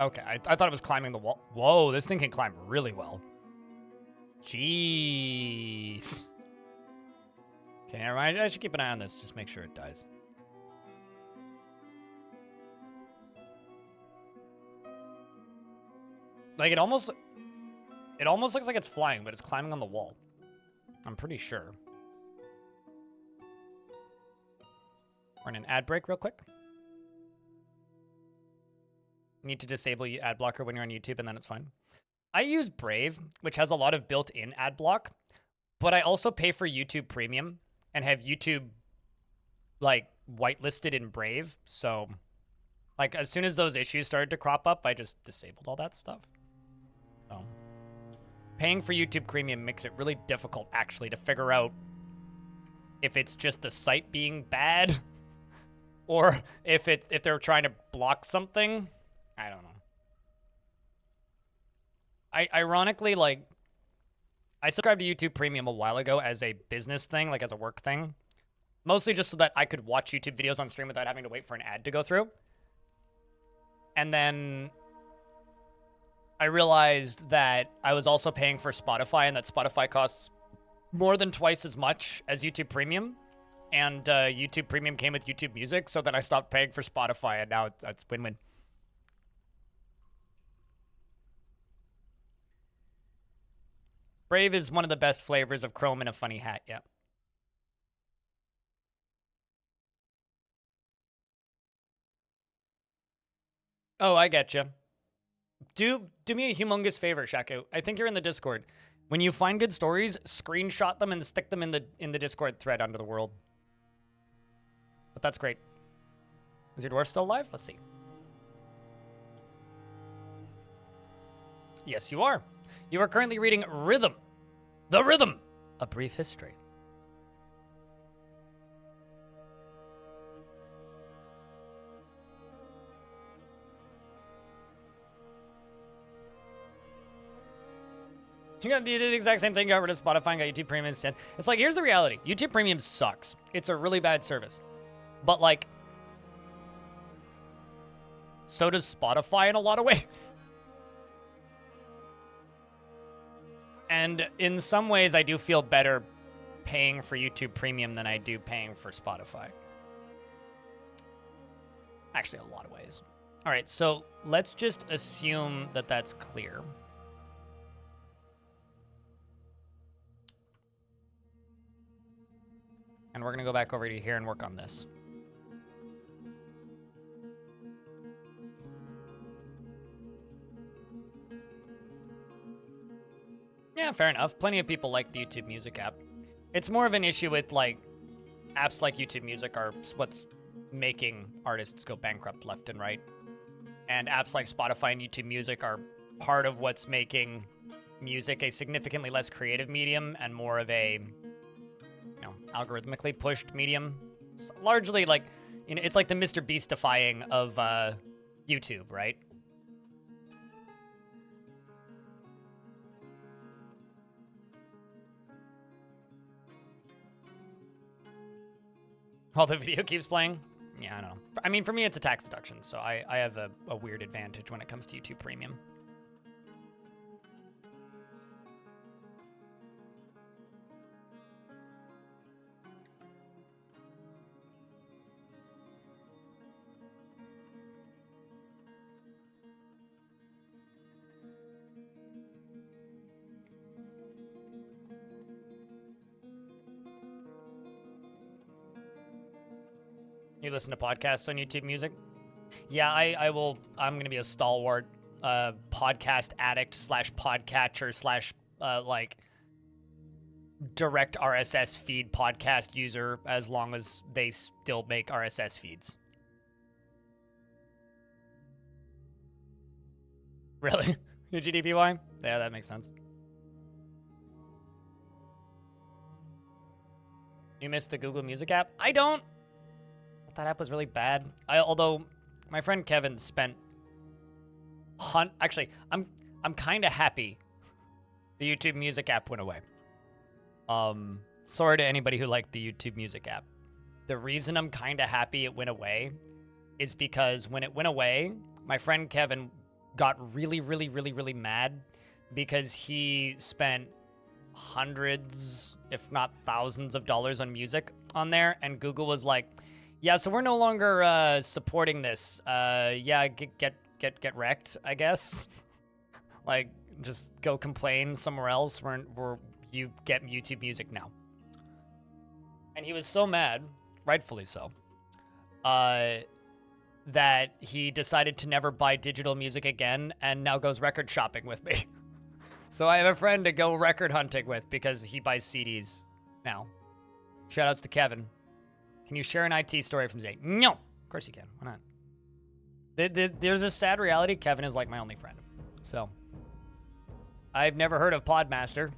Okay, I thought it was climbing the wall. Whoa, this thing can climb really well. Jeez. Okay, never mind. I should keep an eye on this. Just make sure it dies. Like, it almost looks like it's flying, but it's climbing on the wall. I'm pretty sure. Run an ad break real quick. Need to disable ad blocker when you're on YouTube, and then it's fine. I use Brave, which has a lot of built-in ad block, but I also pay for YouTube Premium and have YouTube, like, whitelisted in Brave. So, like, as soon as those issues started to crop up, I just disabled all that stuff. So, paying for YouTube Premium makes it really difficult, actually, to figure out if it's just the site being bad or if they're trying to block something. I don't know. Ironically, like, I subscribed to YouTube Premium a while ago as a business thing, like as a work thing. Mostly just so that I could watch YouTube videos on stream without having to wait for an ad to go through. And then I realized that I was also paying for Spotify, and that Spotify costs more than twice as much as YouTube Premium. And YouTube Premium came with YouTube Music, so then I stopped paying for Spotify, and now it's win-win. Brave is one of the best flavors of chrome in a funny hat, yeah. Oh, I get you. Do me a humongous favor, Shaku. I think you're in the Discord. When you find good stories, screenshot them and stick them in the Discord thread under the world. But that's great. Is your dwarf still alive? Let's see. Yes, you are. You are currently reading Rhythm. The Rhythm. A Brief History. You did the exact same thing. You got rid of Spotify and got YouTube Premium instead. It's like, here's the reality. YouTube Premium sucks. It's a really bad service. But, like, so does Spotify in a lot of ways. And in some ways, I do feel better paying for YouTube Premium than I do paying for Spotify. Actually, a lot of ways. All right, so let's just assume that that's clear. And we're going to go back over to here and work on this. Yeah, fair enough. Plenty of people like the YouTube Music app. It's more of an issue with, like, apps like YouTube Music are what's making artists go bankrupt left and right. And apps like Spotify and YouTube Music are part of what's making music a significantly less creative medium and more of a, you know, algorithmically pushed medium. It's largely like, you know, it's like the Mr. Beastifying of YouTube, right? While the video keeps playing? Yeah, I don't know. I mean, for me, it's a tax deduction, so I have a weird advantage when it comes to YouTube Premium. You listen to podcasts on YouTube Music? Yeah, I will. I'm going to be a stalwart podcast addict slash podcatcher slash like direct RSS feed podcast user as long as they still make RSS feeds. Really? UGDPY? Yeah, that makes sense. You missed the Google Music app? I don't. That app was really bad. Although my friend Kevin spent actually, I'm kind of happy the YouTube Music app went away. Sorry to anybody who liked the YouTube Music app. The reason I'm kind of happy it went away is because when it went away, my friend Kevin got really, really, really, really mad because he spent hundreds, if not thousands of dollars on music on there, and Google was like, yeah, so we're no longer supporting this. Yeah, get wrecked, I guess. Like, just go complain somewhere else where you get YouTube Music now. And he was so mad, rightfully so, that he decided to never buy digital music again and now goes record shopping with me. So I have a friend to go record hunting with because he buys CDs now. Shoutouts to Kevin. Can you share an IT story from today? No. Of course you can. Why not? There's a sad reality. Kevin is like my only friend. So, I've never heard of Podmaster.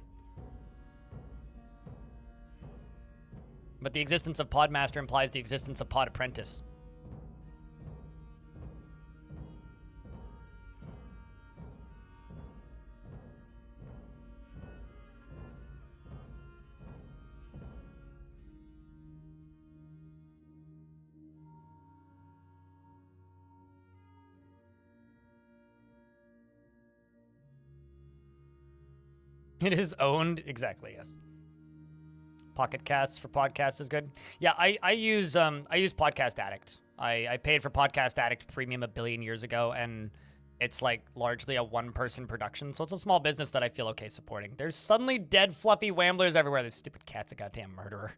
But the existence of Podmaster implies the existence of Pod Apprentice. It is owned. Exactly, yes. Pocket Casts for podcasts is good. Yeah, I use Podcast Addict. I paid for Podcast Addict Premium a billion years ago, and it's like largely a one-person production, so it's a small business that I feel okay supporting. There's suddenly dead fluffy wamblers everywhere. This stupid cat's a goddamn murderer.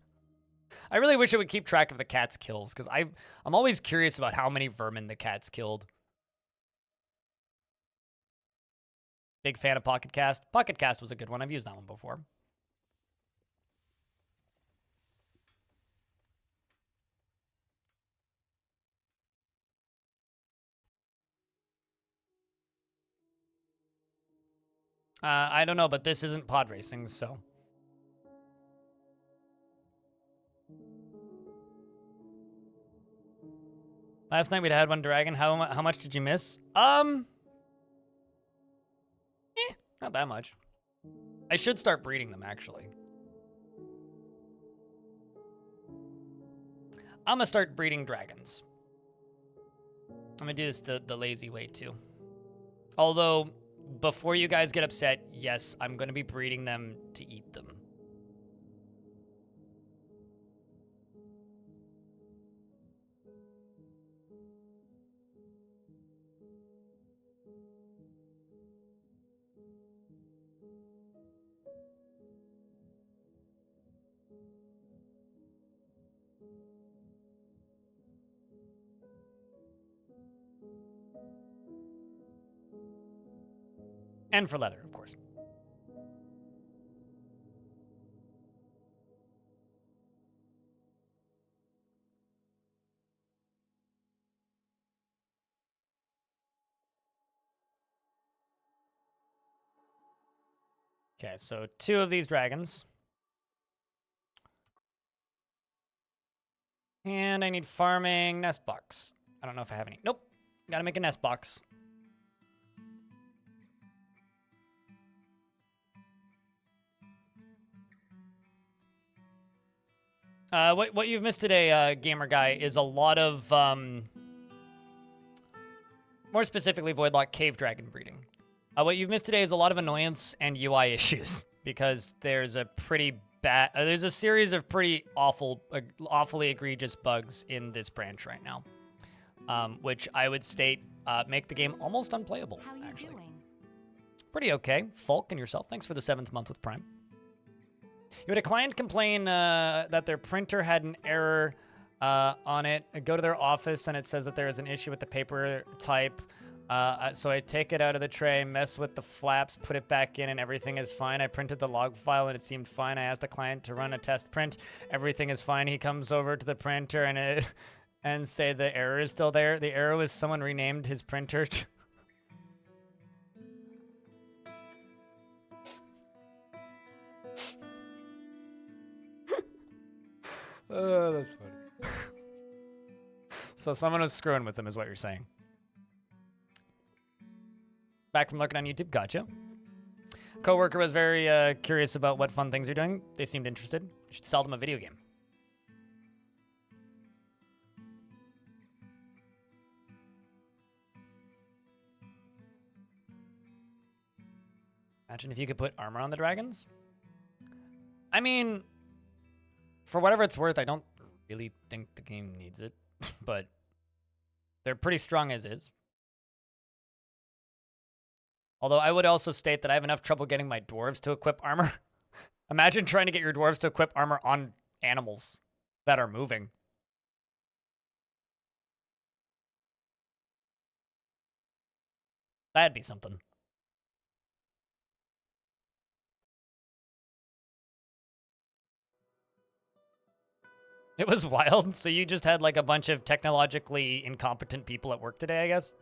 I really wish it would keep track of the cat's kills, because I'm always curious about how many vermin the cat's killed. Big fan of Pocket Cast. Pocket Cast was a good one. I've used that one before. I don't know, but this isn't pod racing, so. Last night we'd had one dragon. How much did you miss? Not that much. I should start breeding them, actually. I'm gonna start breeding dragons. I'm gonna do this the lazy way, too. Although, before you guys get upset, yes, I'm gonna be breeding them to eat them. And for leather, of course. Okay, so 2 of these dragons. And I need farming nest box. I don't know if I have any. Nope. Gotta make a nest box. What you've missed today, gamer guy, is a lot of, more specifically, Voidlock cave dragon breeding. What you've missed today is a lot of annoyance and UI issues, because there's a pretty bad, there's a series of pretty awfully egregious bugs in this branch right now, which I would state make the game almost unplayable, How you actually. doing? Pretty okay. Falk and yourself, thanks for the 7th month with Prime. You had a client complain that their printer had an error on it. I go to their office and it says that there is an issue with the paper type. So I take it out of the tray, mess with the flaps, put it back in, and everything is fine. I printed the log file and it seemed fine. I asked the client to run a test print. Everything is fine. He comes over to the printer and say the error is still there. The error was someone renamed his printer. Oh, that's funny. So someone was screwing with them is what you're saying. Back from looking on YouTube, gotcha. Coworker was very curious about what fun things you're doing. They seemed interested. You should sell them a video game. Imagine if you could put armor on the dragons. I mean, for whatever it's worth, I don't really think the game needs it, but they're pretty strong as is. Although I would also state that I have enough trouble getting my dwarves to equip armor. Imagine trying to get your dwarves to equip armor on animals that are moving. That'd be something. It was wild. So you just had like a bunch of technologically incompetent people at work today, I guess?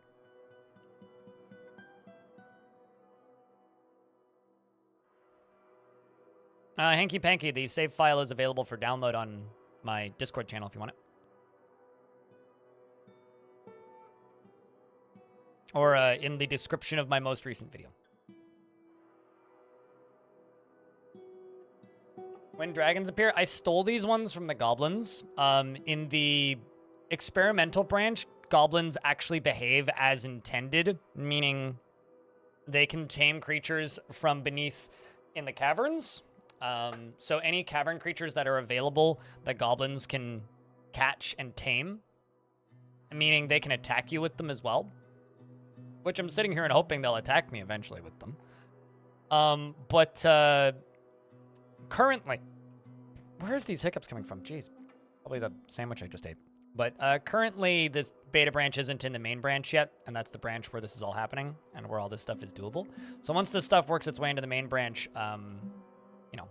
Hanky Panky, the save file is available for download on my Discord channel if you want it. Or in the description of my most recent video. When dragons appear, I stole these ones from the goblins. In the experimental branch, goblins actually behave as intended, meaning they can tame creatures from beneath in the caverns. So any cavern creatures that are available that goblins can catch and tame, meaning they can attack you with them as well, which I'm sitting here and hoping they'll attack me eventually with them. But currently, where's these hiccups coming from? Jeez, probably the sandwich I just ate. But currently, this beta branch isn't in the main branch yet, and that's the branch where this is all happening and where all this stuff is doable. So once this stuff works its way into the main branch, you know,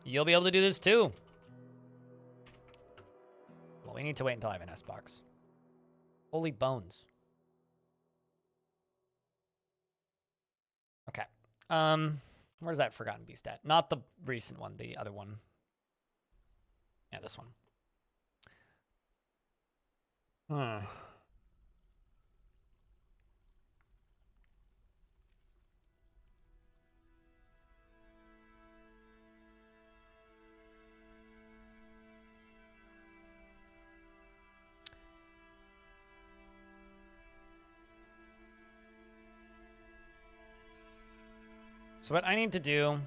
you'll be able to do this too. Well, we need to wait until I have an S-box. Holy bones. Okay. Where's that Forgotten Beast at? Not the recent one, the other one. Yeah, this one. So what I need to do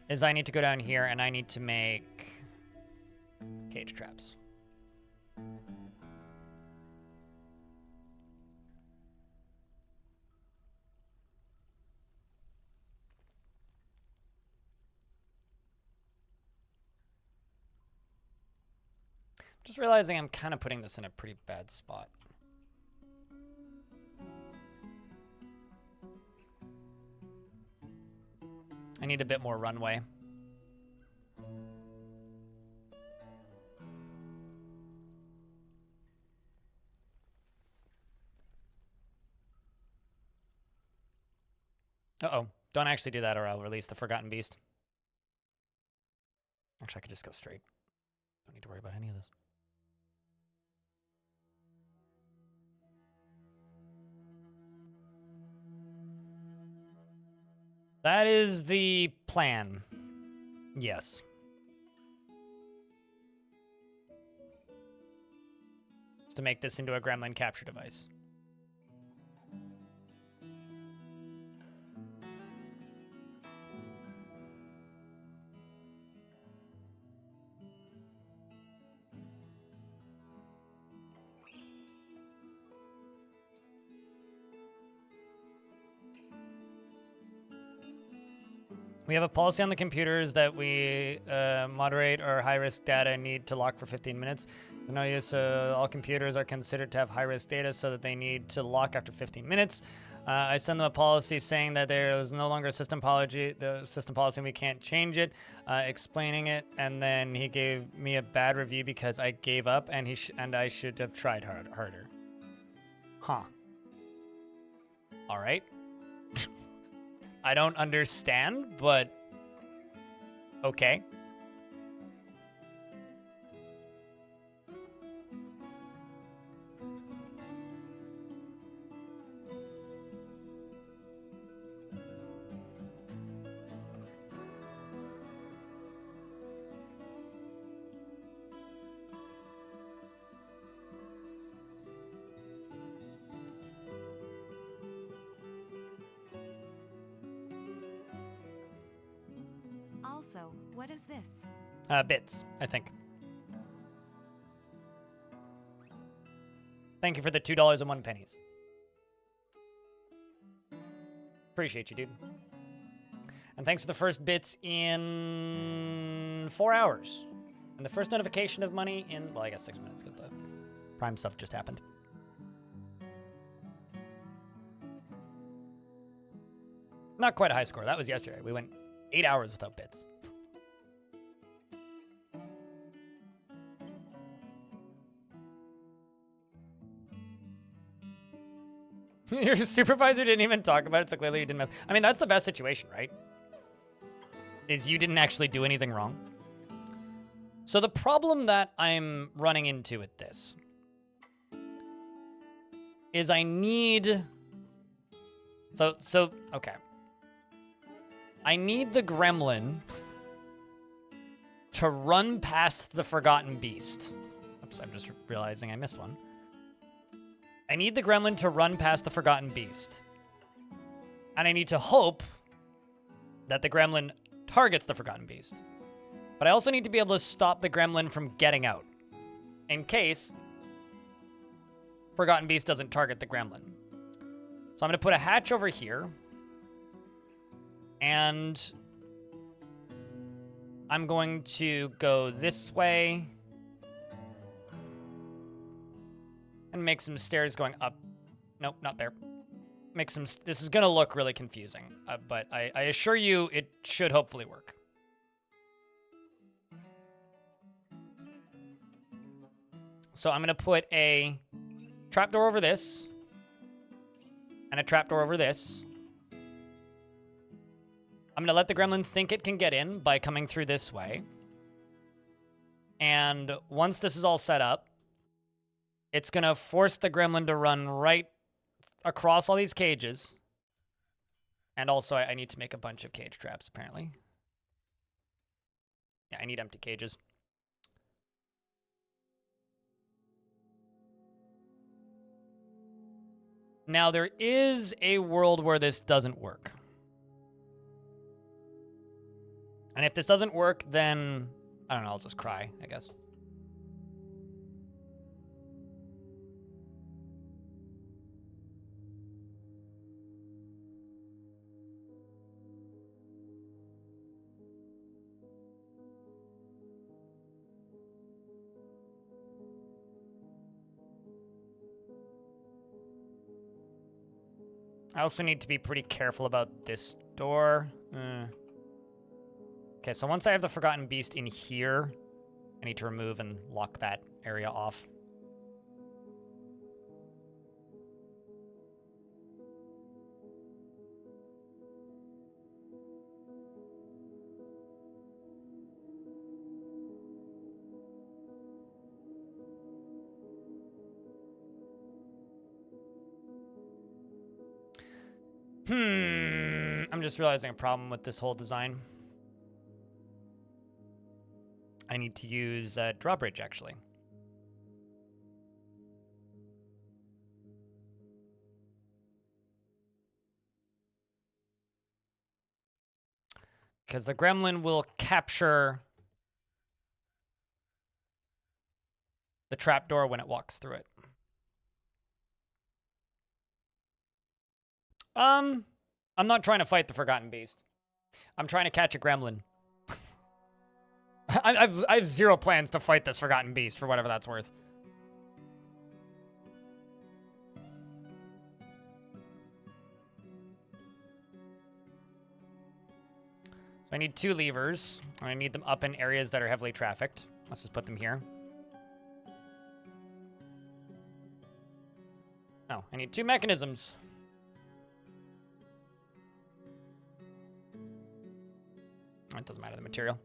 is I need to go down here and I need to make cage traps. Just realizing I'm kind of putting this in a pretty bad spot. I need a bit more runway. Uh-oh. Don't actually do that or I'll release the Forgotten Beast. Actually, I could just go straight. Don't need to worry about any of this. That is the plan. Yes. It's to make this into a gremlin capture device. We have a policy on the computers that we moderate or high-risk data need to lock for 15 minutes. No use. All computers are considered to have high-risk data, so that they need to lock after 15 minutes. I send them a policy saying that there is no longer a system policy, and we can't change it, explaining it, and then he gave me a bad review because I gave up, and I should have tried harder. Huh. All right. I don't understand, but okay. Also, what is this? Bits, I think. Thank you for the $2.01. Appreciate you, dude. And thanks for the first bits in 4 hours. And the first notification of money in, well, I guess 6 minutes because the Prime stuff just happened. Not quite a high score. That was yesterday. We went 8 hours without bits. Your supervisor didn't even talk about it, so clearly you didn't mess. I mean, that's the best situation, right? Is you didn't actually do anything wrong. So the problem that I'm running into with this is I need... okay. I need the gremlin to run past the Forgotten Beast. Oops, I'm just realizing I missed one. I need the gremlin to run past the Forgotten Beast. And I need to hope that the gremlin targets the Forgotten Beast. But I also need to be able to stop the gremlin from getting out, in case Forgotten Beast doesn't target the gremlin. So I'm going to put a hatch over here. And I'm going to go this way. And make some stairs going up. Nope, not there. Make some... This is going to look really confusing. But I assure you, it should hopefully work. So I'm going to put a trapdoor over this. And a trapdoor over this. I'm going to let the gremlin think it can get in by coming through this way. And once this is all set up, it's going to force the gremlin to run right across all these cages. And also, I need to make a bunch of cage traps, apparently. Yeah, I need empty cages. Now, there is a world where this doesn't work. And if this doesn't work, then, I don't know, I'll just cry, I guess. I also need to be pretty careful about this door. Okay, so once I have the Forgotten Beast in here, I need to remove and lock that area off. I'm just realizing a problem with this whole design. I need to use a drawbridge, actually. Because the gremlin will capture the trapdoor when it walks through it. I'm not trying to fight the Forgotten Beast. I'm trying to catch a gremlin. I have zero plans to fight this Forgotten Beast, for whatever that's worth. So I need 2 levers. I need them up in areas that are heavily trafficked. Let's just put them here. Oh, I need 2 mechanisms. It doesn't matter the material.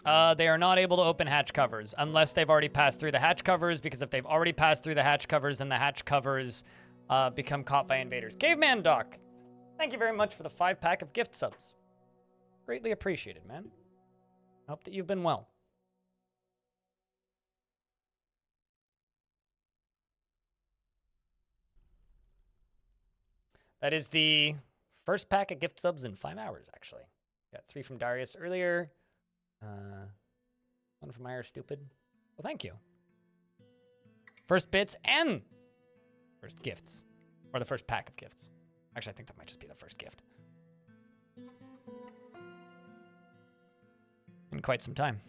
They are not able to open hatch covers unless they've already passed through the hatch covers, because if they've already passed through the hatch covers, then the hatch covers become caught by invaders. Caveman Doc, thank you very much for the 5-pack of gift subs. Greatly appreciated, man. Hope that you've been well. That is the first pack of gift subs in 5 hours, actually. Got 3 from Darius earlier. 1 from Irish Stupid. Well, thank you. First bits and first gifts. Or the first pack of gifts. Actually, I think that might just be the first gift. In quite some time.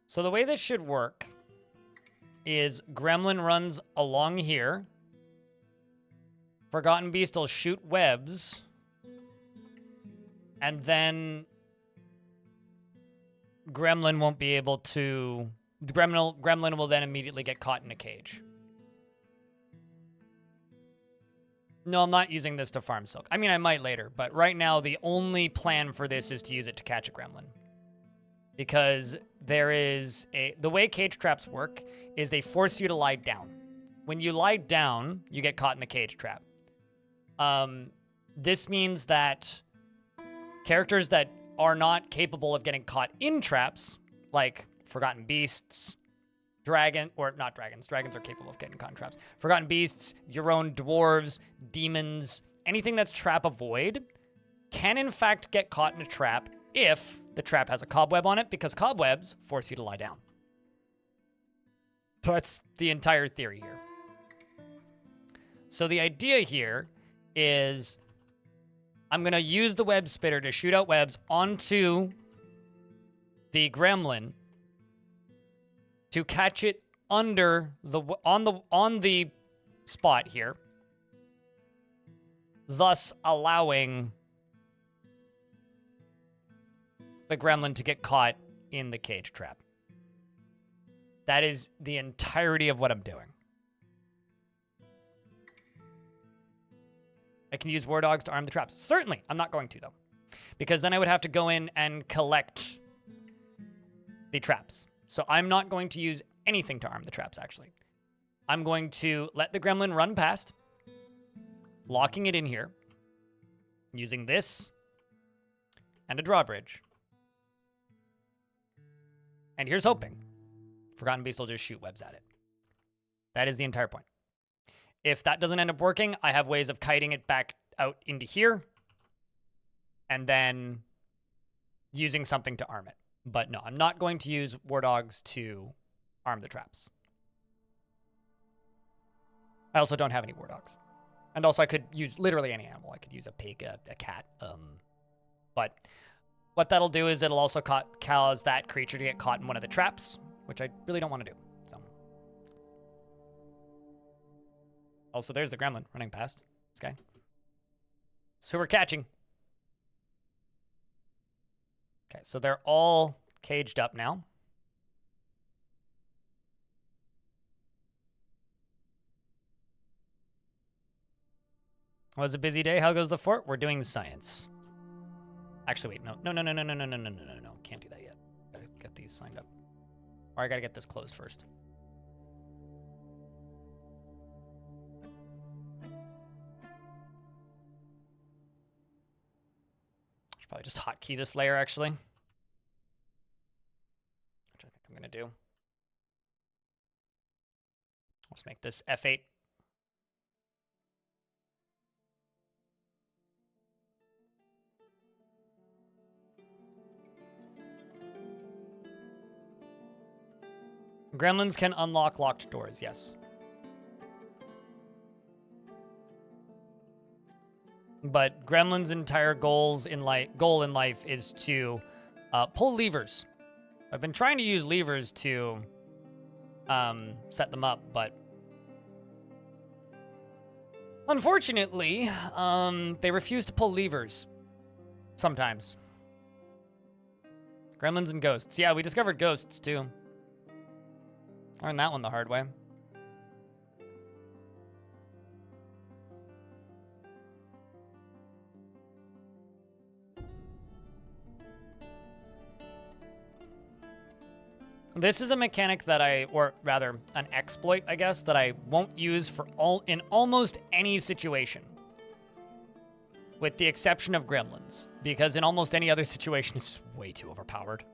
So the way this should work is Gremlin runs along here. Forgotten Beast will shoot webs. And then Gremlin won't be able to... Gremlin will then immediately get caught in a cage. No, I'm not using this to farm silk. I mean, I might later, but right now the only plan for this is to use it to catch a gremlin. because there is the way cage traps work is they force you to lie down. When you lie down, you get caught in the cage trap. This means that characters that are not capable of getting caught in traps, like Forgotten Beasts, dragons are capable of getting caught in traps. Forgotten Beasts, your own dwarves, demons, anything that's trap avoid can in fact get caught in a trap if the trap has a cobweb on it, because cobwebs force you to lie down. That's the entire theory here. So the idea here is I'm going to use the web spitter to shoot out webs onto the gremlin to catch it under on the spot here, thus allowing the gremlin to get caught in the cage trap. That is the entirety of what I'm doing. I can use war dogs to arm the traps. Certainly, I'm not going to, though, because then I would have to go in and collect the traps. So I'm not going to use anything to arm the traps, actually. I'm going to let the gremlin run past, locking it in here, using this and a drawbridge. And here's hoping Forgotten Beast will just shoot webs at it. That is the entire point. If that doesn't end up working, I have ways of kiting it back out into here and then using something to arm it. But no, I'm not going to use war dogs to arm the traps. I also don't have any war dogs. And also I could use literally any animal. I could use a pig, a cat. But what that'll do is it'll also cause that creature to get caught in one of the traps, which I really don't want to do. So. Also, there's the gremlin running past this guy. So we're catching. Okay, so they're all caged up now. It was a busy day. How goes the fort? We're doing science. Actually, wait, no. Can't do that yet. Gotta get these signed up. Or I gotta get this closed first. Should probably just hotkey this layer, actually. Which I think I'm gonna do. Let's make this F8. Gremlins can unlock locked doors, yes. But Gremlin's entire goal in life is to pull levers. I've been trying to use levers to set them up, but unfortunately, they refuse to pull levers sometimes. Gremlins and ghosts. Yeah, we discovered ghosts too. Learned that one the hard way. This is a mechanic that or rather, an exploit, I guess, that I won't use in almost any situation. With the exception of Gremlins. Because in almost any other situation, it's just way too overpowered.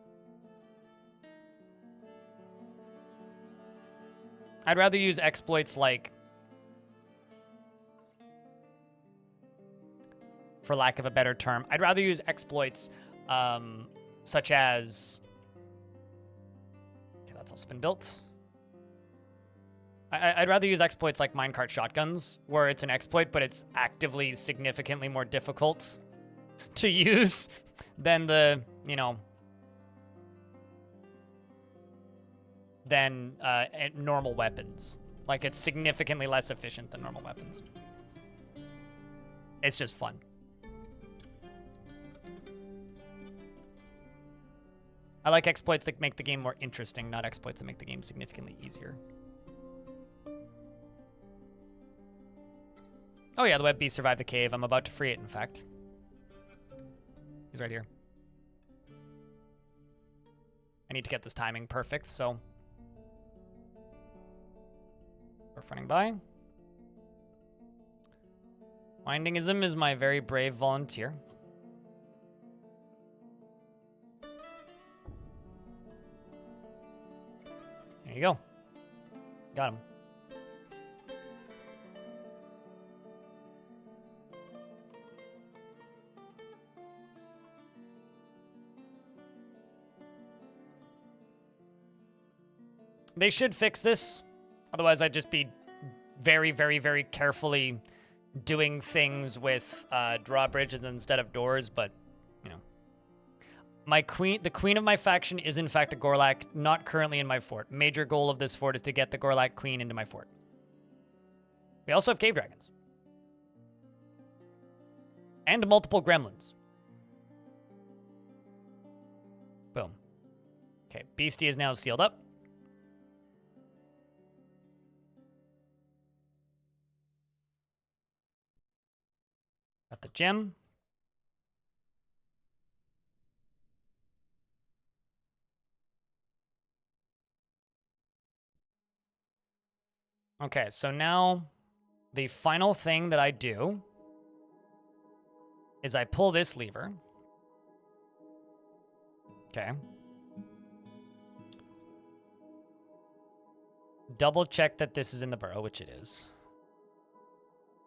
I'd rather use exploits like, for lack of a better term, I'd rather use exploits such as, okay, that's also been built. I'd rather use exploits like minecart shotguns, where it's an exploit, but it's actively significantly more difficult to use than the, than normal weapons. Like, it's significantly less efficient than normal weapons. It's just fun. I like exploits that make the game more interesting, not exploits that make the game significantly easier. Oh yeah, the web beast survived the cave. I'm about to free it, in fact. He's right here. I need to get this timing perfect, so. We're running by. Windingism is my very brave volunteer. There you go. Got him. They should fix this. Otherwise, I'd just be very, very, very carefully doing things with drawbridges instead of doors, but, you know. The queen of my faction is, in fact, a Gorlak, not currently in my fort. Major goal of this fort is to get the Gorlak queen into my fort. We also have cave dragons. And multiple gremlins. Boom. Okay, Beastie is now sealed up. Got the gem. Okay, so now the final thing that I do is I pull this lever. Okay. Double check that this is in the burrow, which it is.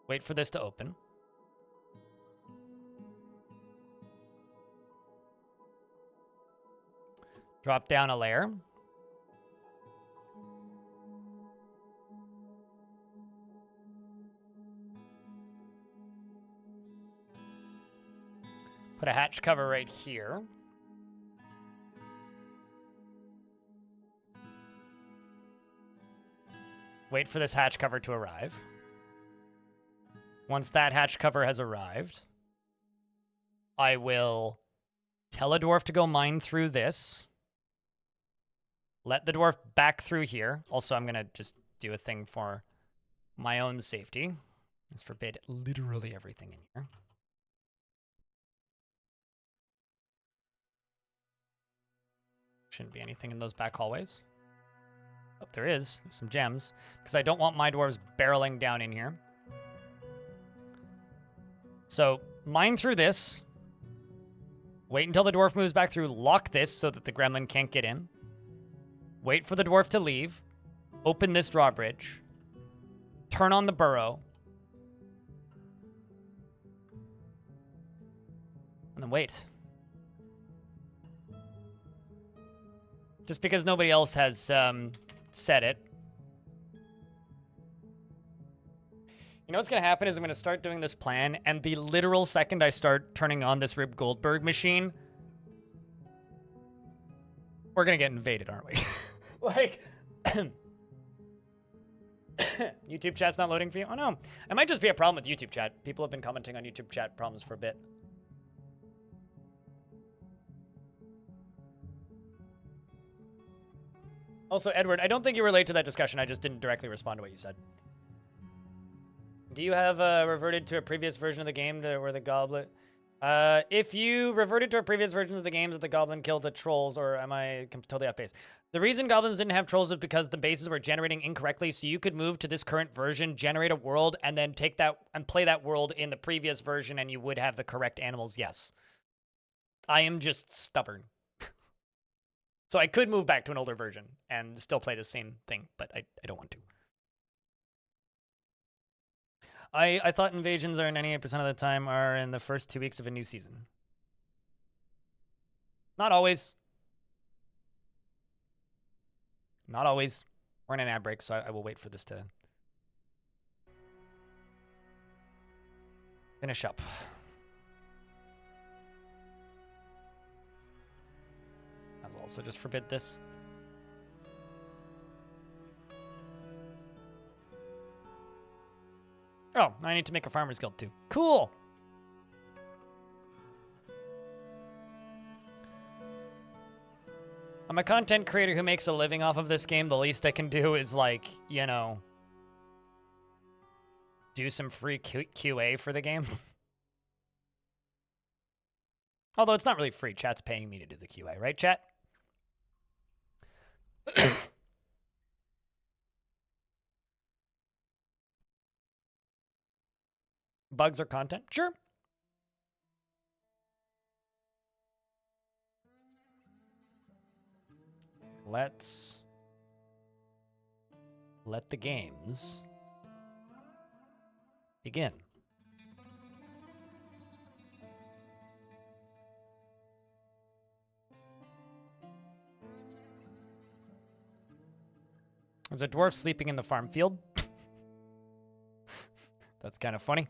Wait for this to open. Drop down a layer. Put a hatch cover right here. Wait for this hatch cover to arrive. Once that hatch cover has arrived, I will tell a dwarf to go mine through this. Let the dwarf back through here. Also, I'm going to just do a thing for my own safety. Let's forbid literally everything in here. Shouldn't be anything in those back hallways. Oh, there is. There's some gems. Because I don't want my dwarves barreling down in here. So, mine through this. Wait until the dwarf moves back through. Lock this so that the gremlin can't get in. Wait for the dwarf to leave. Open this drawbridge. Turn on the burrow. And then wait. Just because nobody else has said it. You know what's going to happen is I'm going to start doing this plan, and the literal second I start turning on this Rib Goldberg machine, we're going to get invaded, aren't we? Like, YouTube chat's not loading for you? Oh, no. It might just be a problem with YouTube chat. People have been commenting on YouTube chat problems for a bit. Also, Edward, I don't think you relate to that discussion. I just didn't directly respond to what you said. Do you have reverted to a previous version of the game where the goblin... if you reverted to a previous version of the games that the goblin killed the trolls, or am I totally off base? The reason goblins didn't have trolls is because the bases were generating incorrectly, so you could move to this current version, generate a world, and then take that and play that world in the previous version, and you would have the correct animals, yes. I am just stubborn. So I could move back to an older version and still play the same thing, but I don't want to. I thought invasions are 98% of the time are in the first 2 weeks of a new season. Not always. Not always. We're in an ad break, so I will wait for this to finish up. I will also just forbid this. Oh, I need to make a farmer's guild too. Cool! I'm a content creator who makes a living off of this game. The least I can do is, like, you know, do some free QA for the game. Although it's not really free. Chat's paying me to do the QA, right, chat? Bugs or content? Sure. Let's let the games begin. There's a dwarf sleeping in the farm field. That's kind of funny.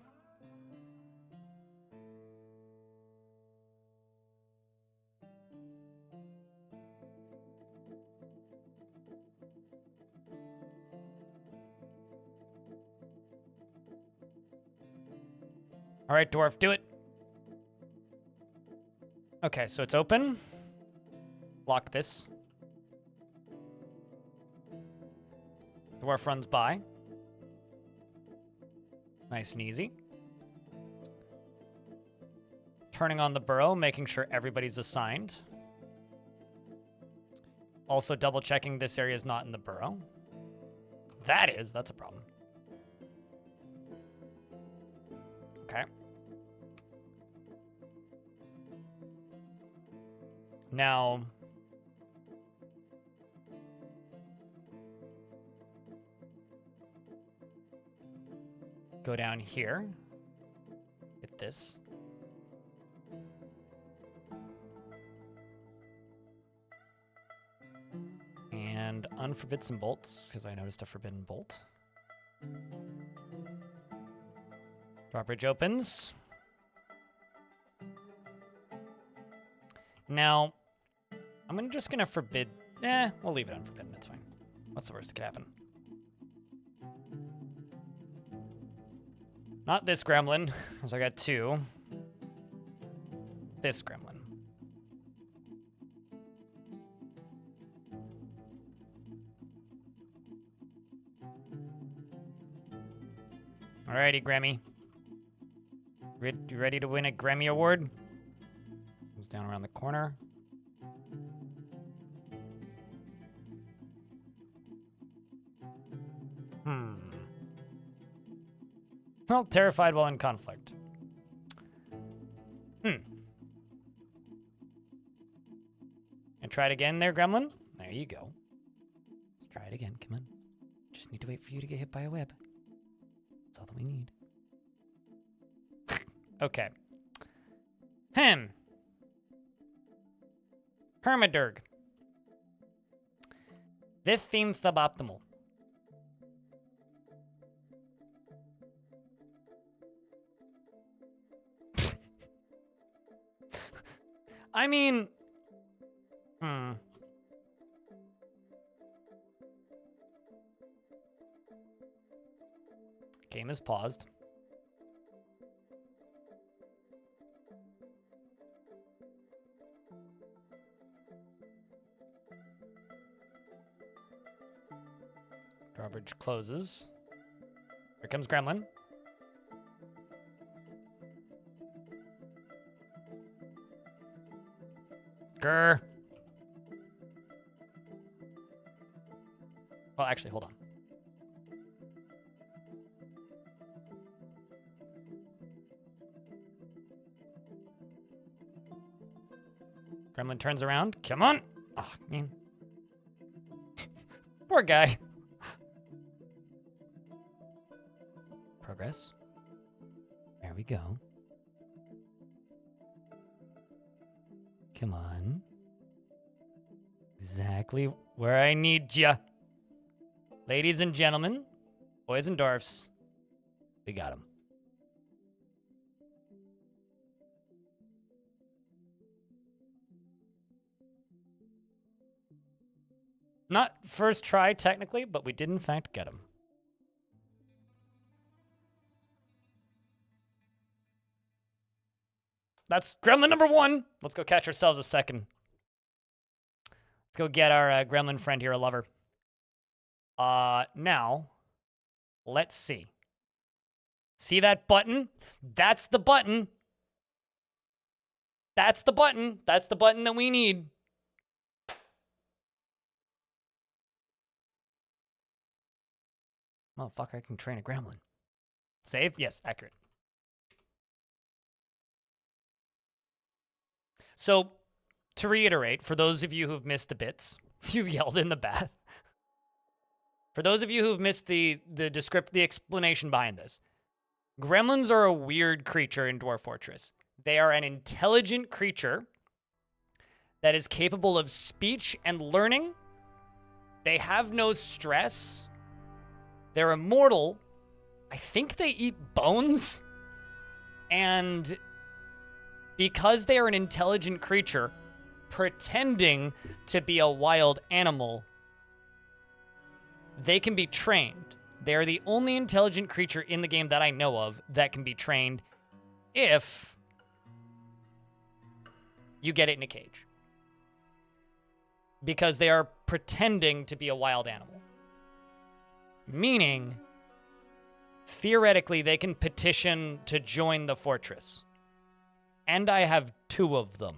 All right, dwarf, do it. Okay, so it's open. Lock this. Dwarf runs by. Nice and easy. Turning on the burrow, making sure everybody's assigned. Also double checking this area is not in the burrow. That's a problem. Okay. Now, go down here. Hit this. And unforbid some bolts, because I noticed a forbidden bolt. Drawbridge opens. Now, I'm just gonna forbid. We'll leave it unforbidden. That's fine. What's the worst that could happen? Not this gremlin, because I got two. This gremlin. Alrighty, Grammy. You ready to win a Grammy Award? Comes down around the corner. Well, terrified while in conflict. And try it again there, Gremlin. There you go. Let's try it again. Come on. Just need to wait for you to get hit by a web. That's all that we need. Okay. Hermidurg. This seems suboptimal. I mean, Game is paused. Drawbridge closes. Here comes Gremlin. Grr. Well, actually, hold on. Gremlin turns around. Come on. Oh, man. Poor guy. Progress. There we go. Come on. Exactly where I need ya. Ladies and gentlemen, boys and dwarfs, we got him. Not first try, technically, but we did, in fact, get him. That's Gremlin number 1. Let's go catch ourselves a second. Let's go get our Gremlin friend here, a lover. Now, let's see. See that button? That's the button. That's the button. That's the button that we need. Motherfucker, I can train a gremlin. Save? Yes, accurate. So, to reiterate, for those of you who've missed the bits, you yelled in the bath. For those of you who've missed the explanation behind this, gremlins are a weird creature in Dwarf Fortress. They are an intelligent creature that is capable of speech and learning. They have no stress. They're immortal. I think they eat bones. And because they are an intelligent creature pretending to be a wild animal, they can be trained. They are the only intelligent creature in the game that I know of that can be trained if you get it in a cage. Because they are pretending to be a wild animal. Meaning, theoretically, they can petition to join the fortress. And I have 2 of them.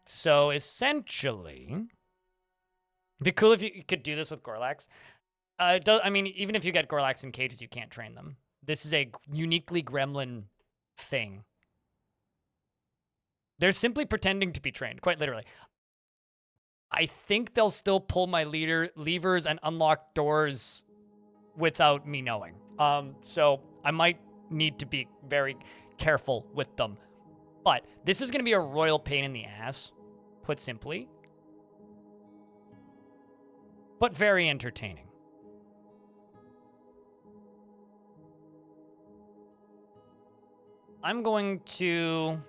So essentially, it'd be cool if you could do this with Gorlax. I mean, even if you get Gorlax in cages, you can't train them. This is a uniquely Gremlin thing. They're simply pretending to be trained, quite literally. I think they'll still pull my levers and unlock doors without me knowing. So I might need to be very careful with them. But this is going to be a royal pain in the ass, put simply. But very entertaining. I'm going to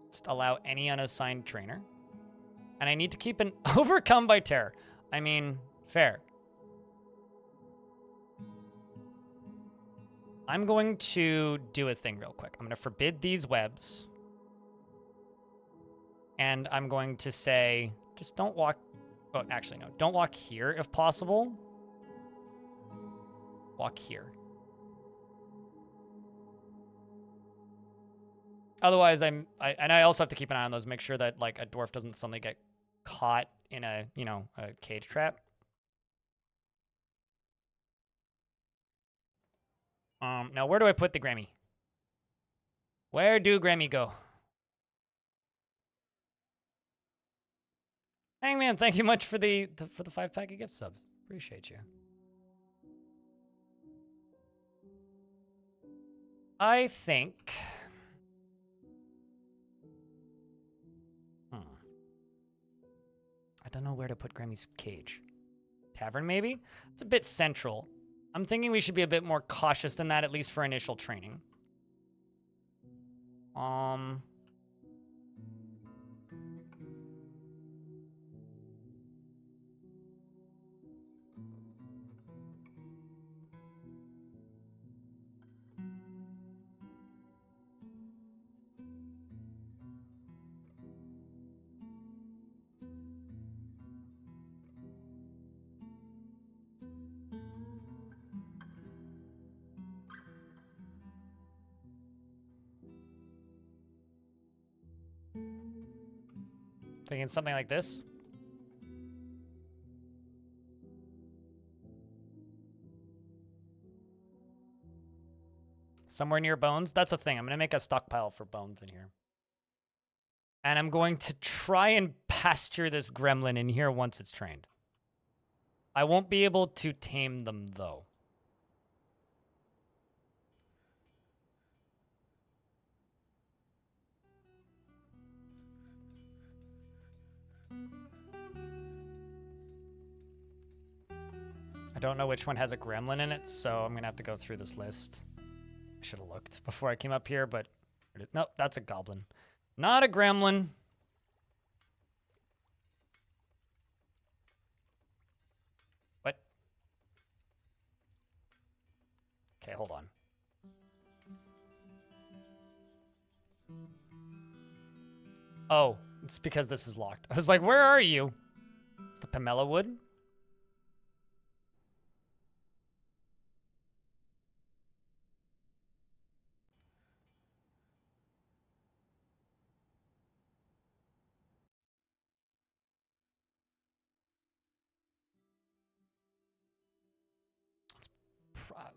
just allow any unassigned trainer. And I need to keep an overcome by terror. I mean, fair. I'm going to do a thing real quick. I'm going to forbid these webs. And I'm going to say, just don't walk. Oh, actually, no. Don't walk here if possible. Walk here. Otherwise, and I also have to keep an eye on those, make sure that like a dwarf doesn't suddenly get caught in a, a cage trap. Now where do I put the Grammy? Where do Grammy go? Hangman, thank you much for the 5-pack of gift subs. Appreciate you. I think I don't know where to put Grammy's cage. Tavern, maybe? It's a bit central. I'm thinking we should be a bit more cautious than that, at least for initial training. Thinking something like this. Somewhere near bones. That's a thing. I'm going to make a stockpile for bones in here. And I'm going to try and pasture this gremlin in here once it's trained. I won't be able to tame them, though. I don't know which one has a gremlin in it, so I'm going to have to go through this list. I should have looked before I came up here, but... Nope, that's a goblin. Not a gremlin. What? Okay, hold on. Oh, it's because this is locked. I was like, where are you? It's the Pomelo wood.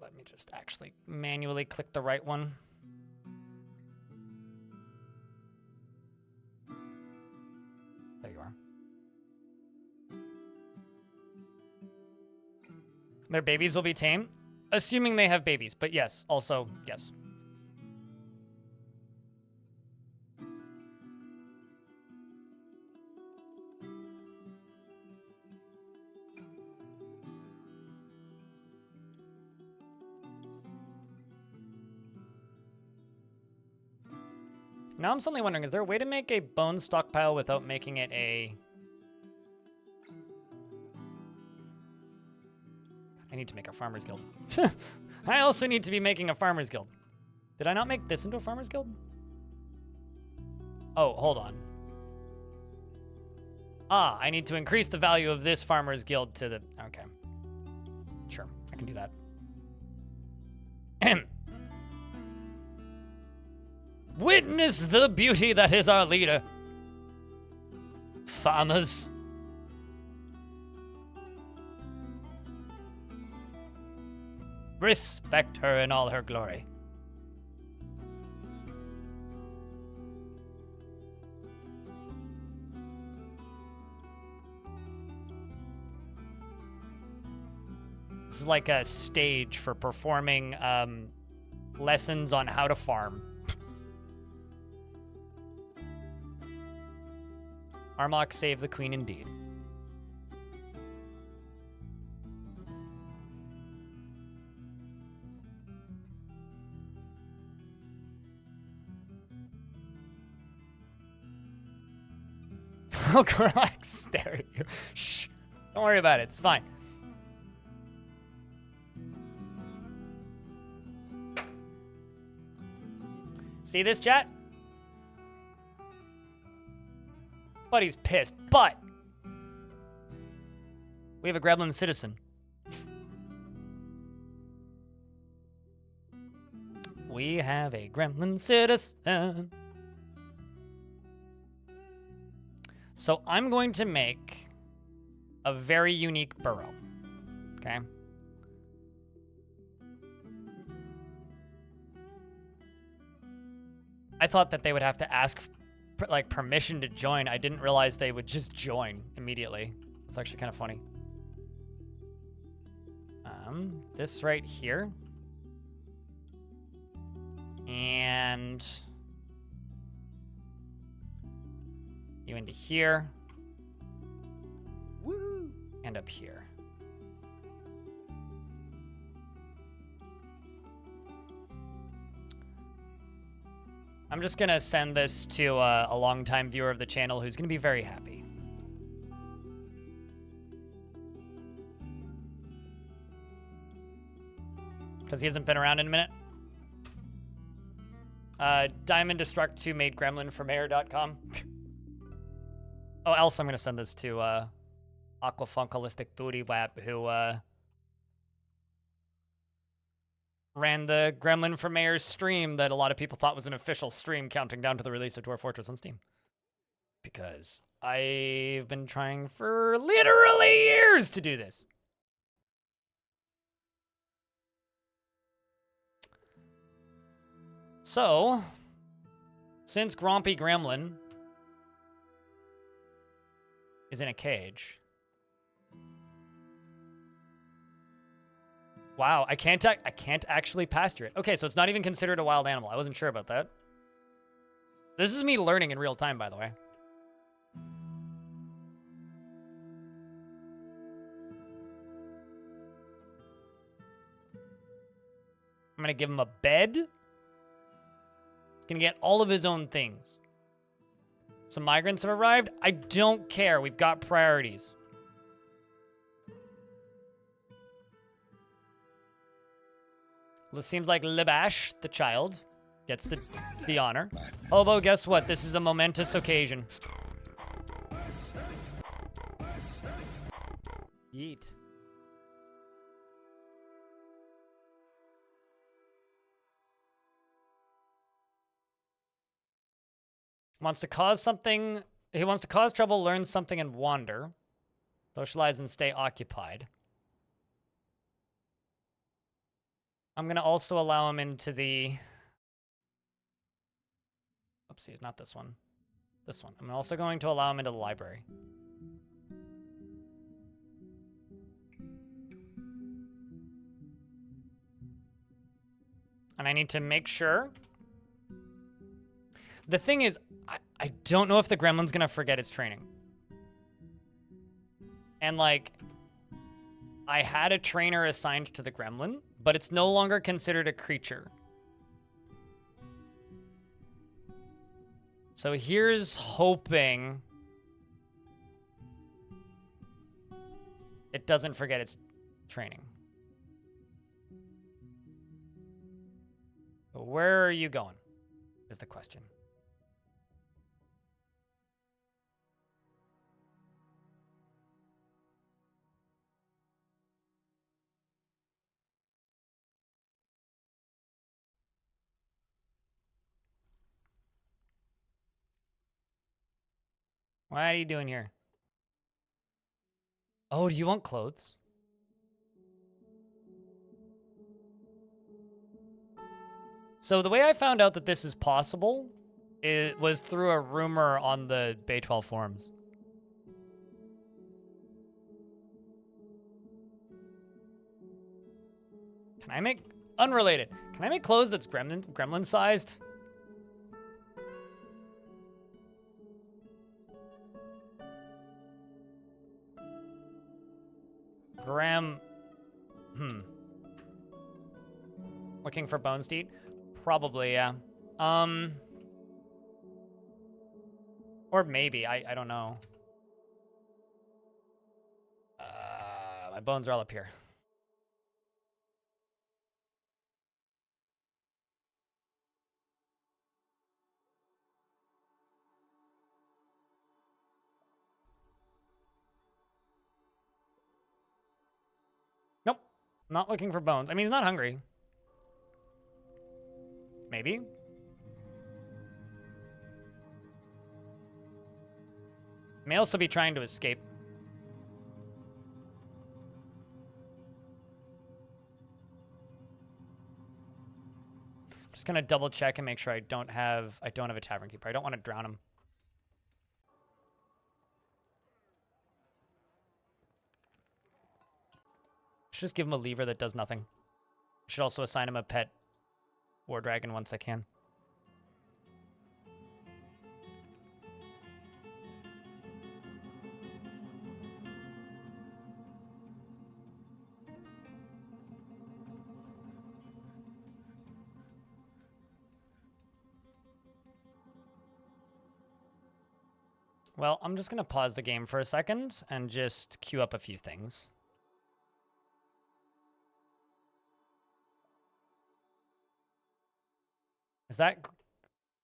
Let me just actually manually click the right one. There you are. Their babies will be tame, assuming they have babies. But yes, also, yes. Now I'm suddenly wondering, is there a way to make a bone stockpile without making it a... I need to make a farmer's guild. I also need to be making a farmer's guild. Did I not make this into a farmer's guild? Oh, hold on. Ah, I need to increase the value of this farmer's guild to the... Okay. Sure, I can do that. Witness the beauty that is our leader. Farmers. Respect her in all her glory. This is like a stage for performing lessons on how to farm. Armok save the queen indeed. Oh, Corlax, stare at you. Shh. Don't worry about it. It's fine. See this, chat? Buddy's pissed, but we have a Gremlin citizen. We have a Gremlin citizen. So I'm going to make a very unique burrow, okay? I thought that they would have to ask like permission to join. I didn't realize they would just join immediately. It's actually kind of funny. This right here. And you into here. Woo! And up here. I'm just gonna send this to a longtime viewer of the channel who's gonna be very happy. Because he hasn't been around in a minute. Diamond Destruct 2 made Gremlin for mayor.com. Oh, else I'm gonna send this to Aquafunkalistic Booty Wap, who ran the Gremlin for Mayor's stream that a lot of people thought was an official stream counting down to the release of Dwarf Fortress on Steam. Because I've been trying for literally years to do this. So, since Grumpy Gremlin is in a cage... Wow, I can't actually pasture it. Okay, so it's not even considered a wild animal. I wasn't sure about that. This is me learning in real time, by the way. I'm gonna give him a bed. He's gonna get all of his own things. Some migrants have arrived. I don't care. We've got priorities. It seems like Libash, the child, gets the honor. Hobo, guess what? This is a momentous occasion. Yeet. Wants to cause something. He wants to cause trouble, learn something, and wander. Socialize and stay occupied. I'm going to also allow him into the... Oopsies, not this one. This one. I'm also going to allow him into the library. And I need to make sure. The thing is, I don't know if the Gremlin's going to forget its training. And, like, I had a trainer assigned to the Gremlin, but it's no longer considered a creature. So here's hoping it doesn't forget its training. But where are you going, is the question. What are you doing here? Oh, do you want clothes? So the way I found out that this is possible, it was through a rumor on the Bay 12 forums. Can I make... Unrelated. Can I make clothes that's gremlin sized? Looking for bones to eat? Probably, yeah. Or maybe, I don't know. My bones are all up here. Nope. Not looking for bones. I mean, he's not hungry. Maybe. May also be trying to escape. Just gonna double check and make sure I don't have a tavern keeper. I don't want to drown him. Should just give him a lever that does nothing. Should also assign him a pet war dragon once I can. Well, I'm just going to pause the game for a second and just queue up a few things.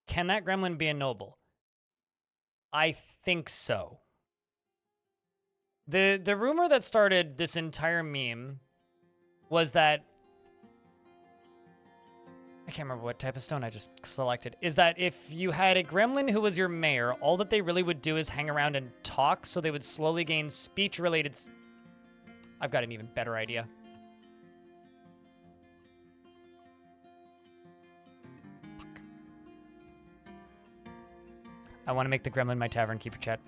Can that gremlin be a noble? I think so. The rumor that started this entire meme was that, I can't remember what type of stone I just selected, is that if you had a gremlin who was your mayor, all that they really would do is hang around and talk, so they would slowly gain speech-related... I've got an even better idea. Fuck. I want to make the gremlin my tavern keeper, chat.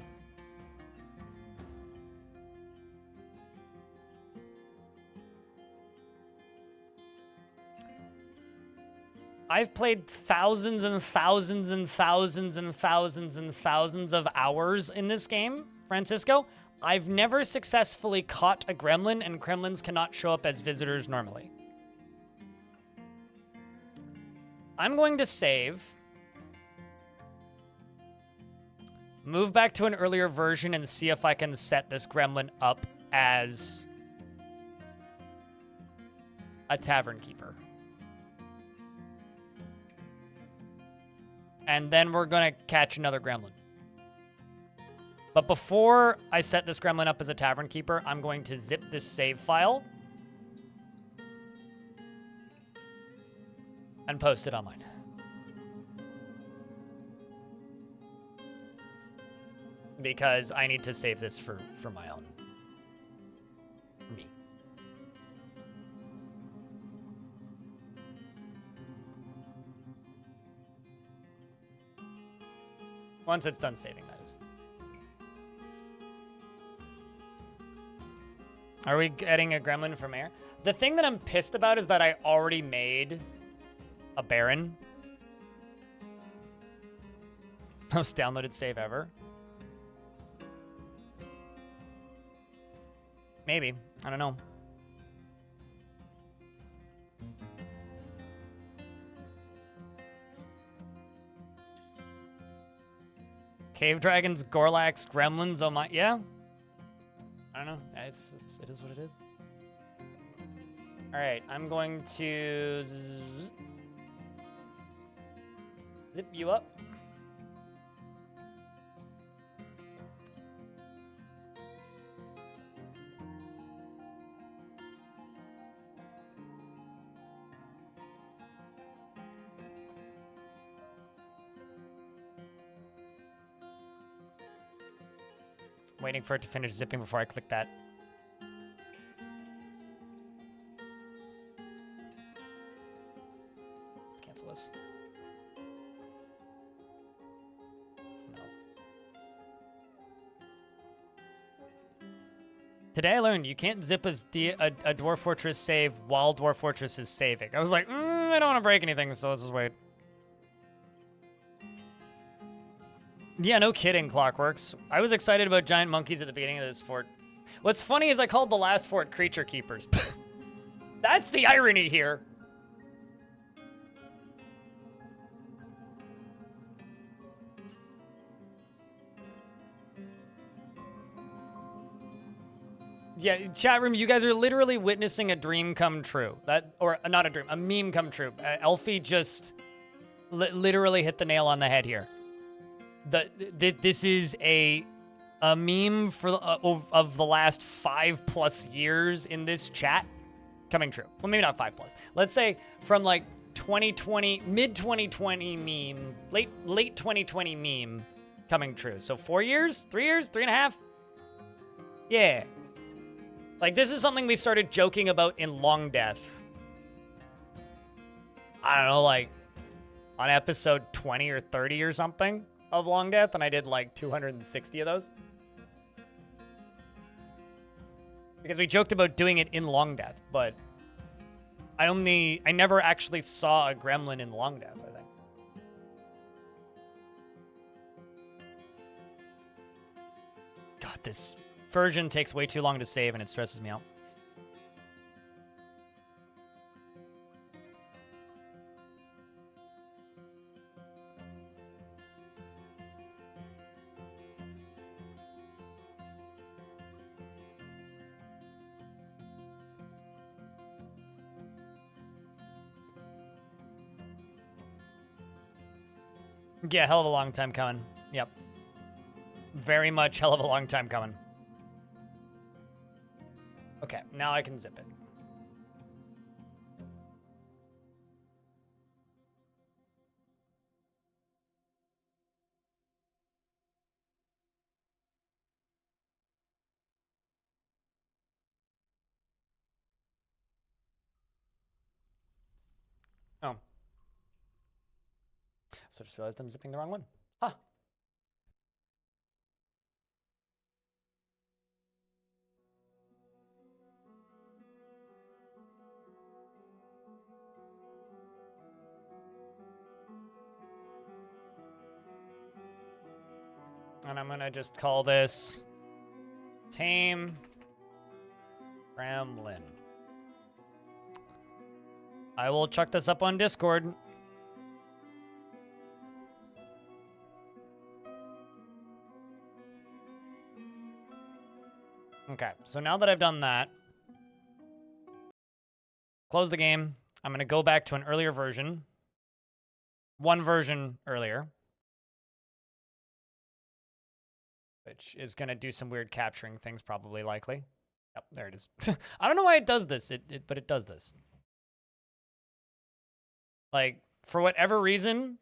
I've played thousands and thousands and thousands and thousands and thousands of hours in this game, Francisco. I've never successfully caught a gremlin, and gremlins cannot show up as visitors normally. I'm going to save, move back to an earlier version, and see if I can set this gremlin up as a tavern keeper. And then we're going to catch another gremlin. But before I set this gremlin up as a tavern keeper, I'm going to zip this save file and post it online. Because I need to save this for my own. For me. Once it's done saving, that is. Are we getting a gremlin for mayor? The thing that I'm pissed about is that I already made a baron. Most downloaded save ever. Maybe. I don't know. Cave dragons, Gorlax, gremlins, oh my, yeah. I don't know, it is what it is. All right, I'm going to zip you up. Waiting for it to finish zipping before I click that. Let's cancel this. Today I learned you can't zip a Dwarf Fortress save while Dwarf Fortress is saving. I was like, I don't want to break anything, so let's just wait. Yeah, no kidding, Clockworks. I was excited about giant monkeys at the beginning of this fort. What's funny is I called the last fort Creature Keepers. That's the irony here. Yeah, chat room, you guys are literally witnessing a dream come true. Or not a dream, a meme come true. Elfie just literally hit the nail on the head here. This is a meme for of the last 5+ years in this chat coming true. Well, maybe not 5+. Let's say from like 2020, mid 2020 meme, late 2020 meme coming true. So 4 years, 3 years, 3.5. Yeah. Like this is something we started joking about in Long Death. I don't know, like on episode 20 or 30 or something of Long Death, and I did like 260 of those. Because we joked about doing it in Long Death, but I never actually saw a gremlin in Long Death, I think. God, this version takes way too long to save and it stresses me out. Yeah, hell of a long time coming. Yep. Very much hell of a long time coming. Okay, now I can zip it. Oh. So just realized I'm zipping the wrong one. Huh. And I'm gonna just call this Tame Gremlin. I will chuck this up on Discord. Okay, so now that I've done that, close the game. I'm gonna go back to an earlier version. One version earlier. Which is gonna do some weird capturing things, probably, likely. Yep, there it is. I don't know why it does this, but it does this. Like, for whatever reason,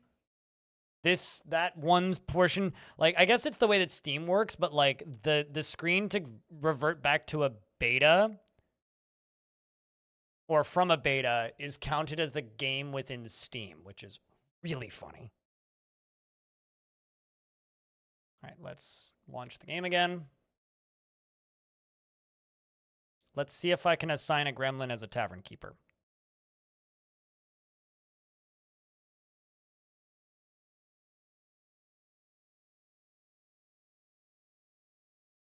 that one's portion, like, I guess it's the way that Steam works, but like the screen to revert back to a beta or from a beta is counted as the game within Steam, which is really funny. All right, let's launch the game again. Let's see if I can assign a gremlin as a tavern keeper.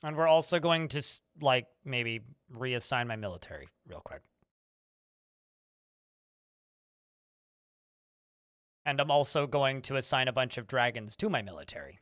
And we're also going to, like, maybe reassign my military real quick. And I'm also going to assign a bunch of dragons to my military.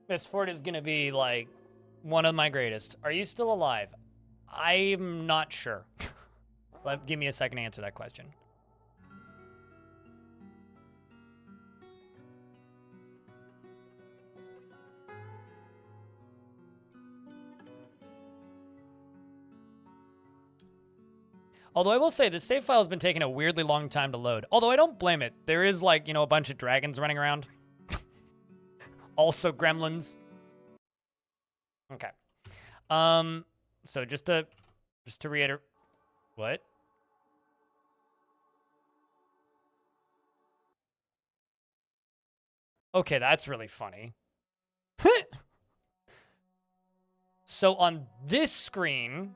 This fort is going to be, like, one of my greatest. Are you still alive? I'm not sure. Give me a second to answer that question. Although I will say, this save file has been taking a weirdly long time to load. Although I don't blame it. There is, like, you know, a bunch of dragons running around. Also gremlins. Okay. So just to reiterate. What? Okay, that's really funny. So on this screen,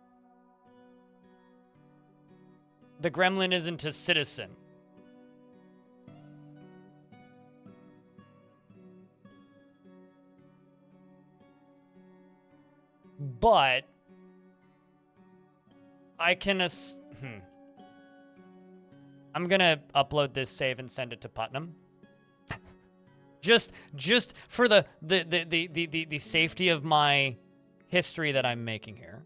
the gremlin isn't a citizen. But I can I'm gonna upload this save and send it to Putnam. just for the safety of my history that I'm making here.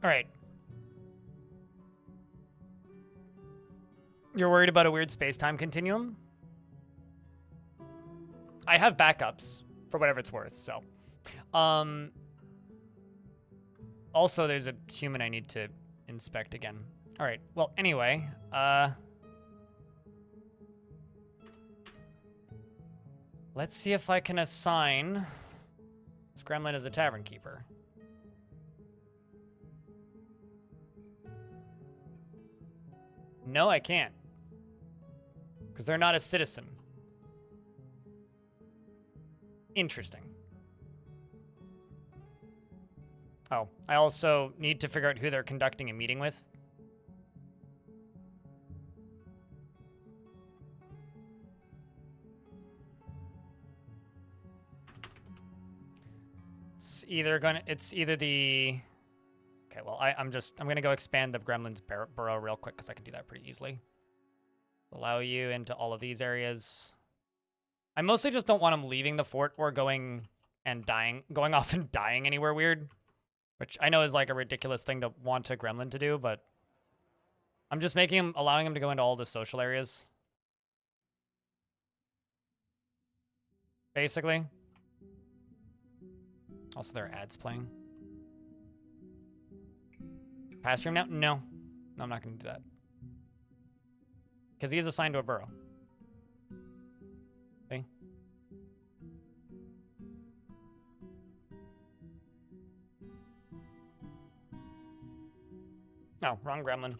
All right. You're worried about a weird space-time continuum? I have backups for whatever it's worth, so. Also, there's a human I need to inspect again. All right. Well, anyway, let's see if I can assign this gremlin as a tavern keeper. No, I can't. Because they're not a citizen. Interesting. Oh, I also need to figure out who they're conducting a meeting with. It's either the... Okay, well, I'm gonna go expand the Gremlins burrow real quick because I can do that pretty easily. Allow you into all of these areas. I mostly just don't want them leaving the fort or going off and dying anywhere weird. Which I know is like a ridiculous thing to want a gremlin to do, but I'm just allowing him to go into all the social areas. Basically. Also, there are ads playing. Pass stream now? No. No, I'm not going to do that. Because he is assigned to a burrow. See? No, wrong gremlin.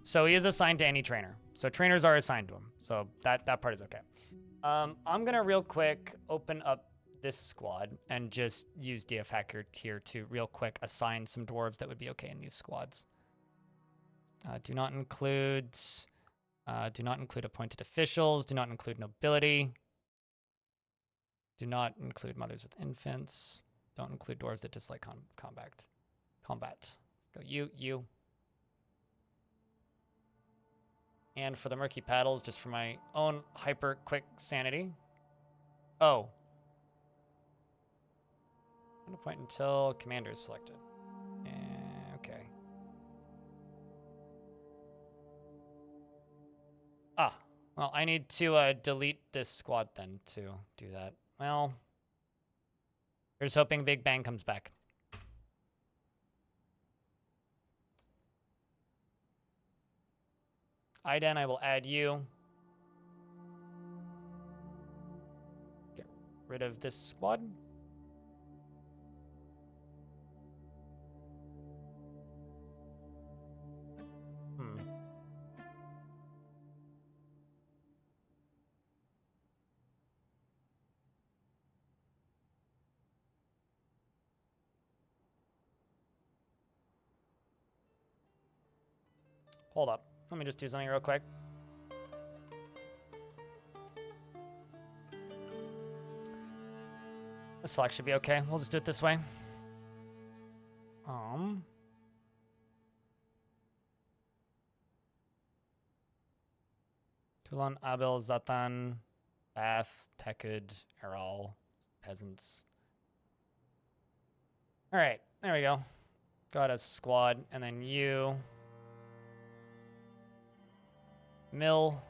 So he is assigned to any trainer. So trainers are assigned to him. So that part is okay. I'm gonna real quick open up this squad and just use DF Hacker tier 2 real quick, assign some dwarves that would be okay in these squads. Do not include appointed officials, do not include nobility, do not include mothers with infants, don't include dwarves that dislike combat. Let's go you. And for the murky paddles, just for my own hyper quick sanity. Oh. I'm gonna point until commander is selected. Okay. Well, I need to delete this squad then to do that. Well, here's hoping Big Bang comes back. Iden, I will add you. Get rid of this squad. Hold up. Let me just do something real quick. The select should be okay. We'll just do it this way. Tulan, Abel, Zatan, Bath, Tekud, Eral, peasants. All right, there we go. Got a squad, and then you. Mill.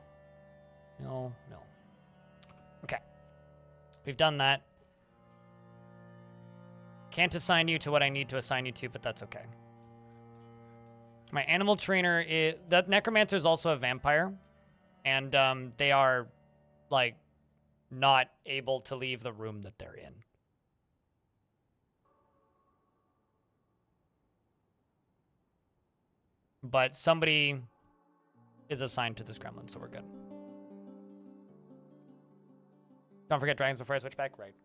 Okay. We've done that. Can't assign you to what I need to assign you to, but that's okay. My animal trainer is... That necromancer is also a vampire. And they are, like, not able to leave the room that they're in. But somebody is assigned to this gremlin, so we're good. Don't forget dragons before I switch back. Right.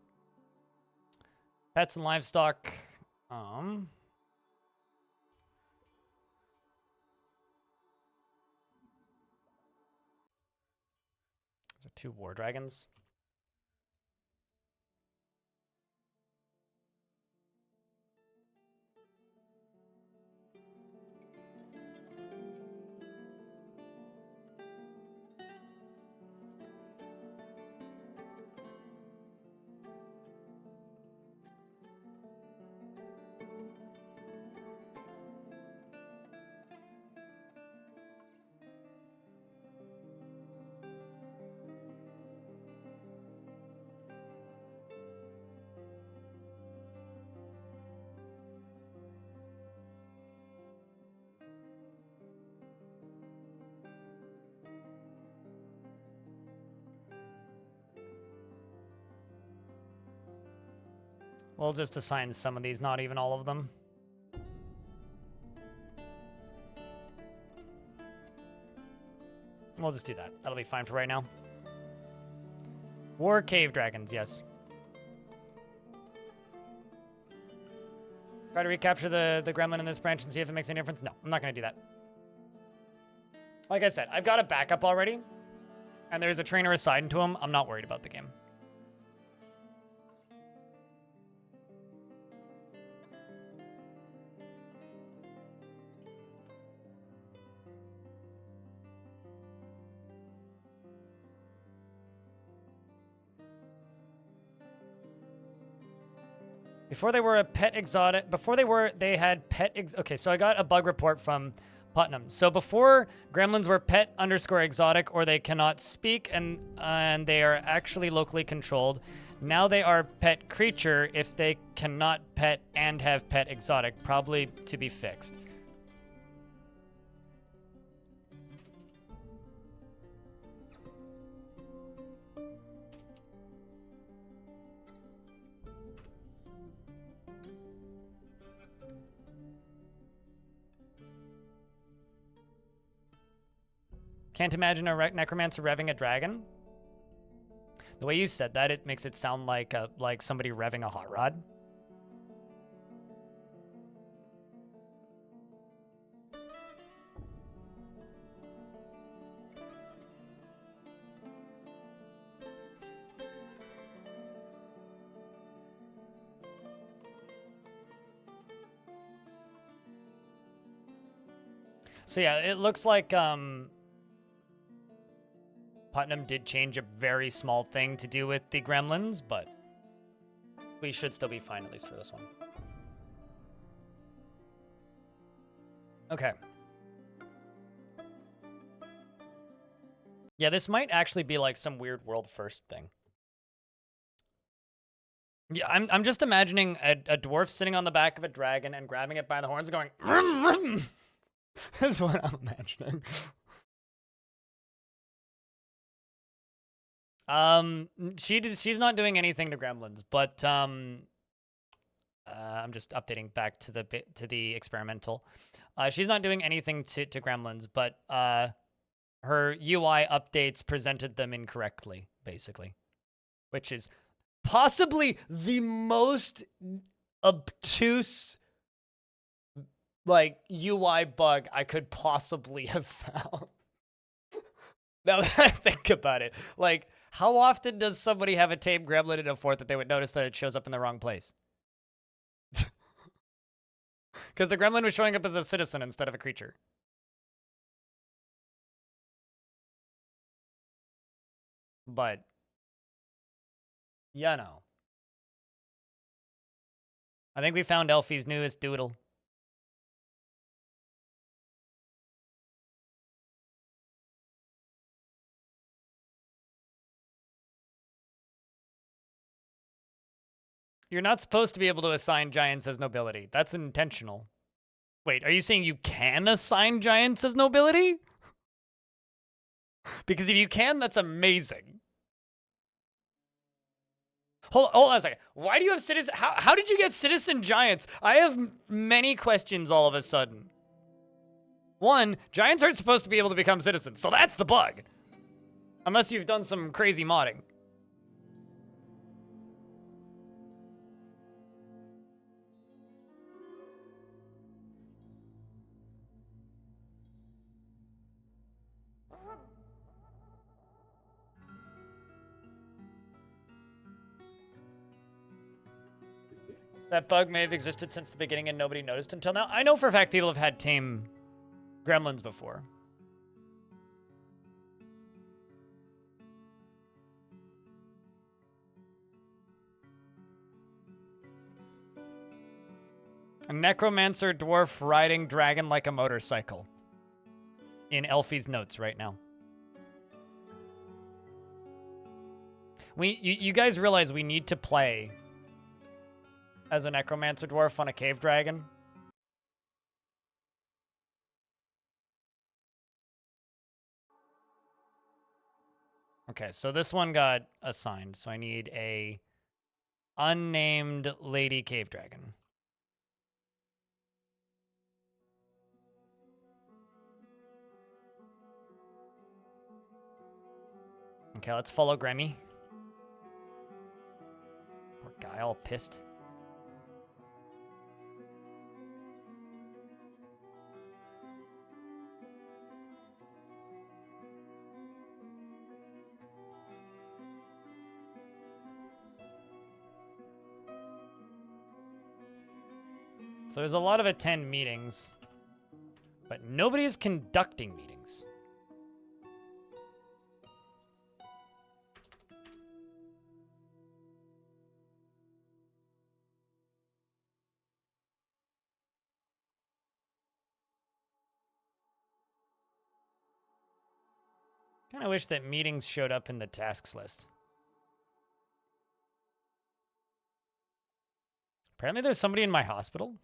Pets and livestock. Those are 2 war dragons. We'll just assign some of these, not even all of them. We'll just do that. That'll be fine for right now. War cave dragons, yes. Try to recapture the gremlin in this branch and see if it makes any difference. No, I'm not going to do that. Like I said, I've got a backup already, and there's a trainer assigned to him. I'm not worried about the game. Before they were a pet exotic, they had pet okay, so I got a bug report from Putnam. So before gremlins were pet _ exotic, or they cannot speak and they are actually locally controlled. Now they are pet creature if they cannot pet and have pet exotic, probably to be fixed. Can't imagine a necromancer revving a dragon. The way you said that, it makes it sound like somebody revving a hot rod. So yeah, it looks like Putnam did change a very small thing to do with the Gremlins, but we should still be fine, at least for this one. Okay. Yeah, this might actually be like some weird world first thing. Yeah, I'm just imagining a dwarf sitting on the back of a dragon and grabbing it by the horns and going, "Rum, rum." That's what I'm imagining. She's not doing anything to Gremlins, but I'm just updating back to the experimental. She's not doing anything to Gremlins, but her UI updates presented them incorrectly, basically, which is possibly the most obtuse like UI bug I could possibly have found. Now that I think about it, like, how often does somebody have a tame gremlin in a fort that they would notice that it shows up in the wrong place? Because the gremlin was showing up as a citizen instead of a creature. But, you know. I think we found Elfie's newest doodle. You're not supposed to be able to assign giants as nobility. That's intentional. Wait, are you saying you can assign giants as nobility? Because if you can, that's amazing. Hold on a second. Why do you have citizen? How did you get citizen giants? I have many questions all of a sudden. One, giants aren't supposed to be able to become citizens, so that's the bug. Unless you've done some crazy modding. That bug may have existed since the beginning and nobody noticed until now. I know for a fact people have had tame gremlins before. A necromancer dwarf riding dragon like a motorcycle. In Elfie's notes right now. You guys realize we need to play as a necromancer dwarf on a cave dragon? Okay, so this one got assigned, so I need a unnamed lady cave dragon. Okay, let's follow Gremmy. Poor guy, all pissed. So there's a lot of attend meetings, but nobody is conducting meetings. Kind of wish that meetings showed up in the tasks list. Apparently there's somebody in my hospital.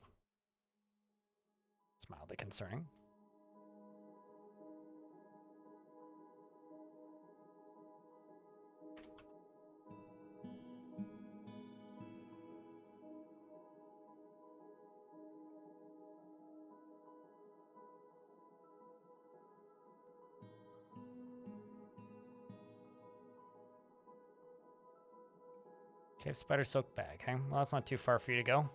It's mildly concerning. Cave spider silk bag. Okay, well that's not too far for you to go.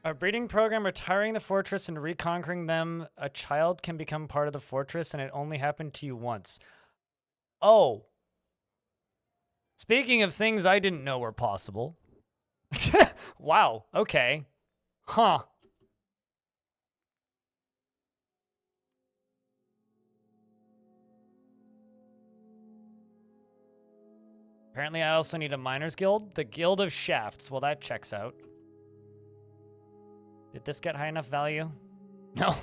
A breeding program retiring the fortress and reconquering them. A child can become part of the fortress and it only happened to you once. Oh. Speaking of things I didn't know were possible. Wow, okay. Huh. Apparently I also need a miners guild. The Guild of Shafts. Well, that checks out. Did this get high enough value? No.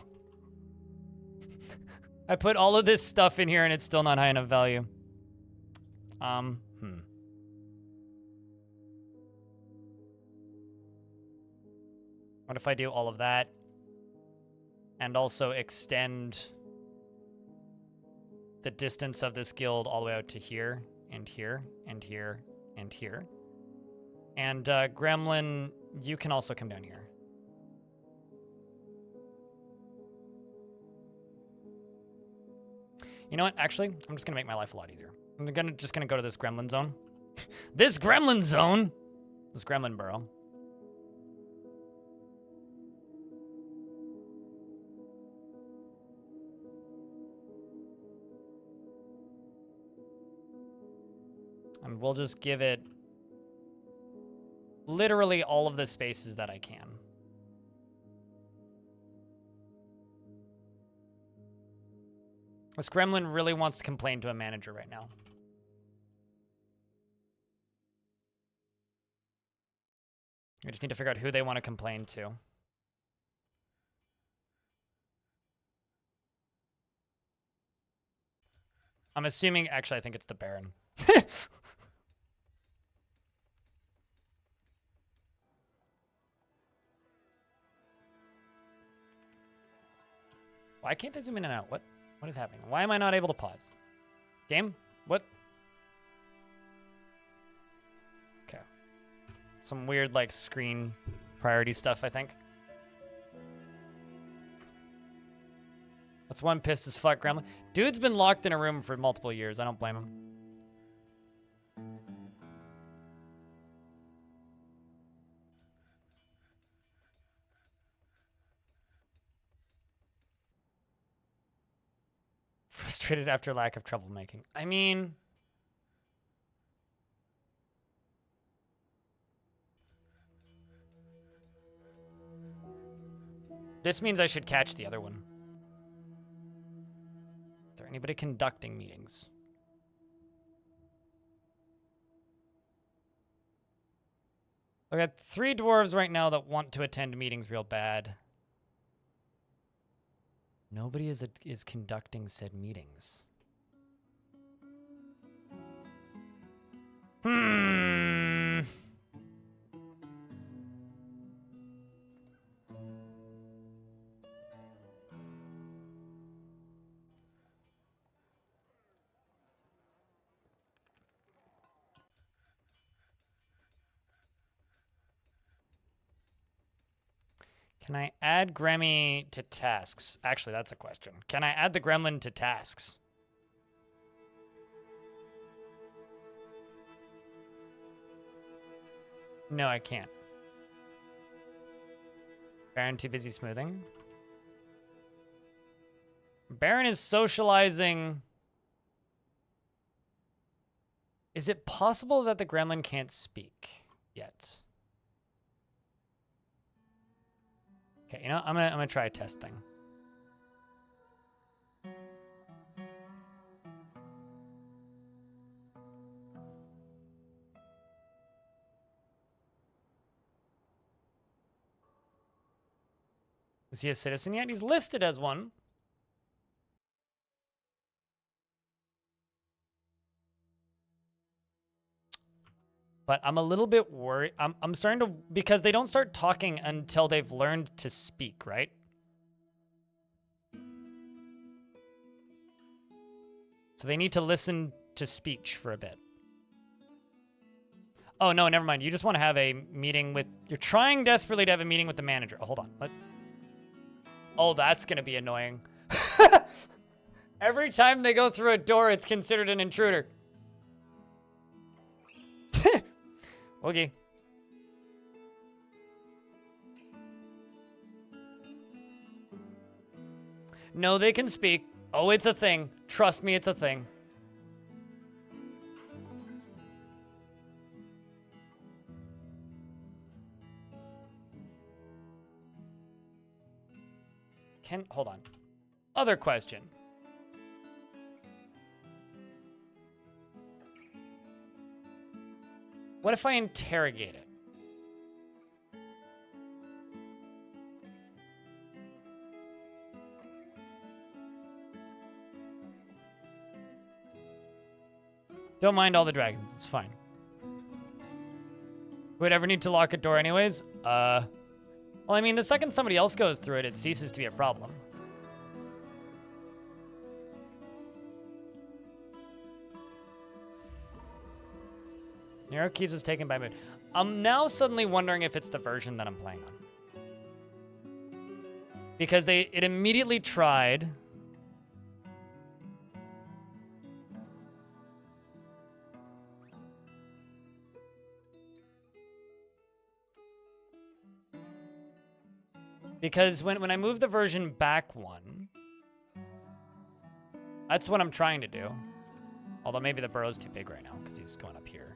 I put all of this stuff in here and it's still not high enough value. What if I do all of that and also extend the distance of this guild all the way out to here and here and here and here? And Gremlin, you can also come down here. You know what? Actually, I'm just gonna make my life a lot easier. I'm just gonna go to this Gremlin zone. This Gremlin zone! This Gremlin burrow. And we'll just give it literally all of the spaces that I can. This Gremlin really wants to complain to a manager right now. We just need to figure out who they want to complain to. I'm assuming, actually, I think it's the Baron. Why can't I zoom in and out? What is happening? Why am I not able to pause? Game? What? Okay. Some weird, like, screen priority stuff, I think. That's one pissed as fuck, Gremlin. Dude's been locked in a room for multiple years. I don't blame him. Frustrated after lack of troublemaking. I mean... This means I should catch the other one. Is there anybody conducting meetings? I got 3 dwarves right now that want to attend meetings real bad. Nobody is conducting said meetings. Can I add Gremmy to tasks? Actually, that's a question. Can I add the Gremlin to tasks? No, I can't. Baron too busy smoothing. Baron is socializing. Is it possible that the Gremlin can't speak yet? Okay, you know, I'm gonna try a test thing. Is he a citizen yet? He's listed as one. But I'm a little bit worried. I'm starting to, because they don't start talking until they've learned to speak, right? So they need to listen to speech for a bit. Oh, no, never mind. You just want to have a meeting with... You're trying desperately to have a meeting with the manager. Oh, hold on. Oh, that's going to be annoying. Every time they go through a door, it's considered an intruder. Okay. No, they can speak. Oh, it's a thing. Trust me, it's a thing. Hold on. Other question. What if I interrogate it? Don't mind all the dragons, it's fine. Would ever need to lock a door anyways? Well, I mean, the second somebody else goes through it, it ceases to be a problem. Narrow Keys was taken by Mood. I'm now suddenly wondering if it's the version that I'm playing on. Because it immediately tried... Because when I move the version back one, that's what I'm trying to do. Although maybe the burrow's too big right now because he's going up here.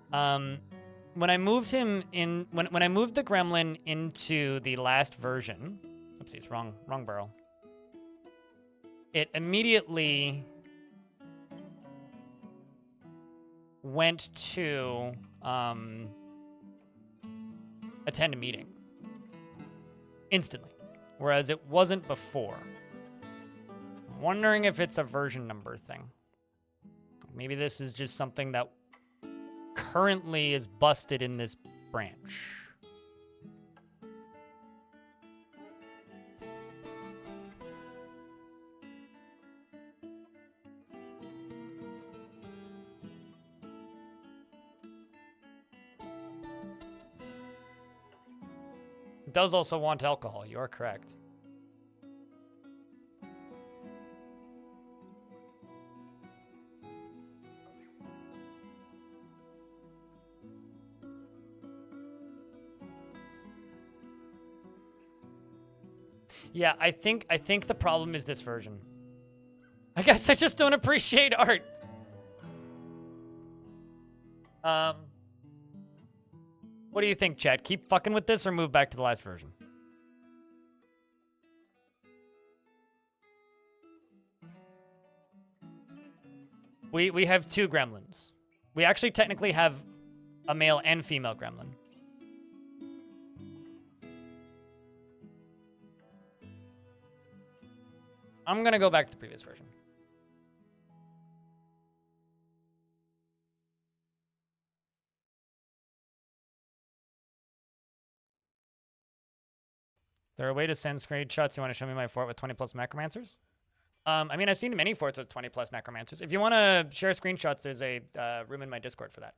When I moved him in, when I moved the gremlin into the last version, oopsies, wrong burrow. It immediately went to attend a meeting. Instantly, whereas it wasn't before. I'm wondering if it's a version number thing. Maybe this is just something that currently is busted in this branch. It does also want alcohol, you are correct. Yeah, I think the problem is this version. I guess I just don't appreciate art. What do you think, Chad? Keep fucking with this or move back to the last version? We have two gremlins. We actually technically have a male and female gremlin. I'm gonna go back to the previous version. Is there a way to send screenshots? You want to show me my fort with 20 plus necromancers? I mean, I've seen many forts with 20 plus necromancers. If you want to share screenshots, there's a room in my Discord for that.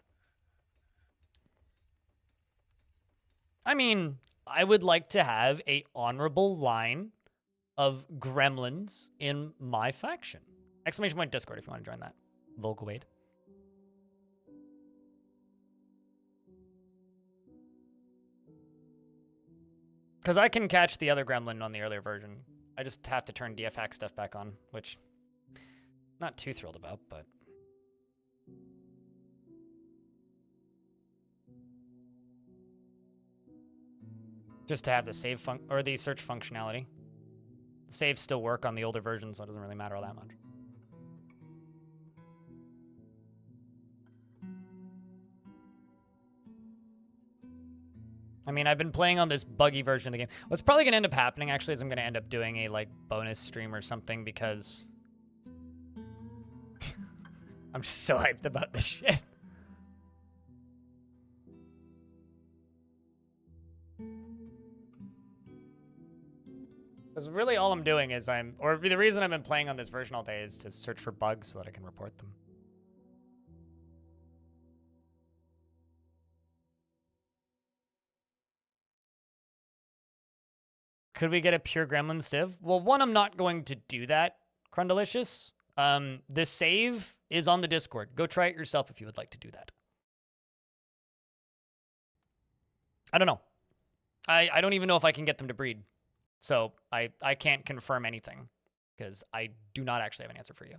I mean, I would like to have a honorable line of gremlins in my faction. Exclamation point Discord if you want to join that. Volkwade. Because I can catch the other gremlin on the earlier version. I just have to turn DF hack stuff back on, which not too thrilled about, but... Just to have the save or the search functionality. The saves still work on the older version, so it doesn't really matter all that much. I mean, I've been playing on this buggy version of the game. What's probably going to end up happening, actually, is I'm going to end up doing a, like, bonus stream or something because... I'm just so hyped about this shit. Because Because really all I'm doing is or the reason I've been playing on this version all day is to search for bugs so that I can report them. Could we get a pure gremlin civ? Well, one, I'm not going to do that, Crundalicious. The save is on the Discord. Go try it yourself if you would like to do that. I don't know. I don't even know if I can get them to breed. So I can't confirm anything because I do not actually have an answer for you.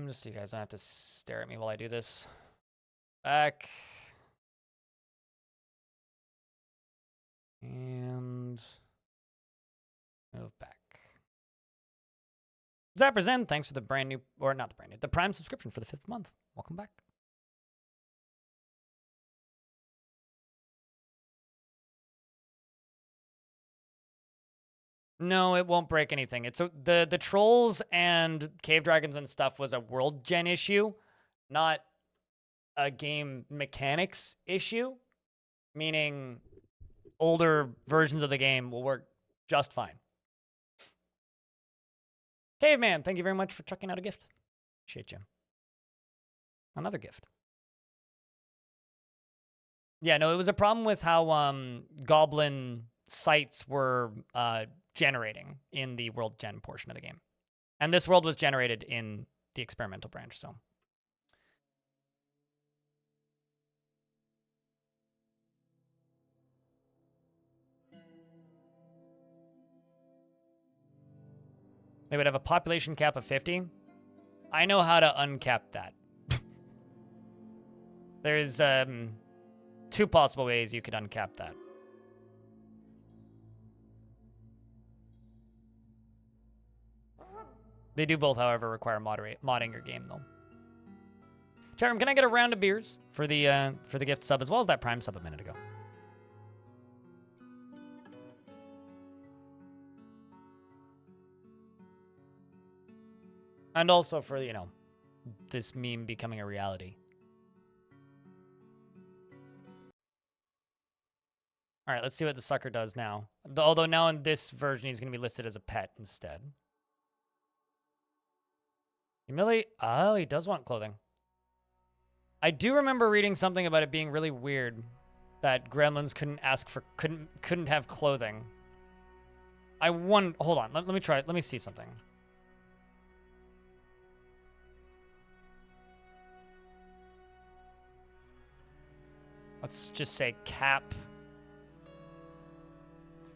Just so you guys don't have to stare at me while I do this. Back. And move back. Zapperzen, thanks for the brand new, or not the brand new, the Prime subscription for the 5th month. Welcome back. No, it won't break anything. It's the trolls and cave dragons and stuff was a world gen issue, not a game mechanics issue, meaning older versions of the game will work just fine. Caveman, thank you very much for chucking out a gift. Appreciate you. Another gift. Yeah, no, it was a problem with how goblin sites were generating in the world gen portion of the game. And this world was generated in the experimental branch, so. They would have a population cap of 50. I know how to uncap that. There's 2 possible ways you could uncap that. They do both, however, require modding your game, though. Chatham, can I get a round of beers for the gift sub as well as that Prime sub a minute ago? And also for, you know, this meme becoming a reality. All right, let's see what the sucker does now. Although now in this version, he's going to be listed as a pet instead. Humiliate. Oh, he does want clothing. I do remember reading something about it being really weird that gremlins couldn't have clothing. Hold on. Let me try it. Let me see something. Let's just say cap.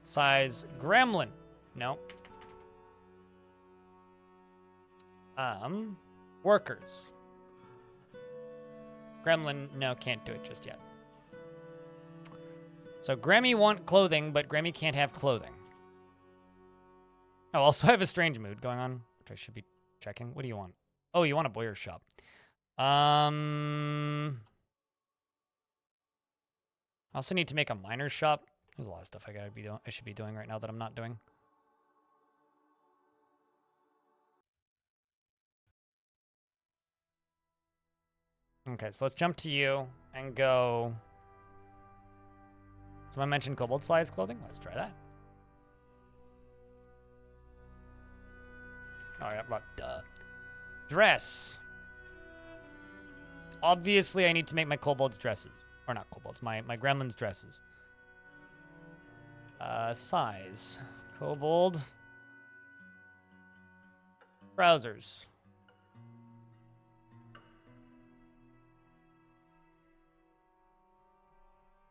Size gremlin. No. Workers. Gremlin, no, can't do it just yet. So Grammy want clothing, but Grammy can't have clothing. Oh, also I have a strange mood going on, which I should be checking. What do you want? Oh, you want a Boyer's shop. I also need to make a miner's shop. There's a lot of stuff I should be doing right now that I'm not doing. Okay, so let's jump to you and go. Someone mentioned kobold size clothing. Let's try that. Oh, yeah, but dress. Obviously, I need to make my kobolds dresses. Or not kobolds, my gremlins dresses. Size. Kobold. Browsers.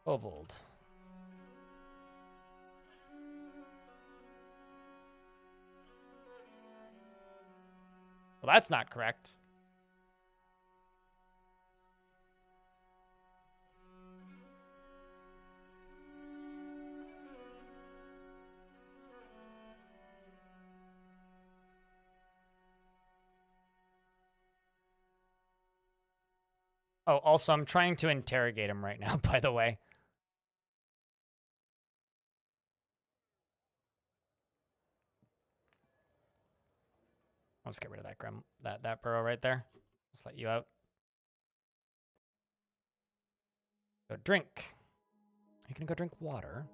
Kobold. Well, that's not correct. Oh, also, I'm trying to interrogate him right now, by the way. I'll just get rid of that burrow right there. Just let you out. Go drink. You can go drink water.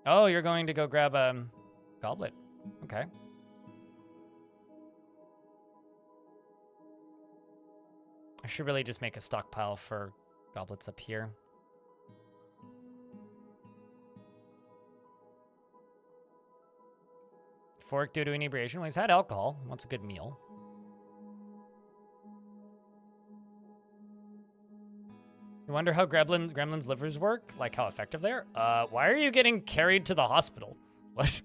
Oh, you're going to go grab a goblet. Okay. I should really just make a stockpile for goblets up here. Fork due to inebriation. Well, he's had alcohol. Wants a good meal. You wonder how gremlins' livers work? Like how effective they are? Why are you getting carried to the hospital? What?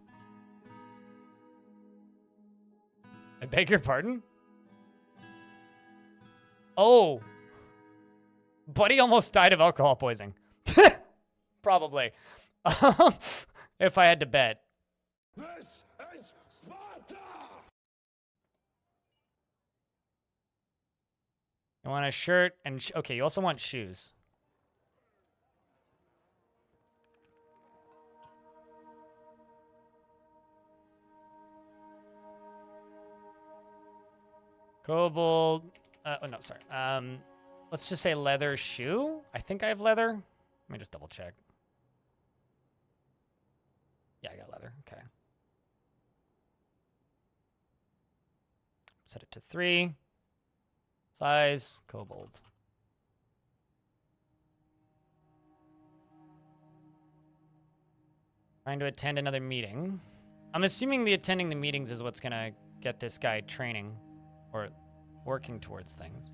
I beg your pardon? Oh. Buddy almost died of alcohol poisoning. Probably. If I had to bet. This is Sparta! You want a shirt and... okay, you also want shoes. Kobold... oh, no, sorry. Let's just say leather shoe. I think I have leather. Let me just double check. Yeah, I got leather. Okay. Set it to 3. Size, kobold. Trying to attend another meeting. I'm assuming attending the meetings is what's gonna get this guy training or working towards things.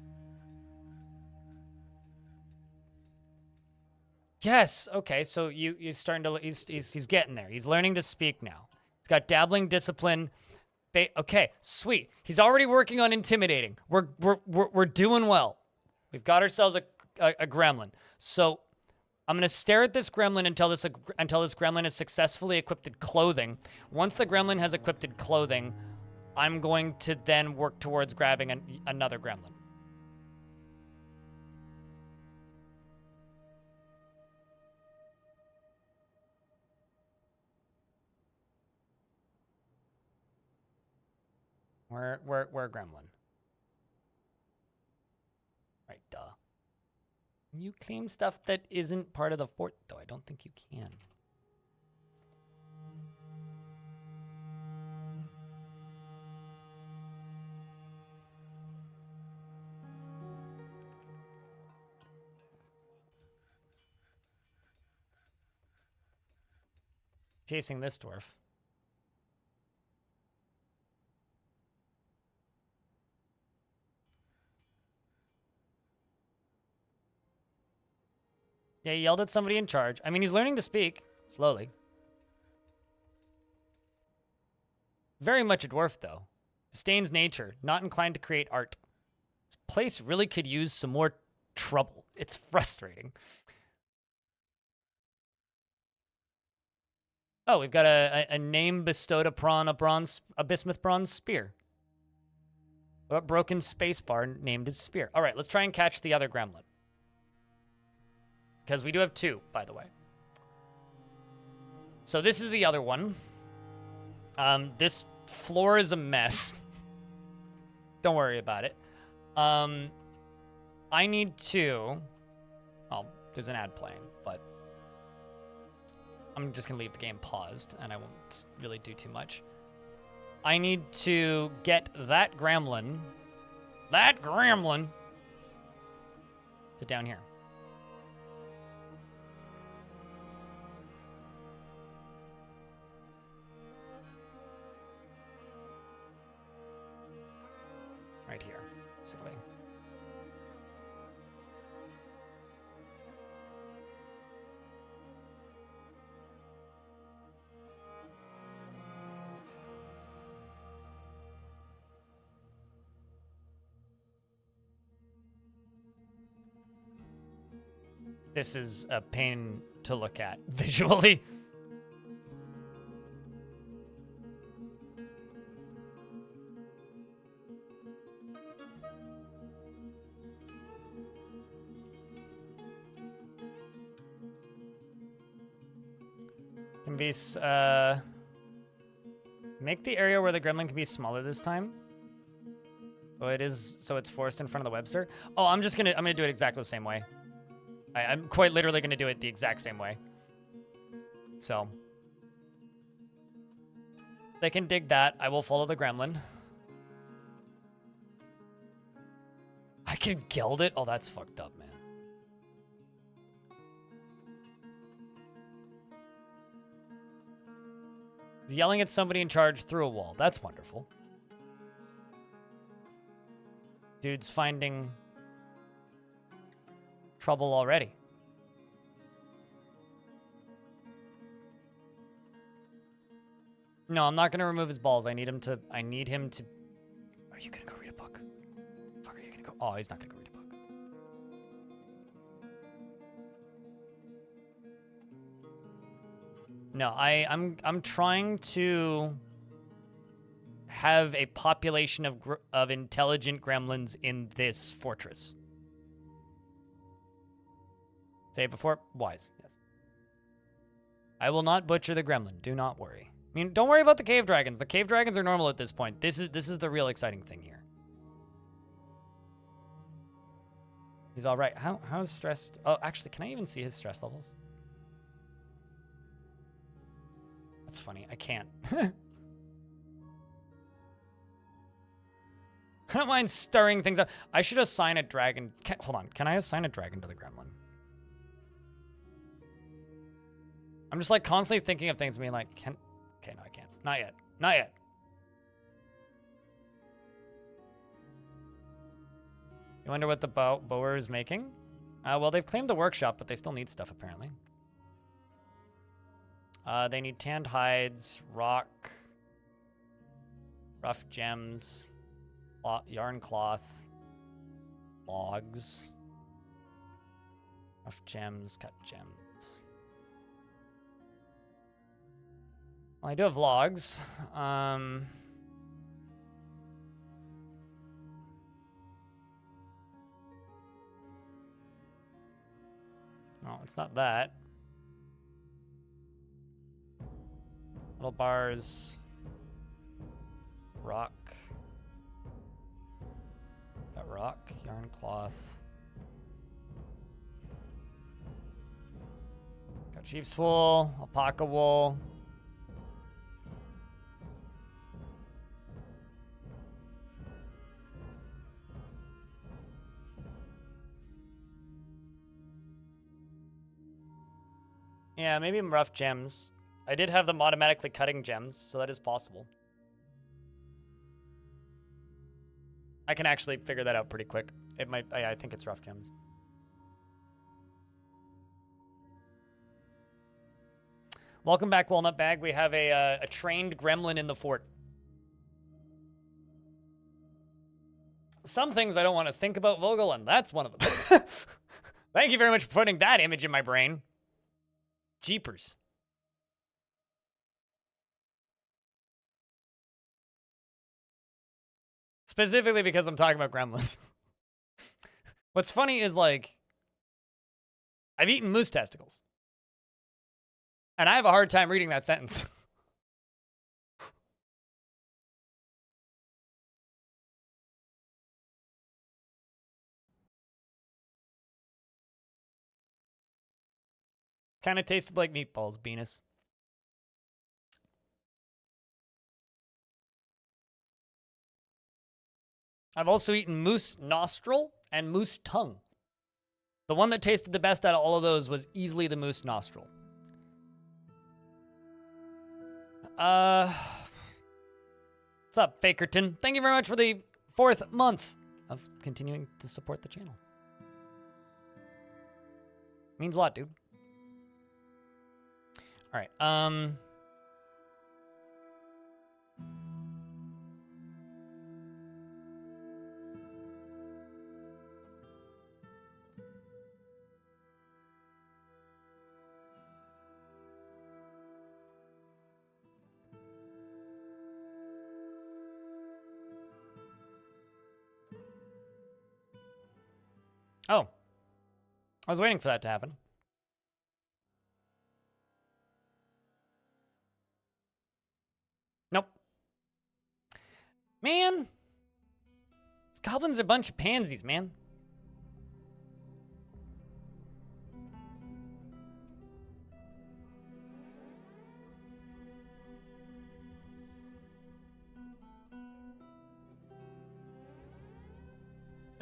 Yes. Okay. So you're starting to. He's getting there. He's learning to speak now. He's got dabbling discipline. Okay. Sweet. He's already working on intimidating. We're doing well. We've got ourselves a gremlin. So I'm gonna stare at this gremlin until this gremlin has successfully equipped clothing. Once the gremlin has equipped clothing, I'm going to then work towards grabbing another gremlin. Where gremlin? Right, duh. You claim stuff that isn't part of the fort, though. I don't think you can. Chasing this dwarf. Yeah, he yelled at somebody in charge. I mean, he's learning to speak, slowly. Very much a dwarf, though. Disdains nature, not inclined to create art. This place really could use some more trouble. It's frustrating. Oh, we've got a name bestowed upon a bismuth bronze spear. A broken spacebar named his spear. All right, let's try and catch the other gremlin. Because we do have 2, by the way. So this is the other one. This floor is a mess. Don't worry about it. I need to... oh, there's an ad playing, but... I'm just going to leave the game paused, and I won't really do too much. I need to get that gremlin... to down here. Right here, basically. This is a pain to look at visually. Can be, make the area where the gremlin can be smaller this time. Oh, it is, so it's forced in front of the Webster. Oh, I'm gonna do it exactly the same way. I'm quite literally gonna do it the exact same way. So, They can dig that. I will follow the gremlin. I can gild it? Oh, that's fucked up, man. He's yelling at somebody in charge through a wall. That's wonderful. Dude's finding trouble already. No, I'm not gonna remove his balls. I need him to. Are you gonna go read a book? Fuck, are you gonna go? Oh, he's not gonna go read a book. No, I'm trying to have a population of intelligent gremlins in this fortress. Say it before wise. Yes. I will not butcher the gremlin. Do not worry. I mean, don't worry about the cave dragons. The cave dragons are normal at this point. This is the real exciting thing here. He's all right. How's stressed? Oh, actually, can I even see his stress levels? That's funny. I can't. I don't mind stirring things up. I should assign a dragon. Hold on. Can I assign a dragon to the gremlin? I'm just like constantly thinking of things being like, okay, no, I can't. Not yet. Not yet. You wonder what the bower is making? Well, they've claimed the workshop, but they still need stuff, apparently. They need tanned hides, rock, rough gems, yarn cloth, logs, rough gems, cut gems. Well, I do have logs. No, it's not that. Little bars. Rock. Got rock, yarn cloth. Got sheep's wool, alpaca wool. Yeah, maybe rough gems. I did have them automatically cutting gems, so that is possible. I can actually figure that out pretty quick. It might, I think it's rough gems. Welcome back, Walnut Bag. We have a trained gremlin in the fort. Some things I don't want to think about, Vogel, and that's one of them. Thank you very much for putting that image in my brain. Jeepers. Specifically because I'm talking about gremlins. What's funny is, like, I've eaten moose testicles. And I have a hard time reading that sentence. Kind of tasted like meatballs, Venus. I've also eaten moose nostril and moose tongue. The one that tasted the best out of all of those was easily the moose nostril. What's up, Fakerton? Thank you very much for the 4th month of continuing to support the channel. Means a lot, dude. All right. Oh. I was waiting for that to happen. Nope. Man. These goblins are a bunch of pansies, man.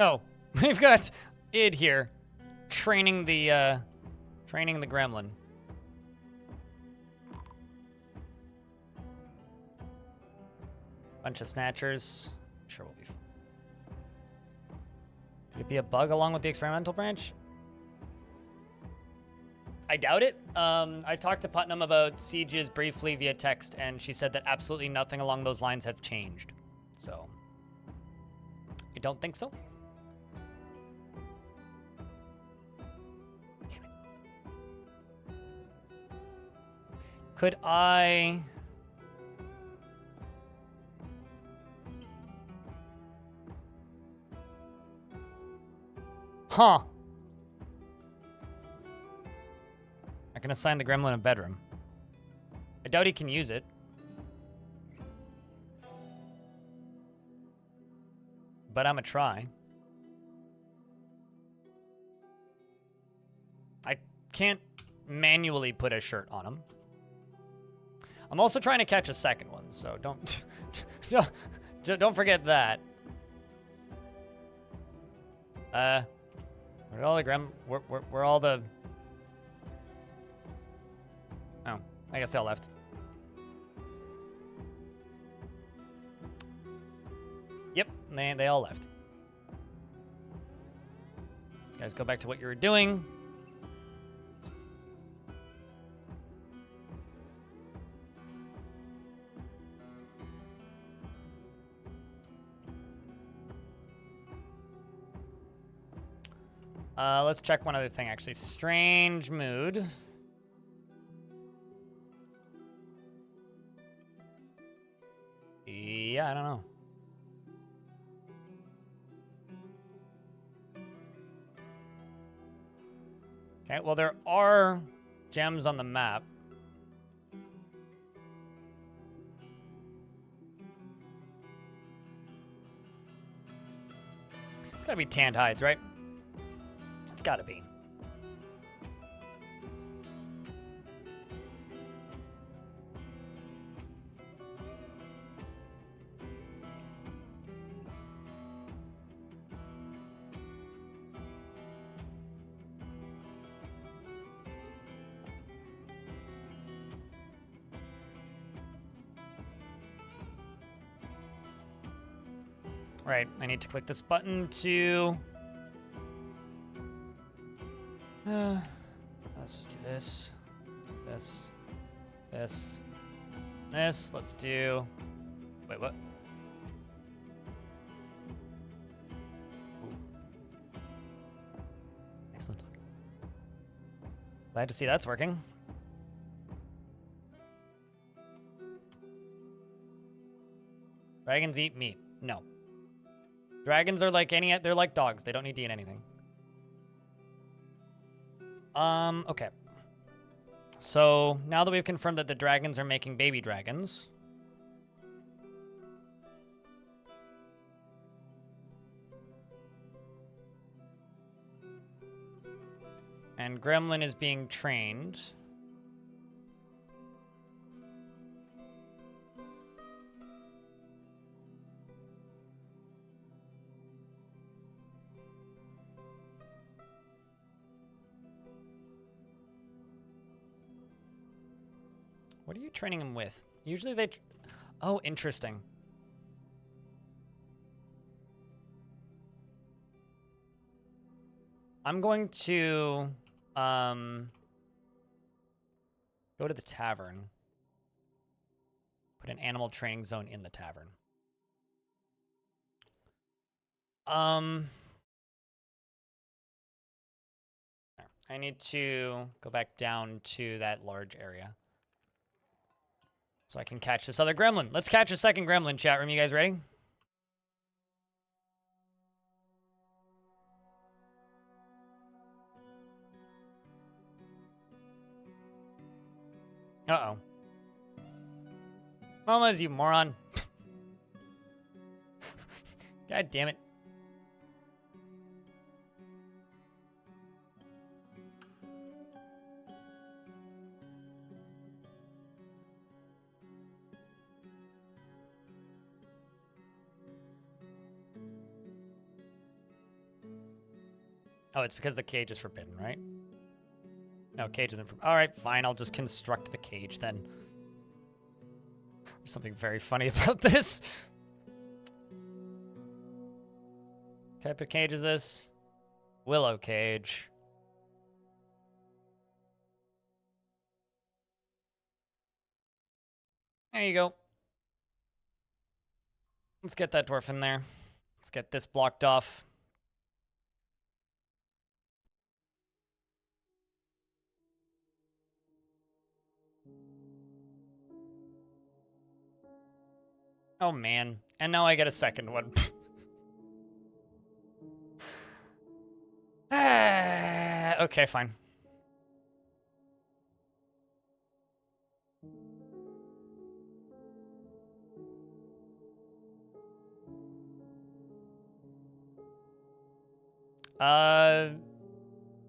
Oh, we've got Id here, training the gremlin. Bunch of snatchers. Sure, we'll be fine. Could it be a bug along with the experimental branch? I doubt it. I talked to Putnam about sieges briefly via text, and she said that absolutely nothing along those lines have changed. So, I don't think so. Damn it. Could I... Huh. I can assign the gremlin a bedroom. I doubt he can use it. But I'm gonna try. I can't manually put a shirt on him. I'm also trying to catch a second one, so don't don't forget that. Where'd all the where all the... Oh, I guess they all left. Yep, they all left. You guys go back to what you were doing. Let's check one other thing, actually. Strange mood. Yeah, I don't know. Okay, well, there are gems on the map. It's gotta be tanned hides, right? It's gotta be. Right, I need to click this button to... let's just do this. This. Let's do... Wait, what? Ooh. Excellent. Glad to see that's working. Dragons eat meat. No. Dragons are like they're like dogs. They don't need to eat anything. Okay. So, now that we've confirmed that the dragons are making baby dragons. And Gremlin is being trained. What are you training him with? Usually they... Oh, interesting. I'm going to go to the tavern. Put an animal training zone in the tavern. I need to go back down to that large area. So I can catch this other gremlin. Let's catch a second gremlin, chat room. You guys ready? Uh-oh. Mamas, you moron. God damn it. Oh, it's because the cage is forbidden, right? No, cage isn't forbidden. All right, fine. I'll just construct the cage then. There's something very funny about this. What type of cage is this? Willow cage. There you go. Let's get that dwarf in there. Let's get this blocked off. Oh, man. And now I get a second one. Okay, fine.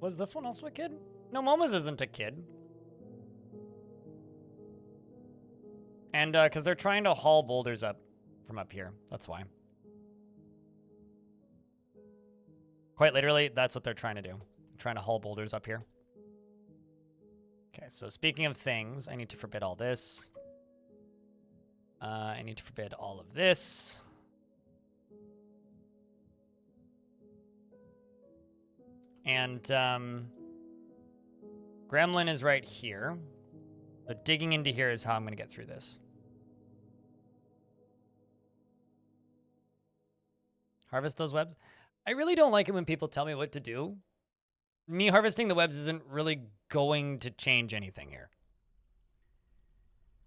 Was this one also a kid? No, Moma's isn't a kid. And, because they're trying to haul boulders up from up here. That's why. Quite literally, that's what they're trying to do. Trying to haul boulders up here. Okay, so speaking of things, I need to forbid all this. I need to forbid all of this. And, Gremlin is right here. So digging into here is how I'm going to get through this. Harvest those webs. I really don't like it when people tell me what to do. Me harvesting the webs isn't really going to change anything here.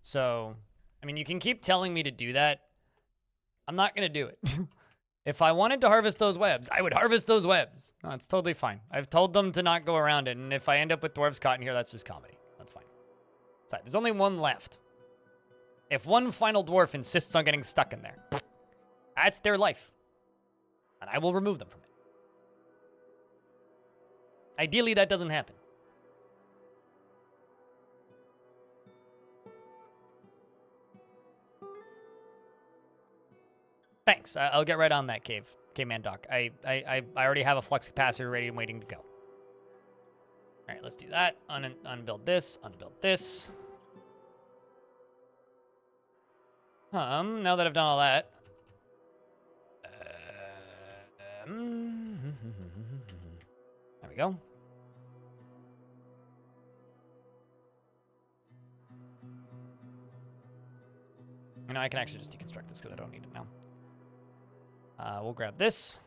So, I mean, you can keep telling me to do that. I'm not going to do it. If I wanted to harvest those webs, I would harvest those webs. No, it's totally fine. I've told them to not go around it, and if I end up with dwarves caught in here, that's just comedy. That's fine. So, there's only one left. If one final dwarf insists on getting stuck in there, that's their life. And I will remove them from it. Ideally, that doesn't happen. Thanks. I'll get right on that, caveman doc. I already have a flux capacitor ready and waiting to go. All right, let's do that. Unbuild this. Unbuild this. Now that I've done all that. There we go. You know, I can actually just deconstruct this because I don't need it now. We'll grab this.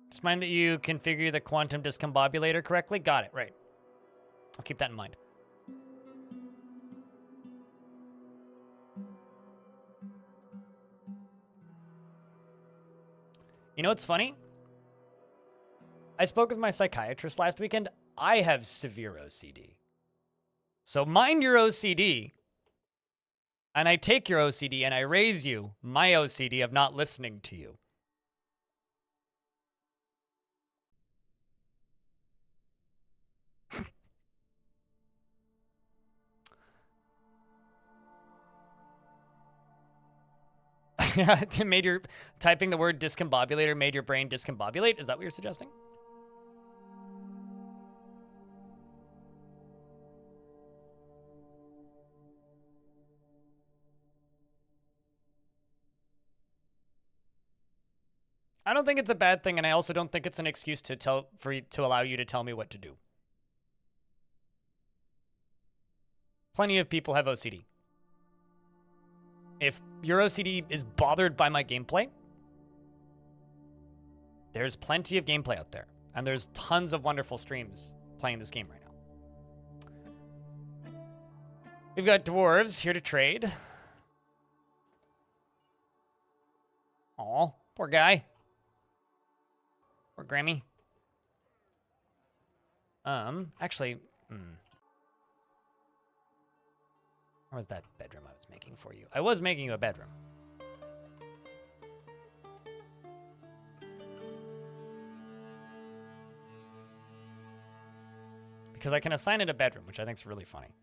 Just mind that you configure the quantum discombobulator correctly. Got it, right. I'll keep that in mind. You know what's funny? I spoke with my psychiatrist last weekend. I have severe OCD. So mind your OCD, and I take your OCD and I raise you my OCD of not listening to you. Typing the word discombobulator made your brain discombobulate? Is that what you're suggesting? I don't think it's a bad thing, and I also don't think it's an excuse to allow you to tell me what to do. Plenty of people have OCD. If your OCD is bothered by my gameplay, there's plenty of gameplay out there. And there's tons of wonderful streams playing this game right now. We've got dwarves here to trade. Aw, poor guy. Poor Grammy. Actually, where was that bedroom I was making for you? I was making you a bedroom. Because I can assign it a bedroom, which I think is really funny.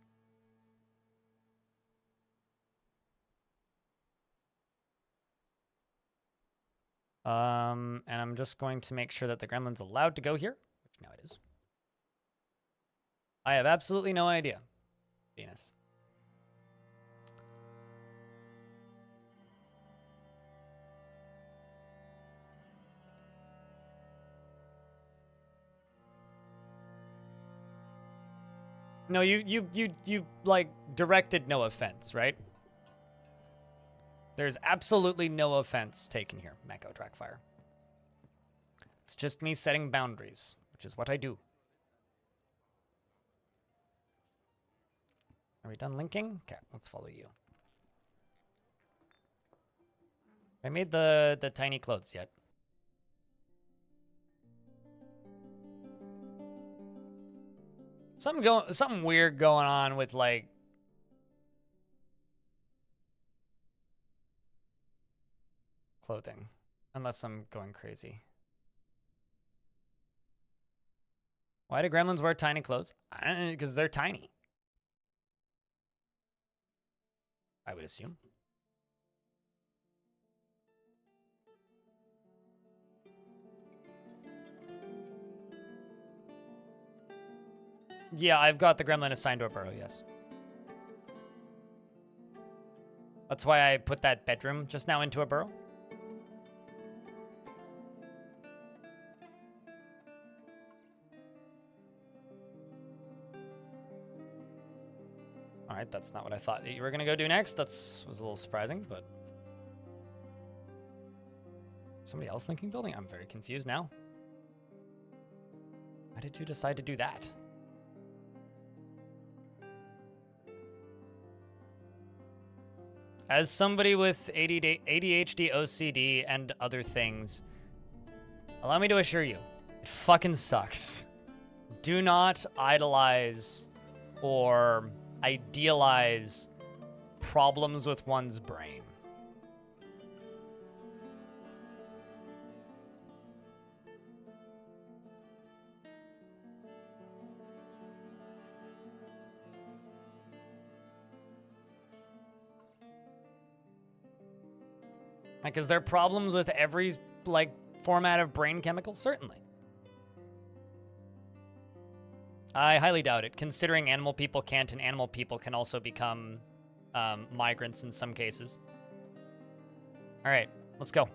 And I'm just going to make sure that the gremlin's allowed to go here, which now it is. I have absolutely no idea. Venus. No, you like directed no offense, right? There's absolutely no offense taken here, Mako Trackfire. It's just me setting boundaries, which is what I do. Are we done linking? Okay, let's follow you. I made the tiny clothes yet. Something weird going on with like clothing, unless I'm going crazy. Why do gremlins wear tiny clothes? Because they're tiny. I would assume. Yeah, I've got the gremlin assigned to a burrow, yes. That's why I put that bedroom just now into a burrow. All right, that's not what I thought that you were going to go do next. Was a little surprising, but... Somebody else thinking building? I'm very confused now. Why did you decide to do that? As somebody with ADHD, OCD, and other things, allow me to assure you, it fucking sucks. Do not idolize or idealize problems with one's brain. Like, is there problems with every, like, format of brain chemical? Certainly. I highly doubt it, considering animal people can't, and animal people can also become migrants in some cases. All right, let's go.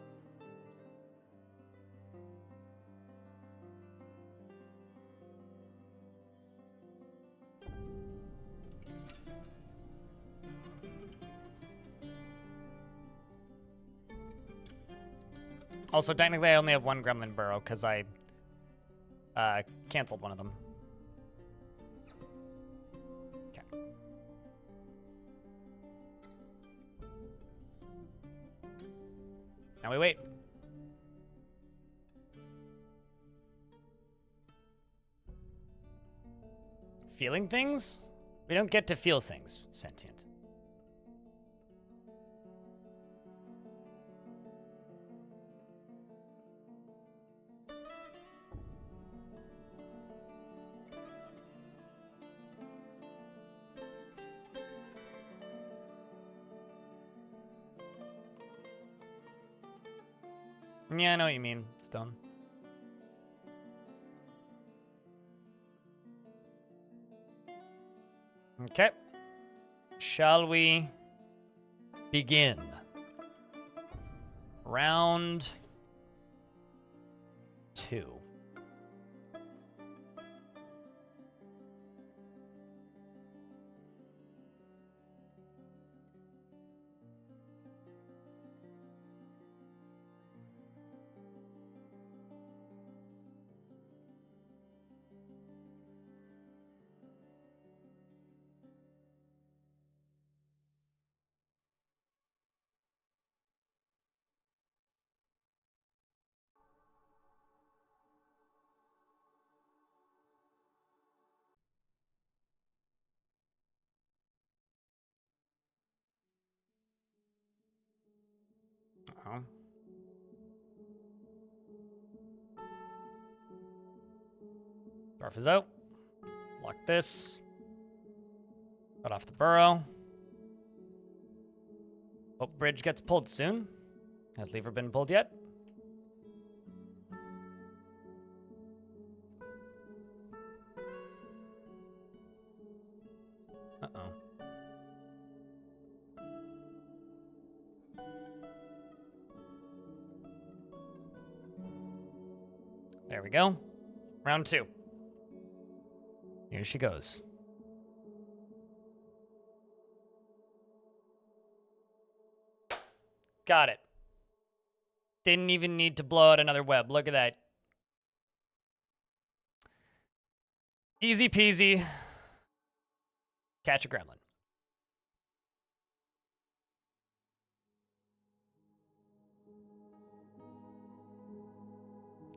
Also, technically, I only have one gremlin burrow because I canceled one of them. Okay. Now we wait. Feeling things? We don't get to feel things, sentient. Yeah, I know what you mean, Stone. Okay. Shall we begin? Round 2. Uh-oh. Dwarf is out. Lock this. Cut off the burrow. Hope bridge gets pulled soon. Has lever been pulled yet? Uh-oh. There we go. Round 2. Here she goes. Got it. Didn't even need to blow out another web. Look at that. Easy peasy. Catch a gremlin.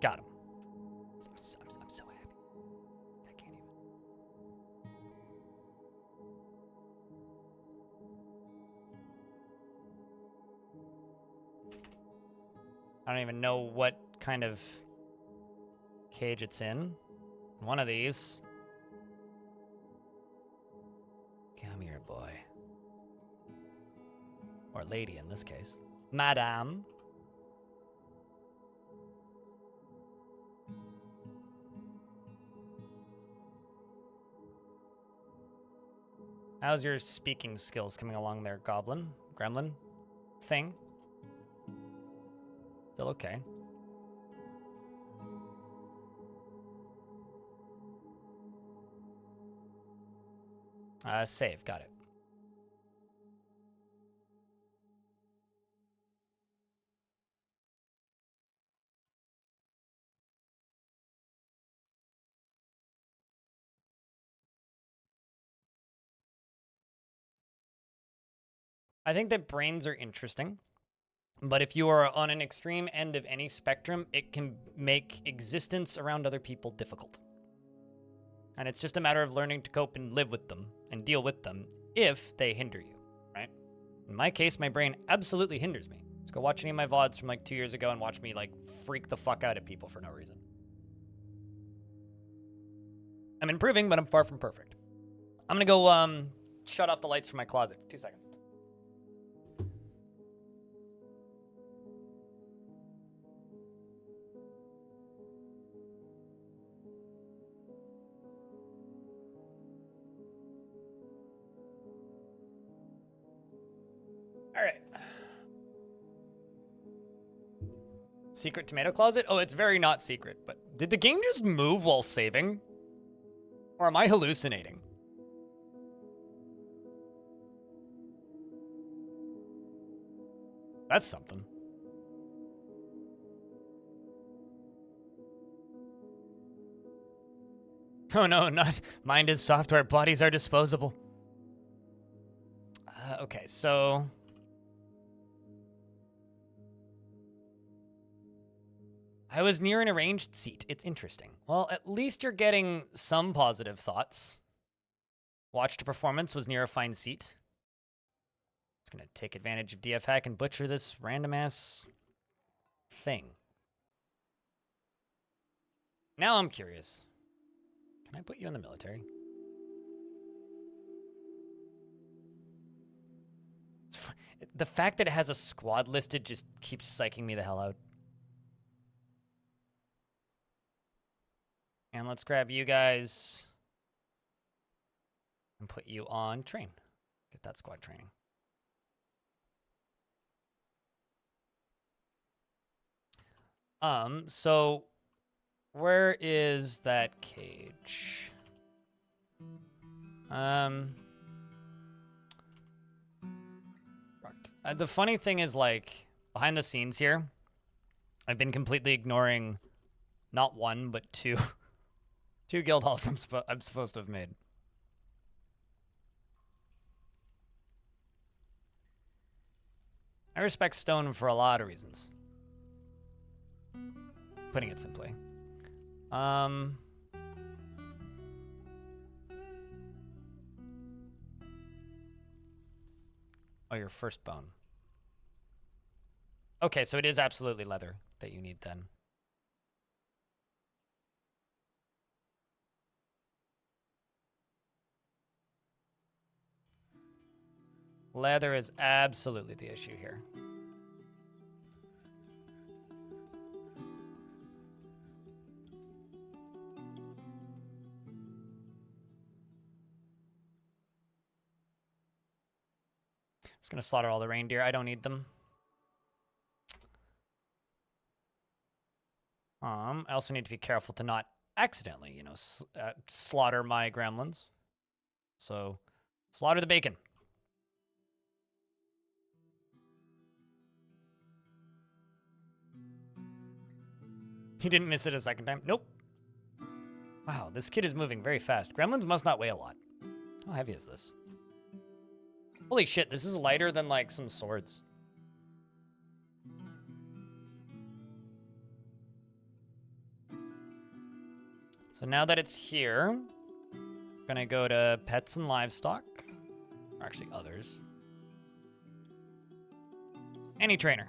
Got him. I'm so happy. I can't even. I don't even know what kind of cage it's in. One of these. Come here, boy. Or lady in this case. Madame. How's your speaking skills coming along there, goblin? Gremlin? Thing? Still okay. Save, got it. I think that brains are interesting, but if you are on an extreme end of any spectrum, it can make existence around other people difficult. And it's just a matter of learning to cope and live with them and deal with them if they hinder you, right? In my case, my brain absolutely hinders me. Just go watch any of my VODs from like 2 years ago and watch me like freak the fuck out at people for no reason. I'm improving, but I'm far from perfect. I'm gonna go shut off the lights from my closet. 2 seconds. All right. Secret tomato closet? Oh, it's very not secret, but did the game just move while saving? Or am I hallucinating? That's something. Oh no, not mind is software, bodies are disposable. Okay, so I was near an arranged seat. It's interesting. Well, at least you're getting some positive thoughts. Watched a performance, was near a fine seat. It's gonna take advantage of DF hack and butcher this random ass thing. Now I'm curious. Can I put you in the military? The fact that it has a squad listed just keeps psyching me the hell out. And let's grab you guys and put you on train. Get that squad training. So where is that cage? The funny thing is, like, behind the scenes here, I've been completely ignoring not one, but two guild halls I'm supposed to have made. I respect stone for a lot of reasons. Putting it simply. Oh, your first bone. Okay, so it is absolutely leather that you need then. Leather is absolutely the issue here. Just gonna slaughter all the reindeer. I don't need them. I also need to be careful to not accidentally, you know, slaughter my gremlins. So, slaughter the bacon. He didn't miss it a second time. Nope. Wow, this kid is moving very fast. Gremlins must not weigh a lot. How heavy is this? Holy shit, this is lighter than, like, some swords. So now that it's here, I'm gonna go to pets and livestock. Or actually, others. Any trainer.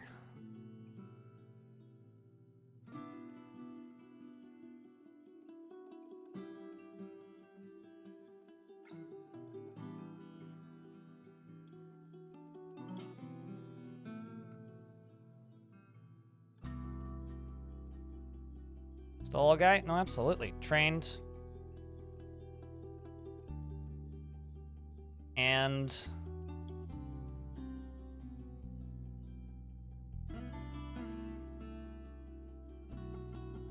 Stall guy? No, absolutely. Trained. And...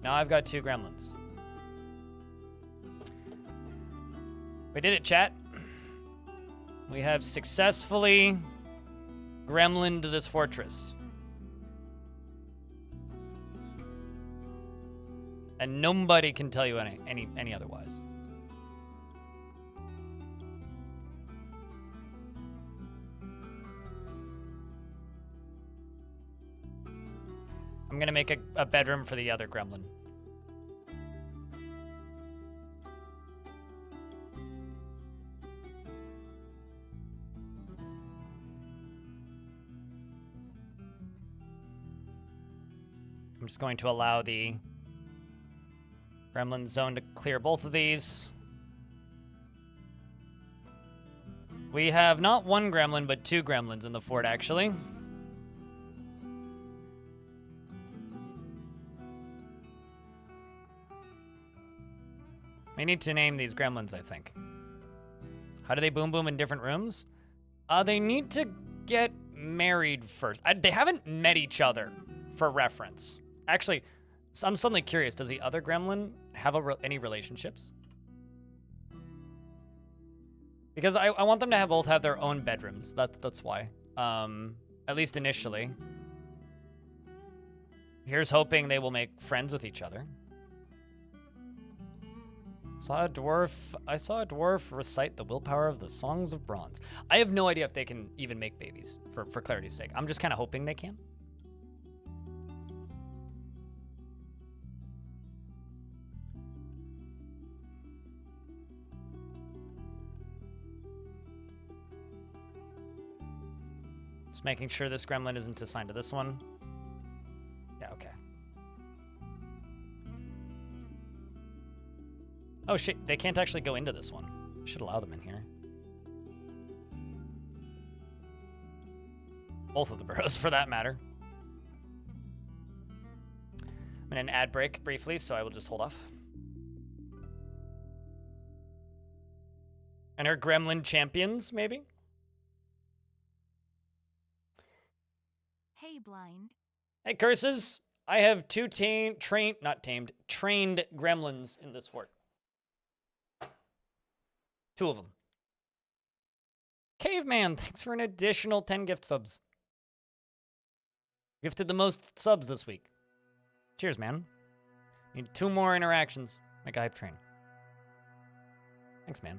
now I've got 2 gremlins. We did it, chat. We have successfully gremlined this fortress. And nobody can tell you any otherwise. I'm gonna make a bedroom for the other gremlin. I'm just going to allow the Gremlin zone to clear both of these. We have not 1 gremlin, but 2 gremlins in the fort, actually. We need to name these gremlins, I think. How do they boom boom in different rooms? They need to get married first. They haven't met each other, for reference. Actually, I'm suddenly curious. Does the other gremlin have any relationships? Because I want them to both have their own bedrooms. That's why. At least initially. Here's hoping they will make friends with each other. I saw a dwarf recite the willpower of the Songs of Bronze. I have no idea if they can even make babies, for clarity's sake. I'm just kind of hoping they can. Just making sure this gremlin isn't assigned to this one. Yeah, okay. Oh shit, they can't actually go into this one. Should allow them in here. Both of the burrows, for that matter. I'm in an ad break briefly, so I will just hold off. And our gremlin champions, maybe? Hey, Blind. Hey, curses! I have 2 trained gremlins in this fort. 2 of them. Caveman, thanks for an additional 10 gift subs. Gifted the most subs this week. Cheers, man. Need 2 more interactions. Make a hype train. Thanks, man.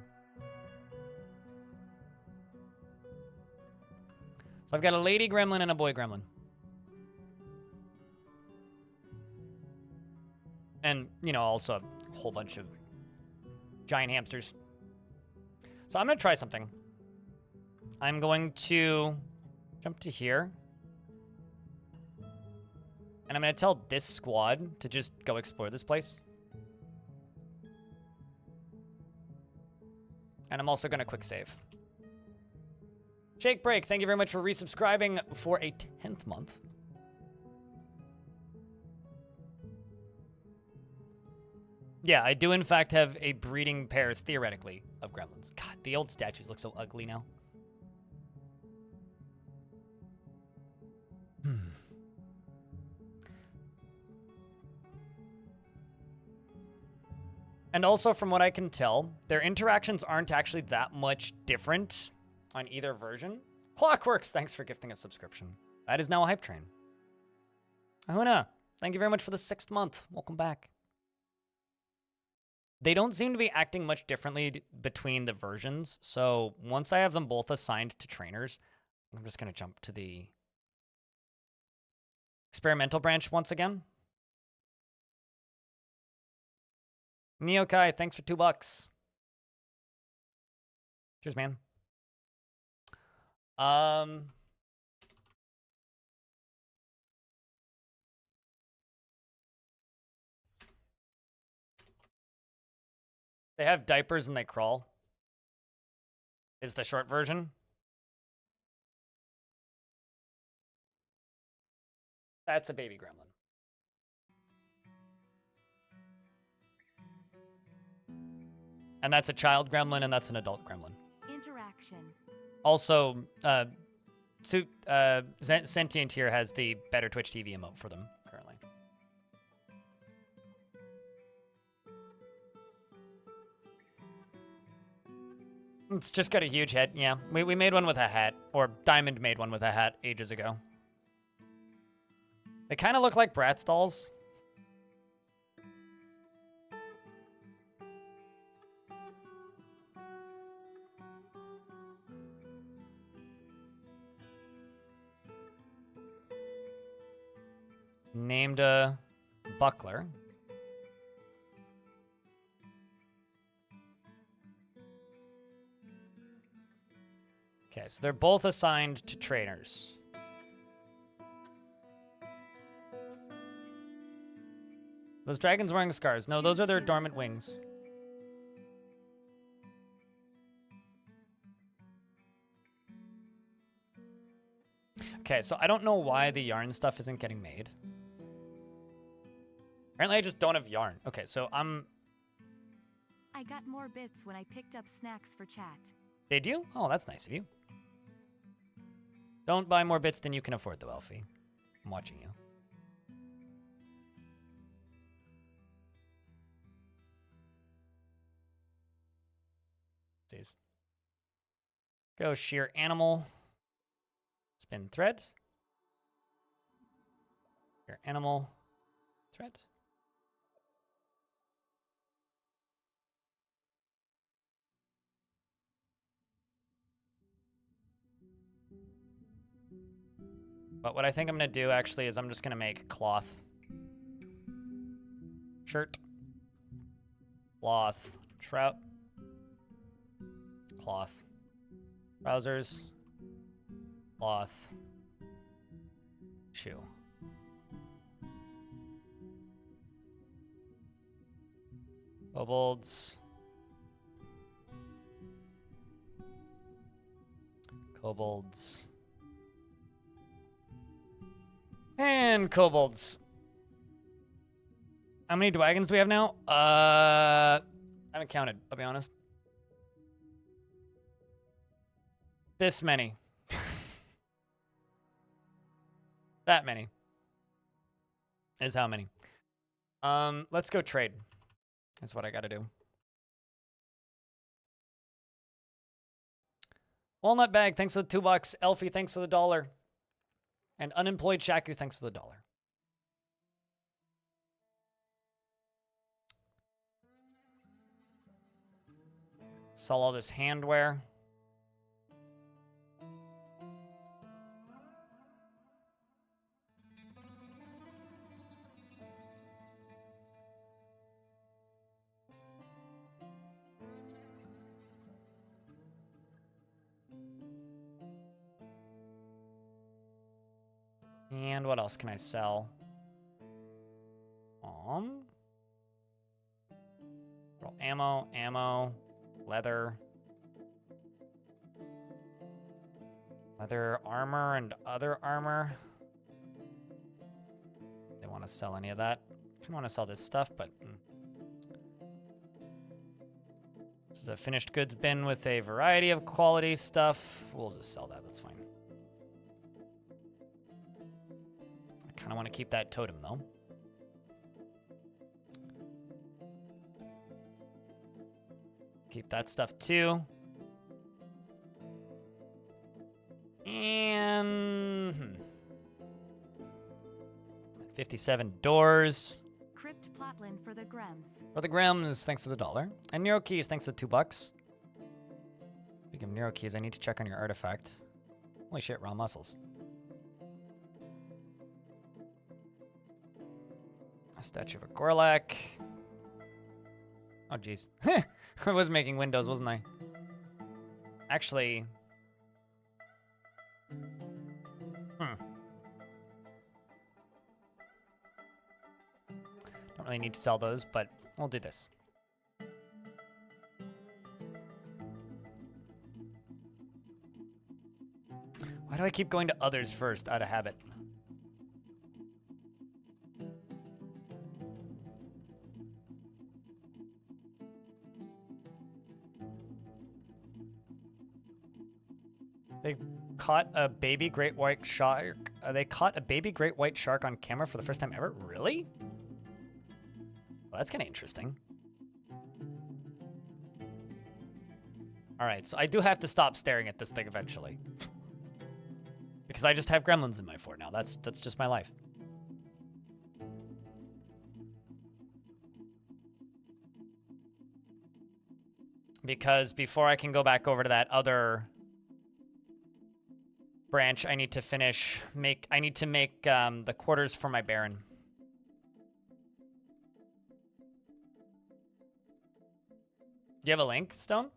So I've got a lady gremlin and a boy gremlin. And, you know, also a whole bunch of giant hamsters. So I'm going to try something. I'm going to jump to here. And I'm going to tell this squad to just go explore this place. And I'm also going to quick save. Shake Break, thank you very much for resubscribing for a 10th month. Yeah, I do in fact have a breeding pair, theoretically, of gremlins. God, the old statues look so ugly now. And also, from what I can tell, their interactions aren't actually that much different on either version. Clockworks, thanks for gifting a subscription. That is now a hype train. Ahuna, thank you very much for the 6th month. Welcome back. They don't seem to be acting much differently between the versions. So once I have them both assigned to trainers, I'm just going to jump to the experimental branch once again. Neokai, thanks for $2. Cheers, man. They have diapers and they crawl. Is the short version. That's a baby gremlin. And that's a child gremlin, and that's an adult gremlin. Interaction. Also, Sentient here has the Better Twitch TV emote for them currently. It's just got a huge head, yeah. We made one with a hat, or Diamond made one with a hat ages ago. They kind of look like Bratz dolls. Named a buckler. Okay, so they're both assigned to trainers. Those dragons wearing scars. No, those are their dormant wings. Okay, so I don't know why the yarn stuff isn't getting made. Apparently I just don't have yarn. Okay, so I got more bits when I picked up snacks for chat. Did you? Oh, that's nice of you. Don't buy more bits than you can afford, though, Elfie. I'm watching you. Jeez. Go shear animal. Spin thread. Shear animal. Thread. But what I think I'm going to do, actually, is I'm just going to make cloth. Shirt. Cloth. Trout. Cloth. Trousers. Cloth. Shoe. Kobolds. Kobolds. And kobolds. How many wagons do we have now? I haven't counted, I'll be honest. This many. That many. Is how many. Let's go trade. That's what I gotta do. Walnut Bag, thanks for the $2. Elfie, thanks for the $1. And Unemployed Shaku, thanks for the $1. Sell all this handwear. And what else can I sell? Ammo, leather. Leather armor and other armor. They want to sell any of that. I want to sell this stuff, but this is a finished goods bin with a variety of quality stuff. We'll just sell that. That's fine. I kind of want to keep that totem, though. Keep that stuff too. And 57 doors. Crypt plotland for the Grems. For the Gremlins, thanks for the $1. And Nero Keys, thanks for the $2. Speaking of Nero Keys, I need to check on your artifact. Holy shit, raw muscles. A statue of a Gorlak. Oh, jeez. I was making windows, wasn't I? Actually... Don't really need to sell those, but we'll do this. Why do I keep going to others first out of habit? They caught a baby great white shark. They caught a baby great white shark on camera for the first time ever? Really? Well, that's kind of interesting. All right, so I do have to stop staring at this thing eventually. Because I just have gremlins in my fort now. That's just my life. Because before I can go back over to that other branch, I need to finish I need to make the quarters for my baron. Do you have a link, Stone?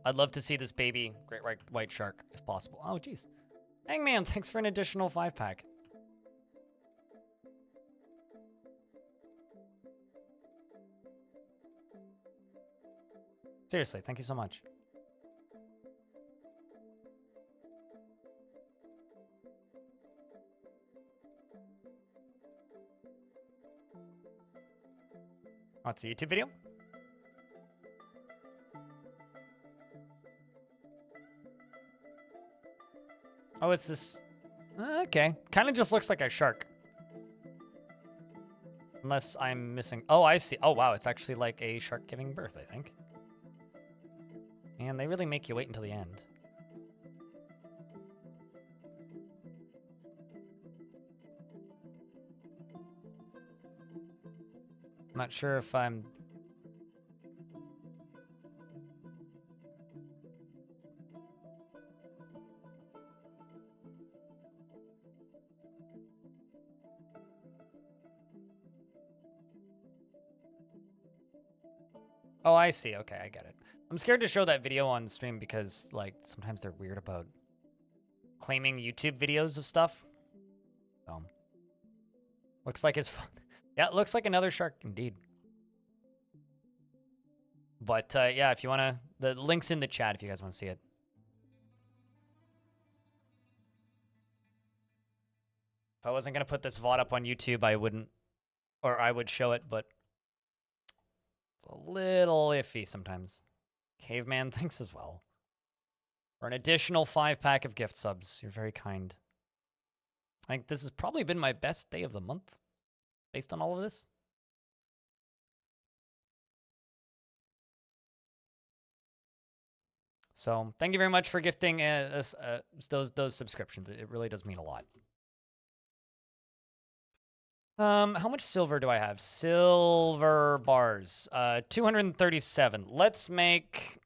I'd love to see this baby great white shark, if possible. Oh, jeez. Hangman, thanks for an additional 5-pack. Seriously, thank you so much. Oh, it's a YouTube video? Oh, it's this... okay. Kind of just looks like a shark. Unless I'm missing... Oh, I see. Oh, wow. It's actually like a shark giving birth, I think. And they really make you wait until the end. I'm not sure if I'm... Oh, I see. Okay, I get it. I'm scared to show that video on stream because, like, sometimes they're weird about claiming YouTube videos of stuff. So, looks like it's fun. Yeah, it looks like another shark indeed. But, yeah, if you want to... The link's in the chat if you guys want to see it. If I wasn't going to put this VOD up on YouTube, I wouldn't... Or I would show it, but... It's a little iffy sometimes. Caveman, thanks as well. For an additional 5-pack of gift subs. You're very kind. I think this has probably been my best day of the month, based on all of this. So, thank you very much for gifting us those subscriptions. It really does mean a lot. How much silver do I have? Silver bars. 237. Let's make...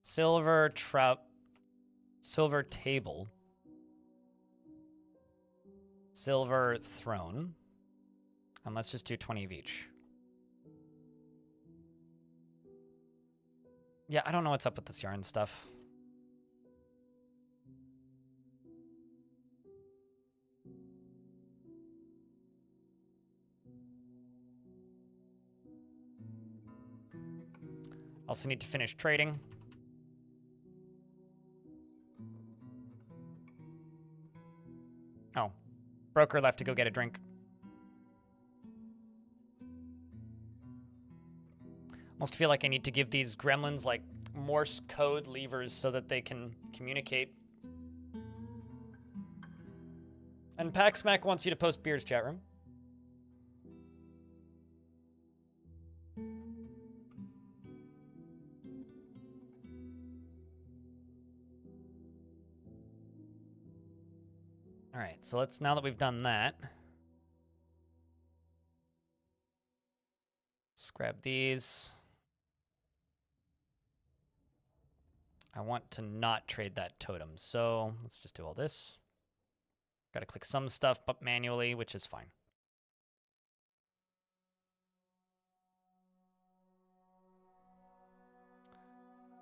Silver table. Silver throne. And let's just do 20 of each. Yeah, I don't know what's up with this yarn stuff. Also need to finish trading. Oh, broker left to go get a drink. Almost feel like I need to give these gremlins like Morse code levers so that they can communicate. And Packsmack wants you to post beers, chat room. All right, so now that we've done that, let's grab these. I want to not trade that totem, so let's just do all this. Got to click some stuff but manually, which is fine.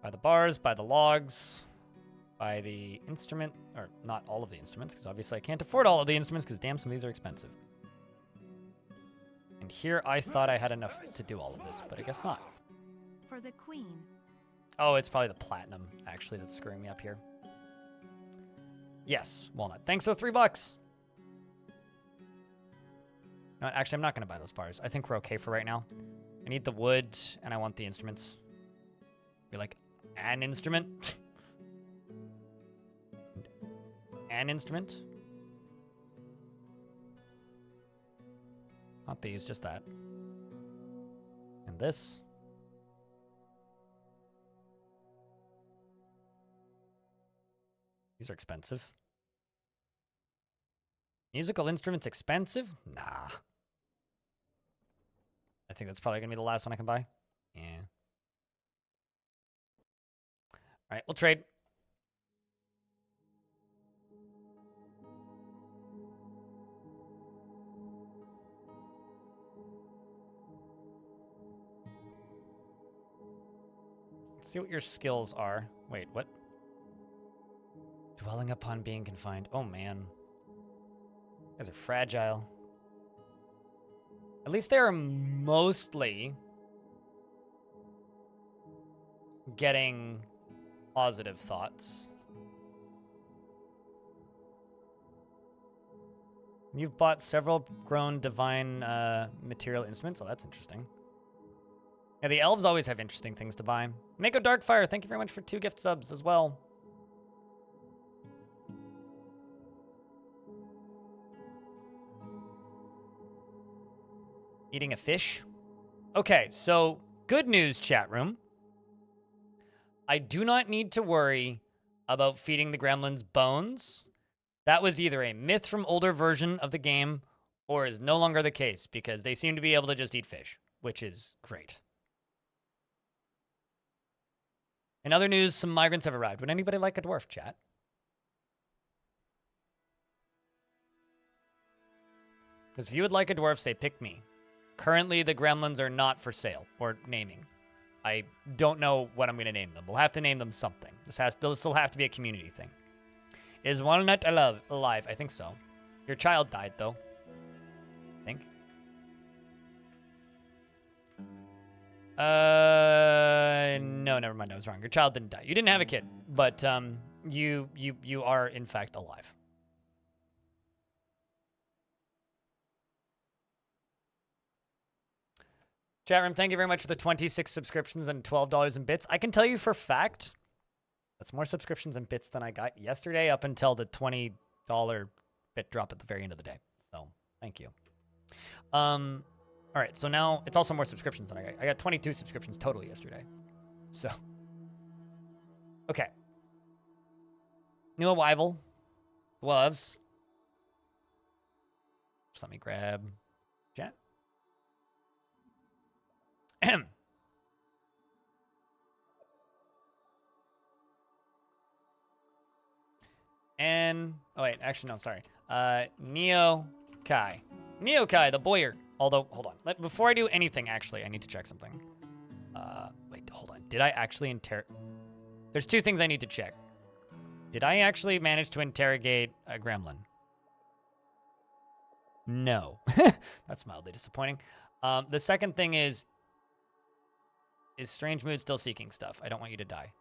Buy the bars, buy the logs, buy the instrument, or not all of the instruments, because obviously I can't afford all of the instruments, because damn, some of these are expensive. And here I thought I had enough to do all of this, but I guess not. For the queen. Oh, it's probably the platinum, actually, that's screwing me up here. Yes, walnut. Thanks for the $3. No, actually, I'm not going to buy those bars. I think we're okay for right now. I need the wood, and I want the instruments. Be like, an instrument? An instrument? Not these, just that. And this. These are expensive. Musical instruments expensive? Nah. I think that's probably going to be the last one I can buy. Yeah. All right, we'll trade. Let's see what your skills are. Wait, what? Dwelling upon being confined. Oh, man. You guys are fragile. At least they are mostly getting positive thoughts. You've bought several grown divine material instruments. Oh, that's interesting. Yeah, the elves always have interesting things to buy. Mako Darkfire, thank you very much for 2 gift subs as well. Eating a fish? Okay, so good news, chat room. I do not need to worry about feeding the gremlins bones. That was either a myth from older version of the game or is no longer the case because they seem to be able to just eat fish, which is great. In other news, some migrants have arrived. Would anybody like a dwarf, chat? Because if you would like a dwarf, say pick me. Currently, the gremlins are not for sale or naming. I don't know what I'm going to name them. We'll have to name them something. This will have to be a community thing. Is Walnut alive? I think so. Your child died, though. I think. No, never mind. I was wrong. Your child didn't die. You didn't have a kid, but you are in fact alive. Chat room, thank you very much for the 26 subscriptions and $12 in bits. I can tell you for fact, that's more subscriptions and bits than I got yesterday up until the $20 bit drop at the very end of the day. So, thank you. All right, so now it's also more subscriptions than I got. I got 22 subscriptions total yesterday. So, okay. New arrival. Gloves. Just let me grab chat. And, oh wait, actually no, sorry. Neo Kai, the boyer. Although, hold on. Before I do anything, actually, I need to check something. Wait, hold on. Did I actually There's 2 things I need to check. Did I actually manage to interrogate a gremlin? No. That's mildly disappointing. The second thing is Strange Mood still seeking stuff? I don't want you to die.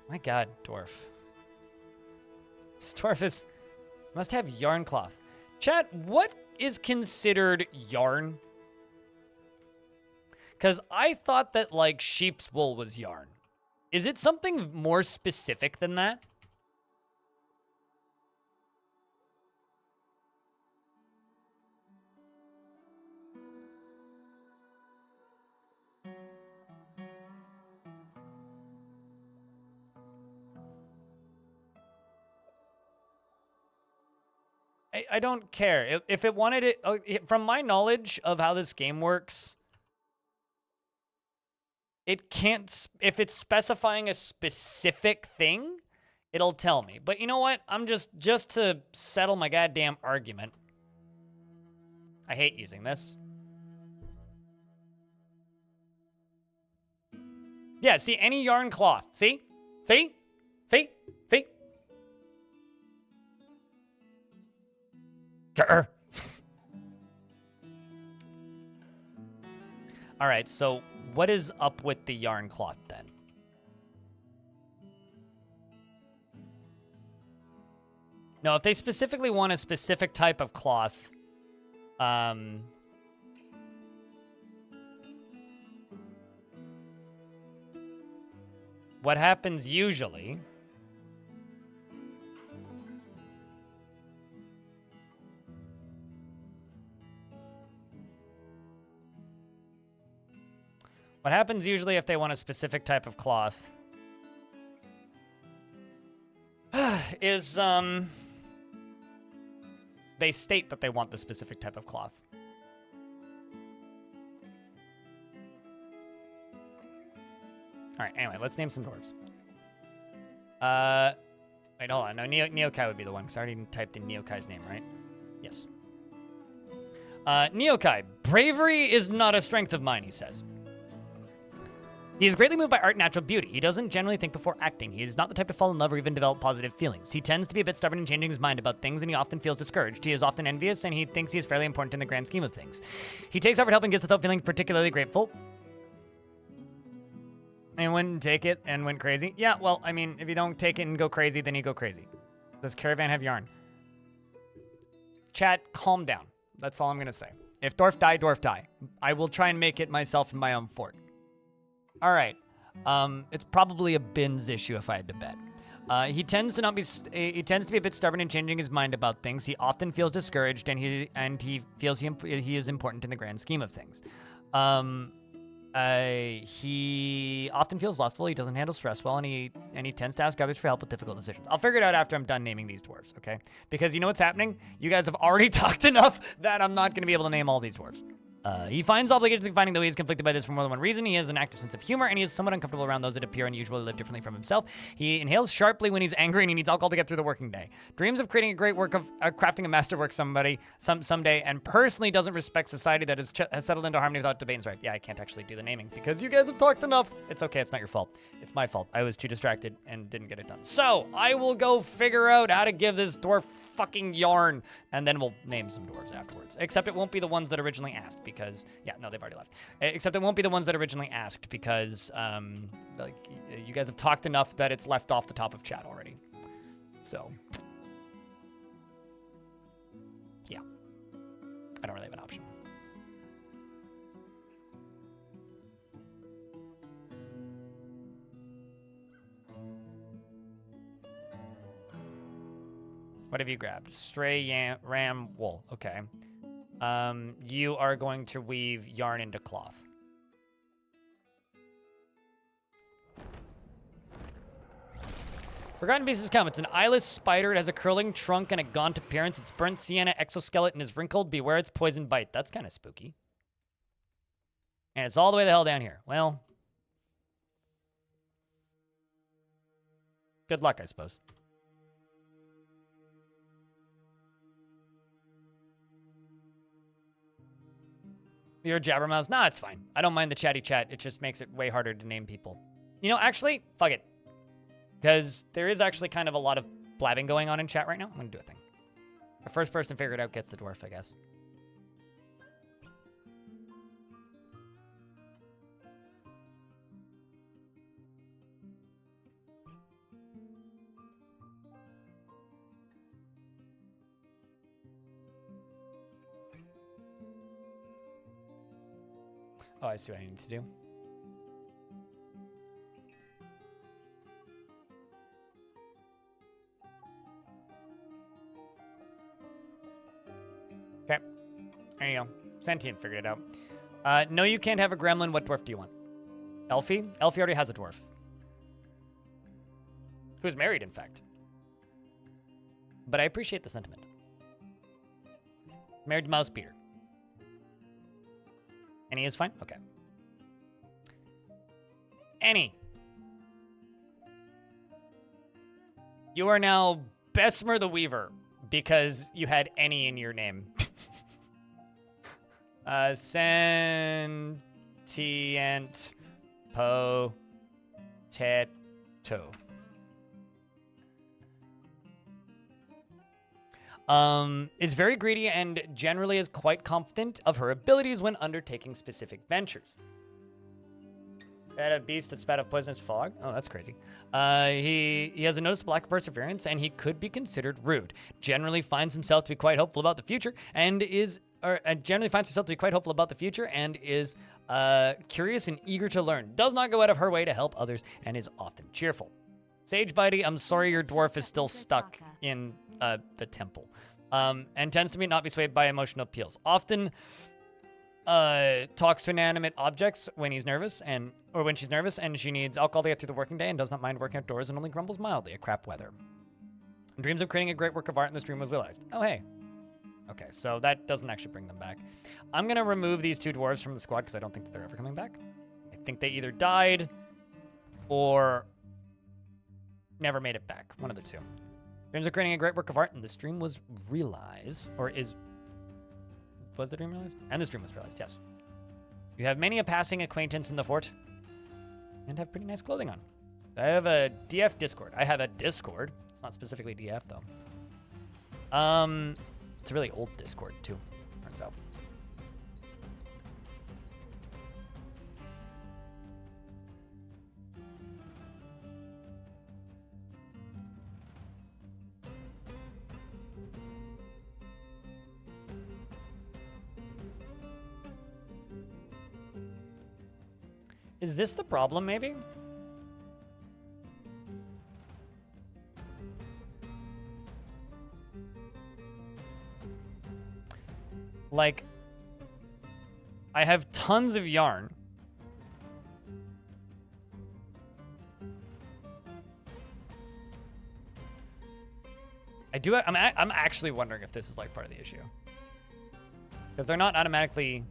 My god, Dwarf. This Dwarf must have yarn cloth. Chat, what is considered yarn? Because I thought that, like, sheep's wool was yarn. Is it something more specific than that? I don't care. If it wanted it, from my knowledge of how this game works, it can't, if it's specifying a specific thing, it'll tell me. But you know what? I'm just to settle my goddamn argument. I hate using this. Yeah, see, any yarn cloth. See? See? See? See? Grr. All right, so what is up with the yarn cloth then? No, if they specifically want a specific type of cloth, what happens usually... What happens usually if they want a specific type of cloth is, they state that they want the specific type of cloth. All right, anyway, let's name some dwarves. Wait, hold on. No, Neokai would be the one, because I already typed in Neokai's name, right? Yes. Neokai. Bravery is not a strength of mine, he says. He is greatly moved by art and natural beauty. He doesn't generally think before acting. He is not the type to fall in love or even develop positive feelings. He tends to be a bit stubborn in changing his mind about things, and he often feels discouraged. He is often envious, and he thinks he is fairly important in the grand scheme of things. He takes effort helping gifts without feeling particularly grateful. And wouldn't take it and went crazy. Yeah, well, I mean, if you don't take it and go crazy, then you go crazy. Does Caravan have yarn? Chat, calm down. That's all I'm going to say. If Dwarf die, Dwarf die. I will try and make it myself in my own fort. All right. It's probably a Bin's issue if I had to bet. He tends to be a bit stubborn in changing his mind about things. He often feels discouraged, and he feels he is important in the grand scheme of things. He often feels lustful. He doesn't handle stress well, and he tends to ask others for help with difficult decisions. I'll figure it out after I'm done naming these dwarves, okay? Because you know what's happening? You guys have already talked enough that I'm not going to be able to name all these dwarves. He finds obligations in finding though he is conflicted by this for more than one reason. He has an active sense of humor, and he is somewhat uncomfortable around those that appear unusual or live differently from himself. He inhales sharply when he's angry, and he needs alcohol to get through the working day. Dreams of creating a great work of crafting a masterwork someday, and personally doesn't respect society that has settled into harmony without debate and strife. Yeah, I can't actually do the naming because you guys have talked enough. It's okay. It's not your fault. It's my fault. I was too distracted and didn't get it done. So I will go figure out how to give this dwarf fucking yarn, and then we'll name some dwarves afterwards. Except it won't be the ones that originally asked because, yeah, no, they've already left. Except it won't be the ones that originally asked because, like, you guys have talked enough that it's left off the top of chat already. So, yeah, I don't really have an option. What have you grabbed? Stray ram wool. Okay. You are going to weave yarn into cloth. Forgotten Beasts come. It's an eyeless spider. It has a curling trunk and a gaunt appearance. Its burnt sienna exoskeleton is wrinkled. Beware its poison bite. That's kind of spooky. And it's all the way the hell down here. Well, good luck, I suppose. You're a jabbermouse? Nah, it's fine. I don't mind the chatty chat. It just makes it way harder to name people. You know, actually, fuck it. Because there is actually kind of a lot of blabbing going on in chat right now. I'm going to do a thing. The first person to figure it out gets the dwarf, I guess. Oh, I see what I need to do. There you go. Sentient figured it out. No, you can't have a gremlin. What dwarf do you want? Elfie? Elfie already has a dwarf. Who's married, in fact. But I appreciate the sentiment. Married to Mouse Peter. And he is fine? Okay. Annie. You are now Besmer the Weaver because you had any in your name. Sentient potato. Is very greedy and generally is quite confident of her abilities when undertaking specific ventures. Had a beast that spat out poisonous fog. Oh, that's crazy. He has a noticeable lack of perseverance, and he could be considered rude. Generally finds himself to be quite hopeful about the future, and is curious and eager to learn. Does not go out of her way to help others, and is often cheerful. Sage Bitey, I'm sorry your dwarf is still stuck in the temple, and tends to not be swayed by emotional appeals. Often talks to inanimate objects when he's nervous or when she's nervous and she needs alcohol to get through the working day, and does not mind working outdoors and only grumbles mildly at crap weather. Dreams of creating a great work of art, and this dream was realized. Oh, hey. Okay, so that doesn't actually bring them back. I'm going to remove these two dwarves from the squad because I don't think that they're ever coming back. I think they either died or never made it back. One of the two. Dreams of creating a great work of art, and this dream was realized, or was the dream realized? And this dream was realized, yes. You have many a passing acquaintance in the fort, and have pretty nice clothing on. I have a DF Discord. I have a Discord. It's not specifically DF, though. It's a really old Discord, too, turns out. Is this the problem, maybe? Like, I have tons of yarn. I'm actually wondering if this is like part of the issue. Because they're not automatically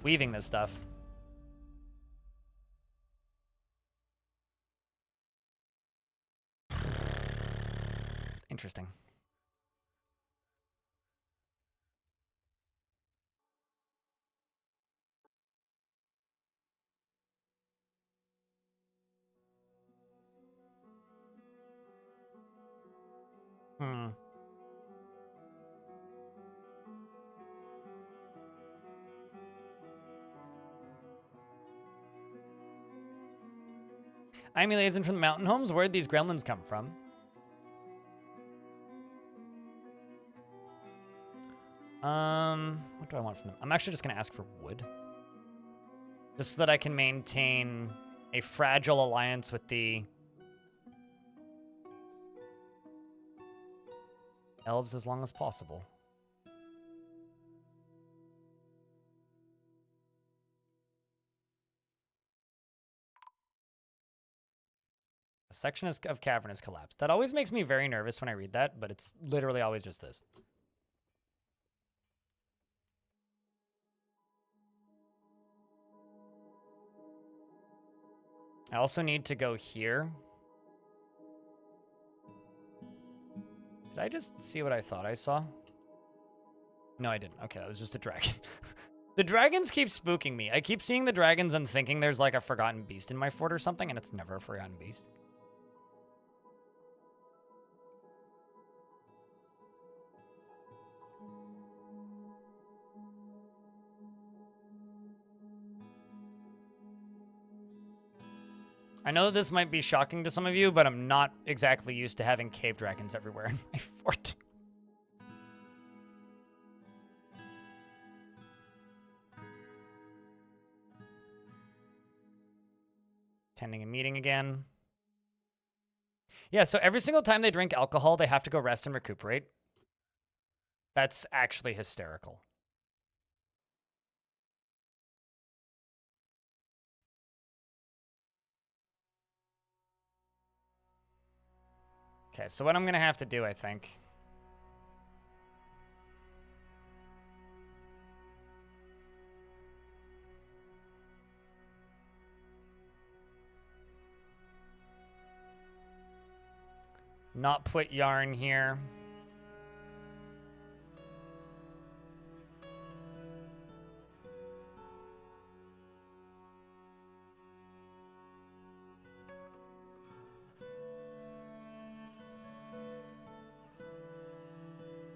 weaving this stuff. Interesting. I'm Eliason from the Mountain Homes. Where'd these gremlins come from? What do I want from them? I'm actually just gonna ask for wood. Just so that I can maintain a fragile alliance with the elves as long as possible. A section of cavern has collapsed. That always makes me very nervous when I read that, but it's literally always just this. I also need to go here. Did I just see what I thought I saw? No, I didn't. Okay, that was just a dragon. The dragons keep spooking me. I keep seeing the dragons and thinking there's like a forgotten beast in my fort or something, and it's never a forgotten beast. I know this might be shocking to some of you, but I'm not exactly used to having cave dragons everywhere in my fort. Attending a meeting again. Yeah, so every single time they drink alcohol, they have to go rest and recuperate. That's actually hysterical. Okay, so what I'm gonna have to do, I think. Not put yarn here.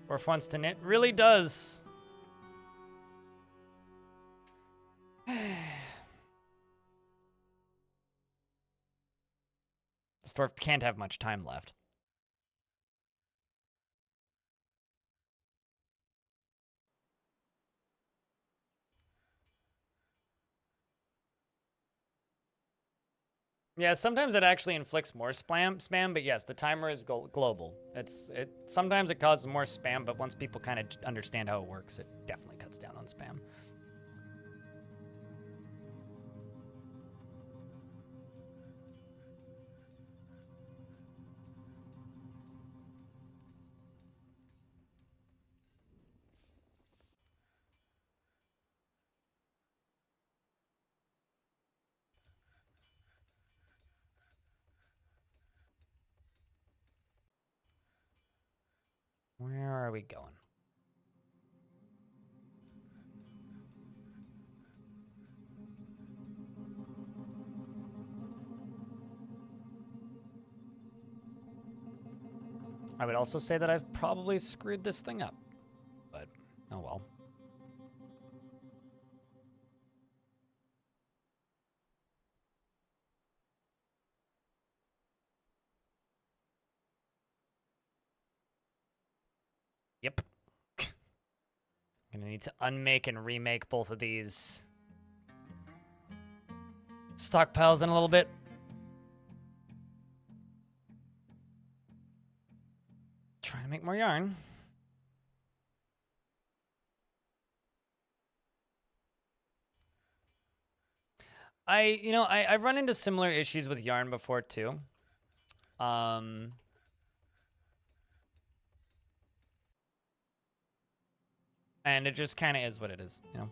Dwarf wants to knit. Really does. This dwarf can't have much time left. Yeah, sometimes it actually inflicts more spam, but yes, the timer is global. Sometimes it causes more spam, but once people kind of understand how it works, it definitely cuts down on spam. Where are we going? I would also say that I've probably screwed this thing up, but oh well. Yep. Gonna need to unmake and remake both of these stockpiles in a little bit. Trying to make more yarn. I've run into similar issues with yarn before too. And it just kind of is what it is, you know?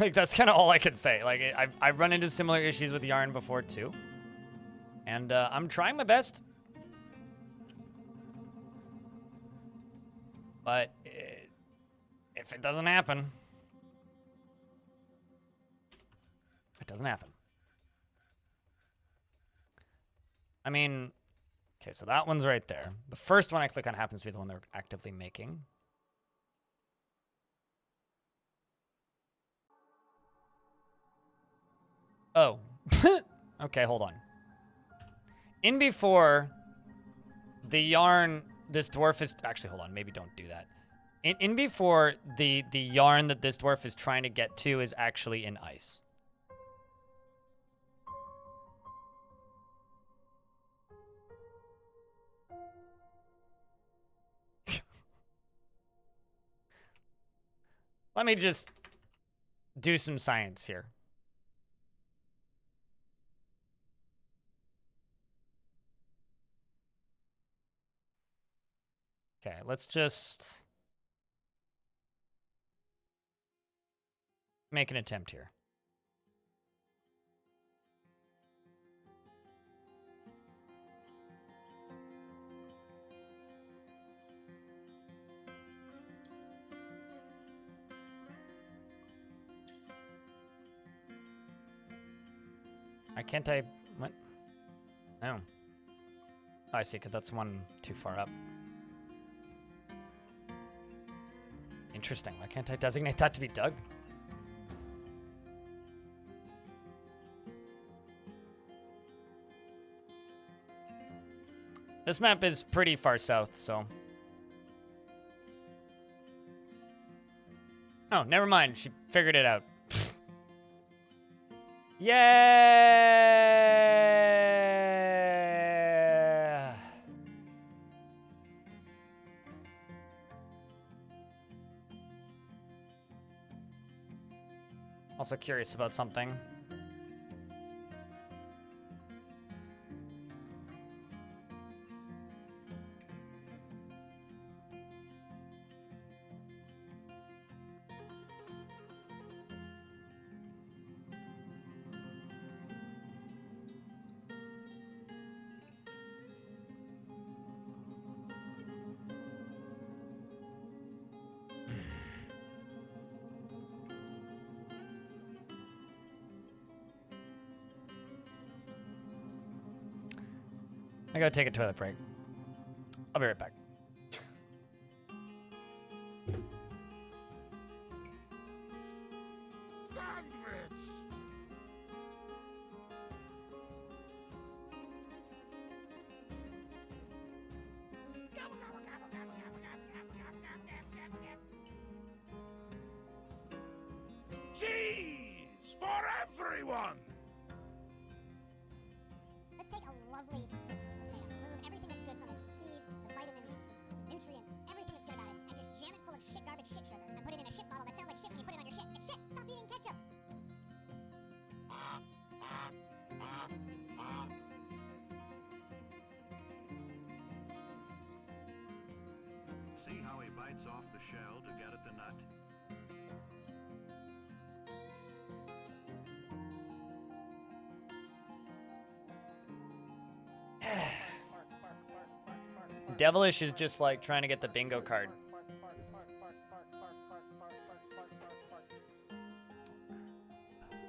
Like, that's kind of all I can say. Like, I've run into similar issues with yarn before too. And I'm trying my best. But if it doesn't happen, it doesn't happen. I mean, okay, so that one's right there. The first one I click on happens to be the one they're actively making. Oh. Okay, hold on. In before the yarn, this dwarf is... Actually, hold on. Maybe don't do that. In before, the yarn that this dwarf is trying to get to is actually in ice. Let me just do some science here. Okay, let's just make an attempt here. Why can't I... What? No. Oh, I see, because that's one too far up. Interesting. Why can't I designate that to be Doug? This map is pretty far south, so... Oh, never mind. She figured it out. Yeah! Also curious about something. I gotta take a toilet break. I'll be right back. Sandwich! Cheese for everyone! Let's take a lovely fruit potato, remove everything that's good from it, seeds, the vitamins, the nutrients, everything that's good about it, and just jam it full of shit garbage shit sugar, and put it in a shit bottle that sounds like shit when you put it on your shit. It's shit! Stop eating ketchup! See how he bites off the shell to get at the nut? Devilish is just like trying to get the bingo card.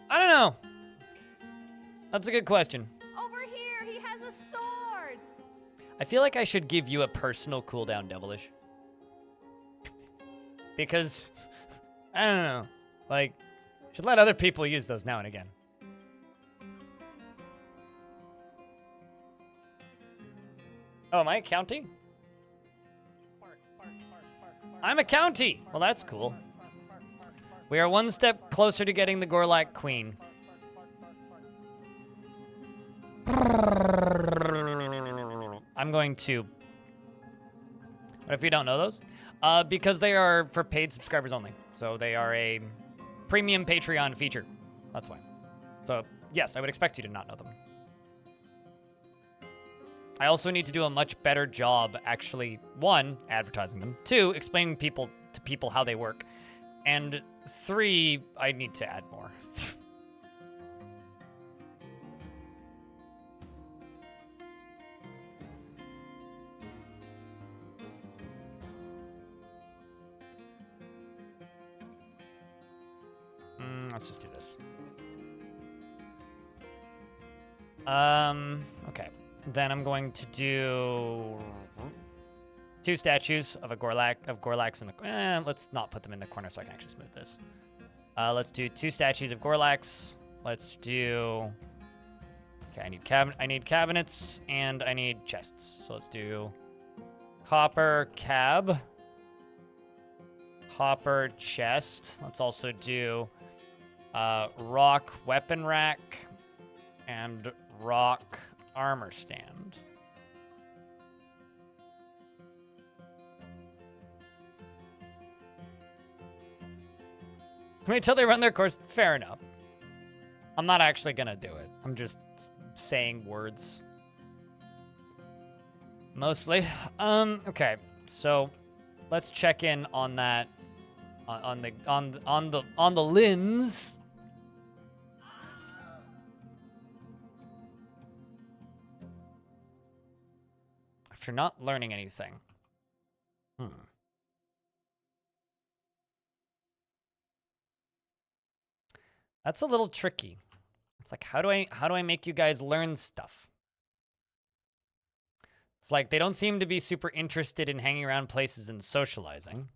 I don't know. That's a good question. Over here, he has a sword. I feel like I should give you a personal cooldown, Devilish. Because, I don't know. Like, should let other people use those now and again. Oh, am I a county? I'm a county! Well, that's cool. We are one step closer to getting the Gorlak Queen. I'm going to... What if you don't know those? Because they are for paid subscribers only. So they are a premium Patreon feature. That's why. So, yes, I would expect you to not know them. I also need to do a much better job actually, 1, advertising them, 2, explaining to people how they work, and 3, I need to add more. Let's just do this. Okay. Then I'm going to do 2 statues of Gorlaks in the... let's not put them in the corner so I can actually smooth this. Let's do 2 statues of Gorlaks. Let's do... Okay, I need cabinets and I need chests. So let's do copper cab, copper chest. Let's also do rock weapon rack and rock armor stand. Wait till they run their course. Fair enough. I'm not actually gonna do it. I'm just saying words. Mostly. Okay. So let's check in on that on the lens. After not learning anything. That's a little tricky. It's like, how do I make you guys learn stuff? It's like they don't seem to be super interested in hanging around places and socializing.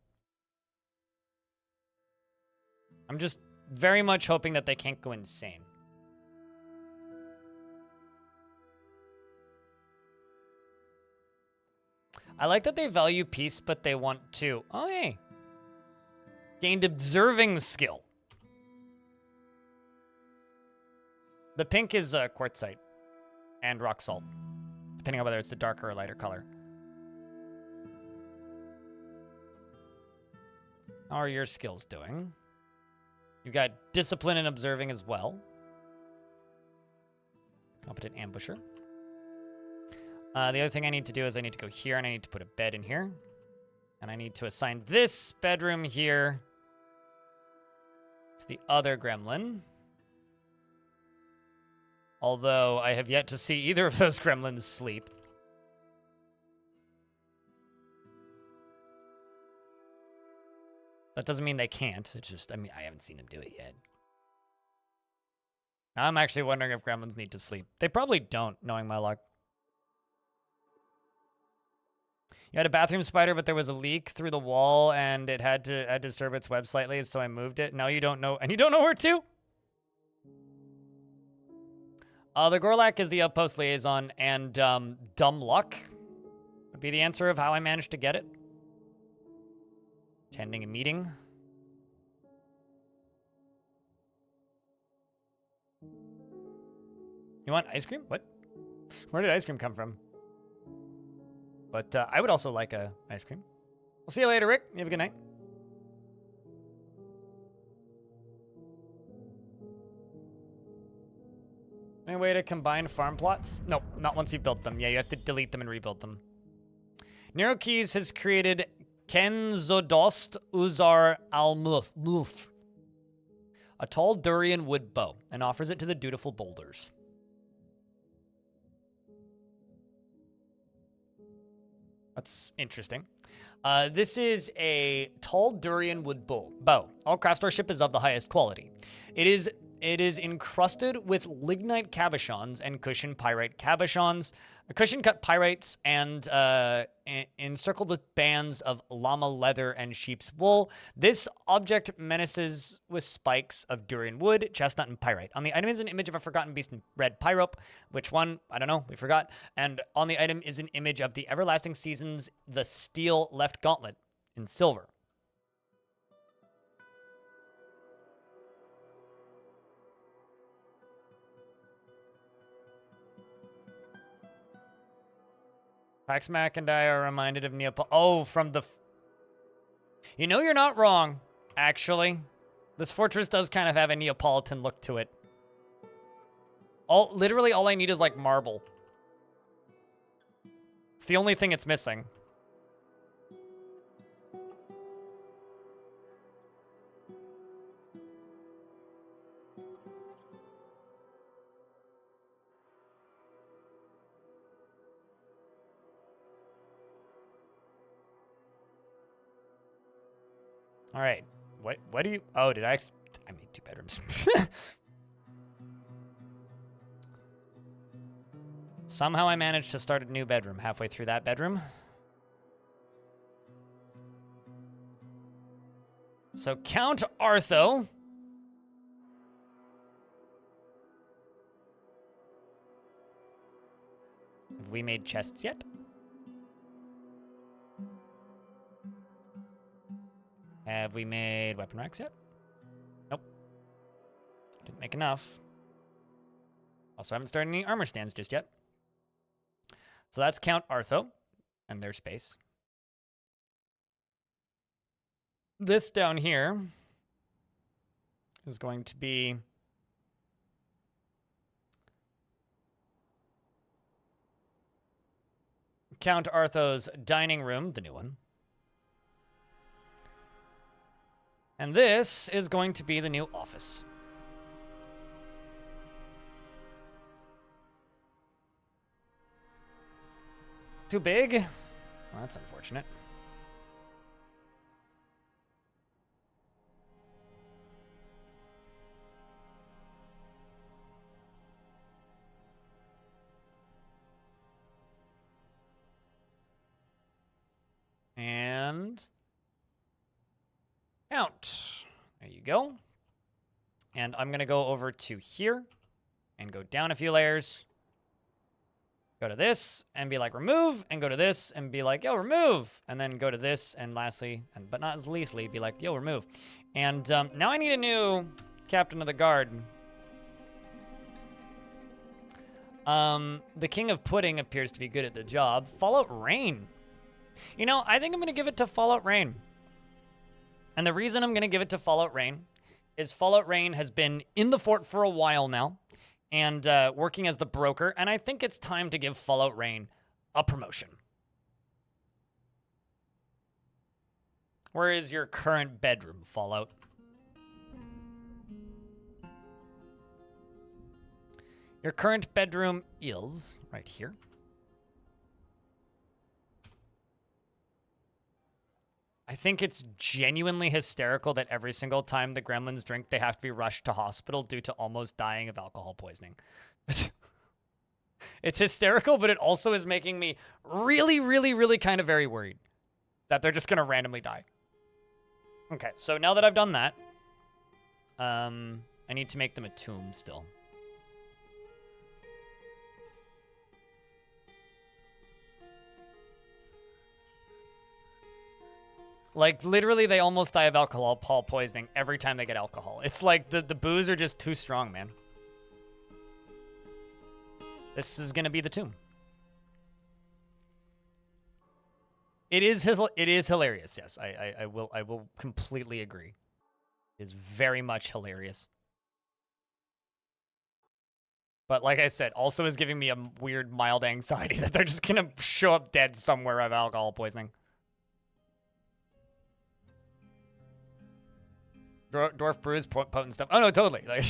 I'm just very much hoping that they can't go insane. I like that they value peace, but they want to... Oh, hey. Gained observing skill. The pink is quartzite and rock salt, depending on whether it's the darker or lighter color. How are your skills doing? You got discipline and observing as well. Competent ambusher. The other thing I need to do is I need to go here and I need to put a bed in here. And I need to assign this bedroom here to the other gremlin. Although I have yet to see either of those gremlins sleep. That doesn't mean they can't. It's just, I mean, I haven't seen them do it yet. Now I'm actually wondering if gremlins need to sleep. They probably don't, knowing my luck. You had a bathroom spider, but there was a leak through the wall, and it had to disturb its web slightly, so I moved it. Now you don't know, and you don't know where to? The Gorlak is the outpost liaison, and dumb luck would be the answer of how I managed to get it. Attending a meeting. You want ice cream? What? Where did ice cream come from? But I would also like a ice cream. We'll see you later, Rick. You have a good night. Any way to combine farm plots? Nope, not once you've built them. Yeah, you have to delete them and rebuild them. Nero Keys has created Kenzodost Uzar Al-Multh, a tall durian wood bow, and offers it to the dutiful boulders. That's interesting. This is a tall durian wood bow. All craft ship is of the highest quality. It is encrusted with lignite cabochons and cushion pyrite cabochons, cushion cut pyrites, and encircled with bands of llama leather and sheep's wool. This object menaces with spikes of durian wood, chestnut, and pyrite. On the item is an image of a forgotten beast in red pyrope. Which one? I don't know. We forgot. And on the item is an image of the everlasting seasons, the steel left gauntlet in silver. Paxmac and I are reminded of Neopol. Oh, from the... You know, you're not wrong, actually. This fortress does kind of have a Neapolitan look to it. Literally all I need is, like, marble. It's the only thing it's missing. All right. What do you... Oh, did I made 2 bedrooms. Somehow I managed to start a new bedroom halfway through that bedroom. So Count Artho. Have we made chests yet? Have we made weapon racks yet? Nope. Didn't make enough. Also haven't started any armor stands just yet. So that's Count Artho and their space. This down here is going to be Count Artho's dining room, the new one. And this is going to be the new office. Too big? Well, that's unfortunate. And Count. There you go. And I'm going to go over to here and go down a few layers. Go to this and be like, remove, and go to this and be like, yo, remove. And then go to this and lastly, but not as leastly, be like, yo, remove. And now I need a new captain of the guard. The King of Pudding appears to be good at the job. Fallout Rain. You know, I think I'm going to give it to Fallout Rain. And the reason I'm going to give it to Fallout Rain is Fallout Rain has been in the fort for a while now and working as the broker, and I think it's time to give Fallout Rain a promotion. Where is your current bedroom, Fallout? Your current bedroom is right here. I think it's genuinely hysterical that every single time the Gremlins drink, they have to be rushed to hospital due to almost dying of alcohol poisoning. It's hysterical, but it also is making me really, really, really kind of very worried that they're just going to randomly die. Okay, so now that I've done that, I need to make them a tomb still. Like, literally, they almost die of alcohol poisoning every time they get alcohol. It's like the booze are just too strong, man. This is going to be the tomb. It is hilarious, yes. I will completely agree. It is very much hilarious. But like I said, also is giving me a weird, mild anxiety that they're just going to show up dead somewhere of alcohol poisoning. Dwarf brews potent stuff. Oh, no, totally. Like,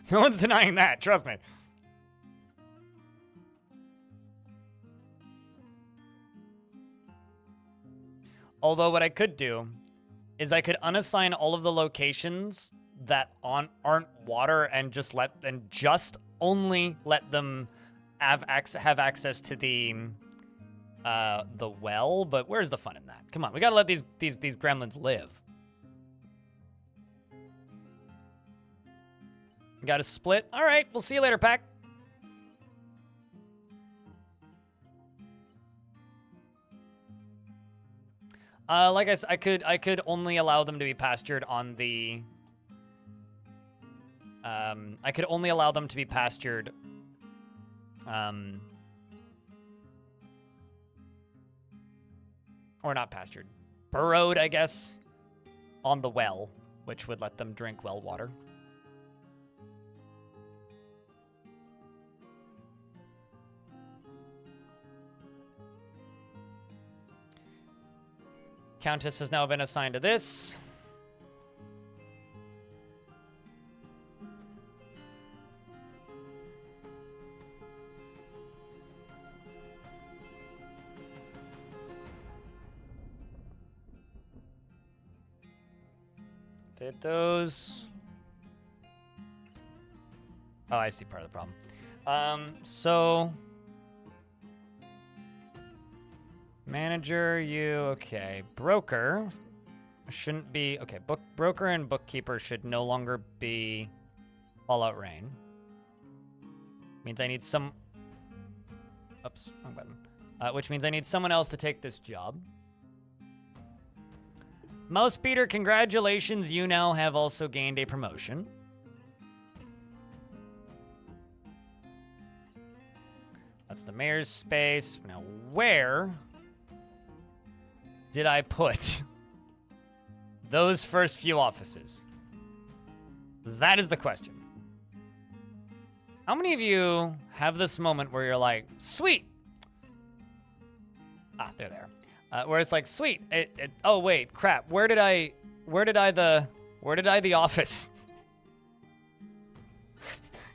no one's denying that. Trust me. Although what I could do is I could unassign all of the locations that aren't water and just only let them have access to the well. But where's the fun in that? Come on, we gotta let these gremlins live. Got to split. All right, we'll see you later, Pack. Like I said, I could only allow them to be pastured on the. I could only allow them to be pastured. Or not pastured, burrowed, I guess, on the well, which would let them drink well water. Countess has now been assigned to this. Did those. Oh, I see part of the problem. So. Manager, you, okay. Broker shouldn't be, okay, broker and bookkeeper should no longer be Fallout Rain. Means I need some, oops, wrong button. Which means I need someone else to take this job. Mousebeater, congratulations, you now have also gained a promotion. That's the mayor's space. Now, where did I put those first few offices? That is the question. How many of you have this moment where you're like, sweet. Ah, they're there. Where it's like, sweet. Oh wait, crap. Where did I the office?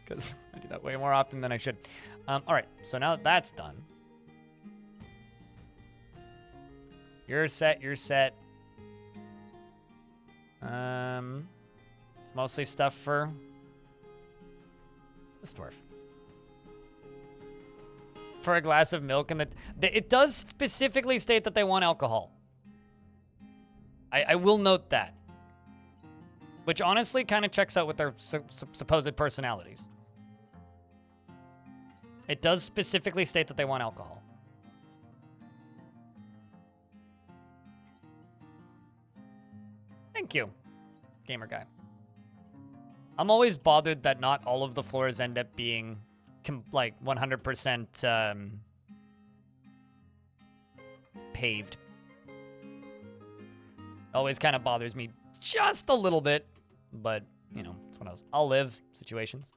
Because I do that way more often than I should. All right, so now that that's done. You're set, you're set. It's mostly stuff for this dwarf. For a glass of milk, and it does specifically state that they want alcohol. I will note that. Which honestly kind of checks out with their supposed personalities. It does specifically state that they want alcohol. Thank you, gamer guy. I'm always bothered that not all of the floors end up being like 100% paved. Always kind of bothers me just a little bit, but you know, it's one of those I'll live situations.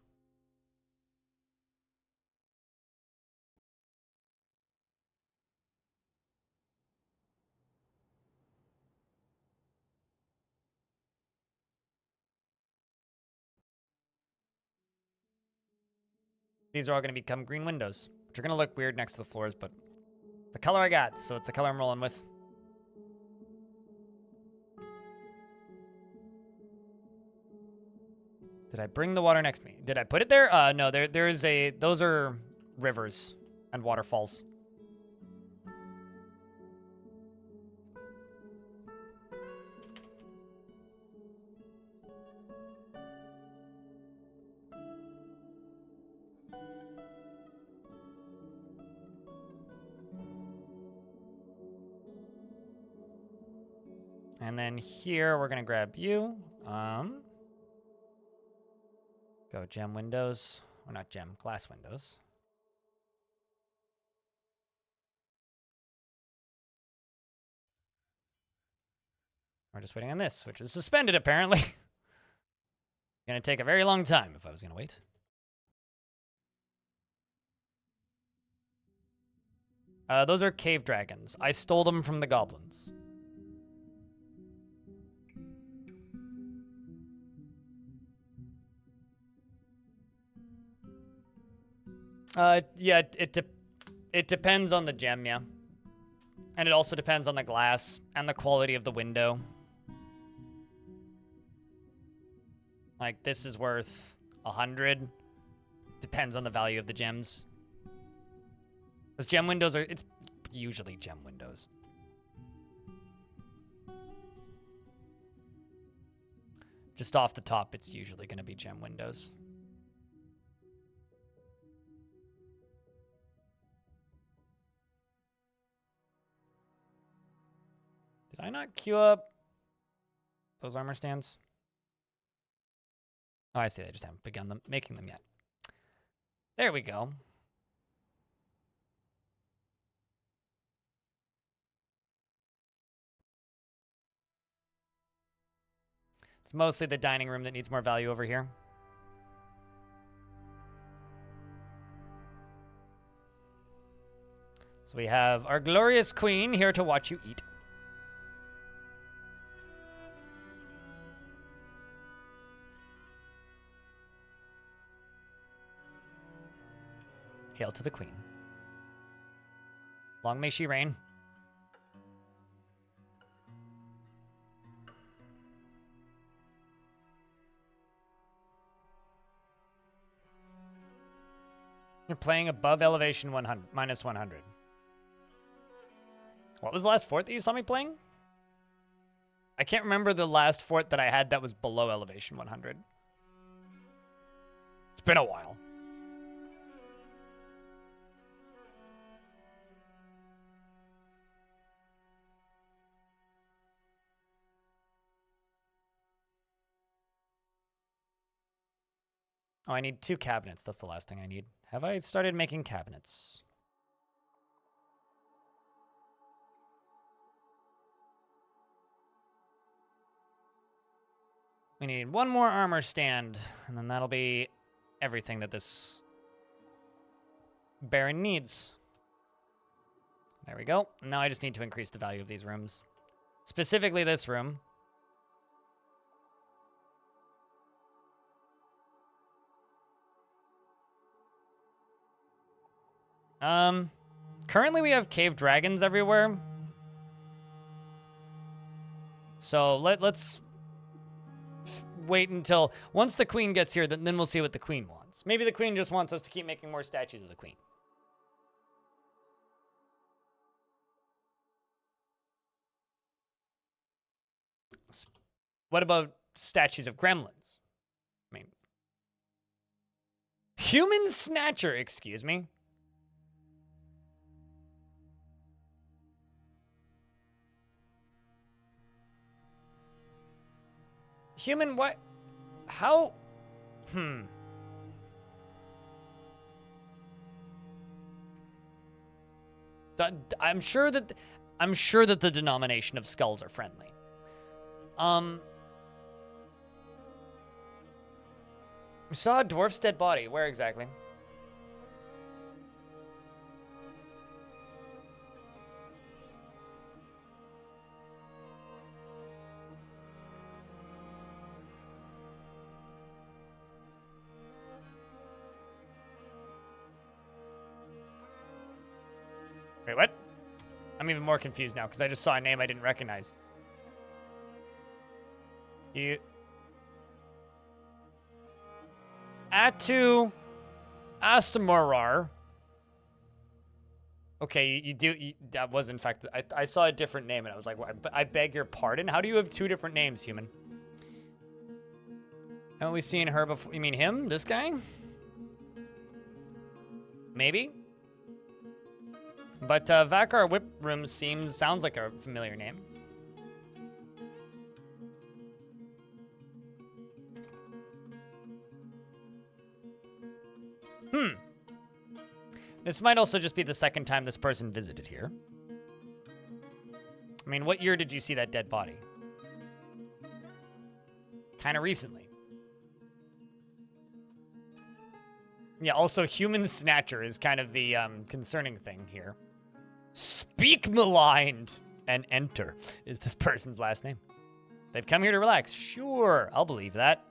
These are all going to become green windows, which are going to look weird next to the floors, but the color I got, so it's the color I'm rolling with. Did I bring the water next to me? Did I put it there? No, those are rivers. And waterfalls. And then here, we're gonna grab you. Go gem windows. Or not gem, glass windows. We're just waiting on this, which is suspended apparently. Gonna take a very long time if I was gonna wait. Those are cave dragons. I stole them from the goblins. Yeah, it depends on the gem, yeah. And it also depends on the glass and the quality of the window. Like, this is worth 100. Depends on the value of the gems. Because gem windows are, it's usually gem windows. Just off the top, it's usually going to be gem windows. Did I not queue up those armor stands? Oh, I see. I just haven't begun making them yet. There we go. It's mostly the dining room that needs more value over here. So we have our glorious queen here to watch you eat. Hail to the queen. Long may she reign. You're playing above elevation 100, minus 100. What was the last fort that you saw me playing? I can't remember the last fort that I had that was below elevation 100. It's been a while. Oh, I need 2 cabinets. That's the last thing I need. Have I started making cabinets? We need 1 more armor stand, and then that'll be everything that this Baron needs. There we go. Now I just need to increase the value of these rooms. Specifically this room. Currently we have cave dragons everywhere. So let's wait until, once the queen gets here, then we'll see what the queen wants. Maybe the queen just wants us to keep making more statues of the queen. What about statues of gremlins? I mean, human snatcher, excuse me. Human what? How? I'm sure that the denomination of skulls are friendly. We saw a dwarf's dead body. Where exactly? Wait, what? I'm even more confused now because I just saw a name I didn't recognize. You... Atu Astamarar. Okay, you do. That was, in fact, I saw a different name, and I was like, well, I beg your pardon? How do you have two different names, human? Haven't we seen her before? You mean him? This guy? Maybe? But Vakar Whip Room sounds like a familiar name. This might also just be the second time this person visited here. I mean, what year did you see that dead body? Kind of recently. Yeah, also human snatcher is kind of the concerning thing here. Speak maligned and enter is this person's last name. They've come here to relax. Sure, I'll believe that.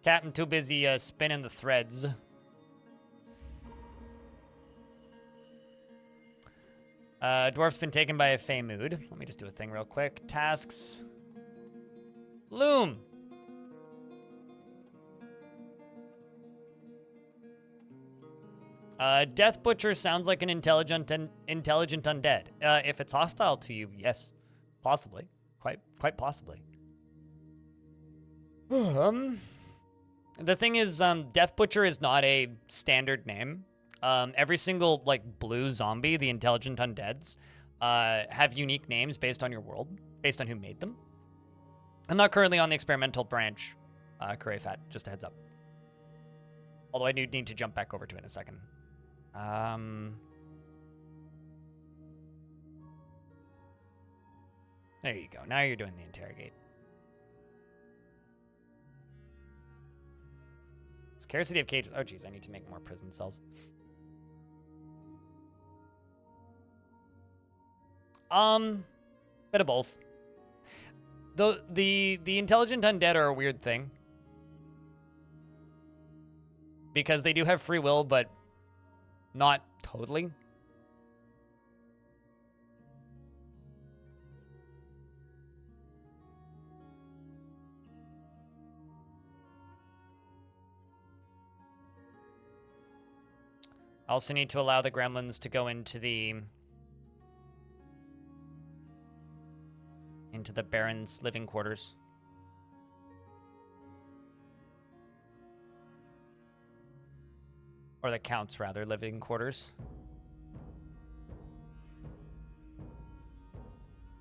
Captain too busy spinning the threads. Dwarf's been taken by a Fey mood. Let me just do a thing real quick. Tasks. Loom. Death Butcher sounds like an intelligent undead. If it's hostile to you, yes. Possibly. Quite possibly. The thing is, Death Butcher is not a standard name. Every single, like, blue zombie, the intelligent undeads, have unique names based on your world, based on who made them. I'm not currently on the experimental branch, Karefat, just a heads up. Although I do need to jump back over to it in a second. There you go. Now you're doing the interrogate. Scarcity of cages. Oh, geez, I need to make more prison cells. Bit of both. The intelligent undead are a weird thing. Because they do have free will, but not totally. I also need to allow the gremlins to go into the Baron's living quarters. Or the Count's, rather, living quarters.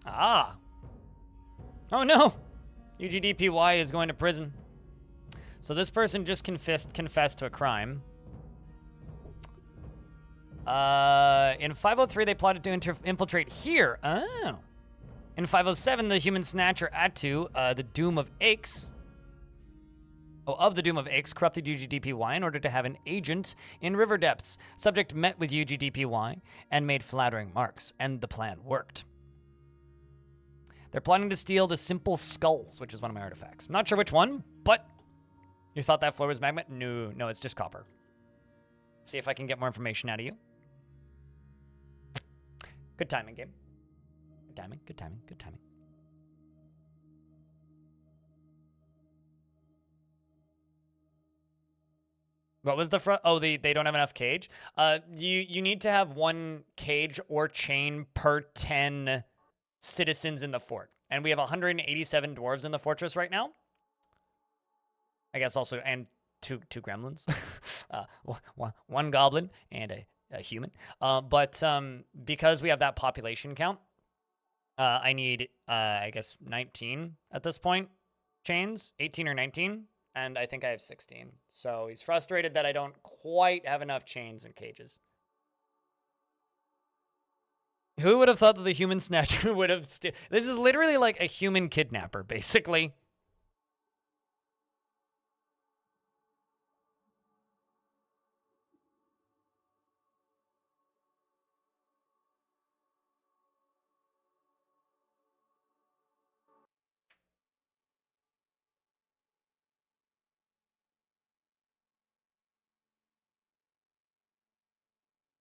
Ah! Oh no! UGDPY is going to prison. So this person just confessed to a crime. In 503, they plotted to infiltrate here. Oh. In 507, the human snatcher Atu, the Doom of Aches, of the Doom of Aches, corrupted UGDPY in order to have an agent in Riverdepths. Subject met with UGDPY and made flattering marks, and the plan worked. They're planning to steal the Simple Skulls, which is one of my artifacts. I'm not sure which one, but you thought that floor was magma? No, it's just copper. See if I can get more information out of you. Good timing, game. Good timing, good timing, good timing. What was the front? Oh, they don't have enough cage. You need to have one cage or chain per 10 citizens in the fort. And we have 187 dwarves in the fortress right now. I guess also, and two gremlins. One goblin and a human. But because we have that population count, I need, I guess, 19 at this point. Chains, 18 or 19. And I think I have 16. So he's frustrated that I don't quite have enough chains and cages. Who would have thought that the human snatcher would have... This is literally like a human kidnapper, basically.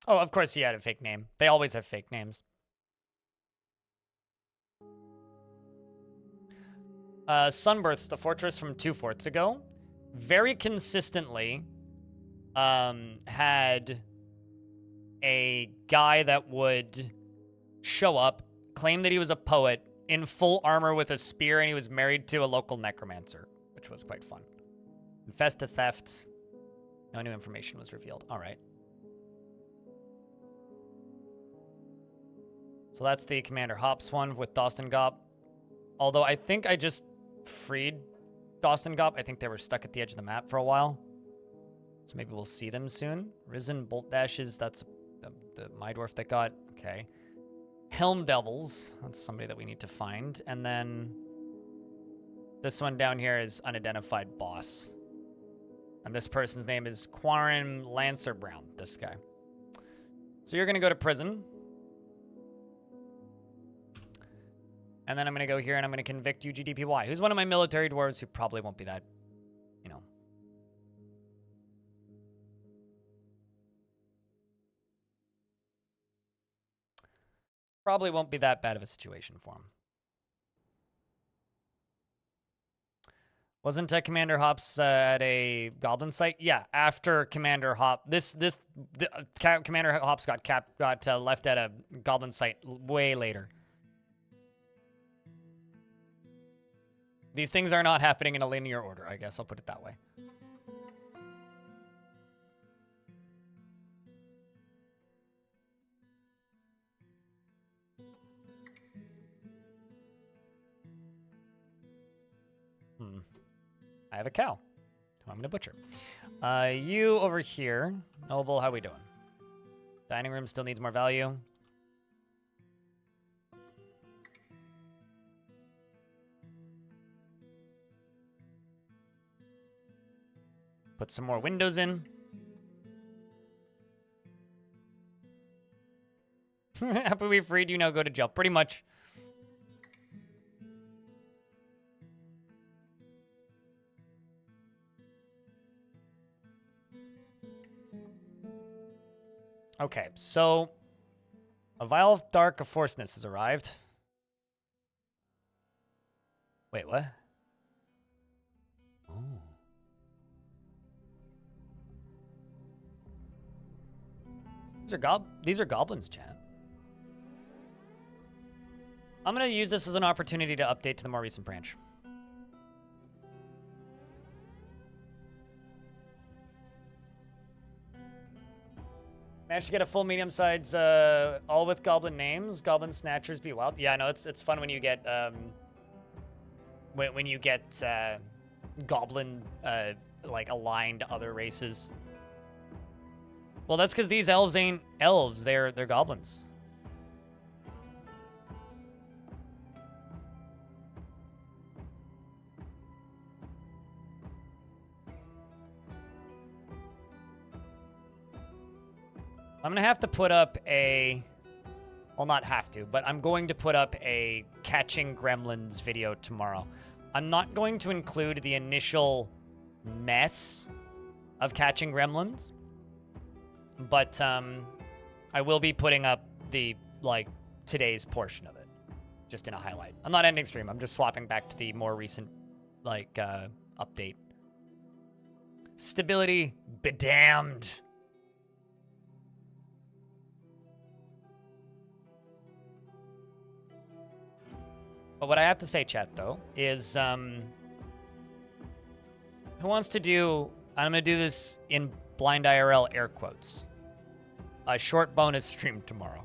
Oh, of course he had a fake name. They always have fake names. Sunbirths, the fortress from 2 forts ago, very consistently had a guy that would show up, claim that he was a poet, in full armor with a spear, and he was married to a local necromancer, which was quite fun. Confessed to theft. No new information was revealed. All right. So that's the Commander Hops one with Dostengop. Although I think I just freed Dostengop. I think they were stuck at the edge of the map for a while. So maybe we'll see them soon. Risen Bolt Dashes, that's the My Dwarf that got. Okay. Helm Devils, that's somebody that we need to find. And then this one down here is Unidentified Boss. And this person's name is Quarren Lancer Brown, this guy. So you're going to go to prison. And then I'm going to go here and I'm going to convict UGDPY, who's one of my military dwarves who probably won't be that, you know. Probably won't be that bad of a situation for him. Wasn't Commander Hops at a goblin site? Yeah, after Commander Hop, Commander Hops got left at a goblin site way later. These things are not happening in a linear order, I guess I'll put it that way. I have a cow, who I'm going to butcher. You over here. Noble, how we doing? Dining room still needs more value. Put some more windows in. After we freed you, now go to jail. Pretty much. Okay, so a vial of dark forceness has arrived. Wait, what? Oh. These are goblins, chat. I'm gonna use this as an opportunity to update to the more recent branch. Managed to get a full medium size, all with goblin names. Goblin snatchers be wild. Yeah, no, it's fun when you get when you get goblin like aligned other races. Well, that's because these elves ain't elves. They're goblins. I'm gonna have to put up a, well, not have to, but I'm going to put up a catching gremlins video tomorrow. I'm not going to include the initial mess of catching gremlins, but I will be putting up the, like, today's portion of it, just in a highlight. I'm not ending stream. I'm just swapping back to the more recent, like, update. Stability, bedamned. But what I have to say, chat, though, is, who wants to do, I'm going to do this in blind IRL air quotes, a short bonus stream tomorrow.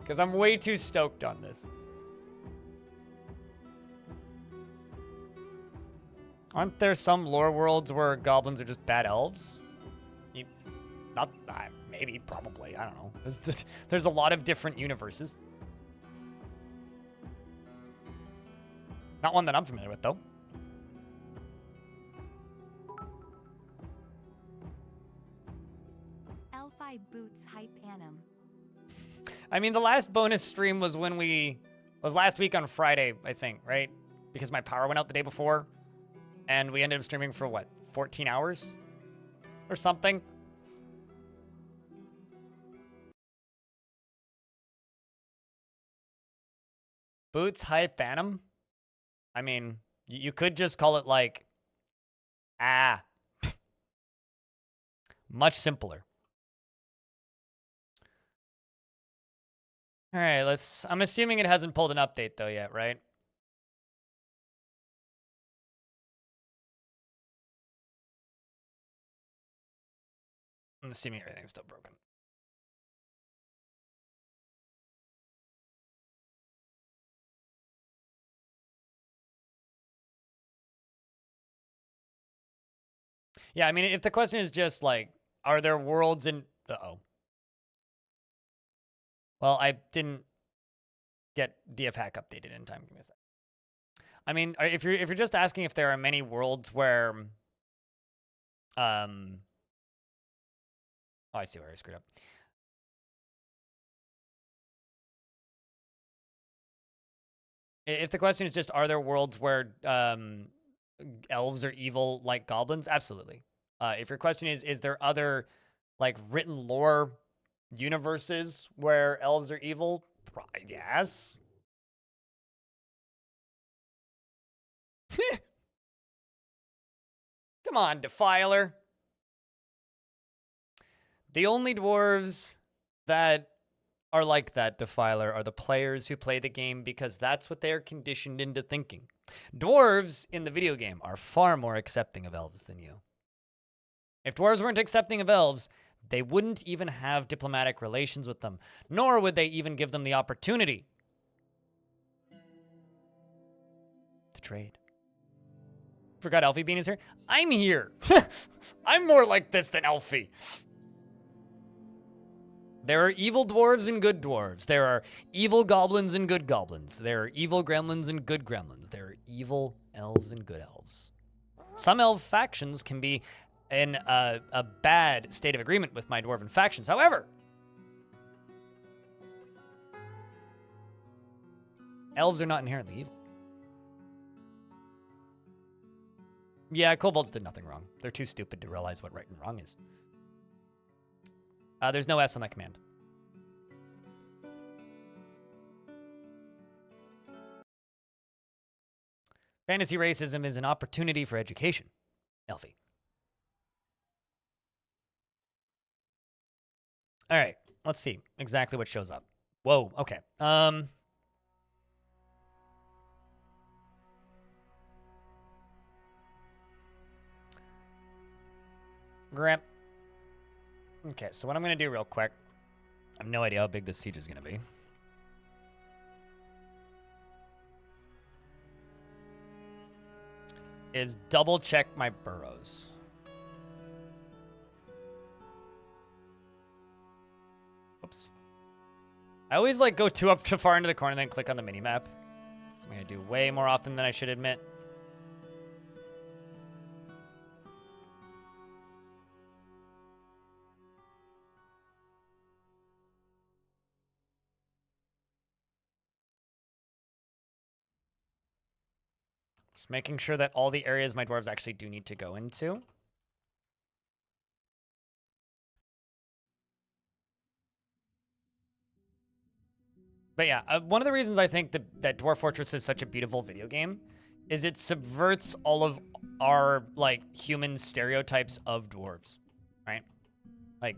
Because I'm way too stoked on this. Aren't there some lore worlds where goblins are just bad elves? Maybe, probably, I don't know. There's a lot of different universes. Not one that I'm familiar with, though. L5 Boots Hype Annum. I mean, the last bonus stream was was last week on Friday, I think, right? Because my power went out the day before. And we ended up streaming for, what, 14 hours? Or something? Boots Hype Annum? I mean, you could just call it like, much simpler. All right, I'm assuming it hasn't pulled an update though yet, right? I'm assuming everything's still broken. Yeah, I mean, if the question is just like, are there worlds in... Uh-oh. Well, I didn't get DF hack updated in time. Give me a sec. I mean, if you're just asking if there are many worlds where... Oh, I see where I screwed up. If the question is just, are there worlds where elves are evil like goblins? Absolutely. If your question is there other like written lore universes where elves are evil? Yes. Come on, Defiler. The only dwarves that are like that, Defiler, are the players who play the game because that's what they're conditioned into thinking. Dwarves in the video game are far more accepting of elves than you. If dwarves weren't accepting of elves, they wouldn't even have diplomatic relations with them, nor would they even give them the opportunity to trade. Forgot Elfie Bean is here? I'm here. I'm more like this than Elfie. There are evil dwarves and good dwarves. There are evil goblins and good goblins. There are evil gremlins and good gremlins. There are evil elves and good elves. Some elf factions can be in a bad state of agreement with my dwarven factions. However, elves are not inherently evil. Yeah, kobolds did nothing wrong. They're too stupid to realize what right and wrong is. There's no S on that command. Fantasy racism is an opportunity for education, Elfie. All right, let's see exactly what shows up. Whoa, okay. Grant. Okay, so what I'm going to do real quick, I have no idea how big this siege is going to be. Is double check my burrows. Oops. I always like go too far into the corner and then click on the mini map. Something I do way more often than I should admit. Just making sure that all the areas my dwarves actually do need to go into. But yeah, one of the reasons I think that Dwarf Fortress is such a beautiful video game is it subverts all of our, like, human stereotypes of dwarves, right? Like,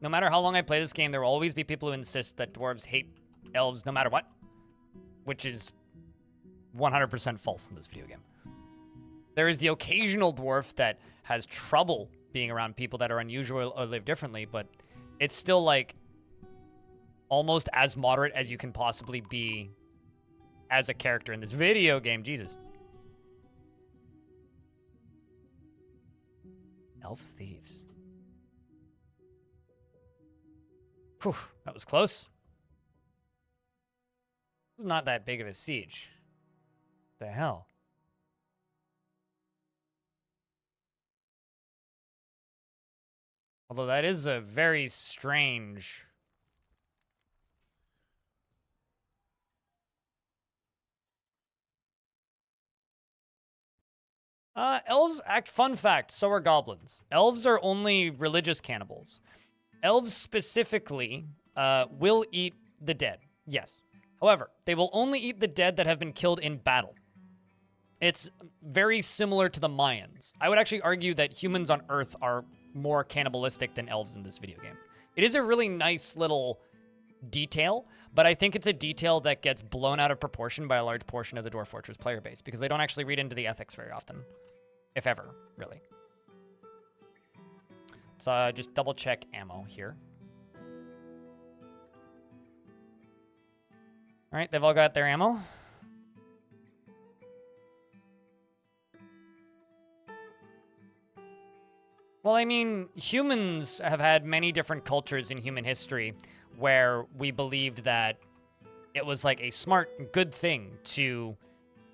no matter how long I play this game, there will always be people who insist that dwarves hate elves no matter what, which is 100% false in this video game. There is the occasional dwarf that has trouble being around people that are unusual or live differently, but it's still, like, almost as moderate as you can possibly be as a character in this video game. Jesus. Elf thieves. Whew, that was close. It's not that big of a siege. What the hell? Although that is a very strange... elves act... Fun fact, so are goblins. Elves are only religious cannibals. Elves specifically will eat the dead, yes. However, they will only eat the dead that have been killed in battle. It's very similar to the Mayans. I would actually argue that humans on Earth are more cannibalistic than elves in this video game. It is a really nice little detail, but I think it's a detail that gets blown out of proportion by a large portion of the Dwarf Fortress player base because they don't actually read into the ethics very often, if ever, really. So just double check ammo here. All right, they've all got their ammo. Well, I mean, humans have had many different cultures in human history where we believed that it was like a smart, good thing to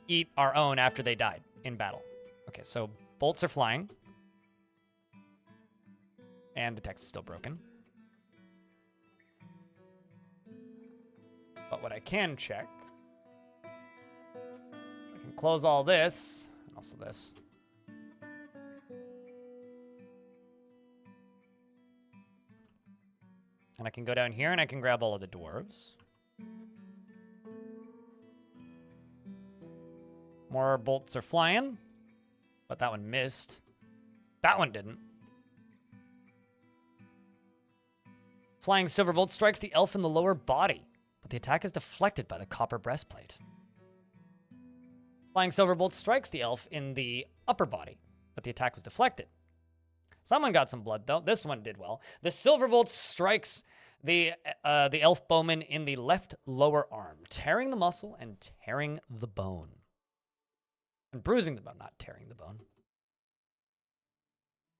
eat our own after they died in battle. Okay, so bolts are flying. And the text is still broken. But what I can check, I can close all this, and also this. And I can go down here and I can grab all of the dwarves. More bolts are flying, but that one missed. That one didn't. Flying silver bolt strikes the elf in the lower body, but the attack is deflected by the copper breastplate. Flying silver bolt strikes the elf in the upper body, but the attack was deflected. Someone got some blood, though. This one did well. The silver bolt strikes the elf bowman in the left lower arm, tearing the muscle and tearing the bone. And bruising the bone, not tearing the bone.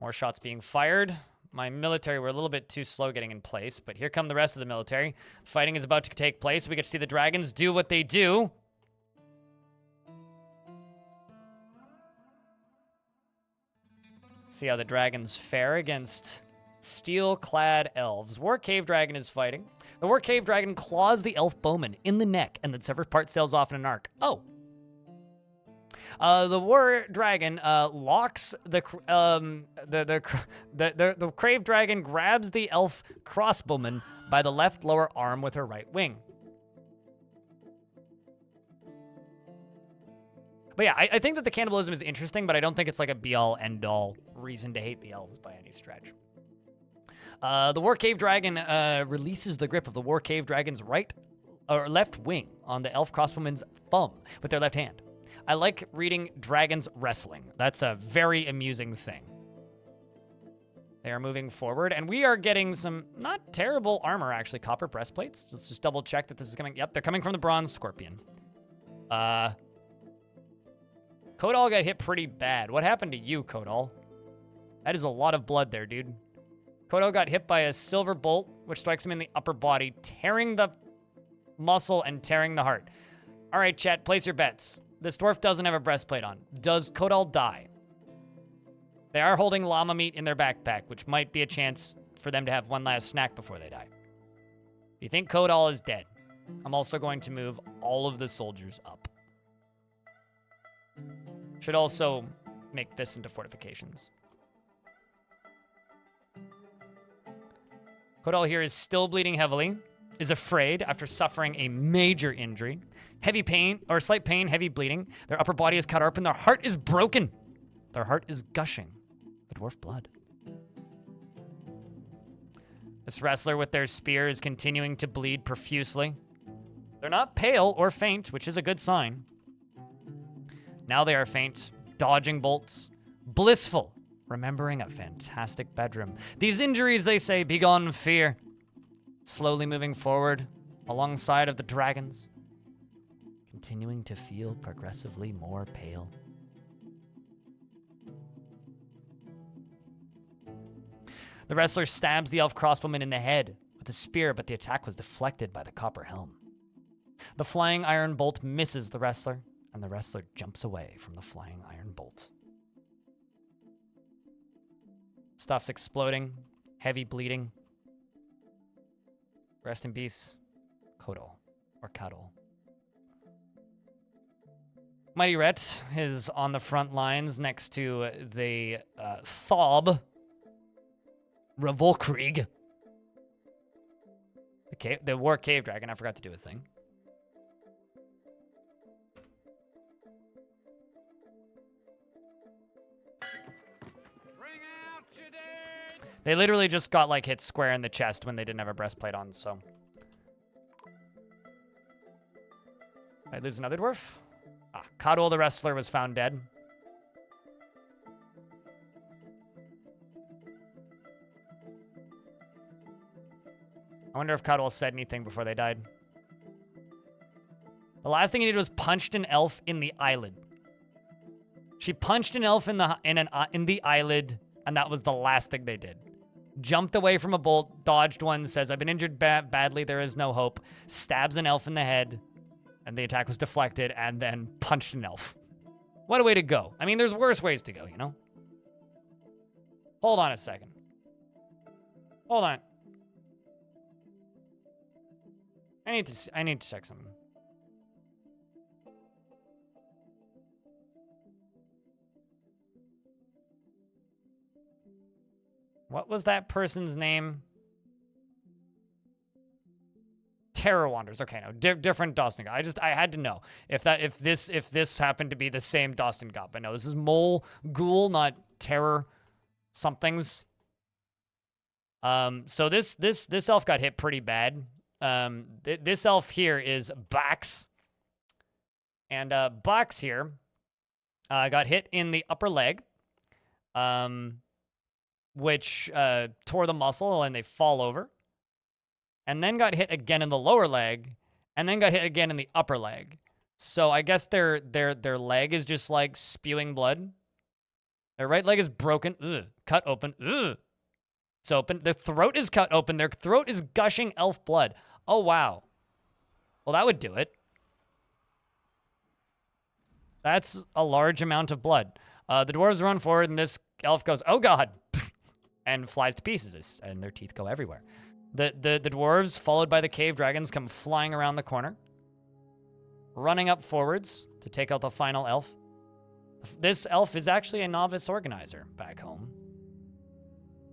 More shots being fired. My military were a little bit too slow getting in place, but here come the rest of the military. Fighting is about to take place. We get to see the dragons do what they do. See how the dragons fare against steel-clad elves. War Cave Dragon is fighting. The War Cave Dragon claws the elf bowman in the neck, and the severed part sails off in an arc. Oh. The War Dragon locks the Crave Dragon grabs the elf crossbowman by the left lower arm with her right wing. But yeah, I think that the cannibalism is interesting, but I don't think it's like a be-all, end-all reason to hate the elves by any stretch. The War Cave Dragon releases the grip of the War Cave Dragon's right or left wing on the elf crossbowman's thumb with their left hand. I like reading dragons wrestling. That's a very amusing thing. They are moving forward, and we are getting some not terrible armor, actually. Copper breastplates. Let's just double check that this is coming. Yep, they're coming from the Bronze Scorpion. Kodal got hit pretty bad. What happened to you, Kodal? That is a lot of blood there, dude. Kodal got hit by a silver bolt, which strikes him in the upper body, tearing the muscle and tearing the heart. All right, chat, place your bets. This dwarf doesn't have a breastplate on. Does Kodal die? They are holding llama meat in their backpack, which might be a chance for them to have one last snack before they die. If you think Kodal is dead, I'm also going to move all of the soldiers up. Should also make this into fortifications. Kodal here is still bleeding heavily, is afraid after suffering a major injury. Heavy pain, or slight pain, heavy bleeding. Their upper body is cut open. Their heart is broken. Their heart is gushing. The dwarf blood. This wrestler with their spear is continuing to bleed profusely. They're not pale or faint, which is a good sign. Now they are faint, dodging bolts, blissful, remembering a fantastic bedroom. These injuries, they say, begone fear. Slowly moving forward alongside of the dragons, continuing to feel progressively more pale. The wrestler stabs the elf crossbowman in the head with a spear, but the attack was deflected by the copper helm. The flying iron bolt misses the wrestler, and the wrestler jumps away from the flying iron bolt. Stuff's exploding, heavy bleeding. Rest in peace, Kodal, or Kadol. Mighty Rhett is on the front lines next to the Thob Revolkrieg. The War Cave Dragon, I forgot to do a thing. They literally just got, like, hit square in the chest when they didn't have a breastplate on, so. Did I lose another dwarf? Ah, Cuddle the wrestler was found dead. I wonder if Cuddle said anything before they died. The last thing he did was punched an elf in the eyelid. She punched an elf in the eyelid, and that was the last thing they did. Jumped away from a bolt, dodged one, says, I've been injured badly, there is no hope. Stabs an elf in the head, and the attack was deflected, and then punched an elf. What a way to go. I mean, there's worse ways to go, you know? Hold on a second. Hold on. I need to check something. What was that person's name? Terror Wanders. Okay, no, different Dawson God. I had to know if this happened to be the same Dawson God. But no, this is Mole Ghoul, not Terror somethings. So this elf got hit pretty bad. This elf here is Bax, and Bax here got hit in the upper leg. Which tore the muscle, and they fall over. And then got hit again in the lower leg, and then got hit again in the upper leg. So I guess their leg is just, like, spewing blood. Their right leg is broken. Ugh. Cut open. Ugh. It's open. Their throat is cut open. Their throat is gushing elf blood. Oh, wow. Well, that would do it. That's a large amount of blood. The dwarves run forward, and this elf goes, oh, God. And flies to pieces, and their teeth go everywhere. The dwarves, followed by the cave dragons, come flying around the corner, running up forwards to take out the final elf. This elf is actually a novice organizer back home,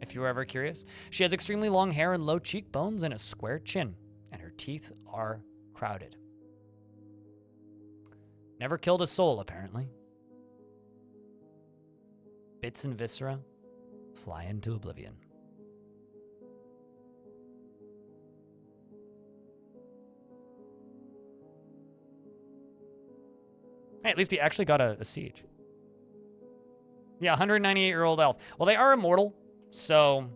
if you were ever curious. She has extremely long hair and low cheekbones and a square chin, and her teeth are crowded. Never killed a soul, apparently. Bits and viscera fly into oblivion. Hey, at least we actually got a siege. Yeah, 198-year-old elf. Well, they are immortal, so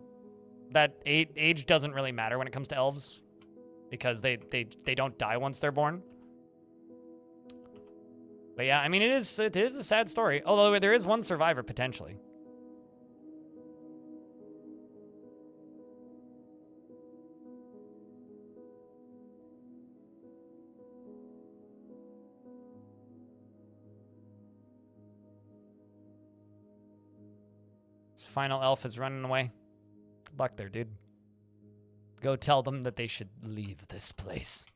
that age doesn't really matter when it comes to elves, because they don't die once they're born. But yeah, I mean, it is a sad story, although there is one survivor, potentially. Final elf is running away. Good luck there, dude. Go tell them that they should leave this place.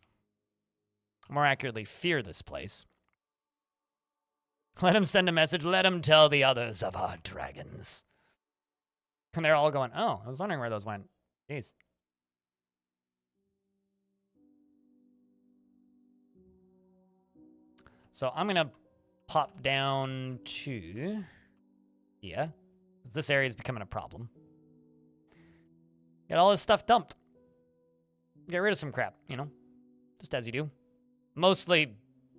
More accurately, fear this place. Let him send a message. Let him tell the others of our dragons. And they're all going, oh, I was wondering where those went. Jeez. So I'm going to pop down to here. This area is becoming a problem. Get all this stuff dumped. Get rid of some crap, you know? Just as you do. Mostly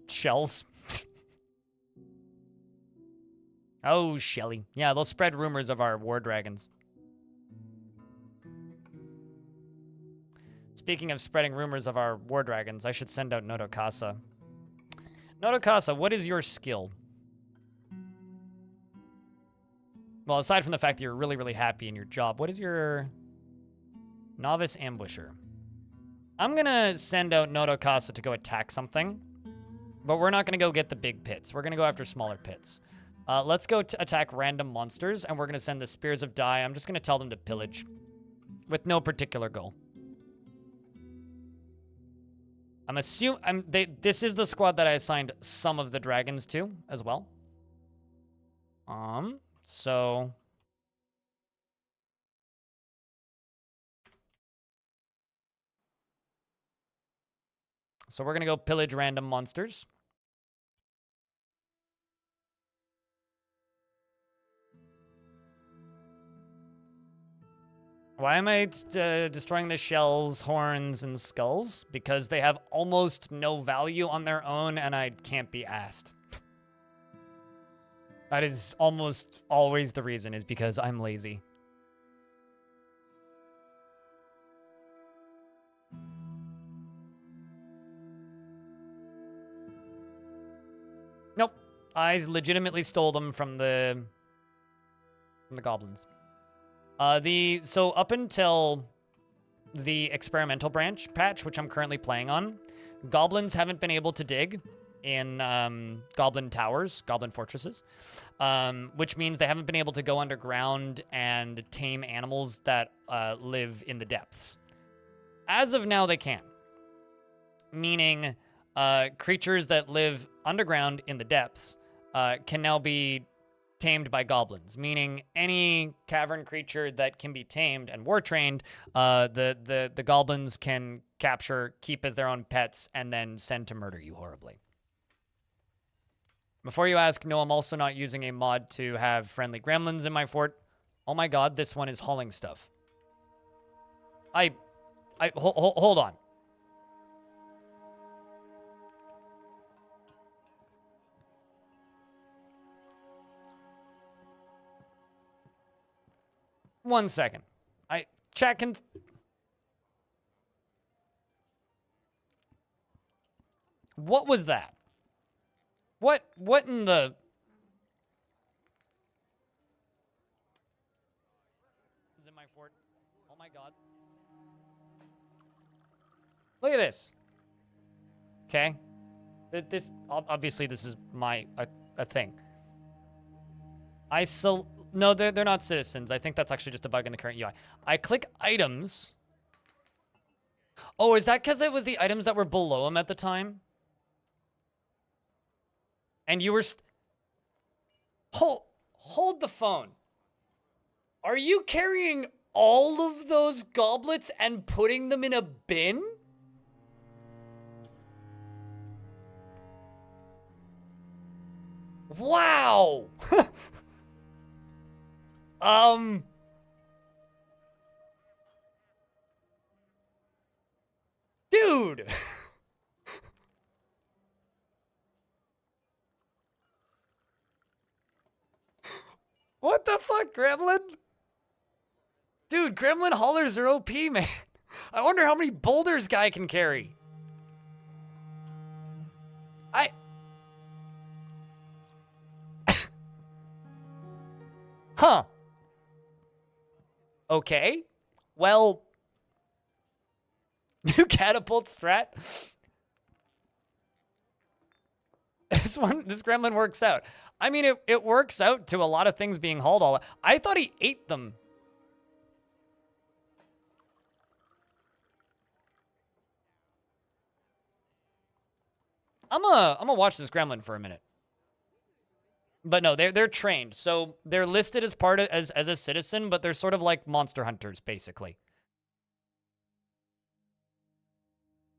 shells. Oh, Shelly. Yeah, they'll spread rumors of our war dragons. Speaking of spreading rumors of our war dragons, I should send out Nodokasa. Nodokasa, what is your skill? Well, aside from the fact that you're really, really happy in your job, what is your novice ambusher? I'm going to send out Nodokasa to go attack something, but we're not going to go get the big pits. We're going to go after smaller pits. Let's go attack random monsters, and we're going to send the Spears of Die. I'm just going to tell them to pillage with no particular goal. I'm assuming this is the squad that I assigned some of the dragons to as well. So we're going to go pillage random monsters. Why am I destroying the shells, horns, and skulls? Because they have almost no value on their own, and I can't be asked. That is almost always the reason, is because I'm lazy. Nope. I legitimately stole them from the goblins. So up until the experimental branch patch, which I'm currently playing on, goblins haven't been able to dig in goblin towers, goblin fortresses, which means they haven't been able to go underground and tame animals that live in the depths. As of now, they can. Meaning creatures that live underground in the depths can now be tamed by goblins, meaning any cavern creature that can be tamed and war trained, the goblins can capture, keep as their own pets, and then send to murder you horribly. Before you ask, no, I'm also not using a mod to have friendly gremlins in my fort. Oh my god, this one is hauling stuff. Hold on. One second. Check and... What was that? What in the... Is in my fort? Oh my god. Look at this. Okay. This, obviously this is a thing. No, they're not citizens. I think that's actually just a bug in the current UI. I click items. Oh, is that because it was the items that were below them at the time? And you were... Hold the phone. Are you carrying all of those goblets and putting them in a bin? Wow! Dude! What the fuck, Gremlin? Dude, Gremlin haulers are OP, man. I wonder how many boulders guy can carry. Huh. Okay. Well, new catapult strat. This gremlin works out. I mean, it works out to a lot of things being hauled all. I thought he ate them. I'm gonna watch this gremlin for a minute. But no, they're trained, so they're listed as as a citizen, but they're sort of like monster hunters, basically.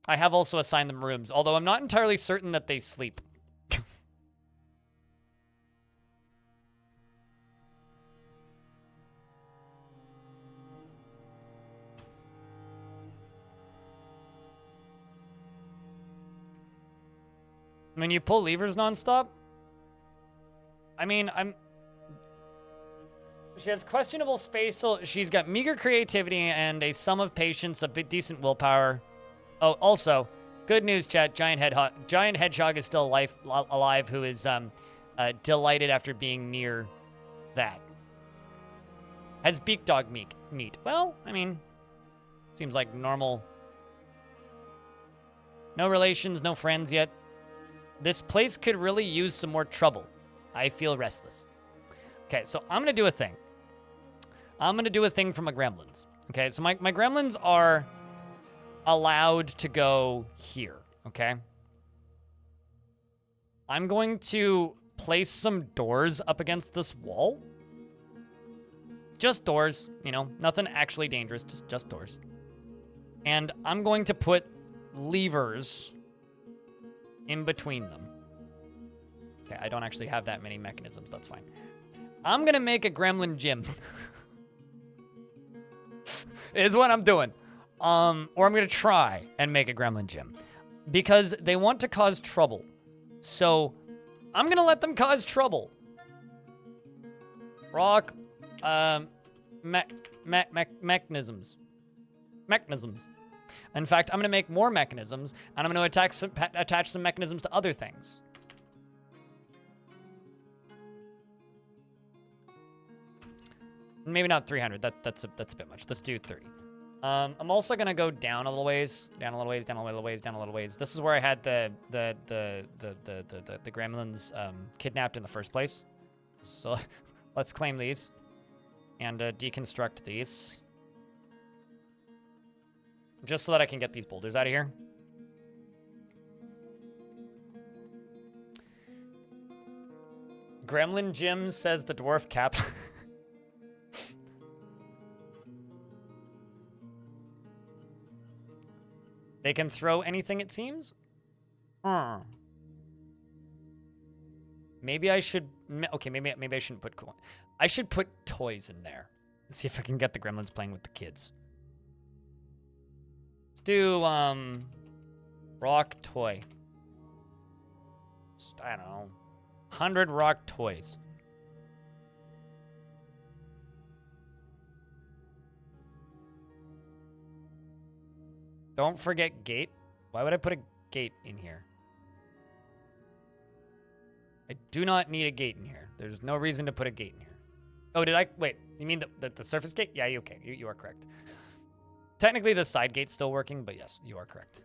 I have also assigned them rooms, although I'm not entirely certain that they sleep. I mean, you pull levers nonstop? I mean, she has questionable spatial. She's got meager creativity and a sum of patience, a bit decent willpower. Oh, also, good news, chat. Giant Hedgehog is still alive, who is delighted after being near that. Has beak dog meat. Well, I mean, seems like normal. No relations, no friends yet. This place could really use some more trouble. I feel restless. Okay, so I'm going to do a thing. I'm going to do a thing for my gremlins. Okay, so my gremlins are allowed to go here, okay? I'm going to place some doors up against this wall. Just doors, you know, nothing actually dangerous, just doors. And I'm going to put levers in between them. Okay, I don't actually have that many mechanisms. That's fine. I'm gonna make a gremlin gym. is what I'm doing. Or I'm gonna try and make a gremlin gym. Because they want to cause trouble. So, I'm gonna let them cause trouble. Rock, mechanisms. Mechanisms. In fact, I'm gonna make more mechanisms, and I'm gonna attach some mechanisms to other things. Maybe not 300. That's a bit much. Let's do 30. I'm also gonna go down a little ways, down a little ways, down a little ways, down a little ways. This is where I had the gremlins kidnapped in the first place. So let's claim these and deconstruct these, just so that I can get these boulders out of here. Gremlin Jim says the dwarf cap. They can throw anything, it seems? Maybe I should... Okay, maybe I shouldn't put... I should put toys in there. Let's see if I can get the gremlins playing with the kids. Let's do, rock toy. I don't know. 100 rock toys. Don't forget gate. Why would I put a gate in here? I do not need a gate in here. There's no reason to put a gate in here. Oh, did I? Wait, you mean the surface gate? Yeah, okay. You are correct. Technically, the side gate's still working, but yes, you are correct.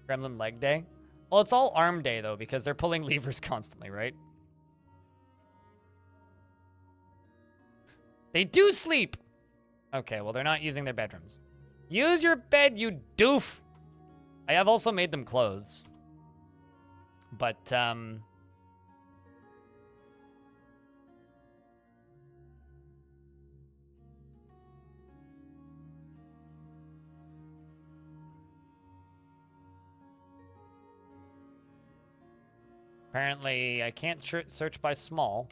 Gremlin leg day? Well, it's all arm day, though, because they're pulling levers constantly, right? They do sleep! Okay, well, they're not using their bedrooms. Use your bed, you doof! I have also made them clothes. But, apparently, I can't search by small.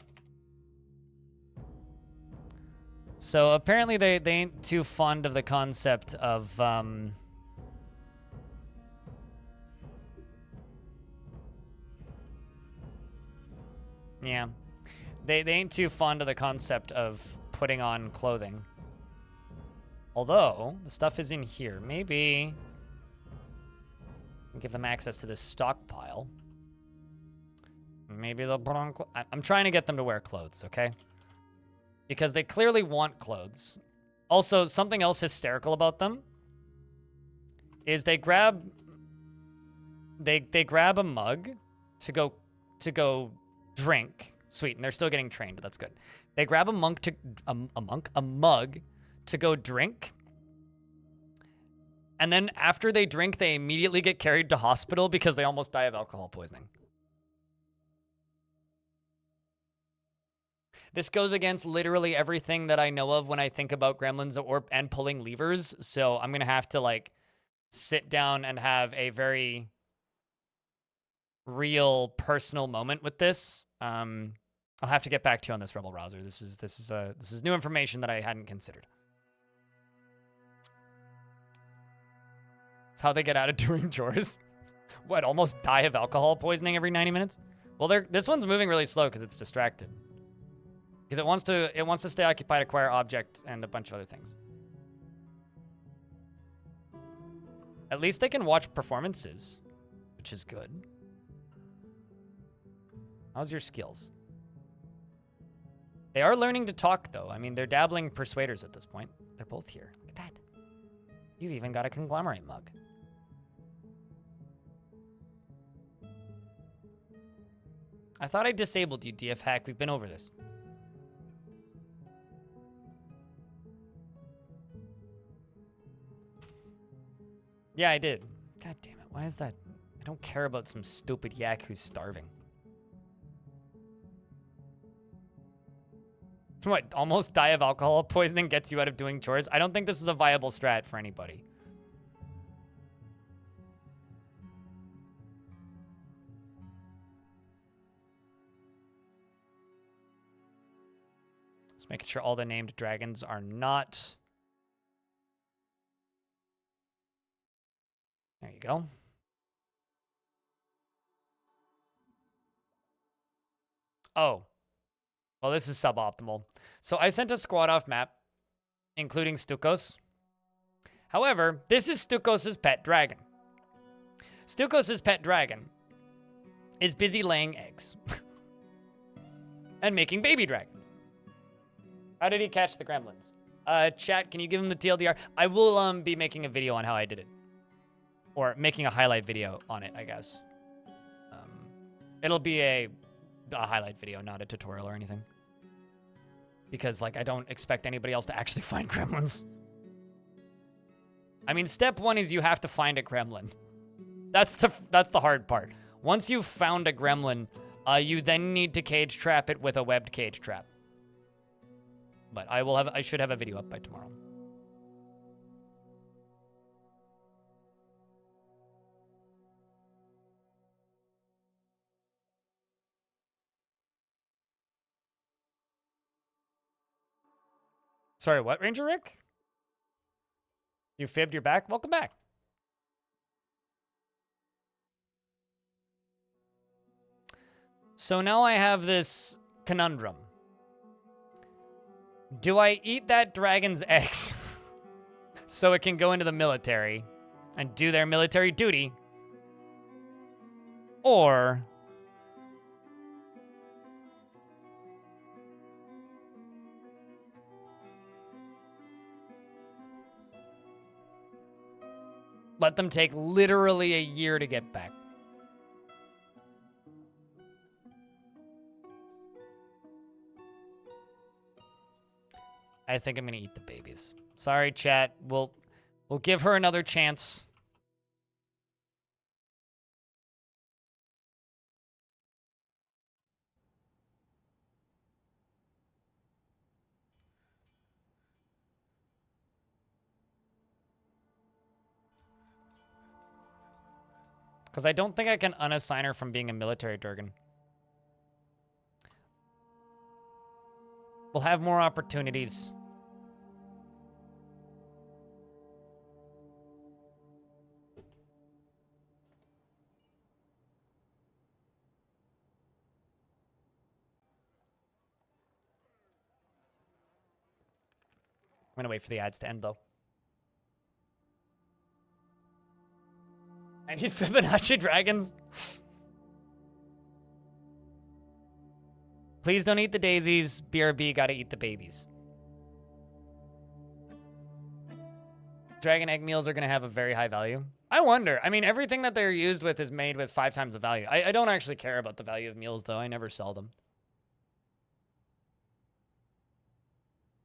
So apparently they ain't too fond of the concept of, yeah. They ain't too fond of the concept of putting on clothing. Although, the stuff is in here. Maybe give them access to this stockpile. Maybe they'll put on I'm trying to get them to wear clothes, okay? Because they clearly want clothes. Also, something else hysterical about them is they grab a mug to go drink. Sweet, and they're still getting trained. That's good. They grab a mug to go drink. And then after they drink, they immediately get carried to hospital because they almost die of alcohol poisoning. This goes against literally everything that I know of when I think about gremlins and pulling levers. So I'm going to have to, like, sit down and have a very real personal moment with this. I'll have to get back to you on this, Rebel Rouser. This is new information that I hadn't considered. It's how they get out of doing chores. What, almost die of alcohol poisoning every 90 minutes? Well, this one's moving really slow because it's distracted. Because it wants to stay occupied, acquire object, and a bunch of other things. At least they can watch performances, which is good. How's your skills? They are learning to talk, though. I mean, they're dabbling persuaders at this point. They're both here. Look at that. You've even got a conglomerate mug. I thought I disabled you, DF Hack. We've been over this. Yeah, I did. God damn it. Why is that? I don't care about some stupid yak who's starving. What, almost die of alcohol poisoning gets you out of doing chores? I don't think this is a viable strat for anybody. Just making sure all the named dragons are not. There you go. Oh. Well, this is suboptimal. So I sent a squad off map, including Stukos. However, this is Stukos' pet dragon. Stukos' pet dragon is busy laying eggs and making baby dragons. How did he catch the gremlins? Chat, can you give him the TLDR? I will be making a video on how I did it. Or making a highlight video on it, I guess. It'll be a highlight video, not a tutorial or anything. Because, like, I don't expect anybody else to actually find gremlins. I mean, step one is you have to find a gremlin. That's the hard part. Once you've found a gremlin, you then need to cage trap it with a webbed cage trap. But I should have a video up by tomorrow. Sorry, what, Ranger Rick? You fibbed, you're back? Welcome back. So now I have this conundrum. Do I eat that dragon's eggs so it can go into the military and do their military duty? Or let them take literally a year to get back? I think I'm gonna eat the babies. Sorry, chat. We'll give her another chance. Because I don't think I can unassign her from being a military Durgan. We'll have more opportunities. I'm gonna wait for the ads to end, though. I need Fibonacci dragons. Please don't eat the daisies. BRB gotta eat the babies. Dragon egg meals are gonna have a very high value. I wonder. I mean, everything that they're used with is made with 5 times the value. I don't actually care about the value of meals, though. I never sell them.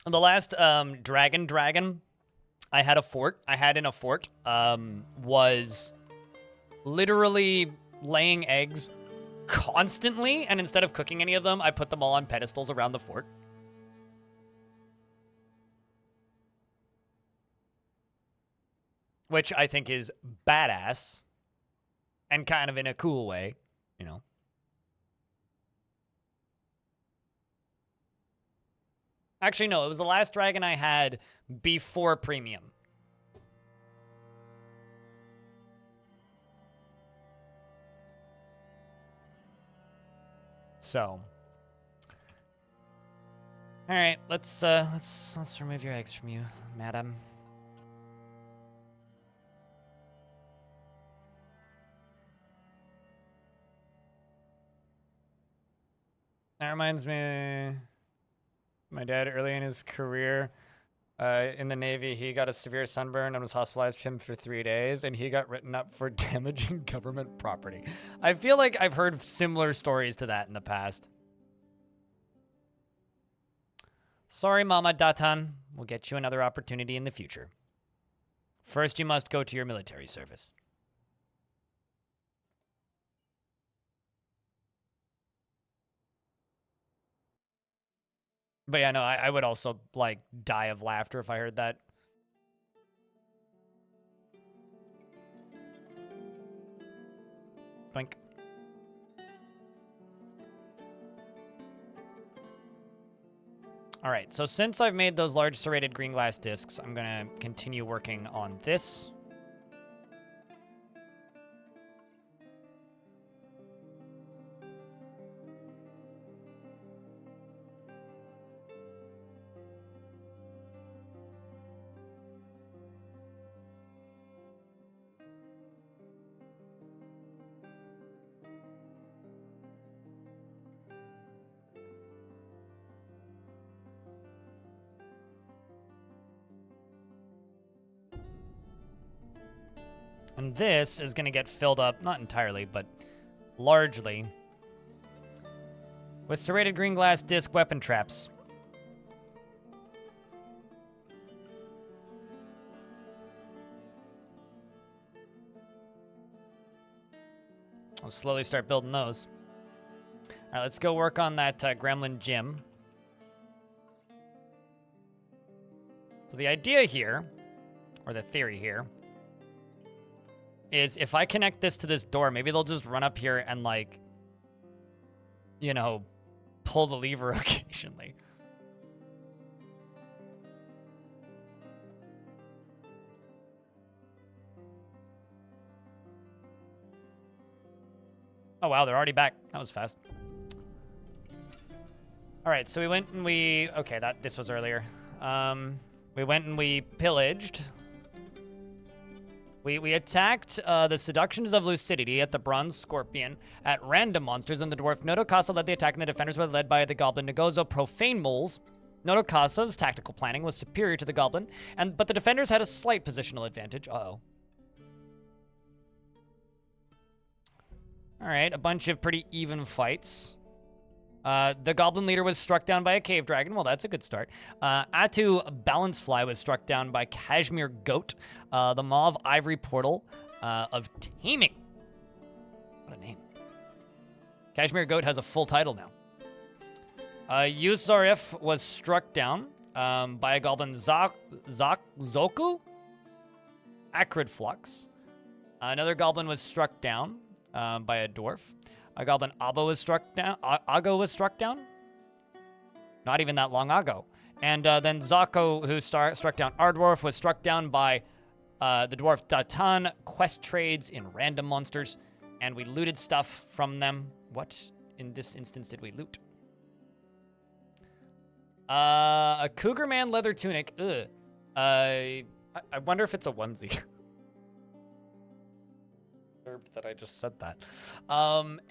The last dragon I had in a fort was literally laying eggs constantly, and instead of cooking any of them, I put them all on pedestals around the fort. Which I think is badass and kind of in a cool way, you know. Actually, no, it was the last dragon I had before premium. So, all right, let's remove your eggs from you, madam. That reminds me, my dad early in his career in the Navy, he got a severe sunburn and was hospitalized for 3 days, and he got written up for damaging government property. I feel like I've heard similar stories to that in the past. Sorry, Mama Datan. We'll get you another opportunity in the future. First, you must go to your military service. But yeah, no, I would also, like, die of laughter if I heard that. Blink. All right, so since I've made those large serrated green glass discs, I'm gonna continue working on this. And this is going to get filled up, not entirely, but largely, with serrated green glass disc weapon traps. I'll slowly start building those. All right, let's go work on that Gremlin gym. So the idea here, or the theory here, is if I connect this to this door, maybe they'll just run up here and, like, you know, pull the lever occasionally. Oh, wow, they're already back. That was fast. All right, so we went and we... Okay, this was earlier. We went and we pillaged... We attacked the Seductions of Lucidity at the Bronze Scorpion at Random Monsters, and the Dwarf Notokasa led the attack, and the defenders were led by the Goblin Nagozo Profane Moles. Notokasa's tactical planning was superior to the Goblin, but the defenders had a slight positional advantage. Uh-oh. All right, a bunch of pretty even fights. The Goblin leader was struck down by a cave dragon. Well, that's a good start. Atu Balancefly was struck down by Cashmere Goat. The Mauve Ivory Portal of Taming. What a name. Cashmere Goat has a full title now. Yusarif was struck down by a Goblin Zoku? Acrid Flux. Another Goblin was struck down by a Dwarf. A Goblin Abo was struck down. Ago was struck down. Not even that long ago. And then Zako, who struck down our Dwarf, was struck down by the Dwarf Datan quest trades in Random Monsters. And we looted stuff from them. What in this instance did we loot? A Cougar Man leather tunic. Ugh. I wonder if it's a onesie. That I just said that.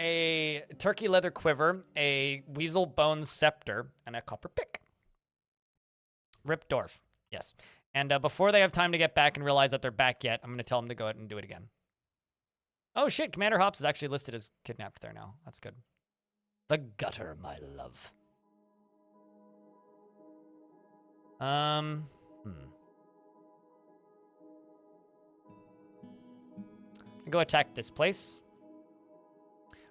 A turkey leather quiver, a weasel bone scepter, and a copper pick. Rip Dwarf. Yes. And before they have time to get back and realize that they're back yet, I'm going to tell them to go ahead and do it again. Oh, shit. Commander Hops is actually listed as kidnapped there now. That's good. The gutter, my love. Go attack this place.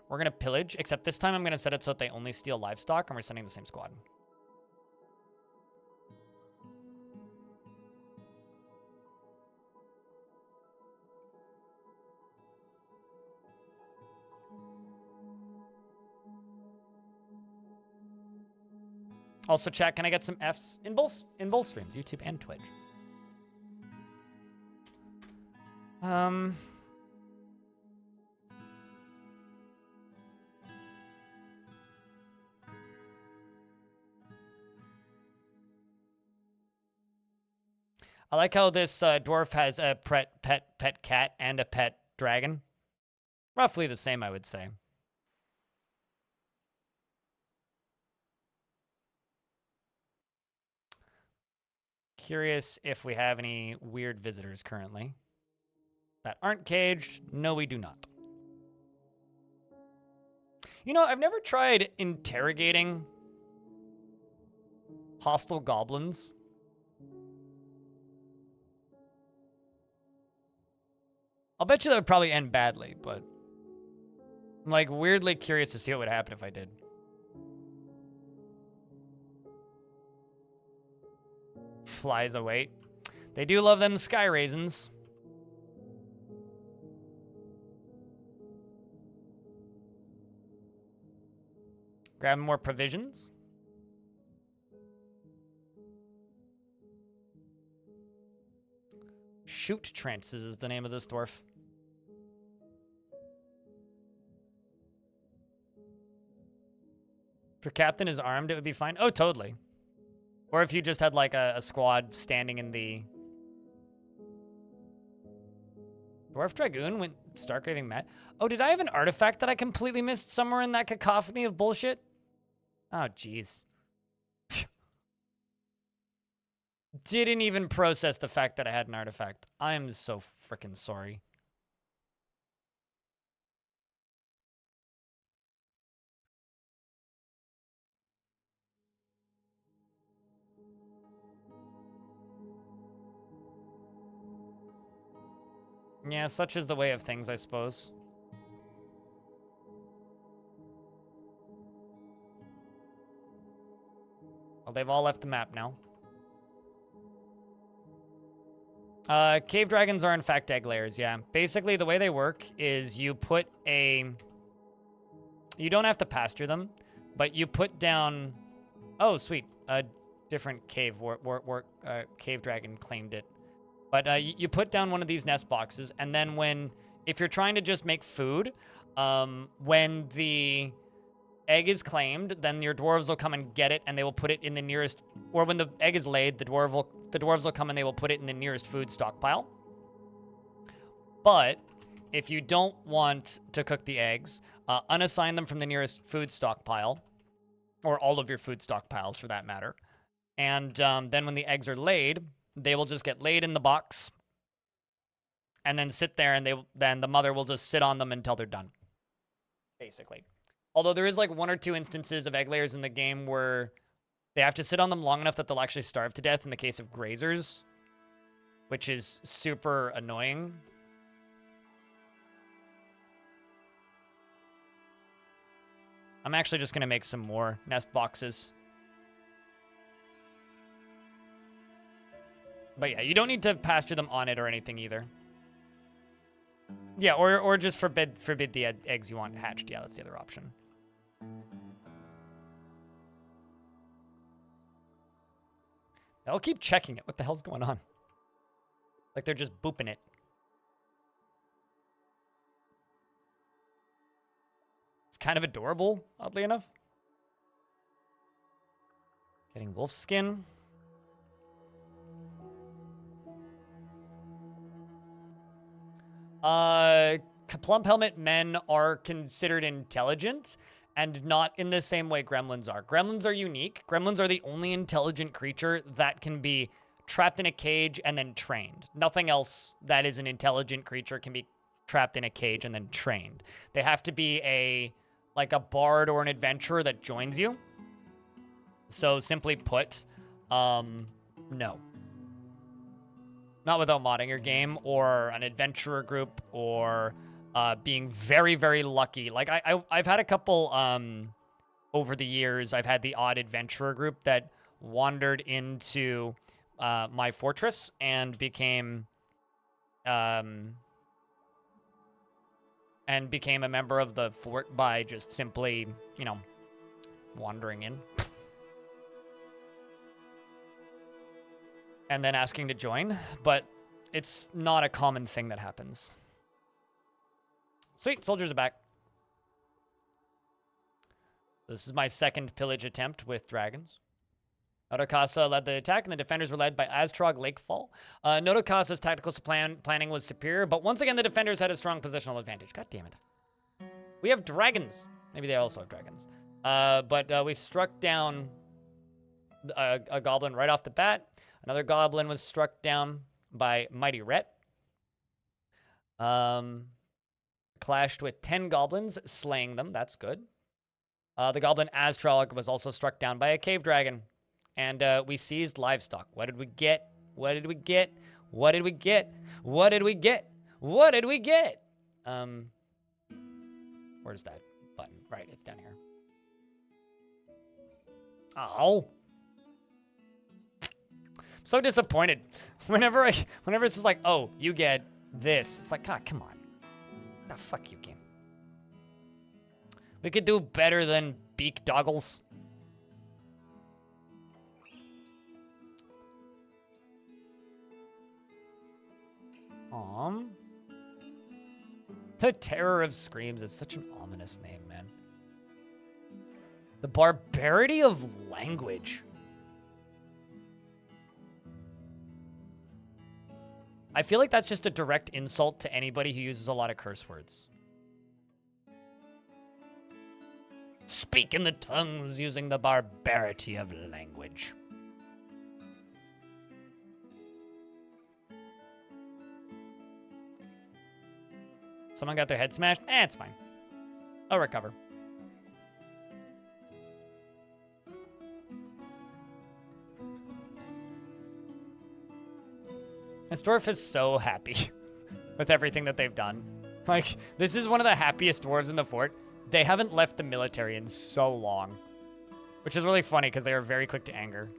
We're gonna pillage, except this time I'm gonna set it so that they only steal livestock, and we're sending the same squad. Also, chat, can I get some Fs in both streams, YouTube and Twitch? I like how this dwarf has a pet cat and a pet dragon. Roughly the same, I would say. Curious if we have any weird visitors currently that aren't caged. No, we do not. You know, I've never tried interrogating hostile goblins. I'll bet you that would probably end badly, but I'm like weirdly curious to see what would happen if I did. Flies await. They do love them sky raisins. Grab more provisions. Shoot trances is the name of this dwarf. If your captain is armed, it would be fine. Oh, totally. Or if you just had like a squad standing in the... Dwarf Dragoon went Stark Raving Mad. Oh, did I have an artifact that I completely missed somewhere in that cacophony of bullshit? Oh, jeez. Didn't even process the fact that I had an artifact. I am so freaking sorry. Yeah, such is the way of things, I suppose. Well, they've all left the map now. Cave dragons are in fact egg layers, yeah. Basically, the way they work is you put a... You don't have to pasture them, but you put down... Oh, sweet. A different cave cave dragon claimed it. But you put down one of these nest boxes, and then if you're trying to just make food, when the egg is claimed, then your dwarves will come and get it, and they will put it in the nearest, or when the egg is laid, the dwarves will come and they will put it in the nearest food stockpile. But if you don't want to cook the eggs, unassign them from the nearest food stockpile, or all of your food stockpiles for that matter. And then when the eggs are laid, they will just get laid in the box and then sit there, and then the mother will just sit on them until they're done, basically. Although there is like 1 or 2 instances of egg layers in the game where they have to sit on them long enough that they'll actually starve to death in the case of grazers, which is super annoying. I'm actually just going to make some more nest boxes. But yeah, you don't need to pasture them on it or anything either. Yeah, or just forbid the eggs you want hatched. Yeah, that's the other option. They'll keep checking it. What the hell's going on? Like they're just booping it. It's kind of adorable, oddly enough. Getting wolf skin. Plump helmet men are considered intelligent and not in the same way gremlins are. Gremlins are unique. Gremlins are the only intelligent creature that can be trapped in a cage and then trained. Nothing else that is an intelligent creature can be trapped in a cage and then trained. They have to be like a bard or an adventurer that joins you. So simply put, no. Not without modding your game or an adventurer group or being very, very lucky. Like I've had a couple over the years. I've had the odd adventurer group that wandered into my fortress and became a member of the fort by just simply, wandering in. And then asking to join, but it's not a common thing that happens. Sweet, soldiers are back. This is my second pillage attempt with dragons. Notokasa led the attack, and the defenders were led by Aztrog Lakefall. Notokasa's tactical planning was superior, but once again, the defenders had a strong positional advantage. God damn it. We have dragons. Maybe they also have dragons. But we struck down a goblin right off the bat. Another goblin was struck down by Mighty Rhett. Clashed with 10 goblins, slaying them. That's good. The goblin Aztrog was also struck down by a cave dragon. And we seized livestock. What did we get? What did we get? What did we get? What did we get? What did we get? Where's that button? Right, it's down here. Oh. So disappointed. Whenever it's just like, oh, you get this. It's like, God, come on. Ah, fuck you, game. We could do better than beak doggles. The Terror of Screams is such an ominous name, man. The barbarity of language. I feel like that's just a direct insult to anybody who uses a lot of curse words. Speak in the tongues using the barbarity of language. Someone got their head smashed? It's fine. I'll recover. This dwarf is so happy with everything that they've done. Like, this is one of the happiest dwarves in the fort. They haven't left the military in so long, which is really funny because they are very quick to anger.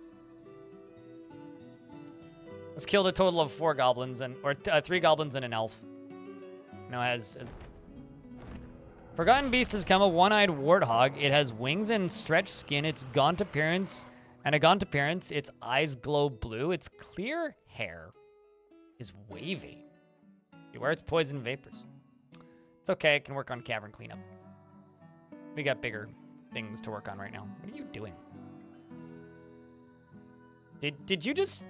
Let's kill a total of 4 goblins or 3 goblins and an elf. Now as Forgotten Beast has come, a one-eyed warthog. It has wings and stretched skin. Its gaunt appearance, its eyes glow blue. Its clear hair is wavy. Beware its poison vapors. It's okay, it can work on cavern cleanup. We got bigger things to work on right now. What are you doing? Did you just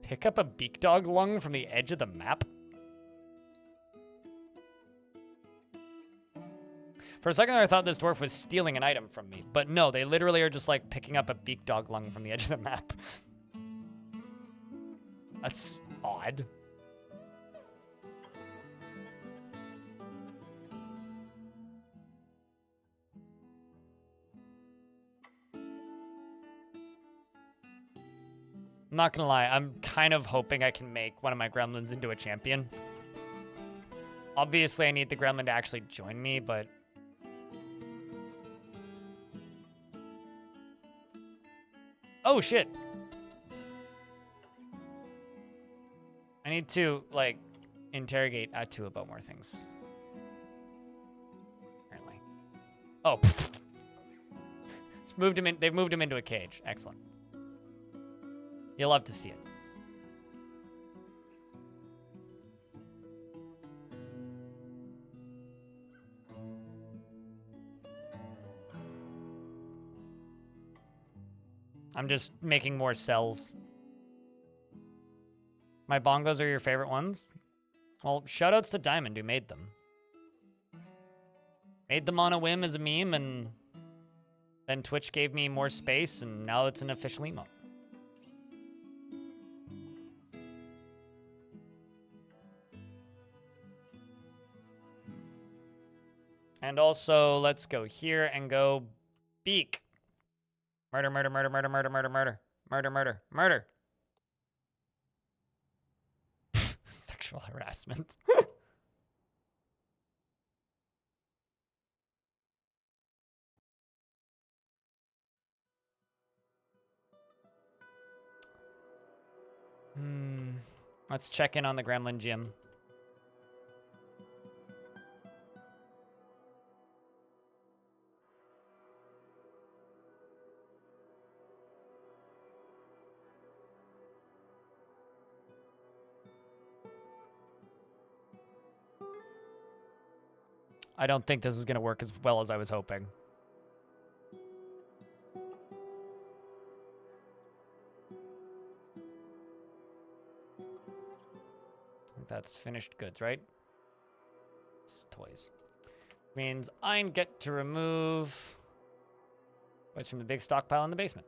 pick up a beak dog lung from the edge of the map? For a second I thought this dwarf was stealing an item from me, but no, they literally are just like picking up a beak dog lung from the edge of the map. That's odd. I'm not gonna lie, I'm kind of hoping I can make one of my gremlins into a champion. Obviously, I need the gremlin to actually join me, but... Oh, shit! I need to, like, interrogate Atu about more things. Apparently. Oh, it's moved him in. They've moved him into a cage. Excellent. You'll love to see it. I'm just making more cells. My bongos are your favorite ones? Well, shoutouts to Diamond who made them. Made them on a whim as a meme, and then Twitch gave me more space, and now it's an official emote. And also, let's go here and go beak. Murder, murder, murder, murder, murder, murder, murder. Murder, murder, murder. Sexual harassment. Let's check in on the Gremlin gym. I don't think this is going to work as well as I was hoping. That's finished goods, right? It's toys. Means I get to remove what's from the big stockpile in the basement.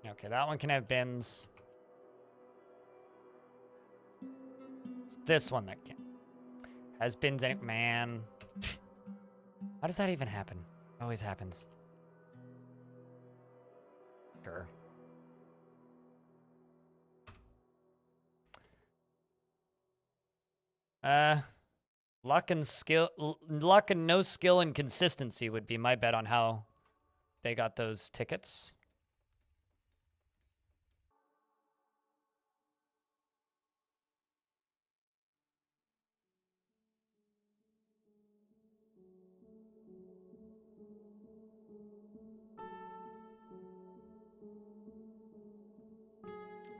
Okay, that one can have bins. It's this one that can. Has bins in it. Man. How does that even happen? It always happens. Grr. Luck and no skill and consistency would be my bet on how they got those tickets.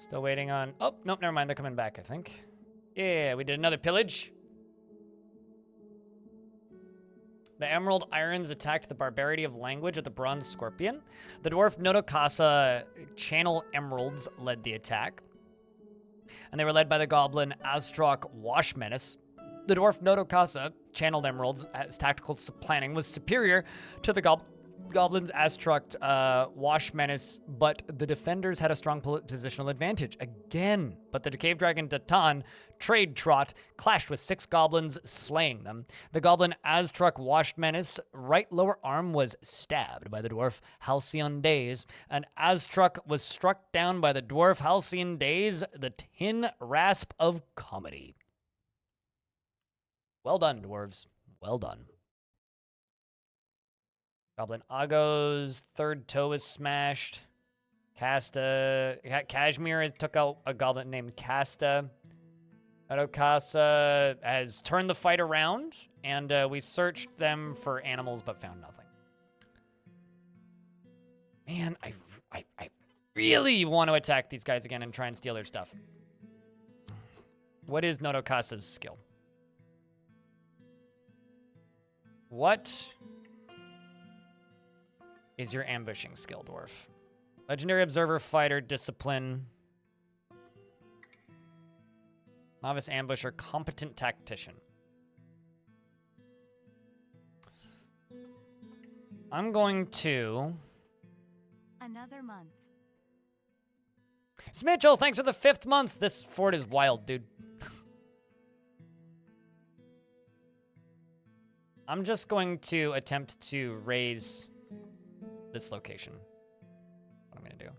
Still waiting on... Oh, nope, never mind. They're coming back, I think. Yeah, we did another pillage. The Emerald Irons attacked the barbarity of language of the Bronze Scorpion. The dwarf Notokasa Channel Emeralds led the attack. And they were led by the goblin Aztrok Wash Menace. The dwarf Notokasa Channeled Emeralds, as tactical planning, was superior to the goblin's Aztrok Wash Menace, but the defenders had a strong positional advantage again. But the cave dragon Datan Trade Trot clashed with 6 goblins, slaying them. The goblin Aztrok Wash Menace right lower arm was stabbed by the dwarf Halcyon Days, and Aztrok was struck down by the dwarf Halcyon Days, the Tin Rasp of Comedy. Well done, dwarves. Well done. Goblin Ago's third toe is smashed. Kashmir took out a goblin named Casta. Notokasa has turned the fight around, and we searched them for animals but found nothing. Man, I really want to attack these guys again and try and steal their stuff. What is Notokasa's skill? What is your ambushing skill, dwarf? Legendary Observer, Fighter, Discipline. Novice Ambusher, Competent Tactician. I'm going to... Another month. Smitchell, thanks for the 5th month. This fort is wild, dude. I'm just going to attempt to raise this location. What I'm going to do.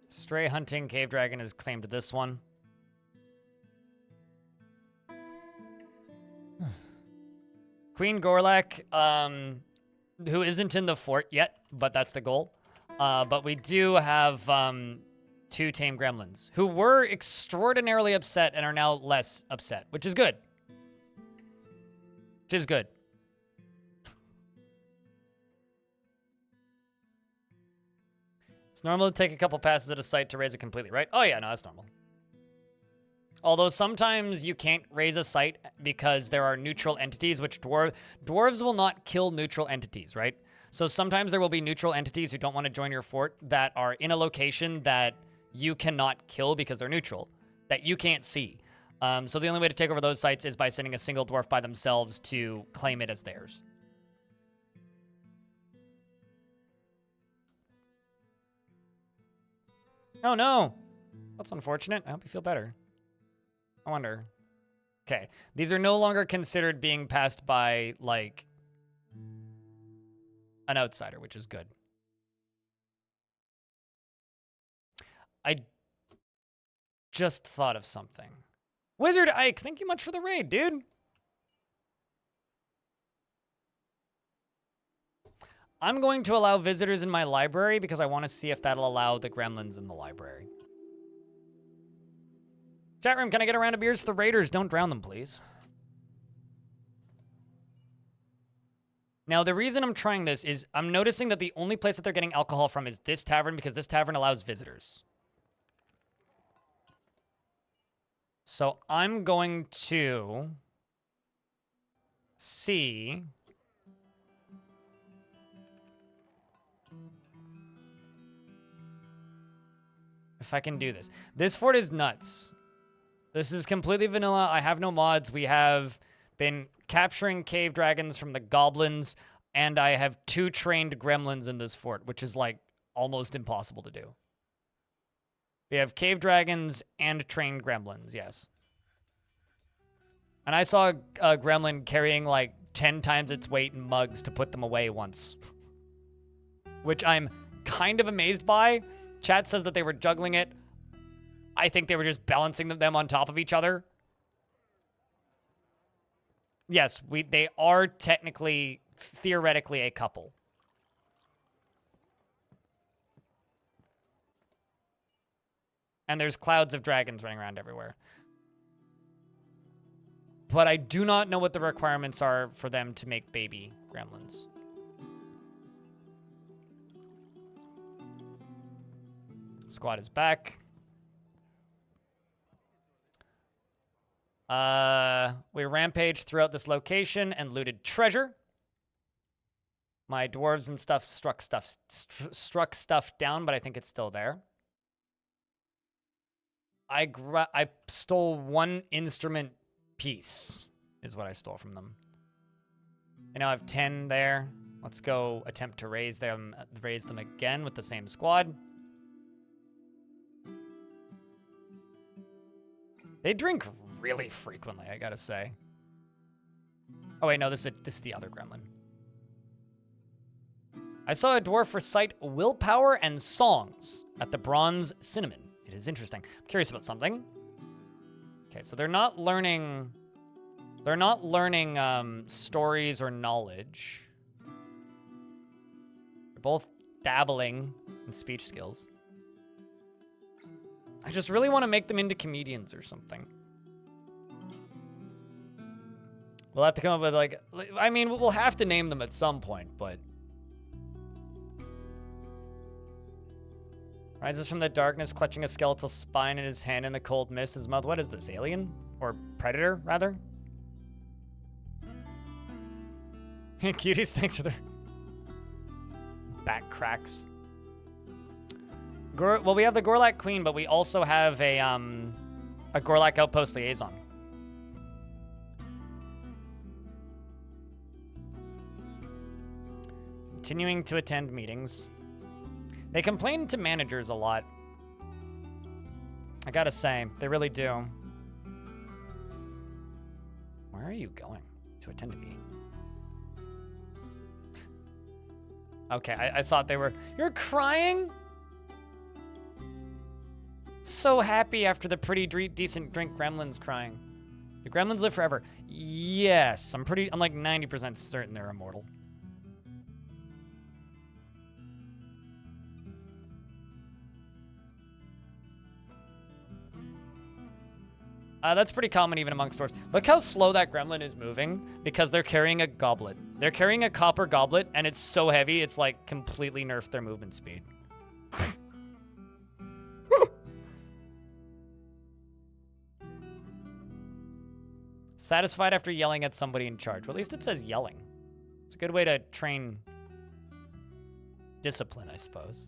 Stray hunting cave dragon has claimed this one. Queen Gorlak, who isn't in the fort yet, but that's the goal. But we do have 2 tame gremlins who were extraordinarily upset and are now less upset, which is good. Which is good. It's normal to take a couple passes at a site to raise it completely, right? Oh yeah, no, that's normal. Although sometimes you can't raise a site because there are neutral entities, which dwarves will not kill neutral entities, right? So sometimes there will be neutral entities who don't want to join your fort that are in a location that you cannot kill because they're neutral, that you can't see. So the only way to take over those sites is by sending a single dwarf by themselves to claim it as theirs. Oh no, that's unfortunate. I hope you feel better. I wonder. Okay, these are no longer considered being passed by, like, an outsider, which is good. I just thought of something. Wizard Ike, thank you much for the raid, dude. I'm going to allow visitors in my library because I want to see if that'll allow the gremlins in the library. Chat room, can I get a round of beers to the raiders? Don't drown them, please. Now, the reason I'm trying this is I'm noticing that the only place that they're getting alcohol from is this tavern because this tavern allows visitors. So I'm going to see... if I can do this. This fort is nuts. This is completely vanilla. I have no mods. We have been capturing cave dragons from the goblins, and I have 2 trained gremlins in this fort, which is, like, almost impossible to do. We have cave dragons and trained gremlins, yes. And I saw a gremlin carrying, like, 10 times its weight in mugs to put them away once. Which I'm kind of amazed by. Chat says that they were juggling it. I think they were just balancing them on top of each other. Yes, they are technically theoretically a couple. And there's clouds of dragons running around everywhere. But I do not know what the requirements are for them to make baby gremlins. Squad is back. We rampaged throughout this location and looted treasure. My dwarves and stuff struck stuff down, but I think it's still there. I stole one instrument piece, is what I stole from them. I now have 10 there. Let's go attempt to raise them again with the same squad. They drink really frequently, I gotta say. Oh wait, no, this is the other gremlin. I saw a dwarf recite willpower and songs at the Bronze Cinnamon. It is interesting. I'm curious about something. Okay, so they're not learning stories or knowledge. They're both dabbling in speech skills. I just really want to make them into comedians or something. We'll have to come up with, like, I mean, we'll have to name them at some point, but... Rises from the darkness, clutching a skeletal spine in his hand in the cold mist in his mouth. What is this, alien? Or predator, rather? Cuties, thanks for the back cracks. Well, we have the Gorlak Queen, but we also have a Gorlak Outpost Liaison. Continuing to attend meetings. They complain to managers a lot. I gotta say, they really do. Where are you going to attend a meeting? Okay, I thought they were... You're crying? So happy after the pretty decent drink gremlins crying. The gremlins live forever. Yes, I'm like 90% certain they're immortal. That's pretty common even amongst dwarves. Look how slow that gremlin is moving because they're carrying a goblet. They're carrying a copper goblet, and it's so heavy, it's like completely nerfed their movement speed. Satisfied after yelling at somebody in charge. Well, at least it says yelling. It's a good way to train discipline, I suppose.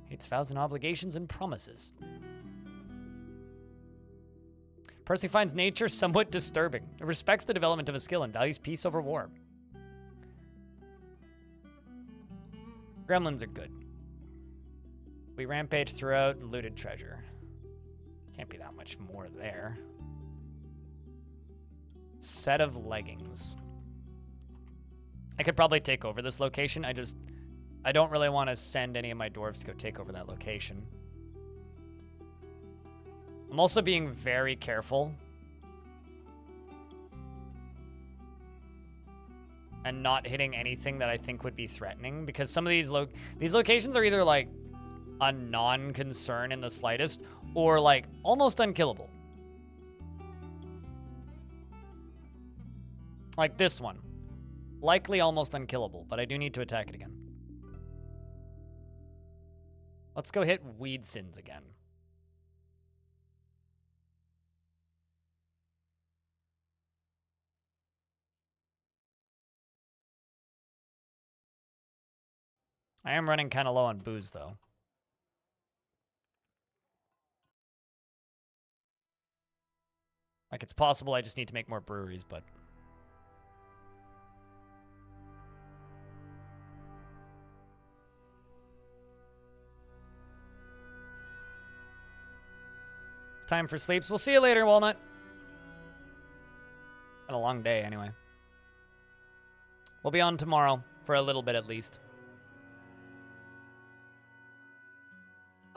Hates vows and obligations and promises. Percy finds nature somewhat disturbing. It respects the development of a skill and values peace over war. Gremlins are good. We rampaged throughout and looted treasure. Can't be that much more there. Set of leggings. I could probably take over this location. I don't really want to send any of my dwarves to go take over that location. I'm also being very careful and not hitting anything that I think would be threatening, because some of these locations are either like a non-concern in the slightest or like almost unkillable. Like this one. Likely almost unkillable, but I do need to attack it again. Let's go hit Weed Sins again. I am running kind of low on booze, though. Like, it's possible I just need to make more breweries, but... It's time for sleeps. We'll see you later, Walnut. Been a long day, anyway. We'll be on tomorrow, for a little bit at least.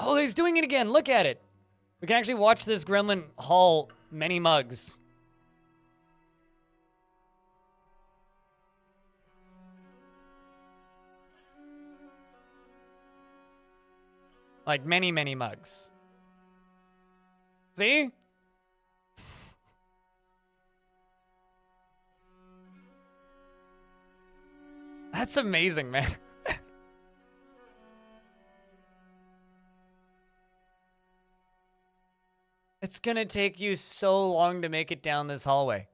Oh, he's doing it again. Look at it. We can actually watch this gremlin haul many mugs. Like many, many mugs. See? That's amazing, man. It's gonna take you so long to make it down this hallway.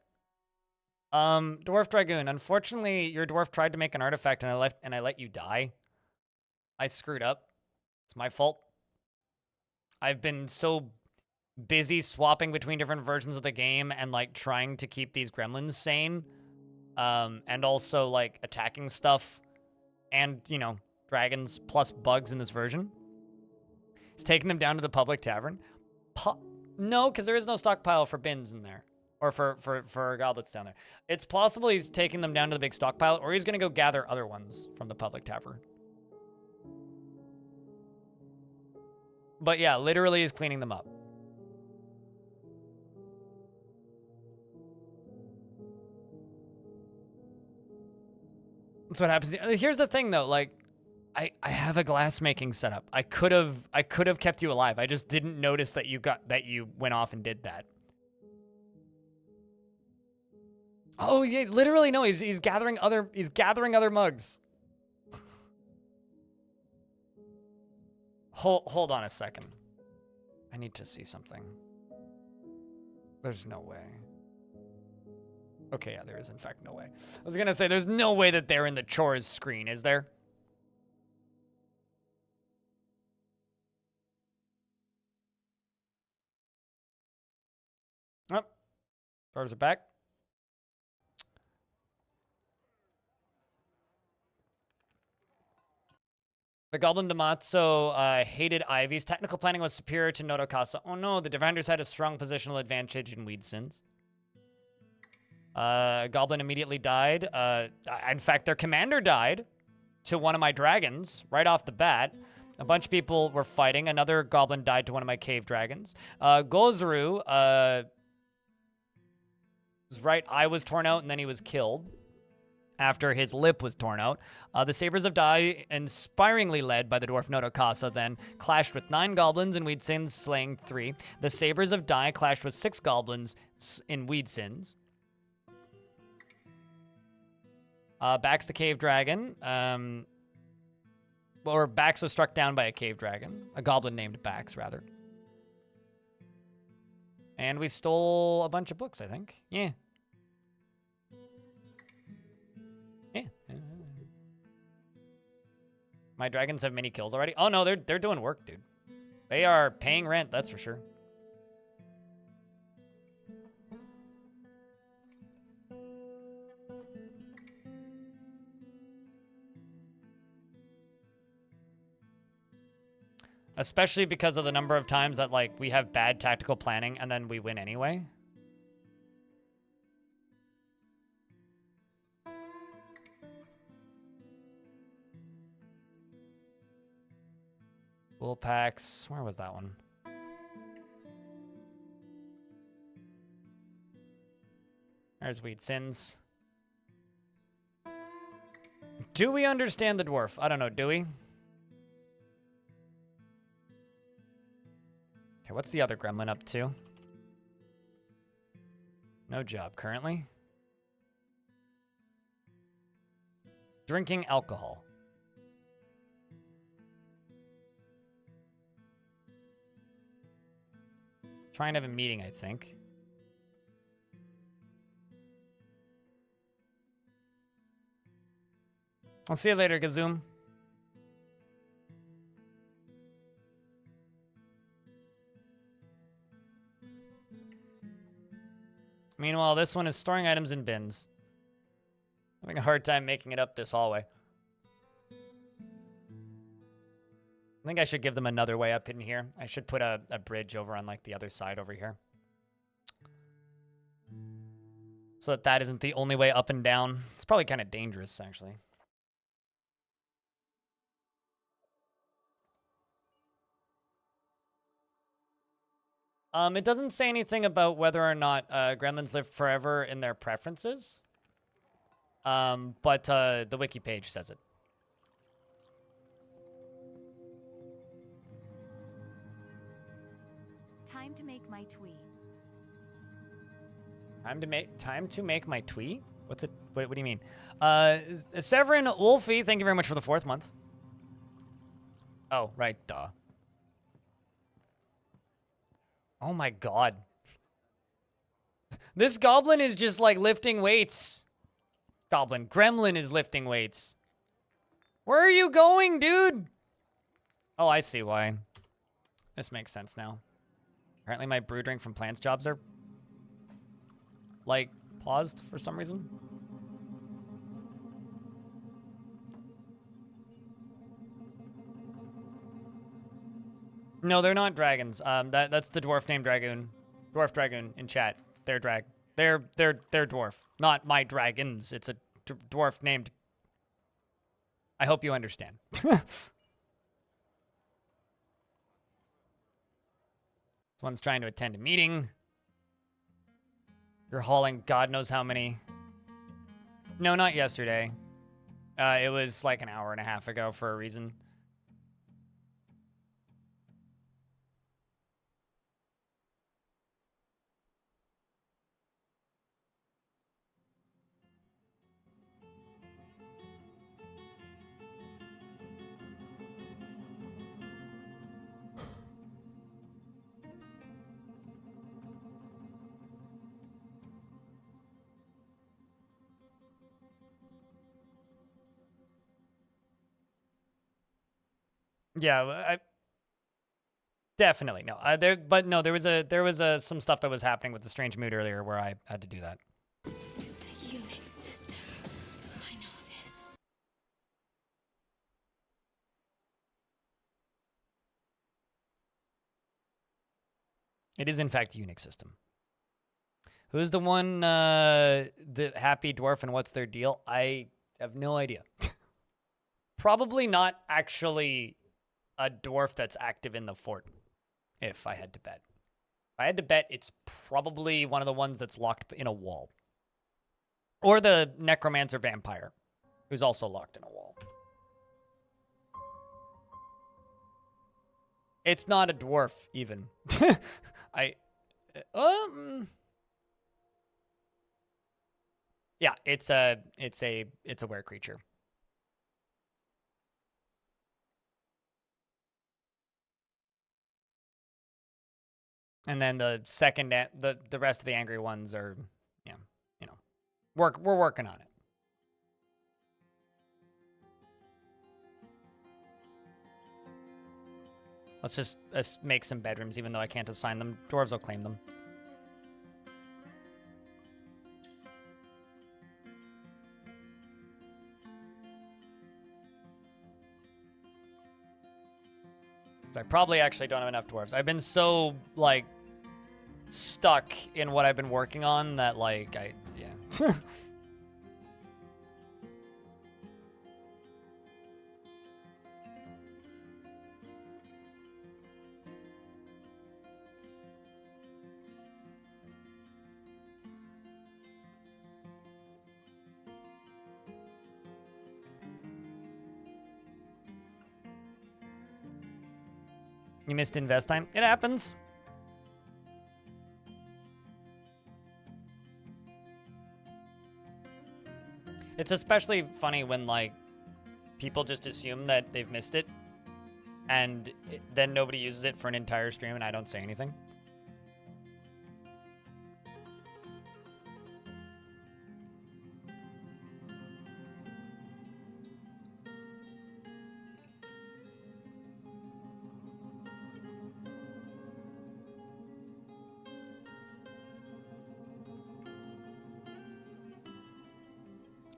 Dwarf Dragoon, unfortunately, your dwarf tried to make an artifact and I let you die. I screwed up. It's my fault. I've been so busy swapping between different versions of the game and like trying to keep these gremlins sane. And also like attacking stuff and, you know, dragons plus bugs in this version. It's taking them down to the public tavern. No, because there is no stockpile for bins in there. Or for goblets down there. It's possible he's taking them down to the big stockpile, or he's going to go gather other ones from the public tavern. But yeah, literally he's cleaning them up. That's what happens. Here's the thing, though. Like, I have a glass making setup. I could have kept you alive. I just didn't notice that you went off and did that. Oh yeah, literally no. He's gathering other mugs. Hold on a second. I need to see something. There's no way. Okay, yeah, there is in fact no way. I was gonna say there's no way that they're in the chores screen, is there? Oh, doors are back. The Goblin Damazo hated Ivy's. Technical planning was superior to Nodokasa. Oh no, the defenders had a strong positional advantage in Weed Sins. Goblin immediately died. In fact, their commander died to one of my dragons right off the bat. A bunch of people were fighting. Another goblin died to one of my cave dragons. Gozuru, his right eye was torn out and then he was killed after his lip was torn out. The Sabers of Dai, inspiringly led by the dwarf Nodokasa, then clashed with 9 goblins in Weed Sins, slaying 3. The Sabers of Dai clashed with 6 goblins in Weed Sins. Bax the cave dragon. Bax was struck down by a cave dragon. A goblin named Bax, rather. And we stole a bunch of books, I think. Yeah. Yeah. My dragons have many kills already. Oh no, they're doing work, dude. They are paying rent, that's for sure. Especially because of the number of times that, like, we have bad tactical planning and then we win anyway. Wool packs. Where was that one? There's Weed Sins. Do we understand the dwarf? I don't know. Do we? Okay, what's the other gremlin up to? No job currently. Drinking alcohol. Trying to have a meeting, I think. I'll see you later, Gazoom. Meanwhile, this one is storing items in bins. Having a hard time making it up this hallway. I think I should give them another way up in here. I should put a bridge over on, like, the other side over here. So that isn't the only way up and down. It's probably kind of dangerous, actually. It doesn't say anything about whether or not gremlins live forever in their preferences. But the wiki page says it. Time to make my twee. Time to make my twee? What's it? What do you mean? Severin Wolfie, thank you very much for the 4th month. Oh, right, duh. Oh my god. This goblin is just like lifting weights. Gremlin is lifting weights. Where are you going, dude? Oh, I see why. This makes sense now. Apparently my brew drink from plants jobs are like paused for some reason. No, they're not dragons. That's the dwarf named Dragoon. Dwarf Dragoon in chat. They're dwarf. Not my dragons. It's a dwarf named... I hope you understand. This one's trying to attend a meeting. You're hauling God knows how many. No, not yesterday. It was like an hour and a half ago for a reason. Yeah, definitely no. There was some stuff that was happening with the strange mood earlier where I had to do that. It's a Unix system. I know this. It is in fact a Unix system. Who's the one, the happy dwarf, and what's their deal? I have no idea. Probably not actually a dwarf that's active in the fort, if I had to bet. If I had to bet, it's probably one of the ones that's locked in a wall. Or the necromancer vampire, who's also locked in a wall. It's not a dwarf, even. Yeah, it's a were creature. And then the second, the rest of the angry ones are, yeah, you know, we're working on it. Let's make some bedrooms, even though I can't assign them. Dwarves will claim them. I probably actually don't have enough dwarves. I've been so, like, stuck in what I've been working on that, like, yeah. You missed invest time? It happens. It's especially funny when, like, people just assume that they've missed it, and then nobody uses it for an entire stream and I don't say anything.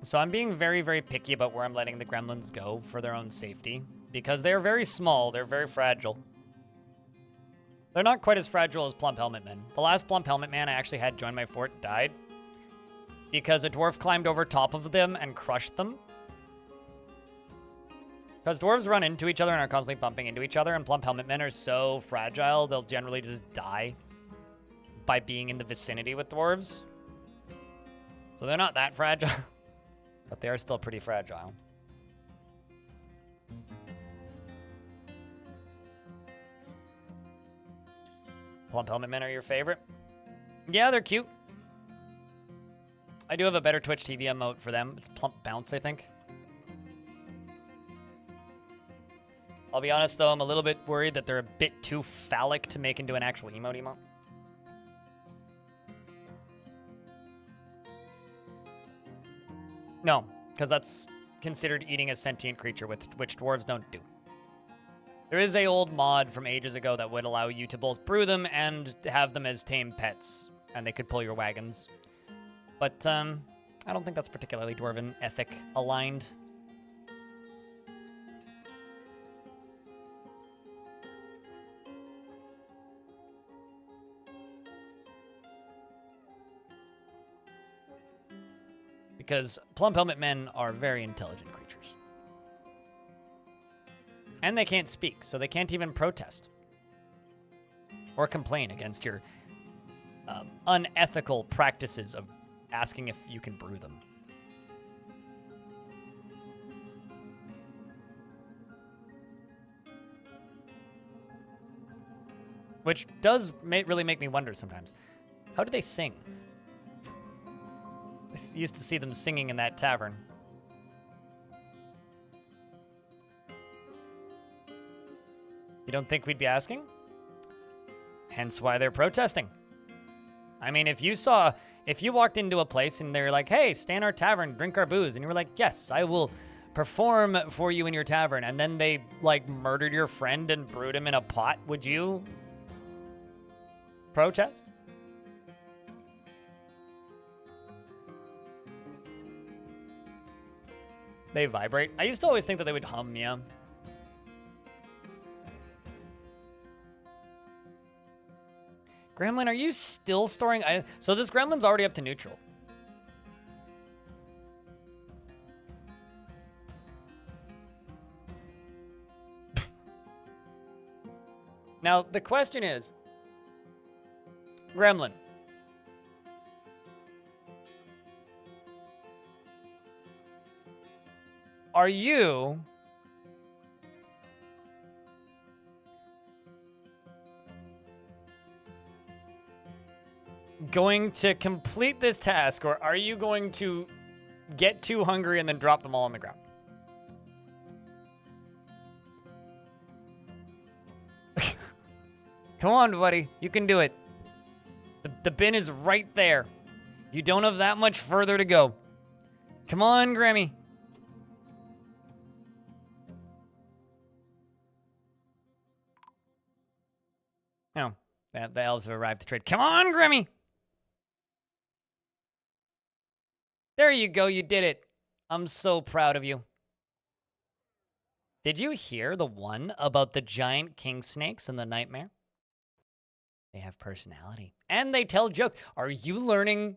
So I'm being very, very picky about where I'm letting the gremlins go for their own safety, because they're very small, they're very fragile. They're not quite as fragile as Plump Helmet Men. The last Plump Helmet Man I actually had join my fort died because a dwarf climbed over top of them and crushed them. Because dwarves run into each other and are constantly bumping into each other, and Plump Helmet Men are so fragile, they'll generally just die by being in the vicinity with dwarves. So they're not that fragile. But they are still pretty fragile. Plump Helmet Men are your favorite? Yeah, they're cute. I do have a better Twitch TV emote for them. It's Plump Bounce, I think. I'll be honest, though, I'm a little bit worried that they're a bit too phallic to make into an actual emote. No, because that's considered eating a sentient creature, which dwarves don't do. There is a old mod from ages ago that would allow you to both brew them and have them as tame pets, and they could pull your wagons. But I don't think that's particularly dwarven ethic aligned. Because Plump Helmet Men are very intelligent creatures. And they can't speak, so they can't even protest. Or complain against your unethical practices of asking if you can brew them. Which does really make me wonder sometimes. How do they sing? I used to see them singing in that tavern. You don't think we'd be asking? Hence why they're protesting. I mean, if you walked into a place and they're like, hey, stay in our tavern, drink our booze, and you were like, yes, I will perform for you in your tavern, and then they, like, murdered your friend and brewed him in a pot, would you protest? They vibrate. I used to always think that they would hum, yeah. Gremlin, are you still storing? So this Gremlin's already up to neutral. Now, the question is, Gremlin, are you going to complete this task, or are you going to get too hungry and then drop them all on the ground? Come on, buddy. You can do it. The bin is right there. You don't have that much further to go. Come on, Grammy. Oh, the elves have arrived to trade. Come on, Grammy. There you go. You did it. I'm so proud of you. Did you hear the one about the giant king snakes and the nightmare? They have personality. And they tell jokes. Are you learning?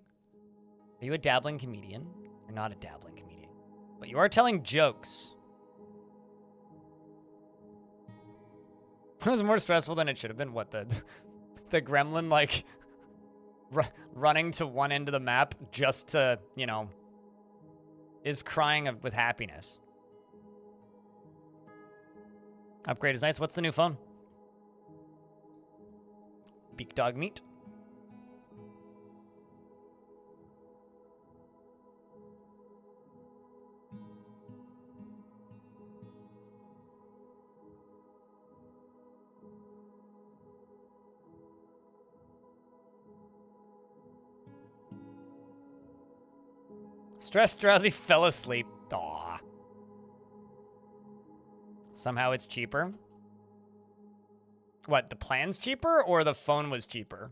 Are you a dabbling comedian? You're not a dabbling comedian. But you are telling jokes. It was more stressful than it should have been. What, the gremlin, like, running to one end of the map just to, you know, is crying with happiness. Upgrade is nice. What's the new phone? Beak dog meat. Stressed drowsy fell asleep. Aw. Somehow it's cheaper. What, the plan's cheaper or the phone was cheaper?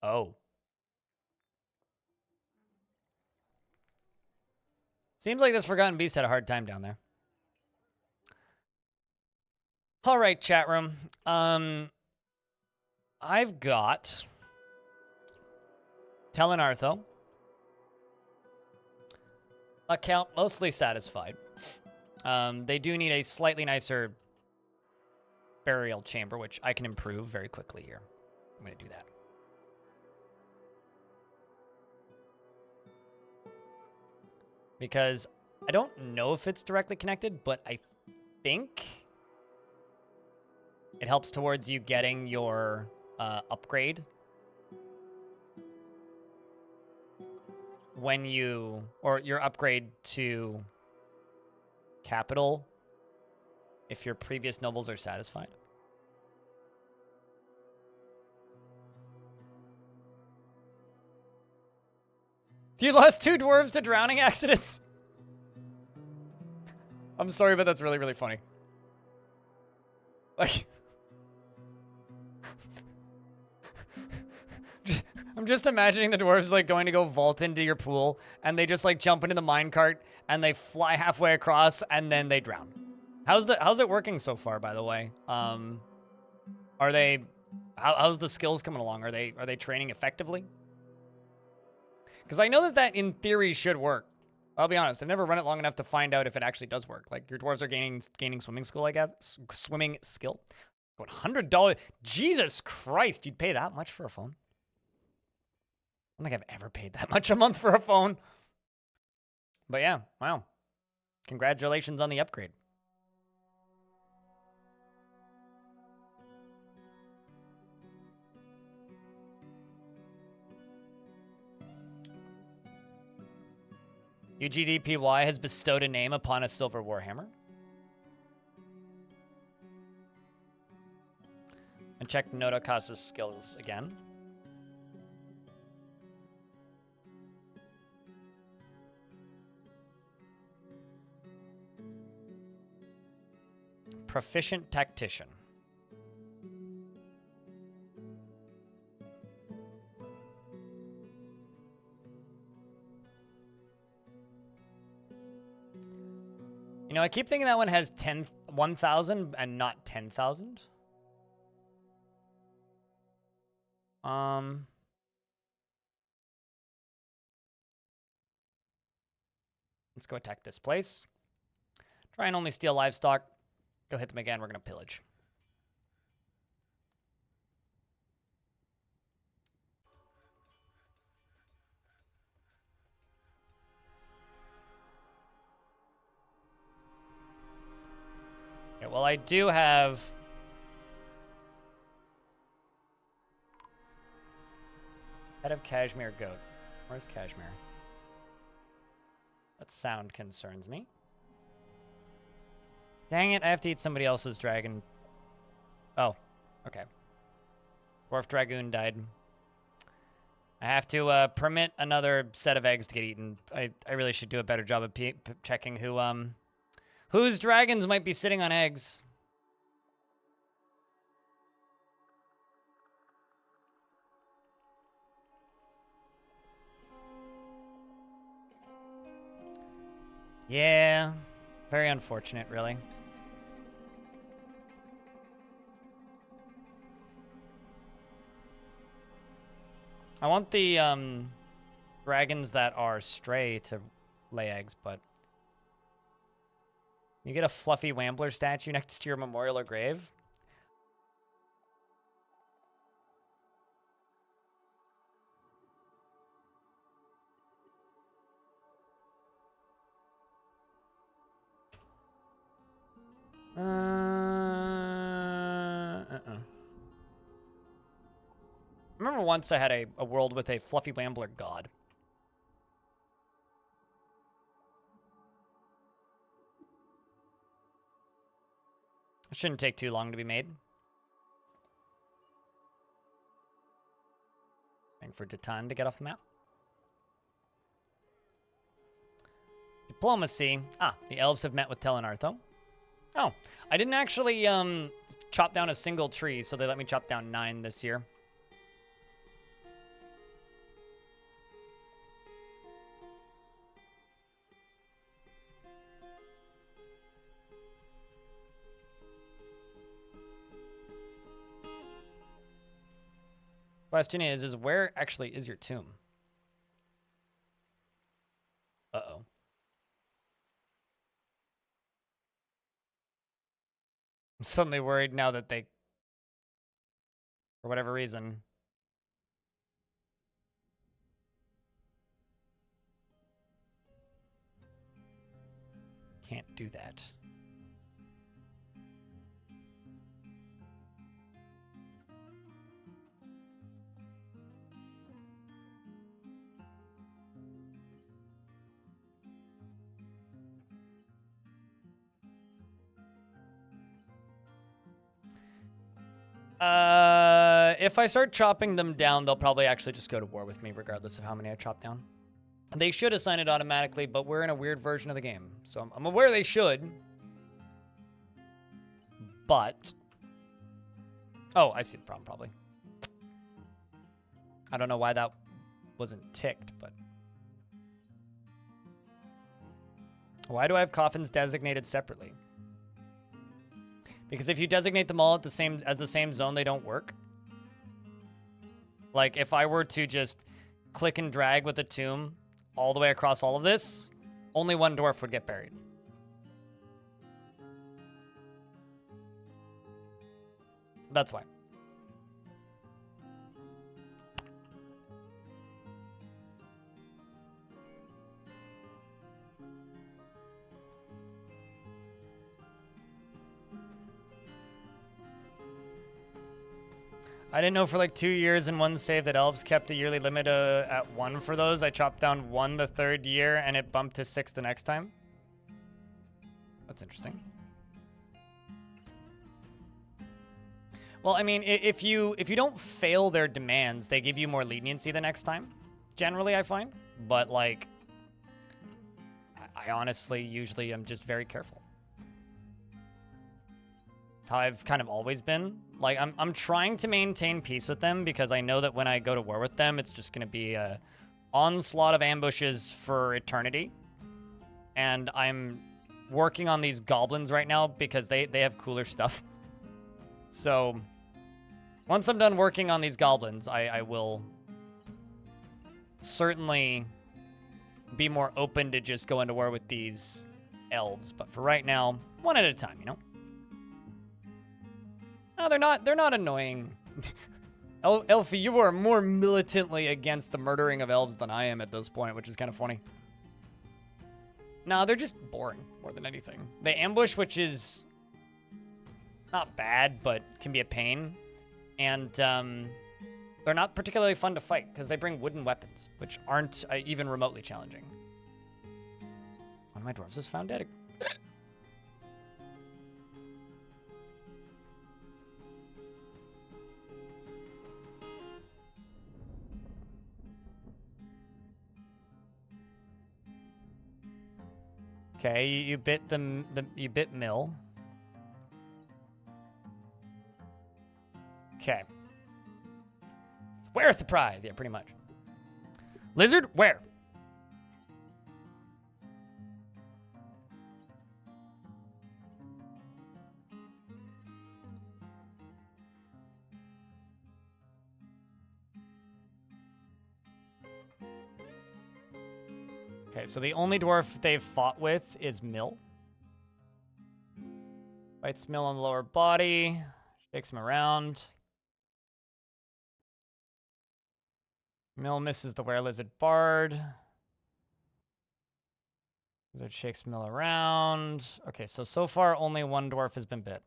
Oh. Seems like this Forgotten Beast had a hard time down there. All right, chat room. I've got Telenartho. Account mostly satisfied. They do need a slightly nicer burial chamber, which I can improve very quickly here. I'm going to do that. Because I don't know if it's directly connected, but I think It helps towards you getting your upgrade when you, or your upgrade to capital if your previous nobles are satisfied. You lost 2 dwarves to drowning accidents? I'm sorry, but that's really, really funny. Like, I'm just imagining the dwarves like going to go vault into your pool, and they just like jump into the minecart and they fly halfway across and then they drown. How's it working so far, by the way? Are they how's the skills coming along? Are they training effectively? Because I know that in theory should work. I'll be honest, I've never run it long enough to find out if it actually does work. Like, your dwarves are gaining swimming skill, I guess. Swimming skill. $100. Jesus Christ, you'd pay that much for a phone? I don't think I've ever paid that much a month for a phone. But yeah, wow. Congratulations on the upgrade. UGDPY has bestowed a name upon a silver warhammer. And check Nodokasa's skills again. Proficient tactician. You know, I keep thinking that one has 1,000 and not 10,000. Let's go attack this place. Try and only steal livestock. Go hit them again. We're going to pillage. Okay, well, I do have... Head of Cashmere Goat. Where's Cashmere? That sound concerns me. Dang it, I have to eat somebody else's dragon. Oh, okay. Dwarf Dragoon died. I have to permit another set of eggs to get eaten. I really should do a better job of checking whose dragons might be sitting on eggs. Yeah, very unfortunate, really. I want the dragons that are stray to lay eggs, but you get a fluffy Wambler statue next to your memorial or grave. I remember once I had a world with a fluffy Wambler god. It shouldn't take too long to be made. Waiting for Detan to get off the map. Diplomacy. Ah, the elves have met with Telenartho. Oh, I didn't actually chop down a single tree, so they let me chop down 9 this year. Question is where actually is your tomb? Uh-oh. I'm suddenly worried now that they, for whatever reason, can't do that. If I start chopping them down, they'll probably actually just go to war with me, regardless of how many I chop down. They should assign it automatically, but we're in a weird version of the game. So I'm aware they should. But... Oh, I see the problem, probably. I don't know why that wasn't ticked, but... Why do I have coffins designated separately? Because if you designate them all at the same zone, they don't work. Like, if I were to just click and drag with a tomb all the way across all of this, only one dwarf would get buried. That's why. I didn't know for like 2 years in one save that elves kept a yearly limit at 1 for those. I chopped down 1 the 3rd year and it bumped to 6 the next time. That's interesting. Well, I mean, if you don't fail their demands, they give you more leniency the next time. Generally, I find. But like, I honestly usually am just very careful. It's how I've kind of always been. Like, I'm trying to maintain peace with them because I know that when I go to war with them, it's just going to be a onslaught of ambushes for eternity. And I'm working on these goblins right now because they have cooler stuff. So, once I'm done working on these goblins, I will certainly be more open to just going to war with these elves. But for right now, one at a time, you know? No, they're not annoying. Elfie, you are more militantly against the murdering of elves than I am at this point, which is kind of funny. No, they're just boring more than anything. They ambush, which is not bad, but can be a pain. And they're not particularly fun to fight because they bring wooden weapons, which aren't even remotely challenging. One of my dwarves is found dead. Okay, you bit you bit Mill. Okay. Where's the prize? Yeah, pretty much. Lizard, where? Okay, so the only dwarf they've fought with is Mill. Bites Mill on the lower body. Shakes him around. Mill misses the were-lizard bard. Lizard shakes Mill around. Okay, so far only one dwarf has been bit.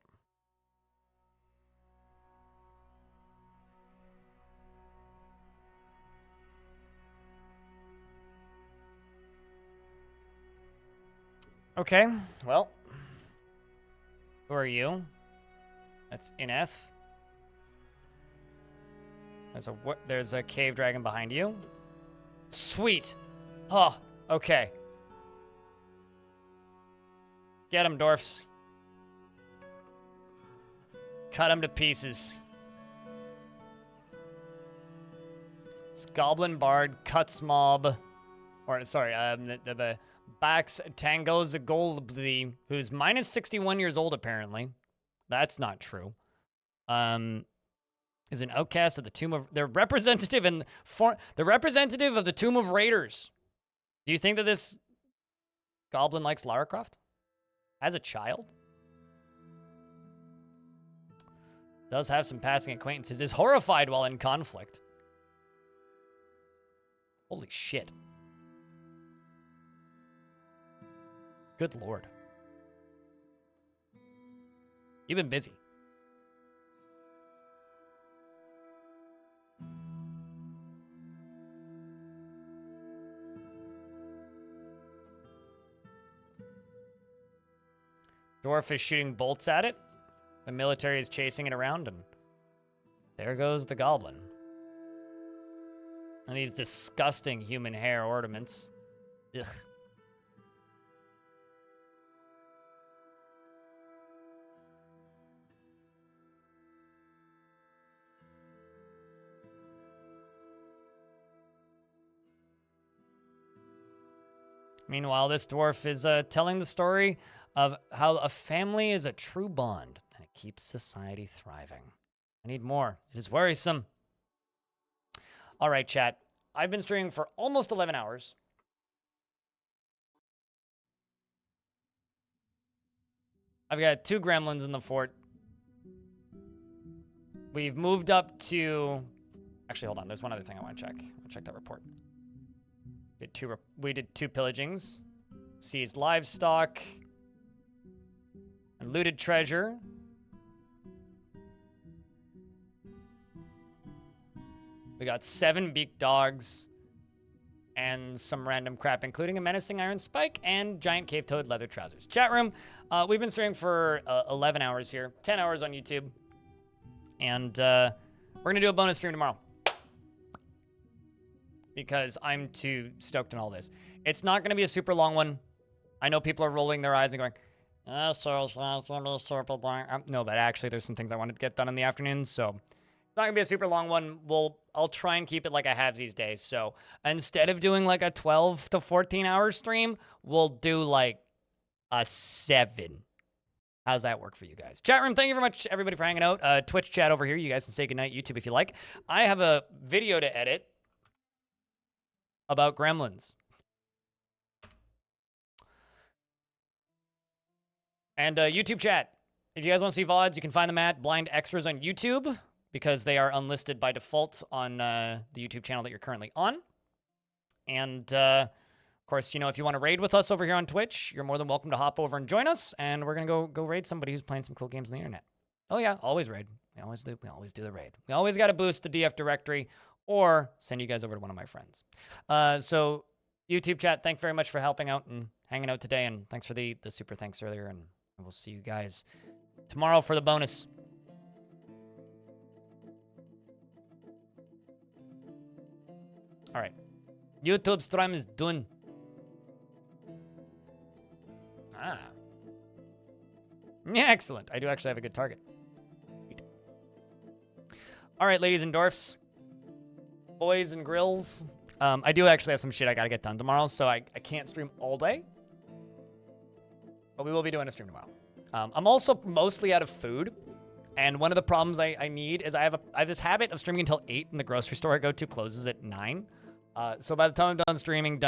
Okay, well. Who are you? That's Ineth. There's a cave dragon behind you. Sweet. Huh, okay. Get him, dwarfs. Cut him to pieces. This goblin bard cuts mob. Or, sorry, the backs Tangos Golbly, who's minus 61 years old, apparently. That's not true. Is an outcast of the Tomb of... They're representative and... the representative of the Tomb of Raiders. Do you think that this goblin likes Lara Croft? As a child? Does have some passing acquaintances. Is horrified while in conflict. Holy shit. Good lord. You've been busy. Dwarf is shooting bolts at it. The military is chasing it around, and There goes the goblin. And these disgusting human hair ornaments. Ugh. Meanwhile, this dwarf is telling the story of how a family is a true bond and it keeps society thriving. I need more. It is worrisome. All right, chat. I've been streaming for almost 11 hours. I've got 2 gremlins in the fort. We've moved up to... Actually, hold on. There's one other thing I want to check. I'll check that report. We did 2 pillagings. Seized livestock. And looted treasure. We got 7 beaked dogs. And some random crap, including a menacing iron spike and giant cave-toed leather trousers. Chat room, we've been streaming for 11 hours here. 10 hours on YouTube. And we're going to do a bonus stream tomorrow. Because I'm too stoked on all this. It's not going to be a super long one. I know people are rolling their eyes and going, so it's not going to be super long. No, but actually there's some things I wanted to get done in the afternoon, so it's not going to be a super long one. I'll try and keep it like I have these days. So instead of doing like a 12 to 14 hour stream, we'll do like a 7. How's that work for you guys? Chat room, thank you very much, everybody, for hanging out. Twitch chat over here. You guys can say goodnight. YouTube, if you like. I have a video to edit about Gremlins. And YouTube chat. If you guys want to see VODs, you can find them at Blind Extras on YouTube because they are unlisted by default on the YouTube channel that you're currently on. And, of course, you know, if you want to raid with us over here on Twitch, you're more than welcome to hop over and join us. And we're going to go raid somebody who's playing some cool games on the internet. Oh, yeah, always raid. We always do the raid. We always got to boost the DF directory or send you guys over to one of my friends. So, YouTube chat, thank you very much for helping out and hanging out today. And thanks for the super thanks earlier. And we'll see you guys tomorrow for the bonus. All right. YouTube stream is done. Ah. Yeah, excellent. I do actually have a good target. Sweet. All right, ladies and dwarfs. Boys and grills. I do actually have some shit I gotta get done tomorrow, so I can't stream all day. But we will be doing a stream tomorrow. I'm also mostly out of food. And one of the problems I need is I have this habit of streaming until 8 and the grocery store I go to closes at 9. So by the time I'm done streaming,